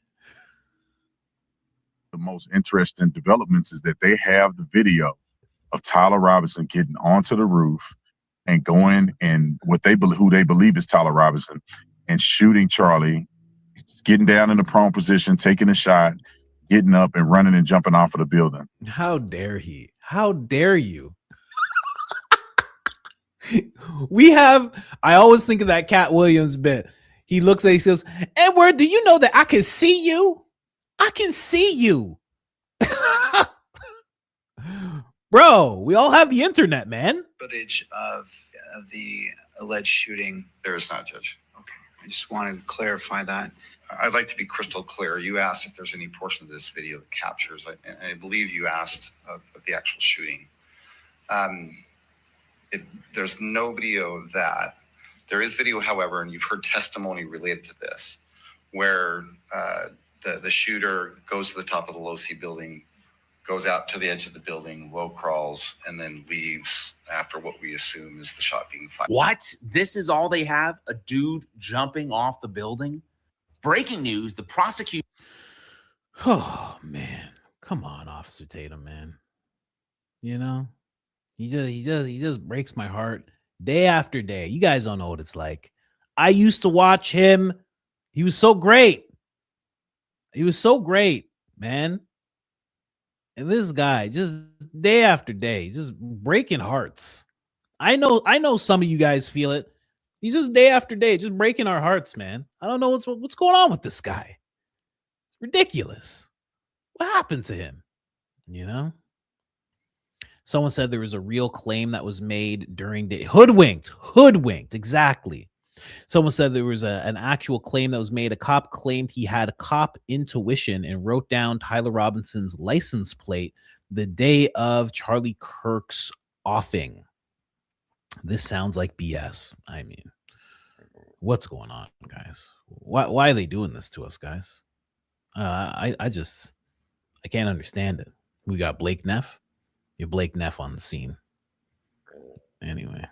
The most interesting developments is that they have the video of Tyler Robinson getting onto the roof and going and who they believe is Tyler Robinson and shooting Charlie, getting down in the prone position, taking a shot, getting up and running and jumping off of the building. How dare he? How dare you? I always think of that Cat Williams bit. He looks at, he says, Edward, do you know that I can see you? I can see you. Bro, we all have the internet, man. Footage of the alleged shooting. There is not, Judge. Okay. I just wanted to clarify that. I'd like to be crystal clear. You asked if there's any portion of this video that captures, and I believe you asked of the actual shooting. There's no video of that. There is video, however, and you've heard testimony related to this, where the shooter goes to the top of the low-C building, goes out to the edge of the building, low crawls, and then leaves after what we assume is the shot being fired. What? This is all they have? A dude jumping off the building? Breaking news, the prosecution. Oh, man. Come on, Officer Tatum, man. You know, he just breaks my heart day after day. You guys don't know what it's like. I used to watch him. He was so great. He was so great, man. And this guy just day after day, just breaking hearts. I know some of you guys feel it. He's just day after day, just breaking our hearts, man. I don't know what's going on with this guy. It's ridiculous. What happened to him? You know? Someone said there was a real claim that was made during day. Hoodwinked, exactly. Someone said there was an actual claim that was made. A cop claimed he had cop intuition and wrote down Tyler Robinson's license plate the day of Charlie Kirk's offing. This sounds like BS. I mean, what's going on, guys? Why are they doing this to us, guys? I can't understand it. We got Blake Neff. You have Blake Neff on the scene. Anyway.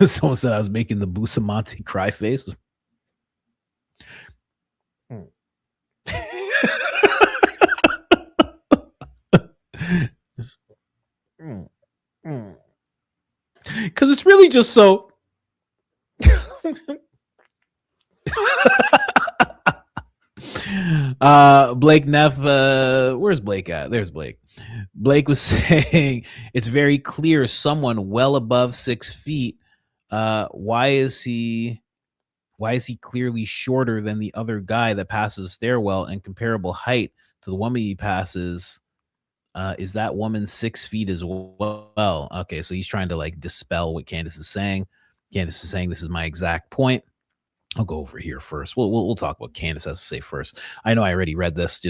Someone said I was making the Bustamante cry face. Because it's really just so. Blake Neff, where's Blake at? There's Blake. Blake was saying it's very clear someone well above 6 feet. Why is he clearly shorter than the other guy that passes the stairwell and comparable height to the woman he passes? Is that woman 6 feet as well? Okay, so he's trying to like dispel what Candace is saying. Candace is saying this is my exact point. I'll go over here first. We'll talk what Candace has to say first. I know I already read this,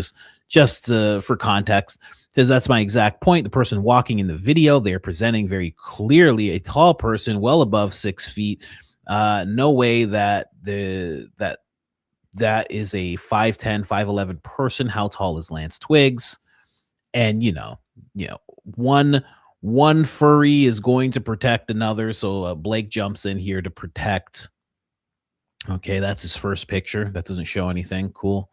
just for context. It says that's my exact point. The person walking in the video, they are presenting very clearly a tall person, well above 6 feet. No way that that is a 5'10", 5'11" person. How tall is Lance Twiggs? And one furry is going to protect another. So Blake jumps in here to protect. Okay, that's his first picture. That doesn't show anything. Cool.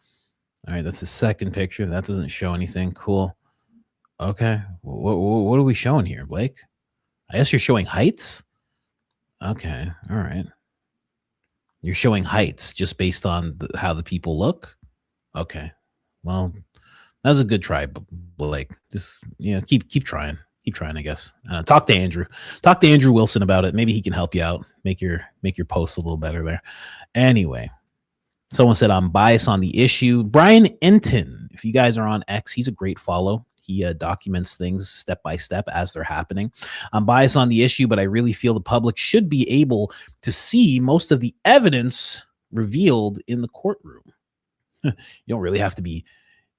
All right, that's his second picture. That doesn't show anything. Cool. Okay, what are we showing here, Blake? I guess you're showing heights. Okay, all right. You're showing heights just based on how the people look. Okay, well, that was a good try, Blake. Just keep trying. Keep trying, I guess. Talk to Andrew. Talk to Andrew Wilson about it. Maybe he can help you out. Make your posts a little better there. Anyway, someone said I'm biased on the issue. Brian Enton, if you guys are on X, he's a great follow. He documents things step by step as they're happening. I'm biased on the issue, but I really feel the public should be able to see most of the evidence revealed in the courtroom. You don't really have to be.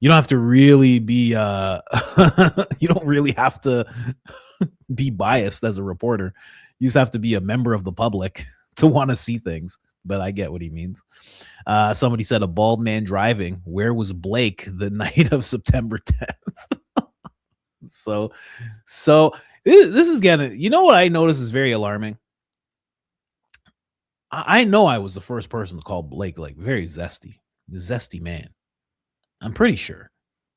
You don't have to really be. You don't really have to be biased as a reporter. You just have to be a member of the public to want to see things. But I get what he means. Somebody said a bald man driving. Where was Blake the night of September 10th? So this is getting. You know what I notice is very alarming. I know I was the first person to call Blake like very zesty, the zesty man. I'm pretty sure.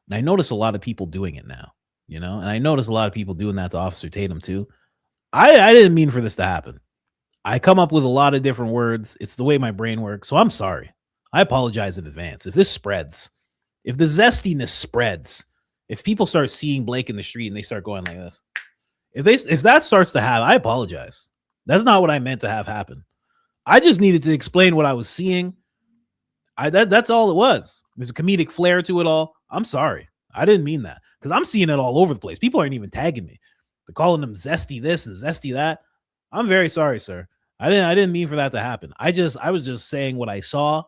And I notice a lot of people doing it now, and I notice a lot of people doing that to Officer Tatum too. I didn't mean for this to happen. I come up with a lot of different words. It's the way my brain works. So I'm sorry. I apologize in advance. If this spreads, if the zestiness spreads, if people start seeing Blake in the street and they start going like this, if that starts to happen, I apologize. That's not what I meant to have happen. I just needed to explain what I was seeing. That's all it was. There's a comedic flair to it all. I'm sorry. I didn't mean that because I'm seeing it all over the place. People aren't even tagging me. They're calling them zesty this and zesty that. I'm very sorry, sir. I didn't mean for that to happen. I was just saying what I saw.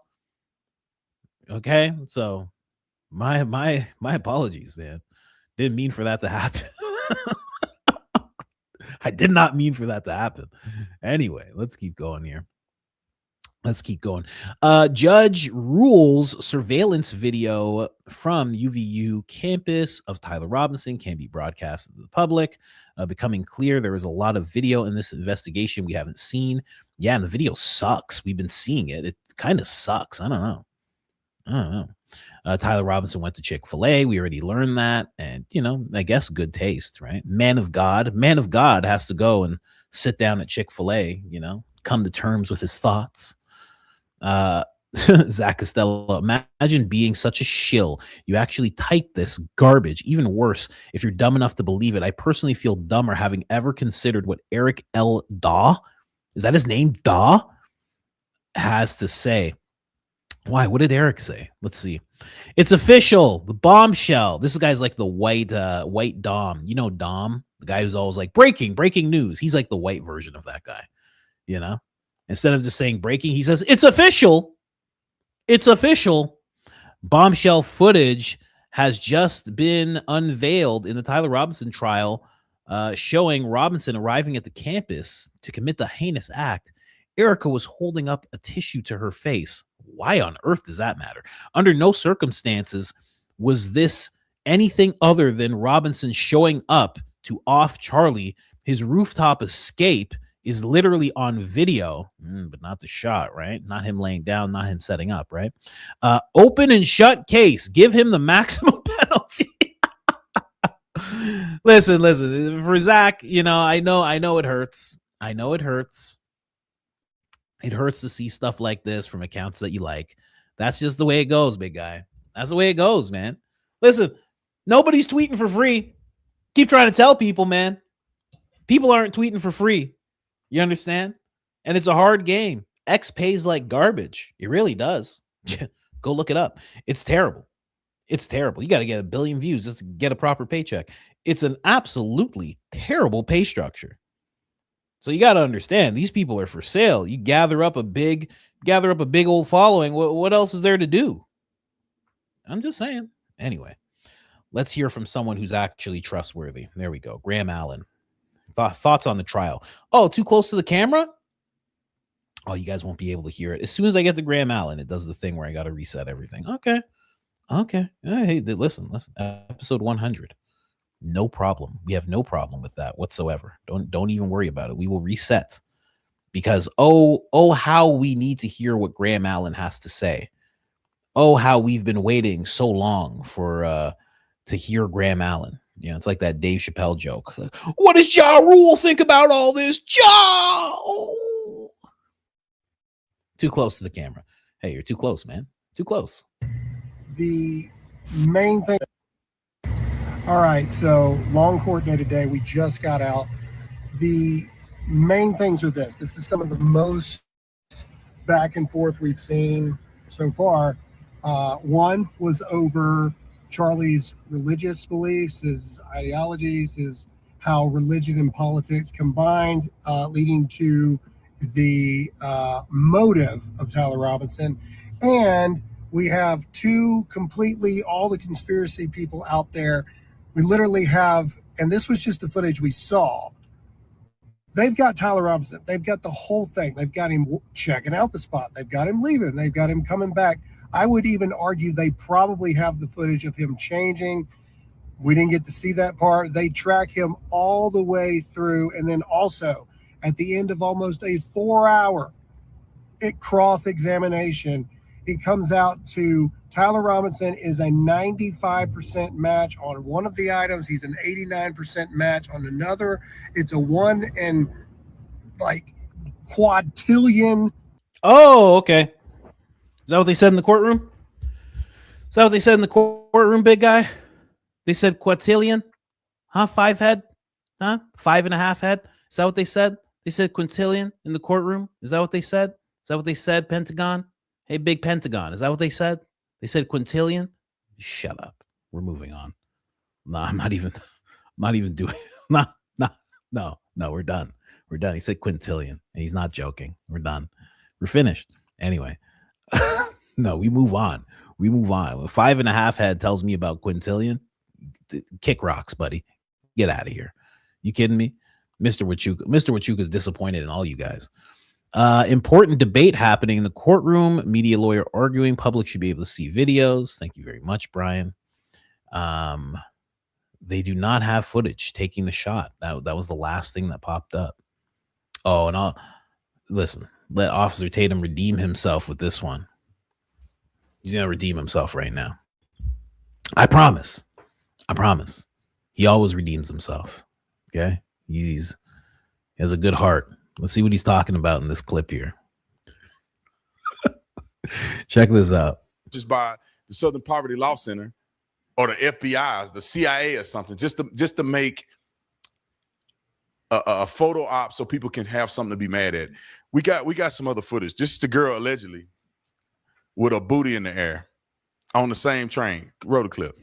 Okay, so my apologies, man. Didn't mean for that to happen. I did not mean for that to happen. Anyway, let's keep going here. Let's keep going. Judge rules surveillance video from UVU campus of Tyler Robinson can be broadcast to the public. Becoming clear there is a lot of video in this investigation we haven't seen. Yeah, and the video sucks. We've been seeing it. It kind of sucks. I don't know. Tyler Robinson went to Chick-fil-A. We already learned that. And, I guess good taste, right? Man of God has to go and sit down at Chick-fil-A, come to terms with his thoughts. Zach Costello, imagine being such a shill. You actually type this garbage. Even worse, if you're dumb enough to believe it. I personally feel dumber having ever considered what Eric L. Daw, is that his name? Daw? Has to say. Why? What did Eric say? Let's see. It's official. The bombshell. This guy's like the white Dom. Dom, the guy who's always like breaking news. He's like the white version of that guy, Instead of just saying breaking, he says, it's official. It's official. Bombshell footage has just been unveiled in the Tyler Robinson trial, showing Robinson arriving at the campus to commit the heinous act. Erica was holding up a tissue to her face. Why on earth does that matter? Under no circumstances was this anything other than Robinson showing up to off Charlie. His rooftop escape is literally on video, but not the shot, right? Not him laying down, not him setting up, right? Open and shut case. Give him the maximum penalty. Listen. For Zach, I know it hurts. I know it hurts. It hurts to see stuff like this from accounts that you like. That's just the way it goes, big guy. That's the way it goes, man. Listen, nobody's tweeting for free. Keep trying to tell people, man. People aren't tweeting for free. You understand? And it's a hard game. X pays like garbage. It really does. Go look it up. It's terrible. It's terrible. You got to get 1 billion views just to get a proper paycheck. It's an absolutely terrible pay structure. So you got to understand, these people are for sale. You gather up a big old following. What else is there to do? I'm just saying. Anyway, let's hear from someone who's actually trustworthy. There we go. Graham Allen. Thoughts on the trial. Oh, too close to the camera? Oh, you guys won't be able to hear it. As soon as I get to Graham Allen, it does the thing where I got to reset everything. Okay. Hey, listen. Episode 100. No problem. We have no problem with that whatsoever. Don't even worry about it. We will reset because how we need to hear what Graham Allen has to say. Oh, how we've been waiting so long for to hear Graham Allen. You know, it's like that Dave Chappelle joke. What does Ja Rule think about all this? Too close to the camera. Hey, you're too close, man. Too close. The main thing. All right, so long court day today. We just got out. The main things are this. This is some of the most back and forth we've seen so far. One was over Charlie's religious beliefs, his ideologies, his how religion and politics combined, leading to the motive of Tyler Robinson. And we have two completely, all the conspiracy people out there. We literally have, and this was just the footage we saw. They've got Tyler Robinson. They've got the whole thing. They've got him checking out the spot. They've got him leaving. They've got him coming back. I would even argue they probably have the footage of him changing. We didn't get to see that part. They track him all the way through. And then also at the end of almost a 4-hour cross-examination, it comes out to Tyler Robinson is a 95% match on one of the items. He's an 89% match on another. It's a 1 in like quadrillion. Oh, okay. Is that what they said in the courtroom? Is that what they said in the courtroom, big guy? They said quintillion? Huh? 5 head? Huh? 5.5 head? Is that what they said? They said quintillion in the courtroom? Is that what they said? Is that what they said, Pentagon? Hey, big Pentagon. Is that what they said? They said quintillion? Shut up. We're moving on. No, I'm not even doing No, we're done. We're done. He said quintillion, and he's not joking. We're done. We're finished. Anyway. No, we move on. When 5.5 head tells me about quintillion, kick rocks, buddy. Get out of here. You kidding me? Mr. Wachuka is disappointed in all you guys. Important debate happening in the courtroom. Media lawyer arguing. Public should be able to see videos. Thank you very much, Brian. They do not have footage taking the shot. That was the last thing that popped up. Oh, and I'll listen. Let Officer Tatum redeem himself with this one. He's gonna redeem himself right now. I promise. He always redeems himself. Okay, he has a good heart. Let's see what he's talking about in this clip here. Check this out. Just by the Southern Poverty Law Center or the FBI, the CIA or something, just to make a photo op so people can have something to be mad at. We got some other footage. This is the girl allegedly with a booty in the air on the same train. Roll the clip.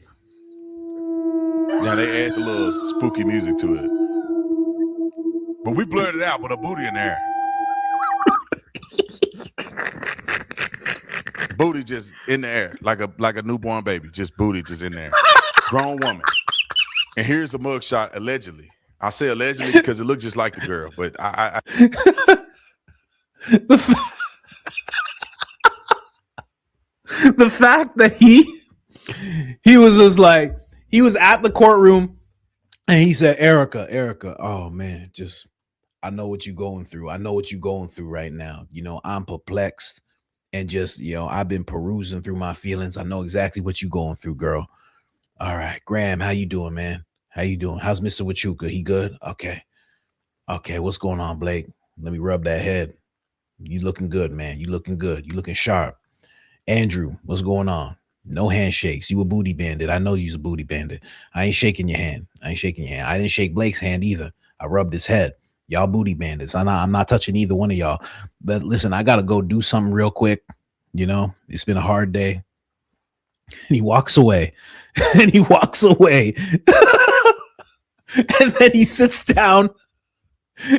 Now they add the little spooky music to it. But we blurred it out with a booty in the air. Booty just in the air, like a newborn baby, just booty just in there. Grown woman. And here's a mugshot allegedly. I say allegedly because it looked just like the girl, but I the fact that he was just like, he was at the courtroom and he said, Erica, oh man, just, I know what you're going through. I know what you're going through right now. You know, I'm perplexed and just, you know, I've been perusing through my feelings. I know exactly what you're going through, girl. All right, Graham, how you doing, man? How you doing? How's Mr. Wachuka? He good? Okay. What's going on, Blake? Let me rub that head. You looking good, man. You looking good. You looking sharp. Andrew, what's going on? No handshakes. You a booty bandit. I know you's a booty bandit. I ain't shaking your hand. I didn't shake Blake's hand either. I rubbed his head. Y'all booty bandits. I'm not touching either one of y'all. But listen, I gotta go do something real quick. You know, it's been a hard day. And he walks away. And he walks away. And then he sits down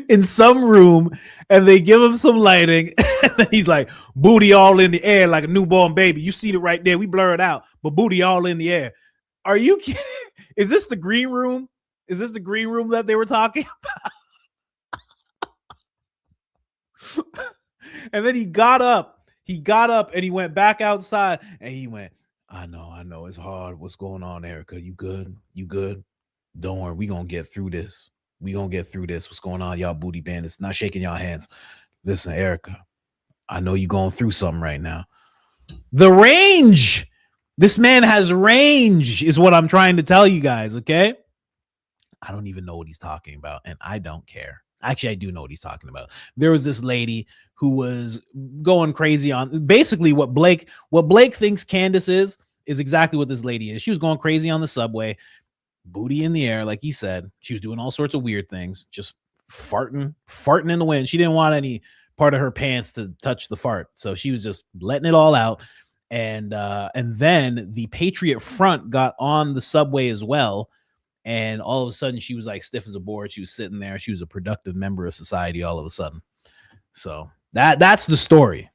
in some room and they give him some lighting. And then he's like, booty all in the air like a newborn baby. You see it right there. We blur it out, but booty all in the air. Are you kidding? Is this the green room? Is this the green room that they were talking about? And then he got up and he went back outside and he went, I know it's hard. What's going on, Erica? You good? Don't worry. We gonna get through this. What's going on, y'all booty bandits? Not shaking y'all hands. Listen, Erica, I know you're going through something right now. The range. This man has range is what I'm trying to tell you guys, okay? I don't even know what he's talking about, and I don't care. Actually, I do know what he's talking about. There was this lady who was going crazy on basically what Blake thinks Candace is exactly what this lady is. She was going crazy on the subway, booty in the air, like he said. She was doing all sorts of weird things, just farting in the wind. She didn't want any part of her pants to touch the fart, so she was just letting it all out. And then the Patriot Front got on the subway as well. And all of a sudden, she was like stiff as a board. She was sitting there. She was a productive member of society all of a sudden. So that's the story.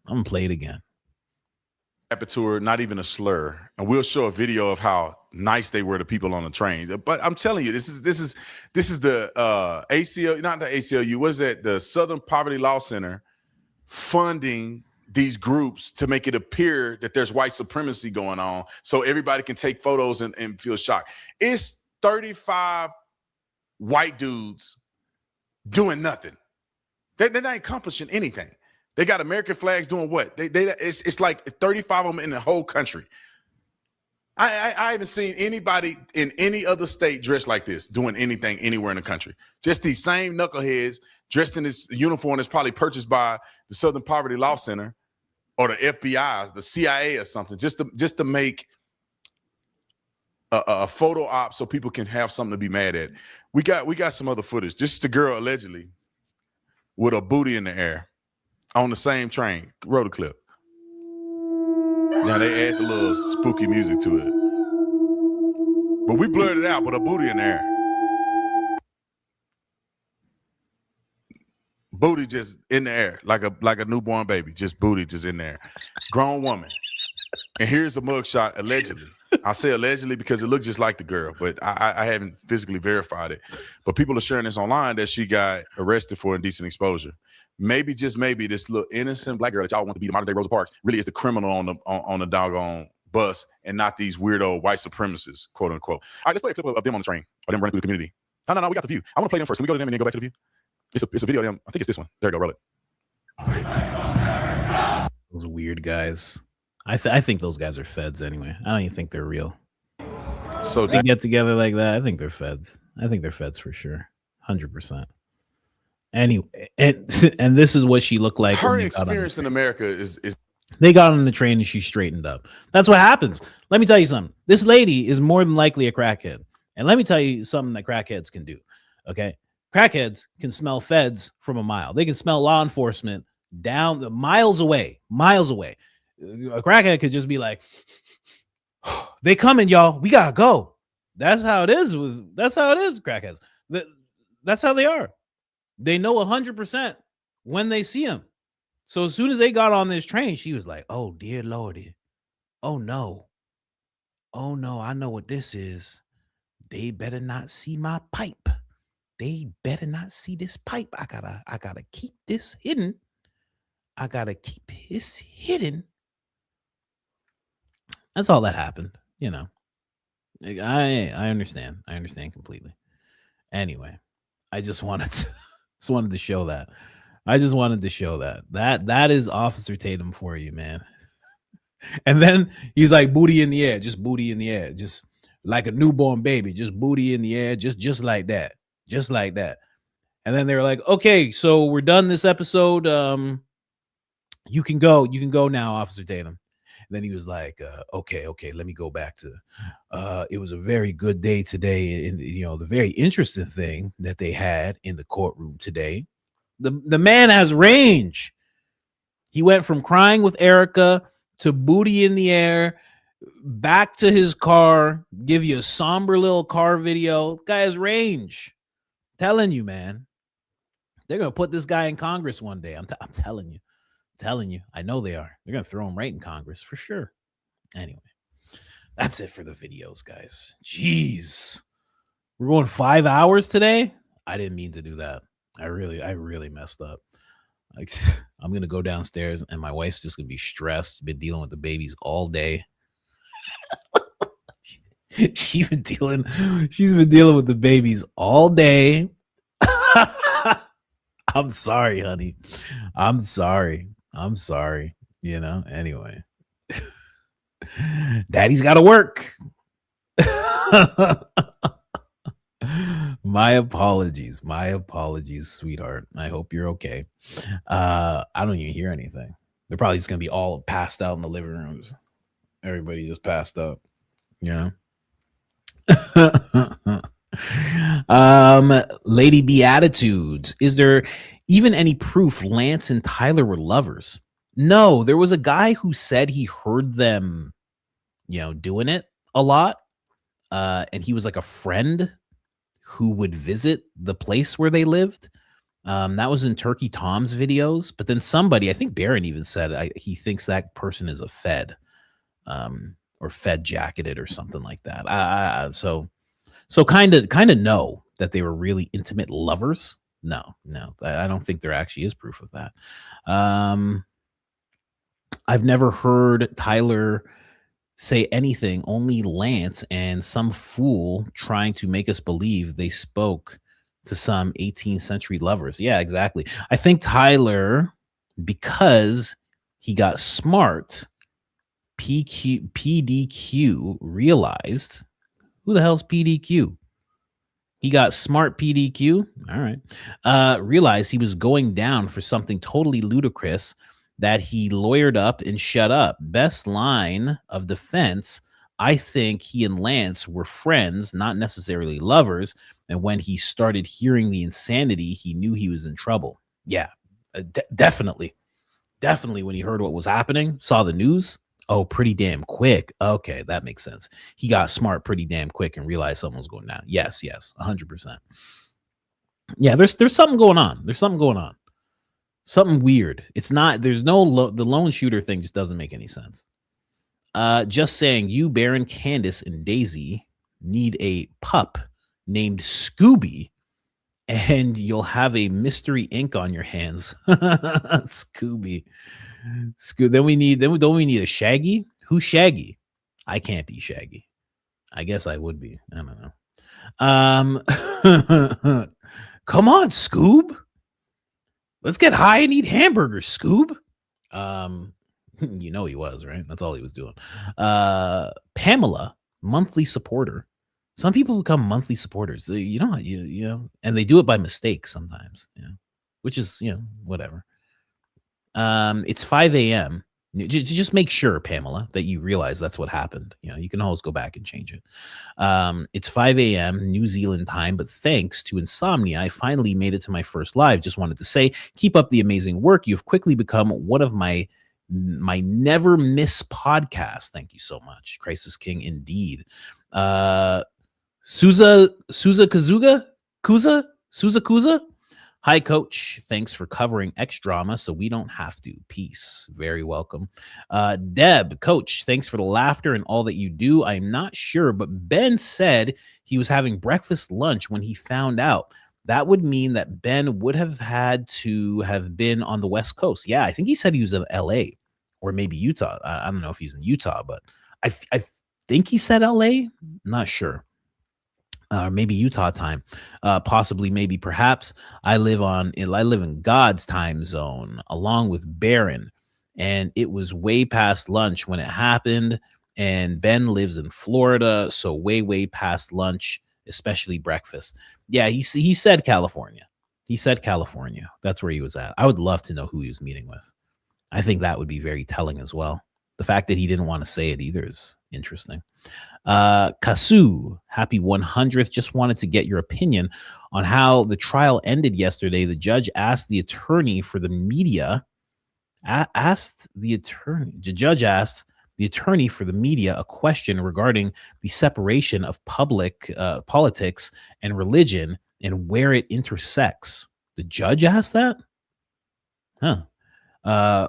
I'm gonna play it again. To her, not even a slur, and we'll show a video of how nice they were to people on the train. But I'm telling you, this is the ACLU, not the ACLU. Was that the Southern Poverty Law Center funding these groups to make it appear that there's white supremacy going on, so everybody can take photos and feel shocked? It's 35 white dudes doing nothing. They're not accomplishing anything. They got American flags doing what? It's like 35 of them in the whole country. I haven't seen anybody in any other state dressed like this doing anything anywhere in the country. Just these same knuckleheads dressed in this uniform that's probably purchased by the Southern Poverty Law Center or the FBI, the CIA or something, just to make a photo op so people can have something to be mad at. We got some other footage. This is the girl allegedly with a booty in the air on the same train. Roll the clip. Now they add the little spooky music to it. But we blurred it out, but a booty in the air. Booty just in the air, like a newborn baby. Just booty just in there. Grown woman. And here's a mugshot, allegedly. I say allegedly because it looked just like the girl, but I haven't physically verified it. But people are sharing this online that she got arrested for indecent exposure. Maybe, just maybe, this little innocent black girl that y'all want to be the modern day Rosa Parks really is the criminal on the doggone bus and not these weirdo white supremacists, quote unquote. All right, let's play a clip of them on the train or them running through the community. No, we got the view. I want to play them first. Can we go to them and then go back to the view? It's a video of them. I think it's this one. There you go. Roll it. Those weird guys. I think those guys are feds anyway. I don't even think they're real. So they get together like that. I think they're feds. I think they're feds for sure. 100%. Anyway, and this is what she looked like. Her experience in America is they got on the train and she straightened up. That's what happens. Let me tell you something. This lady is more than likely a crackhead. And let me tell you something that crackheads can do. Okay. Crackheads can smell feds from a mile. They can smell law enforcement down the miles away. A crackhead could just be like, they coming, y'all. We gotta go. That's how it is. Crackheads. That's how they are. They know 100% when they see him. So as soon as they got on this train, she was like, oh, dear Lordy. Oh, no. I know what this is. They better not see my pipe. They better not see this pipe. I gotta keep this hidden. That's all that happened. You know, I understand. I understand completely. Anyway, I just wanted to show that. That is Officer Tatum for you, man. And then he's like, booty in the air, just booty in the air, just like a newborn baby, just booty in the air, just like that. And then they were like, okay, so we're done this episode. You can go now, Officer Tatum. Then he was like, okay, let me go back to, it was a very good day today. And, the very interesting thing that they had in the courtroom today, the man has range. He went from crying with Erica to booty in the air, back to his car, give you a somber little car video. Guy has range. Telling you, man. They're going to put this guy in Congress one day. I'm telling you. I know they are. They're going to throw him right in Congress for sure. Anyway, that's it for the videos, guys. Jeez. We're going 5 hours today. I didn't mean to do that. I really messed up. Like, I'm going to go downstairs and my wife's just going to be stressed. Been dealing with the babies all day. She's been dealing with the babies all day. I'm sorry, honey. I'm sorry. Anyway. Daddy's got to work. My apologies, sweetheart. I hope you're okay. I don't even hear anything. They're probably just going to be all passed out in the living rooms. Everybody just passed up, Lady Beatitudes. Is there even any proof Lance and Tyler were lovers? No, there was a guy who said he heard them, doing it a lot. And he was like a friend who would visit the place where they lived. That was in Turkey Tom's videos. But then somebody, I think Barron even said he thinks that person is a Fed, or Fed jacketed or something like that. So kind of know that they were really intimate lovers. No, I don't think there actually is proof of that. I've never heard Tyler say anything, only Lance and some fool trying to make us believe they spoke to some 18th century lovers. Yeah, exactly. I think Tyler, because he got smart, PDQ realized, who the hell's PDQ? He got smart, PDQ. All right. Realized he was going down for something totally ludicrous that he lawyered up and shut up. Best line of defense. I think he and Lance were friends, not necessarily lovers. And when he started hearing the insanity, he knew he was in trouble. Yeah, definitely. Definitely when he heard what was happening, saw the news. Oh, pretty damn quick. Okay, that makes sense. He got smart pretty damn quick and realized something was going down. Yes, 100%. Yeah, there's something going on. Something weird. It's not, there's no, the lone shooter thing just doesn't make any sense. Just saying, you, Baron, Candace, and Daisy need a pup named Scooby, and you'll have a mystery ink on your hands. Scooby. Then we need a Shaggy. Who's Shaggy? I can't be Shaggy. I guess I would be. I don't know. Come on, Scoob. Let's get high and eat hamburgers, Scoob. He was, right? That's all he was doing. Pamela, monthly supporter. Some people become monthly supporters. You know, and they do it by mistake sometimes. Which is, whatever. It's 5 a.m. Just make sure, Pamela, that you realize that's what happened. You can always go back and change it. It's 5 a.m. New Zealand time, but thanks to insomnia, I finally made it to my first live. Just wanted to say, keep up the amazing work. You've quickly become one of my never miss podcasts. Thank you so much. Crisis King, indeed. Souza Kuza. Hi, Coach. Thanks for covering X drama so we don't have to. Peace. Very welcome. Deb, Coach, thanks for the laughter and all that you do. I'm not sure, but Ben said he was having breakfast lunch when he found out. That would mean that Ben would have had to have been on the West Coast. Yeah, I think he said he was in LA or maybe Utah. I don't know if he's in Utah, but I think he said LA. I'm not sure. Maybe Utah time, possibly, maybe, perhaps. I live in God's time zone along with Barron, and it was way past lunch when it happened. And Ben lives in Florida, so way past lunch, especially breakfast. Yeah, he said California. He said California. That's where he was at. I would love to know who he was meeting with. I think that would be very telling as well. The fact that he didn't want to say it either is interesting. Kasu, happy 100th. Just wanted to get your opinion on how the trial ended yesterday. The judge asked the attorney for the media, the judge asked the attorney for the media a question regarding the separation of public politics and religion and where it intersects. The judge asked that? Huh.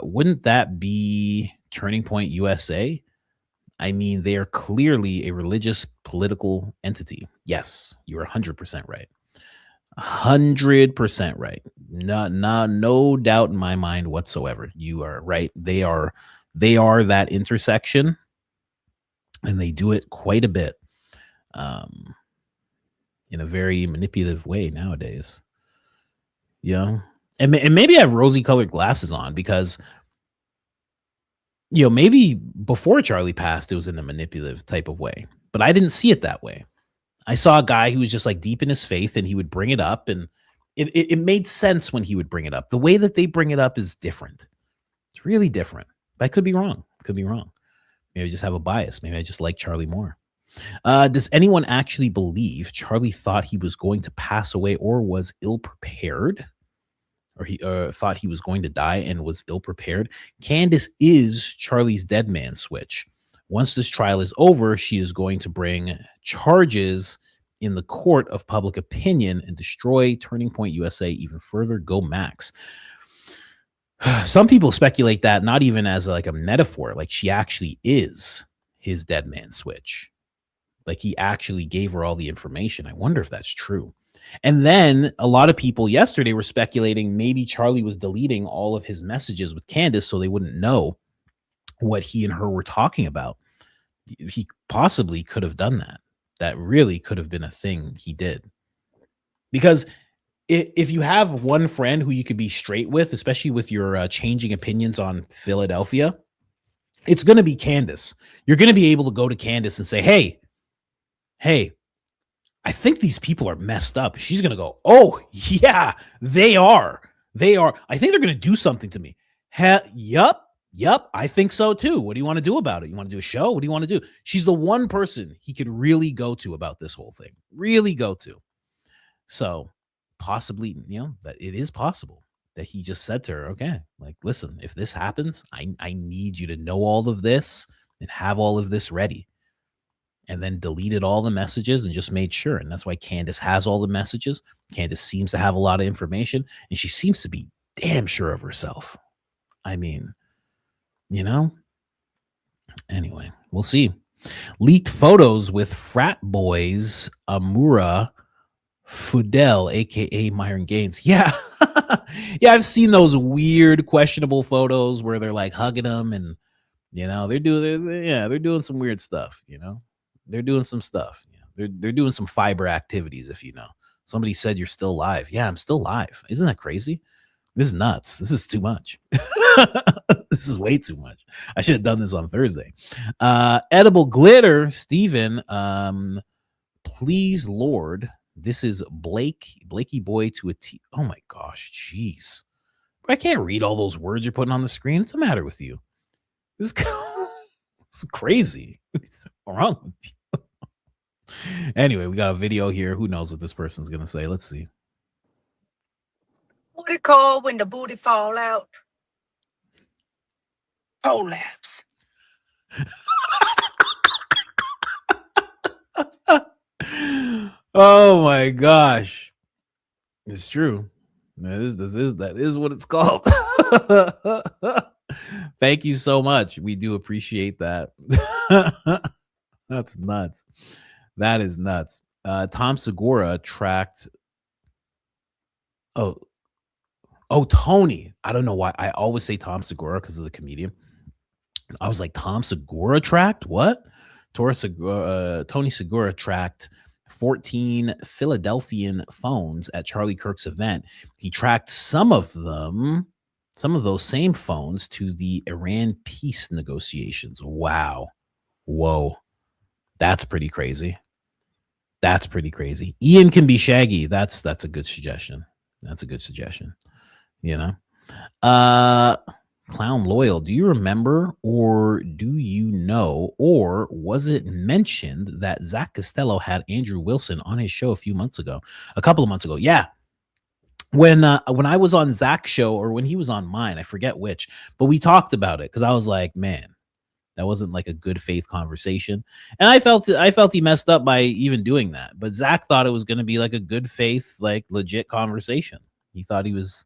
Wouldn't that be Turning Point USA? I mean, they are clearly a religious political entity. Yes, you're 100% right. 100% right. No doubt in my mind whatsoever. You are right. They are that intersection, and they do it quite a bit, in a very manipulative way nowadays. Yeah, and maybe I have rosy colored glasses on because, maybe before Charlie passed, it was in a manipulative type of way, but I didn't see it that way. I saw a guy who was just like deep in his faith, and he would bring it up, and it made sense when he would bring it up. The way that they bring it up is different. It's really different. But I could be wrong. Maybe I just have a bias. Maybe I just like Charlie more. Does anyone actually believe Charlie thought he was going to pass away or was ill prepared? Or he thought he was going to die and was ill prepared? Candace is Charlie's dead man switch. Once this trial is over, she is going to bring charges in the court of public opinion and destroy Turning Point USA even further. Go Max. Some people speculate that not even as like a metaphor, like she actually is his dead man switch. Like he actually gave her all the information. I wonder if that's true. And then a lot of people yesterday were speculating maybe Charlie was deleting all of his messages with Candace so they wouldn't know what he and her were talking about. He possibly could have done that. That really could have been a thing he did. Because if you have one friend who you could be straight with, especially with your changing opinions on Philadelphia, it's going to be Candace. You're going to be able to go to Candace and say, hey, I think these people are messed up. She's going to go, oh, yeah, they are. I think they're going to do something to me. Yup, I think so too. What do you want to do about it? You want to do a show? What do you want to do? She's the one person he could really go to about this whole thing. Really go to. So possibly, that it is possible that he just said to her, okay, like, listen, if this happens, I need you to know all of this and have all of this ready. And then deleted all the messages and just made sure. And that's why Candace has all the messages. Candace seems to have a lot of information, and she seems to be damn sure of herself. I mean, anyway, we'll see. Leaked photos with frat boys Amura Fudel, aka Myron Gaines. Yeah. Yeah, I've seen those weird, questionable photos where they're like hugging them, and they're doing some weird stuff. They're doing some stuff. They're doing some fiber activities. If somebody said you're still live, yeah, I'm still live. Isn't that crazy? This is nuts. This is too much. This is way too much. I should have done this on Thursday. Edible glitter, Steven. Please, Lord. This is Blakey boy to a T. Oh my gosh, jeez. I can't read all those words you're putting on the screen. What's the matter with you? This is crazy. What's wrong with you? Anyway, we got a video here. Who knows what this person's gonna say? Let's see. What it called when the booty fall out? Prolapse. Oh my gosh. It's true. That is what it's called. Thank you so much. We do appreciate that. That's nuts. That is nuts. Tom Segura tracked. Oh, Tony. I don't know why I always say Tom Segura because of the comedian. I was like, Tom Segura tracked what? Tony Segura tracked 14 Philadelphian phones at Charlie Kirk's event. He tracked some of those same phones to the Iran peace negotiations. Wow. Whoa. That's pretty crazy. Ian can be Shaggy. That's a good suggestion. Clown Loyal, do you remember, or do you know, or was it mentioned that Zach Costello had Andrew Wilson on his show a couple of months ago? Yeah. When I was on Zach's show, or when he was on mine, I forget which, but we talked about it because I was like, man, that wasn't like a good faith conversation. And I felt he messed up by even doing that. But Zach thought it was going to be like a good faith, like legit conversation. He thought he was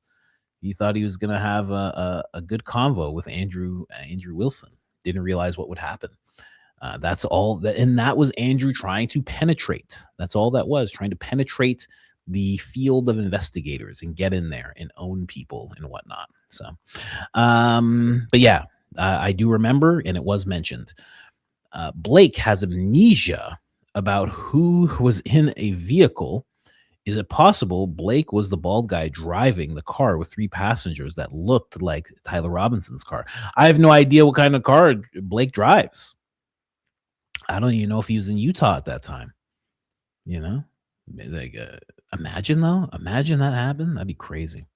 going to have a good convo with Andrew Wilson. Didn't realize what would happen. That's all. And that was Andrew trying to penetrate. That's all that was, trying to penetrate the field of investigators and get in there and own people and whatnot. So, but yeah, I do remember, and it was mentioned. Blake has amnesia about who was in a vehicle. Is it possible Blake was the bald guy driving the car with 3 passengers that looked like Tyler Robinson's car? I have no idea what kind of car Blake drives. I don't even know if he was in Utah at that time. You know, like, imagine that happened. That'd be crazy.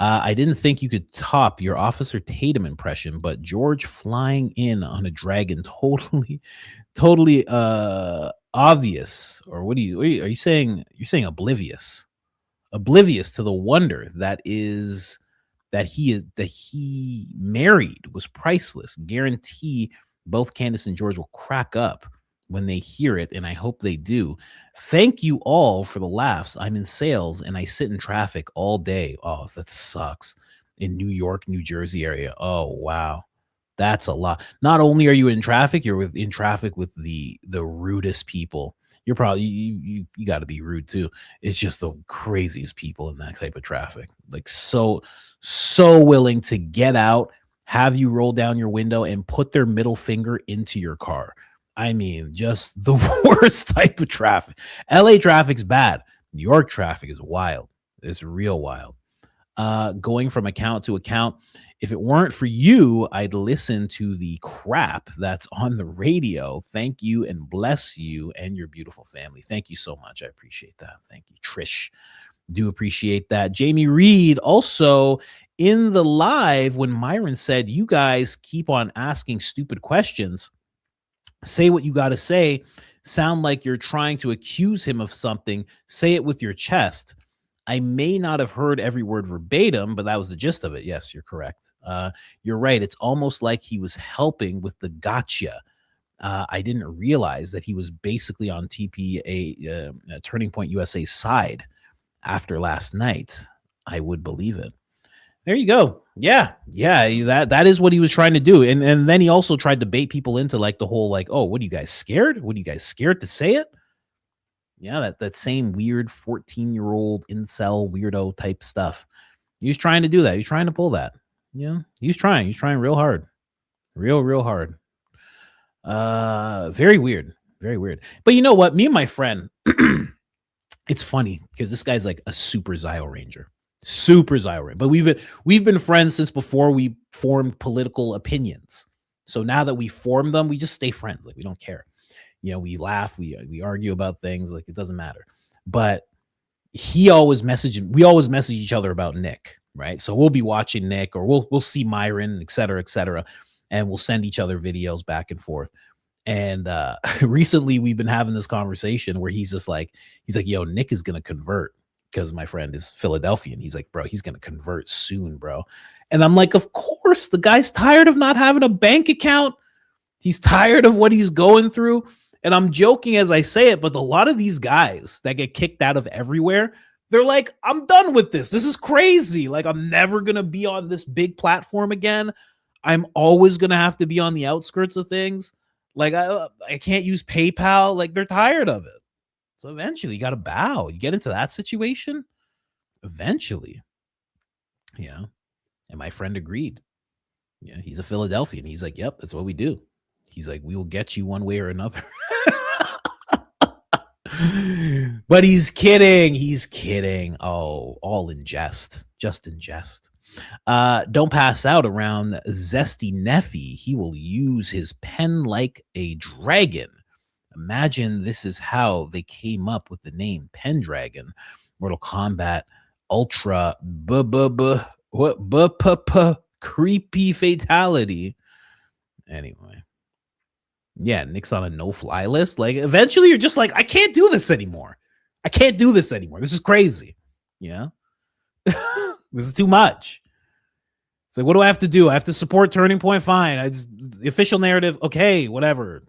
I didn't think you could top your Officer Tatum impression, but George flying in on a dragon, totally obvious. Or what are you saying? You're saying oblivious to the wonder that he married was priceless. Guarantee both Candace and George will crack up when they hear it, and I hope they do. Thank you all for the laughs. I'm in sales and I sit in traffic all day. Oh, that sucks. In New York, New Jersey area. Oh, wow. That's a lot. Not only are you in traffic, you're in traffic with the rudest people. You're probably, you got to be rude too. It's just the craziest people in that type of traffic. Like so willing to get out, have you roll down your window and put their middle finger into your car. I mean, just the worst type of traffic. LA traffic's bad. New York traffic is wild. It's real wild. Going from account to account. If it weren't for you, I'd listen to the crap that's on the radio. Thank you and bless you and your beautiful family. Thank you so much. I appreciate that. Thank you, Trish. Do appreciate that. Jamie Reed also in the live when Myron said, you guys keep on asking stupid questions. Say what you got to say. Sound like you're trying to accuse him of something. Say it with your chest. I may not have heard every word verbatim, but that was the gist of it. Yes, you're correct. You're right. It's almost like he was helping with the gotcha. I didn't realize that he was basically on TPA, Turning Point USA's side after last night. I would believe it. There you go. Yeah, that is what he was trying to do. And then he also tried to bait people into like the whole like, oh, what are you guys scared? What are you guys scared to say it? Yeah, that same weird 14-year-old incel weirdo type stuff. He was trying to do that. He's trying to pull that. Yeah, he's trying real hard. Real hard. Very weird. Very weird. But you know what? Me and my friend, it's funny because this guy's like a super Zio Ranger. But we've been friends since before we formed political opinions. So now that we form them, we just stay friends. Like we don't care. You know, we laugh, we argue about things, like it doesn't matter. But we always message each other about Nick, right? So we'll be watching Nick, or we'll see Myron, et cetera, and we'll send each other videos back and forth. And recently we've been having this conversation where he's like, yo, Nick is gonna convert. Because my friend is Philadelphian. He's like, bro, he's going to convert soon, bro. And I'm like, of course, the guy's tired of not having a bank account. He's tired of what he's going through. And I'm joking as I say it, but a lot of these guys that get kicked out of everywhere, they're like, I'm done with this. This is crazy. Like, I'm never going to be on this big platform again. I'm always going to have to be on the outskirts of things. Like, I can't use PayPal. Like, they're tired of it. So eventually you got to bow. You get into that situation eventually. Yeah. And my friend agreed. Yeah. He's a Philadelphian. He's like, yep, that's what we do. He's like, we will get you one way or another. But he's kidding. He's kidding. Oh, all in jest. Just in jest. Don't pass out around Zesty Neffy. He will use his pen like a dragon. Imagine this is how they came up with the name Pendragon. Mortal Kombat Ultra Creepy fatality. Anyway. Yeah, Nick's on a no-fly list. Like, eventually you're just like, I can't do this anymore. I can't do this anymore. This is crazy. Yeah. This is too much. It's like, what do I have to do? I have to support Turning Point? Fine. The official narrative. Okay, whatever.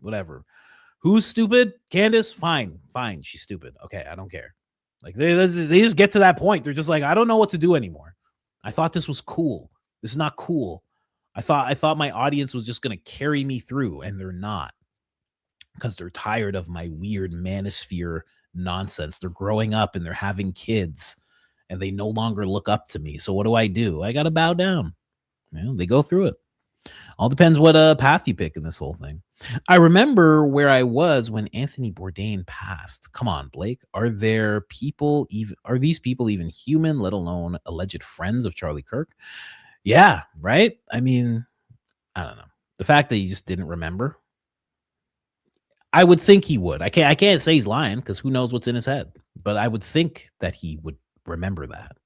Who's stupid? Candace? Fine. She's stupid. Okay, I don't care. Like, they just get to that point. They're just like, I don't know what to do anymore. I thought this was cool. This is not cool. I thought my audience was just going to carry me through, and they're not. Because they're tired of my weird manosphere nonsense. They're growing up and they're having kids, and they no longer look up to me. So what do? I got to bow down. They go through it. All depends what path you pick in this whole thing. I remember where I was when Anthony Bourdain passed. Come on, Blake. Are these people even human, let alone alleged friends of Charlie Kirk? Yeah, right? I mean, I don't know. The fact that he just didn't remember. I would think he would. I can't say he's lying because who knows what's in his head. But I would think that he would remember that.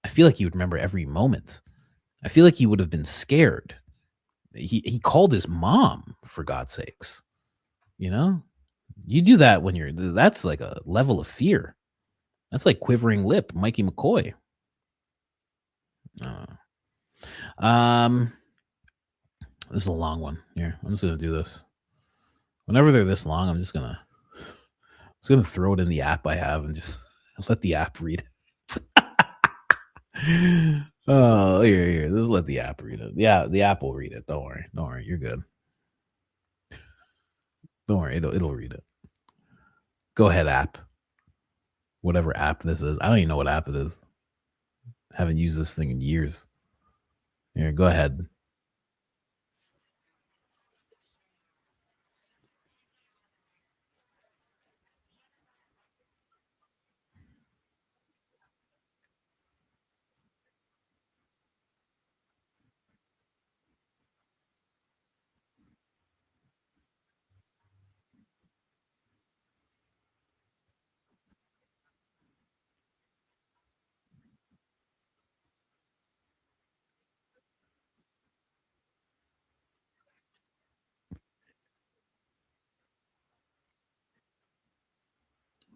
I feel like he would remember every moment. I feel like he would have been scared. He called his mom, for God's sakes. You know? You do that when that's like a level of fear. That's like quivering lip, Mikey McCoy. This is a long one. Here, I'm just gonna do this. Whenever they're this long, I'm just gonna throw it in the app I have and just let the app read it. Oh, here. Just let the app read it. Yeah, the app will read it. Don't worry. You're good. Don't worry. It'll read it. Go ahead, app. Whatever app this is. I don't even know what app it is. Haven't used this thing in years. Here, go ahead.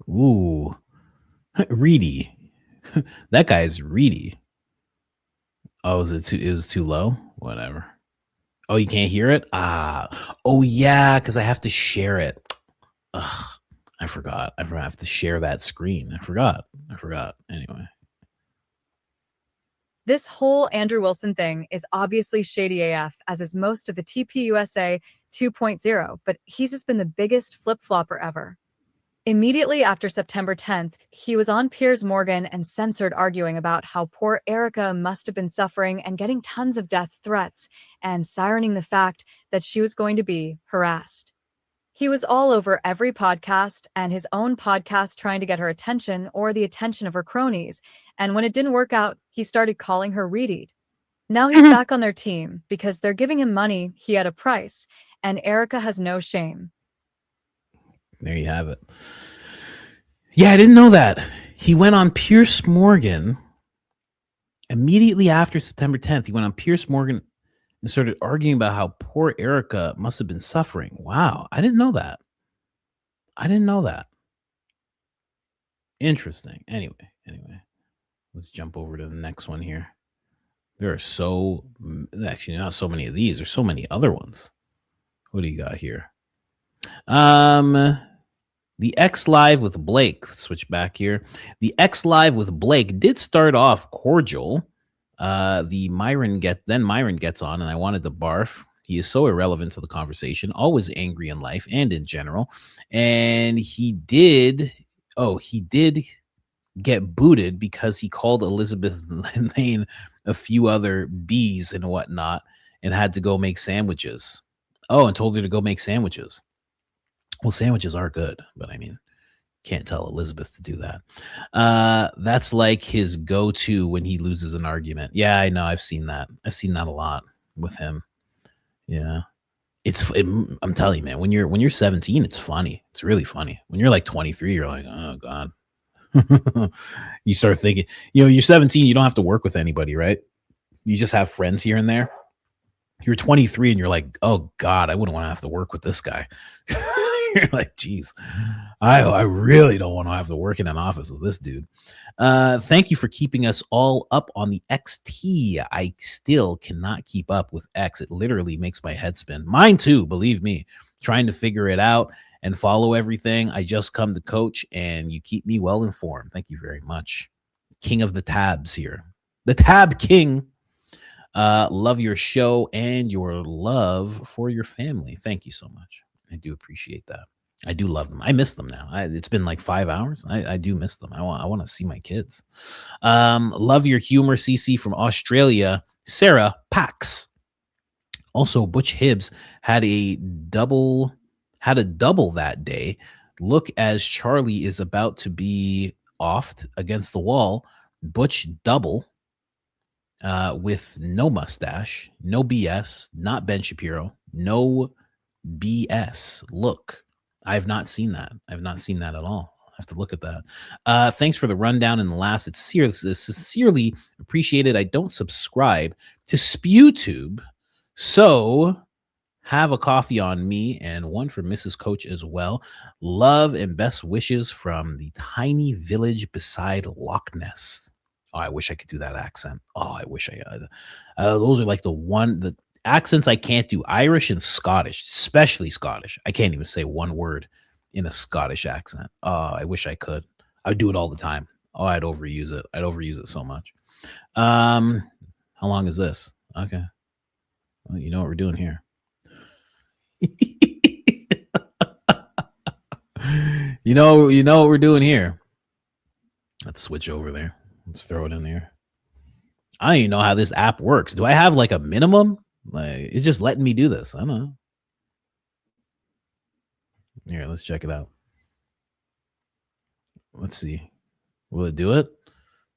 Ooh, Reedy. That guy's Reedy. Oh, it was too low? Whatever. Oh, you can't hear it? Oh yeah, because I have to share it. Ugh, I forgot. I have to share that screen. I forgot. Anyway. This whole Andrew Wilson thing is obviously shady AF, as is most of the TPUSA 2.0, but he's just been the biggest flip-flopper ever. Immediately after September 10th, he was on Piers Morgan and censored arguing about how poor Erica must have been suffering and getting tons of death threats and sirening the fact that she was going to be harassed. He was all over every podcast and his own podcast trying to get her attention or the attention of her cronies. And when it didn't work out, he started calling her Reedy. Now he's back on their team because they're giving him money he had a price, and Erica has no shame. There you have it. Yeah, I didn't know that. He went on Piers Morgan immediately after September 10th. He went on Piers Morgan and started arguing about how poor Erica must have been suffering. Wow, I didn't know that. Interesting. Anyway, let's jump over to the next one here. There are actually not so many of these. There's so many other ones. What do you got here? The X Live with Blake. Switch back here. The X Live with Blake did start off cordial. Then Myron gets on, and I wanted to barf. He is so irrelevant to the conversation, always angry in life and in general. And he did get booted because he called Elizabeth Lane a few other B's and whatnot and had to go make sandwiches. Oh, and told her to go make sandwiches. Well, sandwiches are good, but I mean, can't tell Elizabeth to do that. That's like his go-to when he loses an argument. Yeah, I know. I've seen that a lot with him. Yeah. I'm telling you, man, when you're 17, it's funny. It's really funny. When you're like 23, you're like, oh God. You start thinking, you're 17, you don't have to work with anybody, right? You just have friends here and there. You're 23 and you're like, oh God, I wouldn't want to have to work with this guy. You're like, geez, I really don't want to have to work in an office with this dude. Thank you for keeping us all up on the XT. I still cannot keep up with X. It literally makes my head spin. Mine too, believe me. Trying to figure it out and follow everything. I just come to coach and you keep me well informed. Thank you very much. King of the tabs here. The Tab King. Love your show and your love for your family. Thank you so much. I do appreciate that. I do love them. I miss them now. It's been like 5 hours. I do miss them. I want to see my kids. Love your humor, CC from Australia. Sarah Pax. Also, Butch Hibbs had a double that day. Look, as Charlie is about to be offed against the wall, Butch double with no mustache, no BS, not Ben Shapiro, no BS. Look, I've not seen that. I've not seen that at all. I have to look at that. Thanks for the rundown in the last. It's sincerely appreciated. I don't subscribe to SpewTube, so have a coffee on me and one for Mrs. Coach as well. Love and best wishes from the tiny village beside Loch Ness. Oh, I wish I could do that accent. Oh, I wish I those are like the accents I can't do. Irish and Scottish, especially Scottish. I can't even say one word in a Scottish accent. Oh, I wish I could. I'd do it all the time. Oh, I'd overuse it. I'd overuse it so much. How long is this? Okay. Well, you know what we're doing here. You know what we're doing here. Let's switch over there. Let's throw it in there. I don't even know how this app works. Do I have like a minimum? Like, it's just letting me do this. I don't know. Here, let's check it out. Let's see. Will it do it? I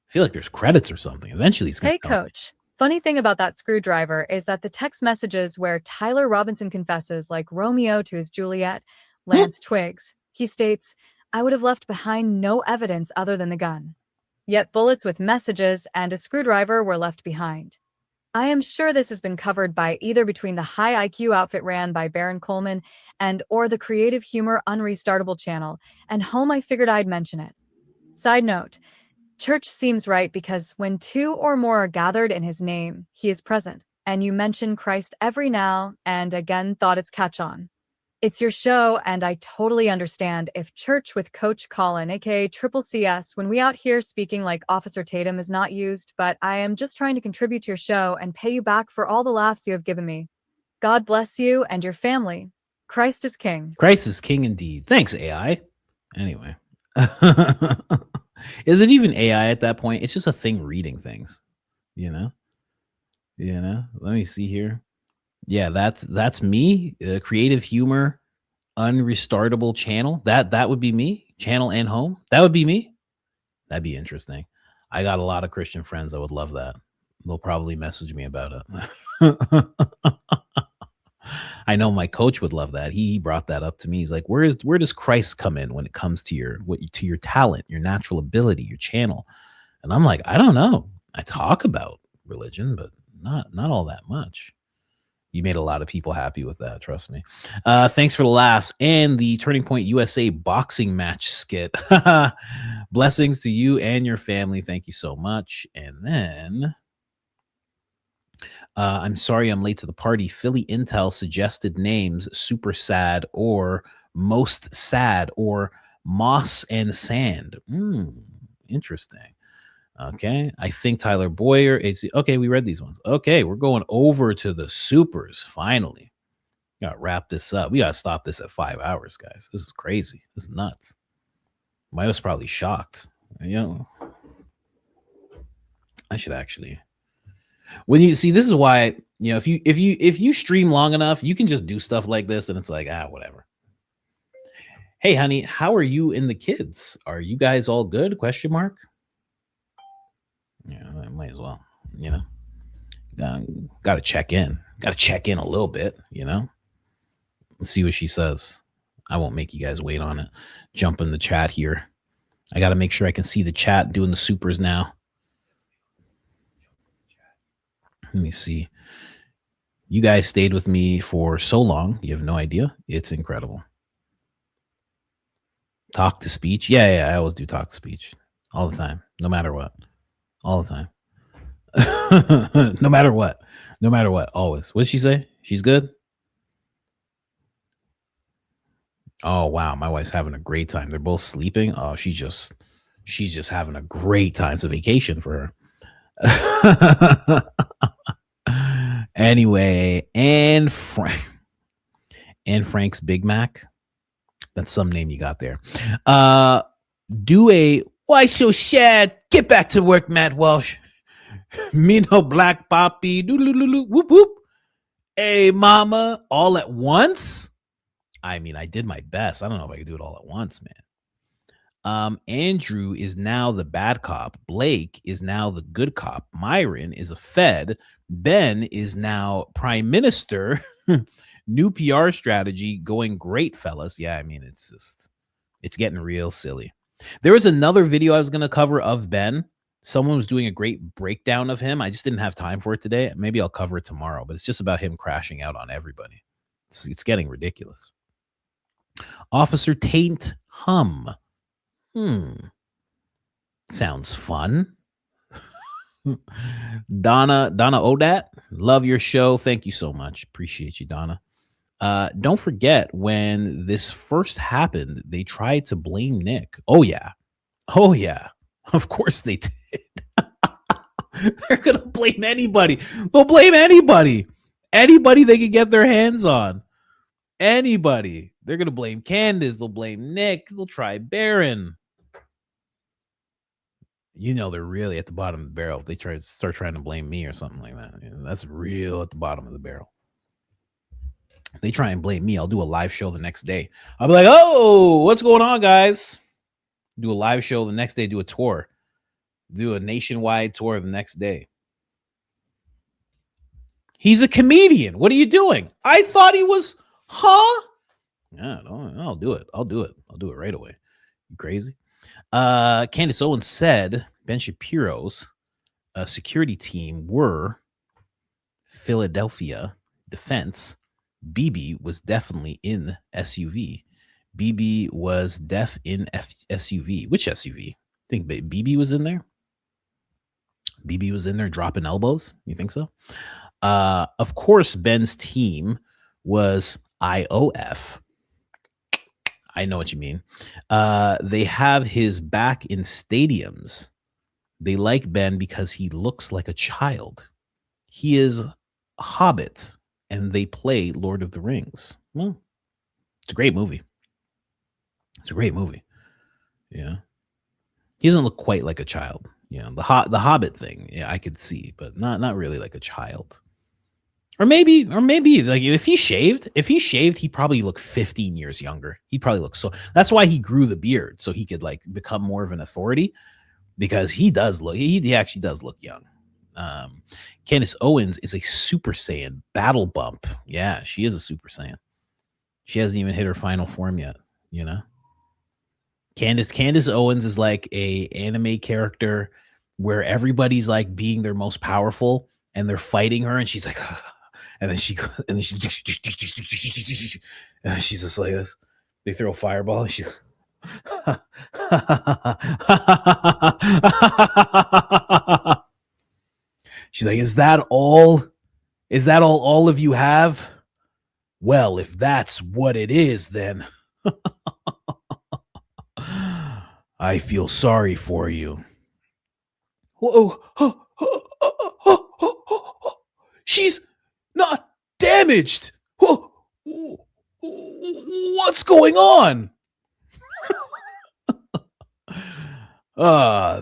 feel like there's credits or something. Eventually it's Hey, Coach. Funny thing about that screwdriver is that the text messages where Tyler Robinson confesses like Romeo to his Juliet, Lance Twigs, he states, I would have left behind no evidence other than the gun. Yet bullets with messages and a screwdriver were left behind. I am sure this has been covered by either between the High IQ outfit ran by Baron Coleman and or the Creative Humor Unrestartable channel, and home I figured I'd mention it. Side note, church seems right because when 2 or more are gathered in his name, he is present, and you mention Christ every now and again thought it's catch on. It's your show, and I totally understand if church with Coach Colin, aka Triple CS, when we out here speaking like Officer Tatum is not used, but I am just trying to contribute to your show and pay you back for all the laughs you have given me. God bless you and your family. Christ is king. Christ is king indeed. Thanks, AI. Anyway. Is it even AI at that point? It's just a thing reading things, you know? Let me see here. Yeah, that's me. Creative Humor Unrestartable channel. That would be me. Channel and home. That would be me. That'd be interesting. I got a lot of Christian friends that would love that. They'll probably message me about it. I know my coach would love that. He brought that up to me. He's like, where does Christ come in when it comes to your talent, your natural ability, your channel? And I'm like, I don't know. I talk about religion, but not all that much. You made a lot of people happy with that. Trust me. Thanks for the laughs and the Turning Point USA boxing match skit. Blessings to you and your family. Thank you so much. And then I'm sorry I'm late to the party. Philly Intel suggested names Super Sad or Most Sad or Moss and Sand. Interesting. Okay, I think Tyler Boyer is okay. We read these ones. Okay, we're going over to the supers. Finally, gotta wrap this up. We gotta stop this at 5 hours, guys. This is crazy. This is nuts. I was probably shocked. You know, I should actually. When you see, this is why, you know, if you stream long enough, you can just do stuff like this, and it's like, whatever. Hey, honey, how are you and the kids? Are you guys all good? Question mark. Yeah, I might as well, you know. Got to check in. Got to check in a little bit, you know. Let's see what she says. I won't make you guys wait on it. Jump in the chat here. I got to make sure I can see the chat doing the supers now. Let me see. You guys stayed with me for so long. You have no idea. It's incredible. Talk to speech. Yeah, I always do talk to speech all the time, no matter what. All the time. No matter what. No matter what. Always. What did she say? She's good? Oh, wow. My wife's having a great time. They're both sleeping. Oh, she's just having a great time. It's a vacation for her. Anyway, and Frank's Big Mac. That's some name you got there. Do a why so sad? Get back to work, Matt Walsh. Me no black poppy. Whoop whoop. Hey, mama, all at once. I mean, I did my best. I don't know if I could do it all at once, man. Andrew is now the bad cop. Blake is now the good cop. Myron is a Fed. Ben is now prime minister. New PR strategy going great, fellas. Yeah, I mean, it's getting real silly. There was another video I was going to cover of Ben. Someone was doing a great breakdown of him. I just didn't have time for it today. Maybe I'll cover it tomorrow, but it's just about him crashing out on everybody. It's getting ridiculous. Officer Taint Hum. Sounds fun. Donna Odat, love your show. Thank you so much. Appreciate you, Donna. Don't forget when this first happened, they tried to blame Nick. Oh yeah. Of course they did. They're gonna blame anybody. They'll blame anybody. Anybody they can get their hands on. Anybody. They're gonna blame Candace. They'll blame Nick. They'll try Barron. You know they're really at the bottom of the barrel. If they start trying to blame me or something like that. That's real at the bottom of the barrel. If they try and blame me, I'll do a live show the next day. I'll be like, oh, what's going on, guys? Do a live show the next day, do a tour. Do a nationwide tour the next day. He's a comedian. What are you doing? I thought he was, Yeah, I'll do it. I'll do it right away. You crazy? Candace Owens said Ben Shapiro's security team were Philadelphia defense. BB was definitely in SUV. BB was def in SUV. Which SUV? I think BB was in there. BB was in there dropping elbows. You think so? Of course, Ben's team was IOF. I know what you mean. They have his back in stadiums. They like Ben because he looks like a child. He is a hobbit, and they play Lord of the Rings. Well, it's a great movie. It's a great movie. Yeah. He doesn't look quite like a child. Yeah, the Hobbit thing, yeah, I could see, but not really like a child. Or maybe like if he shaved, he'd probably look 15 years younger. He probably looks so. That's why he grew the beard, so he could like become more of an authority, because he actually does look young. Candace Owens is a Super Saiyan battle bump. Yeah, she is a Super Saiyan. She hasn't even hit her final form yet, you know? Candace Owens is like a anime character where everybody's like being their most powerful and they're fighting her, and she's like, and then she's just like this. They throw a fireball and she she's like, is that all of you have? Well, if that's what it is, then I feel sorry for you. Whoa. She's not damaged. Whoa. What's going on?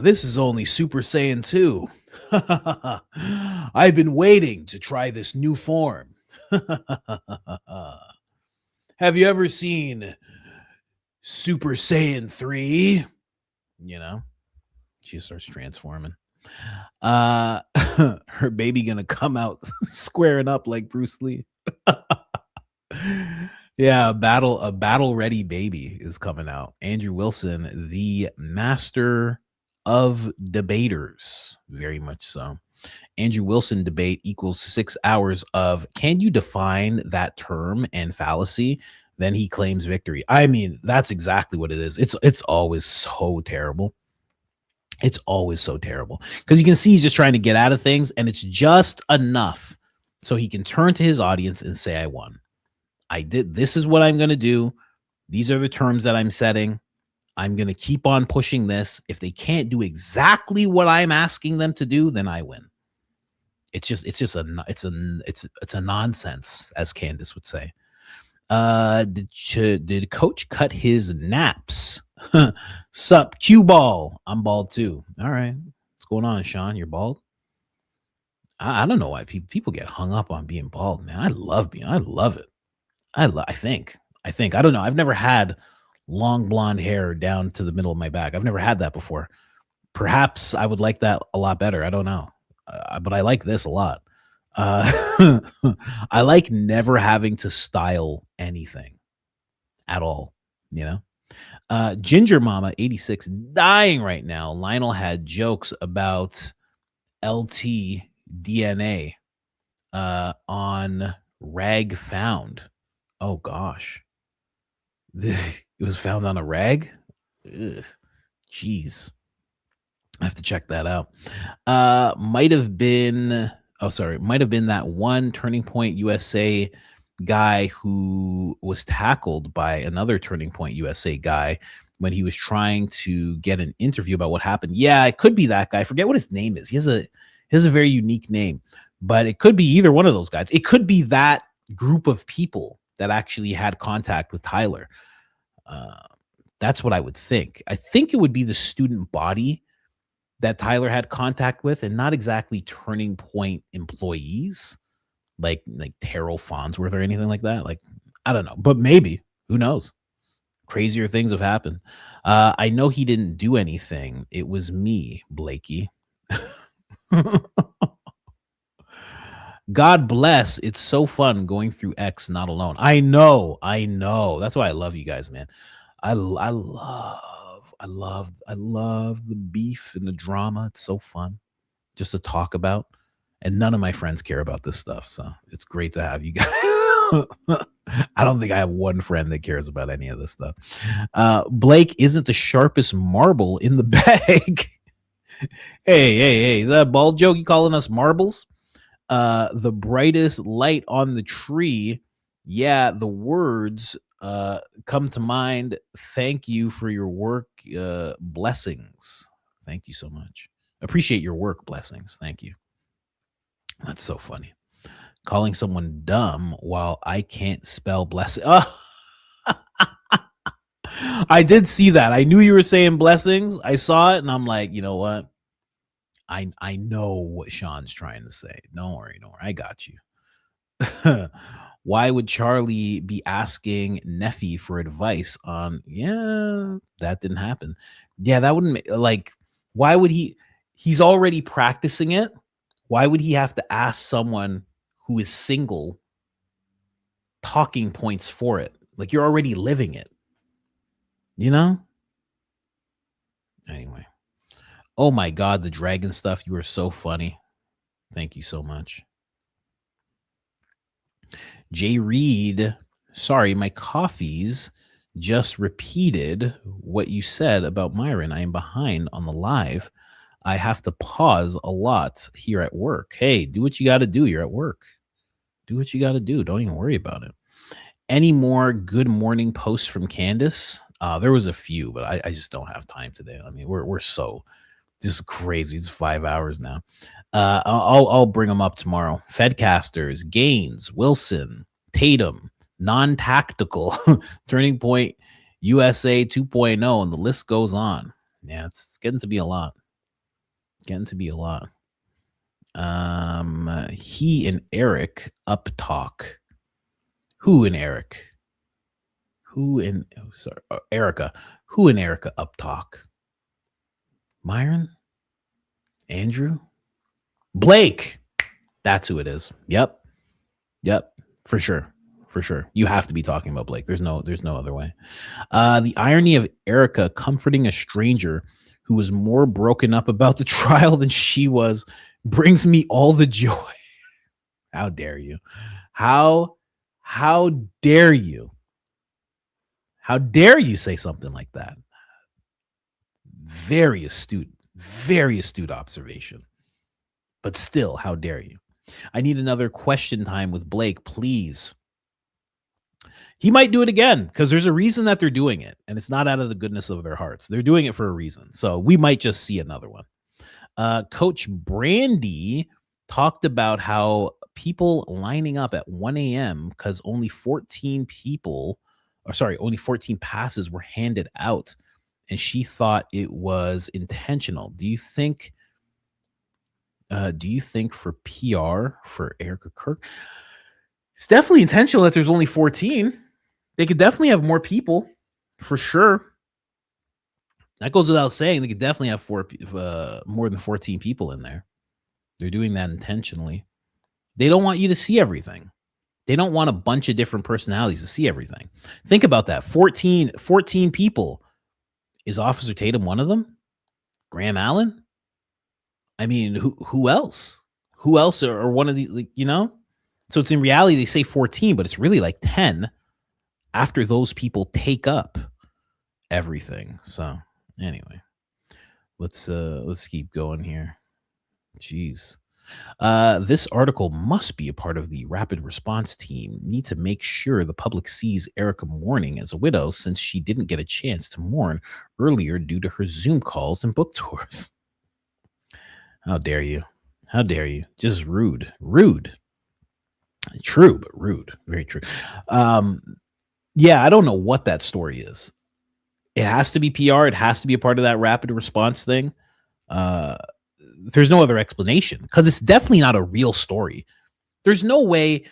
This is only Super Saiyan 2. I've been waiting to try this new form. Have you ever seen Super Saiyan 3? You know, she starts transforming. Her baby gonna come out squaring up like Bruce Lee. Yeah, a battle ready baby is coming out. Andrew Wilson, the master of debaters, very much so. Andrew Wilson debate equals 6 hours of can you define that term and fallacy? Then he claims victory. I mean, that's exactly what it is. It's always so terrible. It's always so terrible because you can see he's just trying to get out of things, and it's just enough so he can turn to his audience and say, I won. I did. This is what I'm going to do. These are the terms that I'm setting. I'm going to keep on pushing this. If they can't do exactly what I'm asking them to do, then I win. It's a nonsense, as Candace would say. Did Coach cut his naps? Sup, cue ball. I'm bald too. All right. What's going on, Sean? You're bald? I don't know why people get hung up on being bald, man. I love it. I think. I don't know. I've never had long blonde hair down to the middle of my back. I've never had that before. Perhaps I would like that a lot better. I don't know. But I like this a lot. I like never having to style anything at all, you know? Ginger Mama 86 dying right now. Lionel had jokes about LT DNA on rag found. Oh gosh. It was found on a rag? Ugh. Jeez. I have to check that out. Might have been that one Turning Point USA guy who was tackled by another Turning Point USA guy when he was trying to get an interview about what happened. Yeah, it could be that guy. I forget what his name is. He has a very unique name, but it could be either one of those guys. It could be that group of people that actually had contact with Tyler. That's what I would think. I think it would be the student body that Tyler had contact with, and not exactly Turning Point employees like Terrell Farnsworth or anything like that. Like, I don't know, but maybe, who knows? Crazier things have happened. I know he didn't do anything. It was me, Blakey. God bless. It's so fun going through X not alone. I know. That's why I love you guys, man. I love the beef and the drama. It's so fun just to talk about. And none of my friends care about this stuff. So it's great to have you guys. I don't think I have one friend that cares about any of this stuff. Blake isn't the sharpest marble in the bag. Hey. Is that a bald joke? You calling us marbles? The brightest light on the tree. Yeah, the words come to mind. Thank you for your work. Blessings. Thank you so much. Appreciate your work. Blessings. Thank you. That's so funny. Calling someone dumb while I can't spell blessing. Oh. I did see that. I knew you were saying blessings. I saw it and I'm like, you know what? I know what Sean's trying to say. Don't worry. I got you. Why would Charlie be asking Neffy for advice on? Yeah, that didn't happen. Yeah, that wouldn't why would he's already practicing it. Why would he have to ask someone who is single talking points for it? Like, you're already living it, you know? Anyway. Oh my God, the dragon stuff. You are so funny. Thank you so much. Jay Reed, sorry, my coffees just repeated what you said about Myron. I am behind on the live. I have to pause a lot here at work. Hey, do what you got to do. You're at work. Do what you got to do. Don't even worry about it. Any more good morning posts from Candace? There was a few, but I just don't have time today. I mean, we're so just crazy. It's 5 hours now. I'll bring them up tomorrow. Fedcasters, Gaines, Wilson, Tatum, non-tactical, Turning Point USA 2.0, and the list goes on. Yeah, it's getting to be a lot. He and Eric up talk. Who and Eric? Erica. Who and Erica up talk? Myron? Andrew? Blake. That's who it is. Yep. For sure. You have to be talking about Blake. There's no other way. The irony of Erica comforting a stranger who was more broken up about the trial than she was, brings me all the joy. How dare you? How dare you? How dare you say something like that? Very astute observation. But still, how dare you? I need another question time with Blake, please. He might do it again because there's a reason that they're doing it, and it's not out of the goodness of their hearts. They're doing it for a reason. So we might just see another one. Coach Brandy talked about how people lining up at 1 a.m. because only 14 passes were handed out, and she thought it was intentional. Do you think for PR for Erica Kirk, it's definitely intentional that there's only 14. They could definitely have more people, for sure. That goes without saying. They could definitely have more than 14 people in there. They're doing that intentionally. They don't want you to see everything. They don't want a bunch of different personalities to see everything. Think about that. 14 people. Is Officer Tatum one of them? Graham Allen? I mean, who else? Who else are one of the, So it's in reality, they say 14, but it's really like 10 after those people take up everything. So anyway, let's keep going here. Jeez. This article must be a part of the rapid response team. Need to make sure the public sees Erica mourning as a widow since she didn't get a chance to mourn earlier due to her Zoom calls and book tours. How dare you? How dare you? Just rude. True, but rude. Very true. Yeah, I don't know what that story is. It has to be PR. It has to be a part of that rapid response thing. There's no other explanation because it's definitely not a real story. There's no way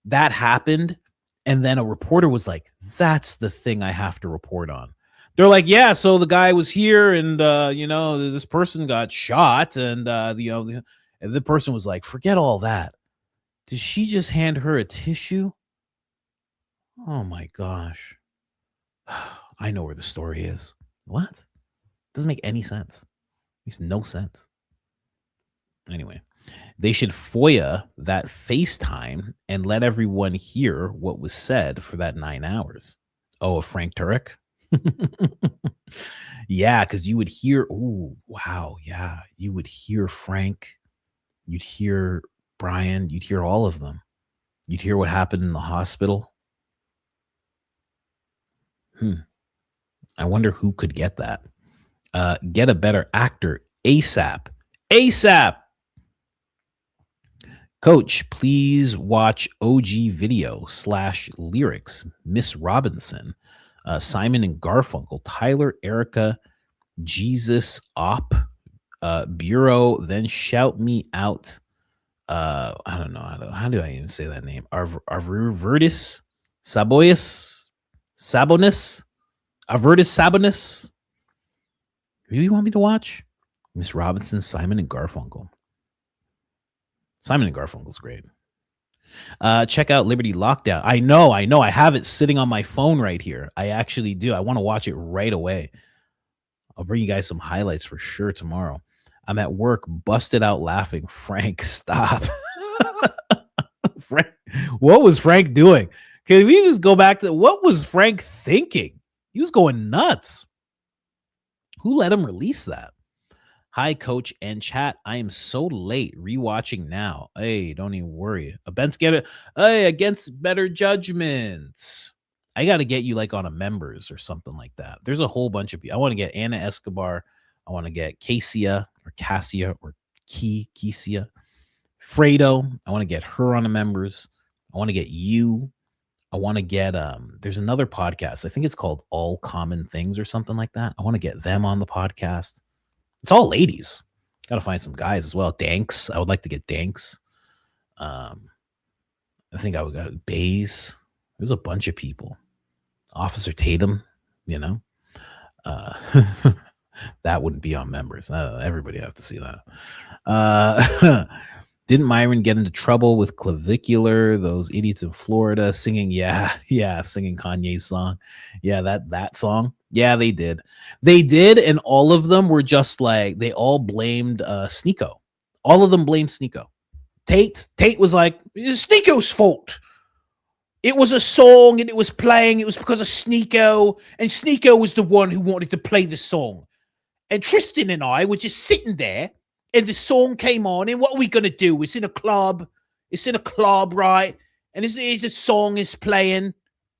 that happened and then a reporter was like, that's the thing I have to report on. They're like, yeah, so the guy was here and, this person got shot and, the person was like, forget all that. Did she just hand her a tissue? Oh my gosh. I know where the story is. What? Doesn't make any sense. Makes no sense. Anyway, they should FOIA that FaceTime and let everyone hear what was said for that 9 hours. Oh, of Frank Turek? Yeah, because you would hear, oh, wow, yeah. You would hear Frank. You'd hear Brian. You'd hear all of them. You'd hear what happened in the hospital. I wonder who could get that. Get a better actor ASAP. ASAP. Coach, please watch OG video / lyrics. Miss Robinson, Simon and Garfunkel, Tyler, Erica, Jesus, Op, Bureau, then shout me out. I don't know how do I even say that name? Arvertis Sabonis, Avertis Sabonis. Who do you want me to watch? Miss Robinson, Simon and Garfunkel. Simon and Garfunkel's great. Check out Liberty Lockdown. I know. I have it sitting on my phone right here. I actually do. I want to watch it right away. I'll bring you guys some highlights for sure tomorrow. I'm at work, busted out laughing. Frank, stop. Frank, what was Frank doing? Can we just go back to what was Frank thinking? He was going nuts. Who let him release that? Hi, coach and chat. I am so late rewatching now. Hey, don't even worry. Against better judgments. I got to get you like on a members or something like that. There's a whole bunch of people. I want to get Anna Escobar. I want to get Cassia or Kesia. Fredo. I want to get her on the members. I want to get you. I want to get, there's another podcast. I think it's called All Common Things or something like that. I want to get them on the podcast. It's all ladies. Got to find some guys as well. Danks. I would like to get Danks. I think I would got Bays. There's a bunch of people. Officer Tatum, that wouldn't be on members. Everybody have to see that. Didn't Myron get into trouble with clavicular? Those idiots in Florida singing, singing Kanye's song. Yeah, that song. Yeah, they did. They did, and all of them were just like, they all blamed Sneeko. All of them blamed Sneeko. Tate was like, it's Sneeko's fault. It was a song and it was playing. It was because of Sneeko, and Sneeko was the one who wanted to play the song. And Tristan and I were just sitting there, and the song came on, and what are we going to do? It's in a club. It's in a club, right? And it's a song is playing.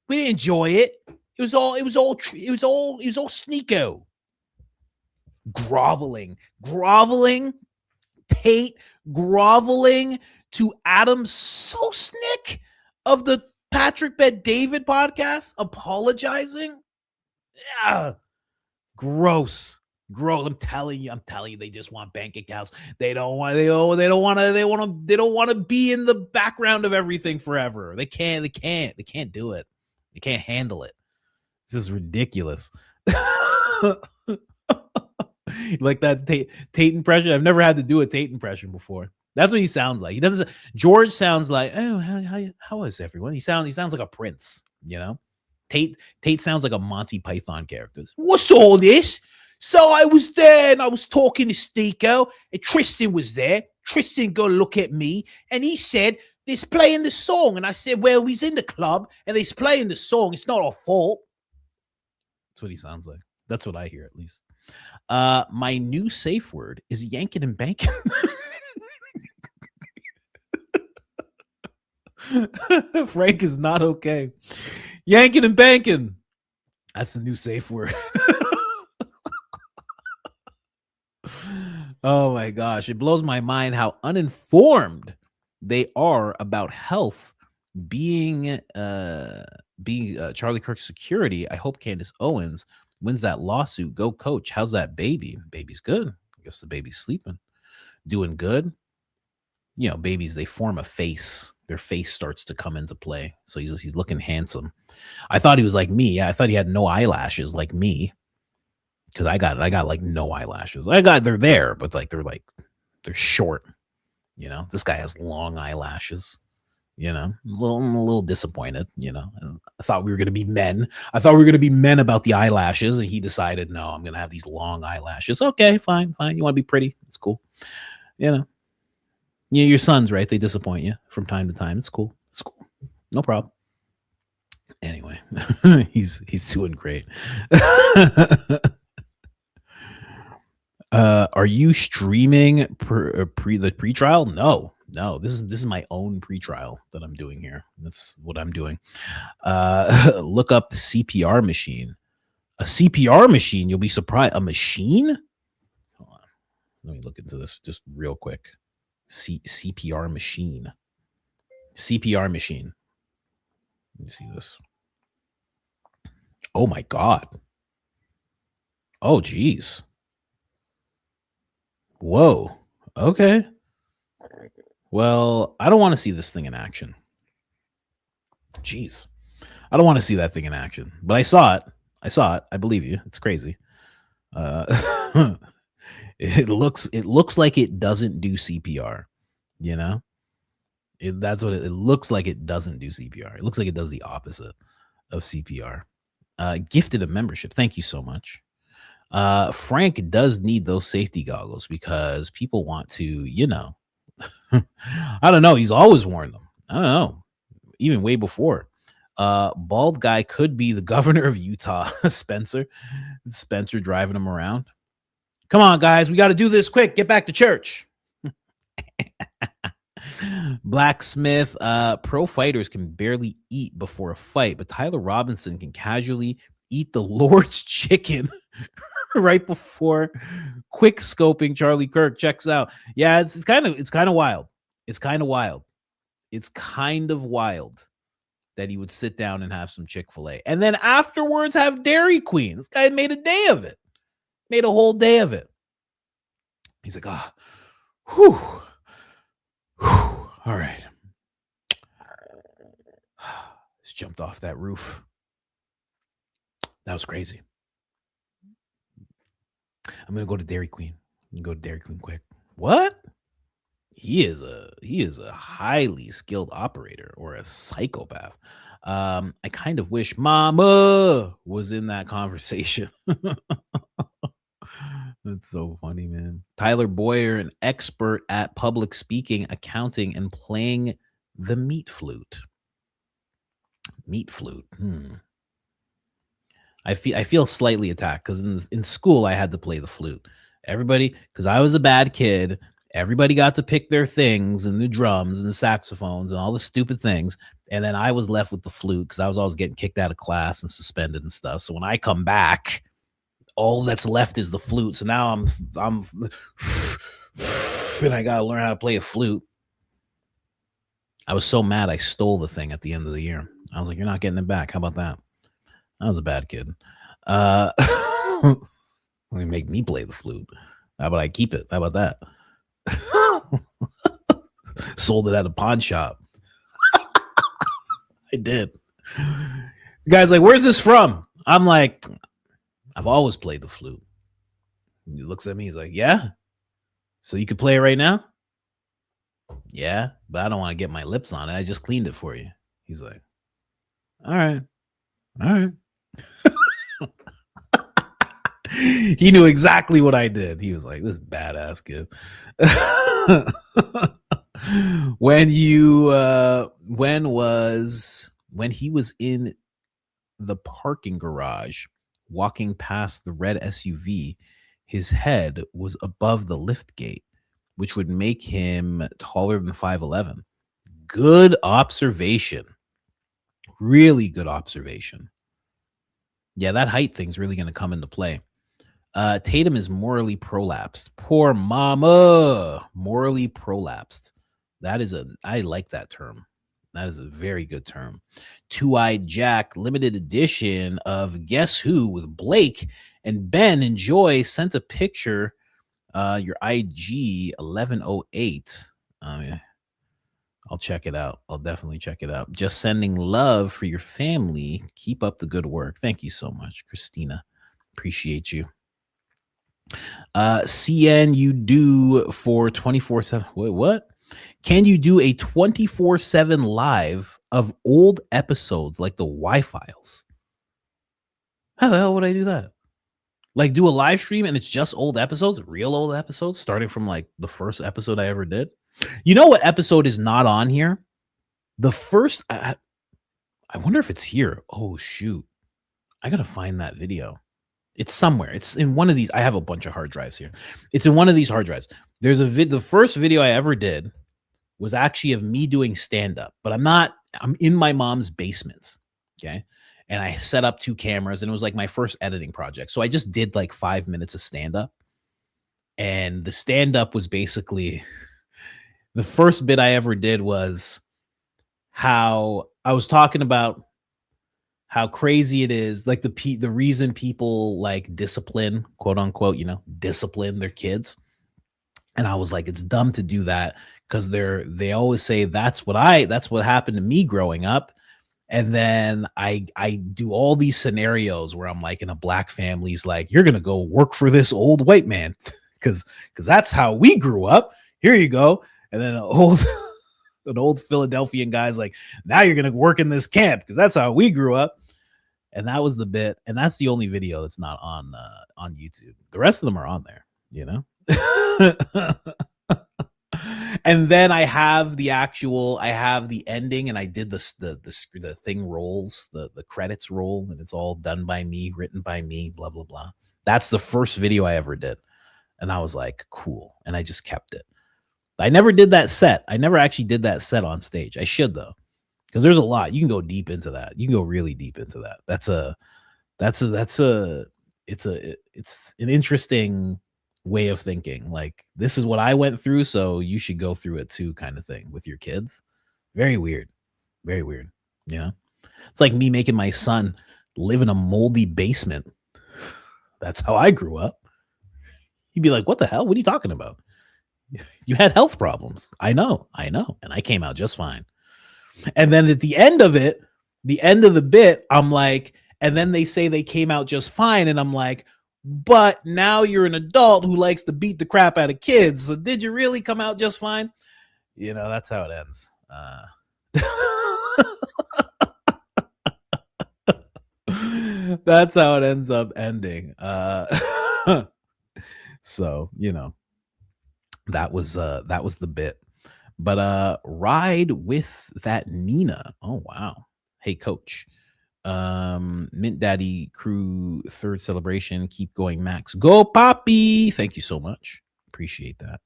We didn't enjoy it. It was all Sneeko. Groveling. Tate groveling to Adam Sosnick of the Patrick Bet David podcast, apologizing. Yeah. Gross. I'm telling you, they just want bank accounts. They don't want to be in the background of everything forever. They can't do it. They can't handle it. This is ridiculous. Like that Tate impression. I've never had to do a Tate impression before. That's what he sounds like. He doesn't. George sounds like, oh, how is everyone? He sounds like a prince, you know. Tate sounds like a Monty Python character. What's all this? So I was there and I was talking to Sneeko, and Tristan was there. Tristan go look at me and he said, "He's playing the song." And I said, "Well, he's in the club and he's playing the song. It's not our fault." That's what he sounds like. That's what I hear, at least. My new safe word is yanking and banking. Frank is not okay. Yanking and banking. That's the new safe word. Oh my gosh. It blows my mind how uninformed they are about health being Charlie Kirk's security. I hope Candace Owens wins that lawsuit. Go coach. How's that baby? Baby's good. I guess the baby's sleeping. Doing good. You know, babies, they form a face. Their face starts to come into play. So he's looking handsome. I thought he was like me. I thought he had no eyelashes like me. Because I got like no eyelashes. They're there, but they're short. You know, this guy has long eyelashes. You know, I'm a little disappointed. You know, I thought we were going to be men. About the eyelashes, and he decided, no, I'm going to have these long eyelashes. Okay, fine. You want to be pretty? It's cool. You know, your sons, right? They disappoint you from time to time. It's cool. No problem. Anyway, he's doing great. Are you streaming the pre-trial? No. This is my own pre-trial that I'm doing here. That's what I'm doing. Look up the CPR machine. A CPR machine. You'll be surprised. A machine? Hold on. Let me look into this just real quick. CPR machine. CPR machine. Let me see this. Oh my God. Oh geez. Whoa. Okay. Well, I don't want to see this thing in action. Jeez. I don't want to see that thing in action. But I saw it. I believe you. It's crazy. It looks like it doesn't do CPR. You know? That's what it looks like. It doesn't do CPR. It looks like it does the opposite of CPR. Gifted a membership. Thank you so much. Frank does need those safety goggles because people want to, you know, I don't know. He's always worn them. I don't know. Even way before. Bald guy could be the governor of Utah. Spencer driving him around. Come on, guys. We got to do this quick. Get back to church. Blacksmith. Pro fighters can barely eat before a fight, but Tyler Robinson can casually eat the Lord's chicken right before quick scoping Charlie Kirk checks out. Yeah, it's kind of wild. It's kind of wild that he would sit down and have some Chick-fil-A and then afterwards have Dairy Queen. This guy made a day of it. Made a whole day of it. He's like, whew. All right. Just jumped off that roof. That was crazy. I'm going to go to Dairy Queen. Go to Dairy Queen quick. What? he is a highly skilled operator or a psychopath. I kind of wish Mama was in that conversation. That's so funny, man. Tyler Boyer, an expert at public speaking, accounting, and playing the meat flute. Meat flute. I feel slightly attacked because in school I had to play the flute. Everybody, because I was a bad kid, everybody got to pick their things and the drums and the saxophones and all the stupid things. And then I was left with the flute because I was always getting kicked out of class and suspended and stuff. So when I come back, all that's left is the flute. So now I'm and I gotta learn how to play a flute. I was so mad I stole the thing at the end of the year. I was like, you're not getting it back. How about that? I was a bad kid. They make me play the flute. How about I keep it? How about that? Sold it at a pawn shop. I did. The guy's like, where's this from? I'm like, I've always played the flute. He looks at me. He's like, yeah. So you could play it right now? Yeah, but I don't want to get my lips on it. I just cleaned it for you. He's like, all right. All right. He knew exactly what I did. He was like, this badass kid. When he was in the parking garage walking past the red SUV, his head was above the lift gate, which would make him taller than 5'11". Good observation. Really good observation. Yeah, that height thing's really going to come into play. Tatum is morally prolapsed. Poor mama. Morally prolapsed. I like that term. That is a very good term. Two-Eyed Jack, limited edition of Guess Who with Blake and Ben and Joy sent a picture. Your IG 1108. I'll check it out. I'll definitely check it out. Just sending love for your family. Keep up the good work. Thank you so much, Christina. Appreciate you. CN, you do for 24/7. Wait, what? Can you do a 24/7 live of old episodes like the Y-Files? How the hell would I do that? Like do a live stream and it's just old episodes, real old episodes, starting from like the first episode I ever did. You know what episode is not on here? The first, I wonder if it's here. Oh, shoot. I got to find that video. It's somewhere. It's in one of these. I have a bunch of hard drives here. It's in one of these hard drives. There's the first video I ever did was actually of me doing stand-up, but I'm in my mom's basement. Okay. And I set up 2 cameras and it was like my first editing project. So I just did like 5 minutes of stand-up. And the stand-up was basically the first bit I ever did was how I was talking about how crazy it is, like the reason people like discipline, quote unquote, discipline their kids. And I was like, it's dumb to do that because they always say that's what happened to me growing up. And then I do all these scenarios where I'm like in a black family's like, you're gonna go work for this old white man because that's how we grew up. Here you go. And then an old Philadelphian guy's like, now you're gonna work in this camp because that's how we grew up. And that was the bit, and that's the only video that's not on YouTube. The rest of them are on there, And then I have the ending, and I did the thing rolls, the credits roll, and it's all done by me, written by me, blah blah blah. That's the first video I ever did, and I was like, cool, and I just kept it. I never did that set. I never actually did that set on stage. I should though, because there's a lot. You can go deep into that. You can go really deep into that. It's an interesting way of thinking. Like, this is what I went through, so you should go through it too, kind of thing with your kids. Very weird. Very weird. It's like me making my son live in a moldy basement. That's how I grew up. He'd be like, what the hell? What are you talking about? You had health problems. I know. And I came out just fine. And then at the end of the bit, I'm like, and then they say they came out just fine. And I'm like, but now you're an adult who likes to beat the crap out of kids. So did you really come out just fine? You know, that's how it ends. That's how it ends up ending. So, you know, that was the bit. But ride with that Nina. Oh wow. Hey coach. Mint Daddy Crew third celebration. Keep going, Max. Go Poppy. Thank you so much. Appreciate that.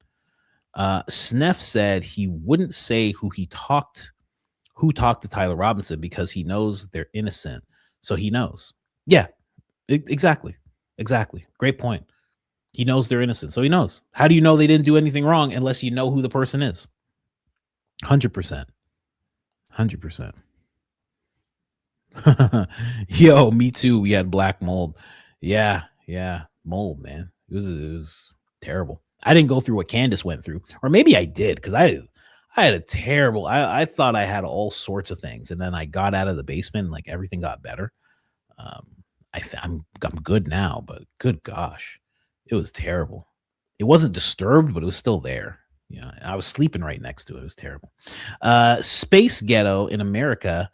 Sneff said he wouldn't say who talked to Tyler Robinson because he knows they're innocent. So he knows. Yeah, exactly. Great point. He knows they're innocent. So he knows. How do you know they didn't do anything wrong unless you know who the person is? 100%. 100%. Yo, me too. We had black mold. Yeah. Mold, man. It was terrible. I didn't go through what Candace went through. Or maybe I did, because I had a terrible, I thought I had all sorts of things. And then I got out of the basement and like everything got better. I'm good now, but good gosh, it was terrible. It wasn't disturbed, but it was still there. You know, I was sleeping right next to it. It was terrible. Space ghetto in America,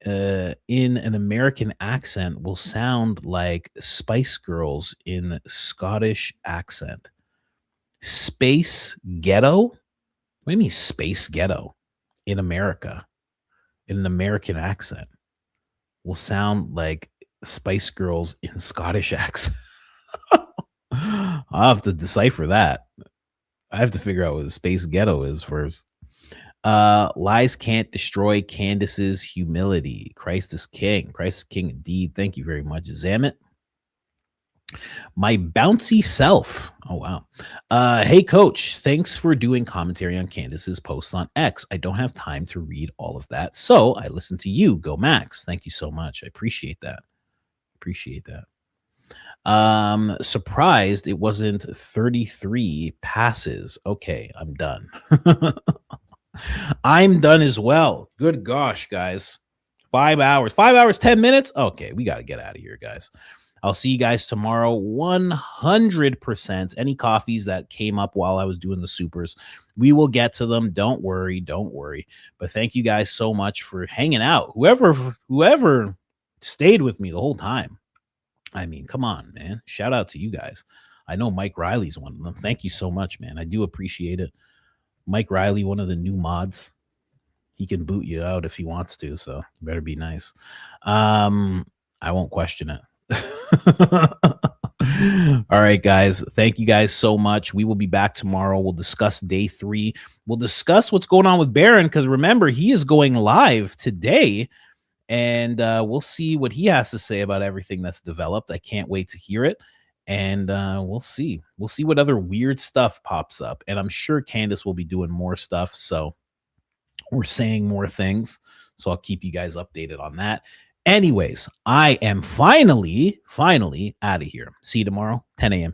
in an American accent, will sound like Spice Girls in Scottish accent. Space ghetto? What do you mean space ghetto in America? In an American accent will sound like Spice Girls in Scottish accent. I'll have to decipher that. I have to figure out what the space ghetto is first. Lies can't destroy Candace's humility. Christ is king. Christ is king indeed. Thank you very much, Zamet. My bouncy self. Oh, wow. Hey, coach. Thanks for doing commentary on Candace's posts on X. I don't have time to read all of that, so I listen to you. Go Max. Thank you so much. I appreciate that. Surprised it wasn't 33 passes. Okay, I'm done. I'm done as well. Good gosh, guys. 5 hours, 10 minutes. Okay, we got to get out of here, guys. I'll see you guys tomorrow. 100%. Any coffees that came up while I was doing the supers, we will get to them. Don't worry. But thank you guys so much for hanging out. Whoever stayed with me the whole time. I mean, come on, man. Shout out to you guys. I know Mike Riley's one of them. Thank you so much, man. I do appreciate it. Mike Riley, one of the new mods. He can boot you out if he wants to, so you better be nice. I won't question it. All right, guys. Thank you guys so much. We will be back tomorrow. We'll discuss day 3. We'll discuss what's going on with Baron, because remember, he is going live today. And we'll see what he has to say about everything that's developed. I can't wait to hear it. And we'll see what other weird stuff pops up. And I'm sure Candace will be doing more stuff. So we're saying more things. So I'll keep you guys updated on that. Anyways, I am finally out of here. See you tomorrow, 10 a.m.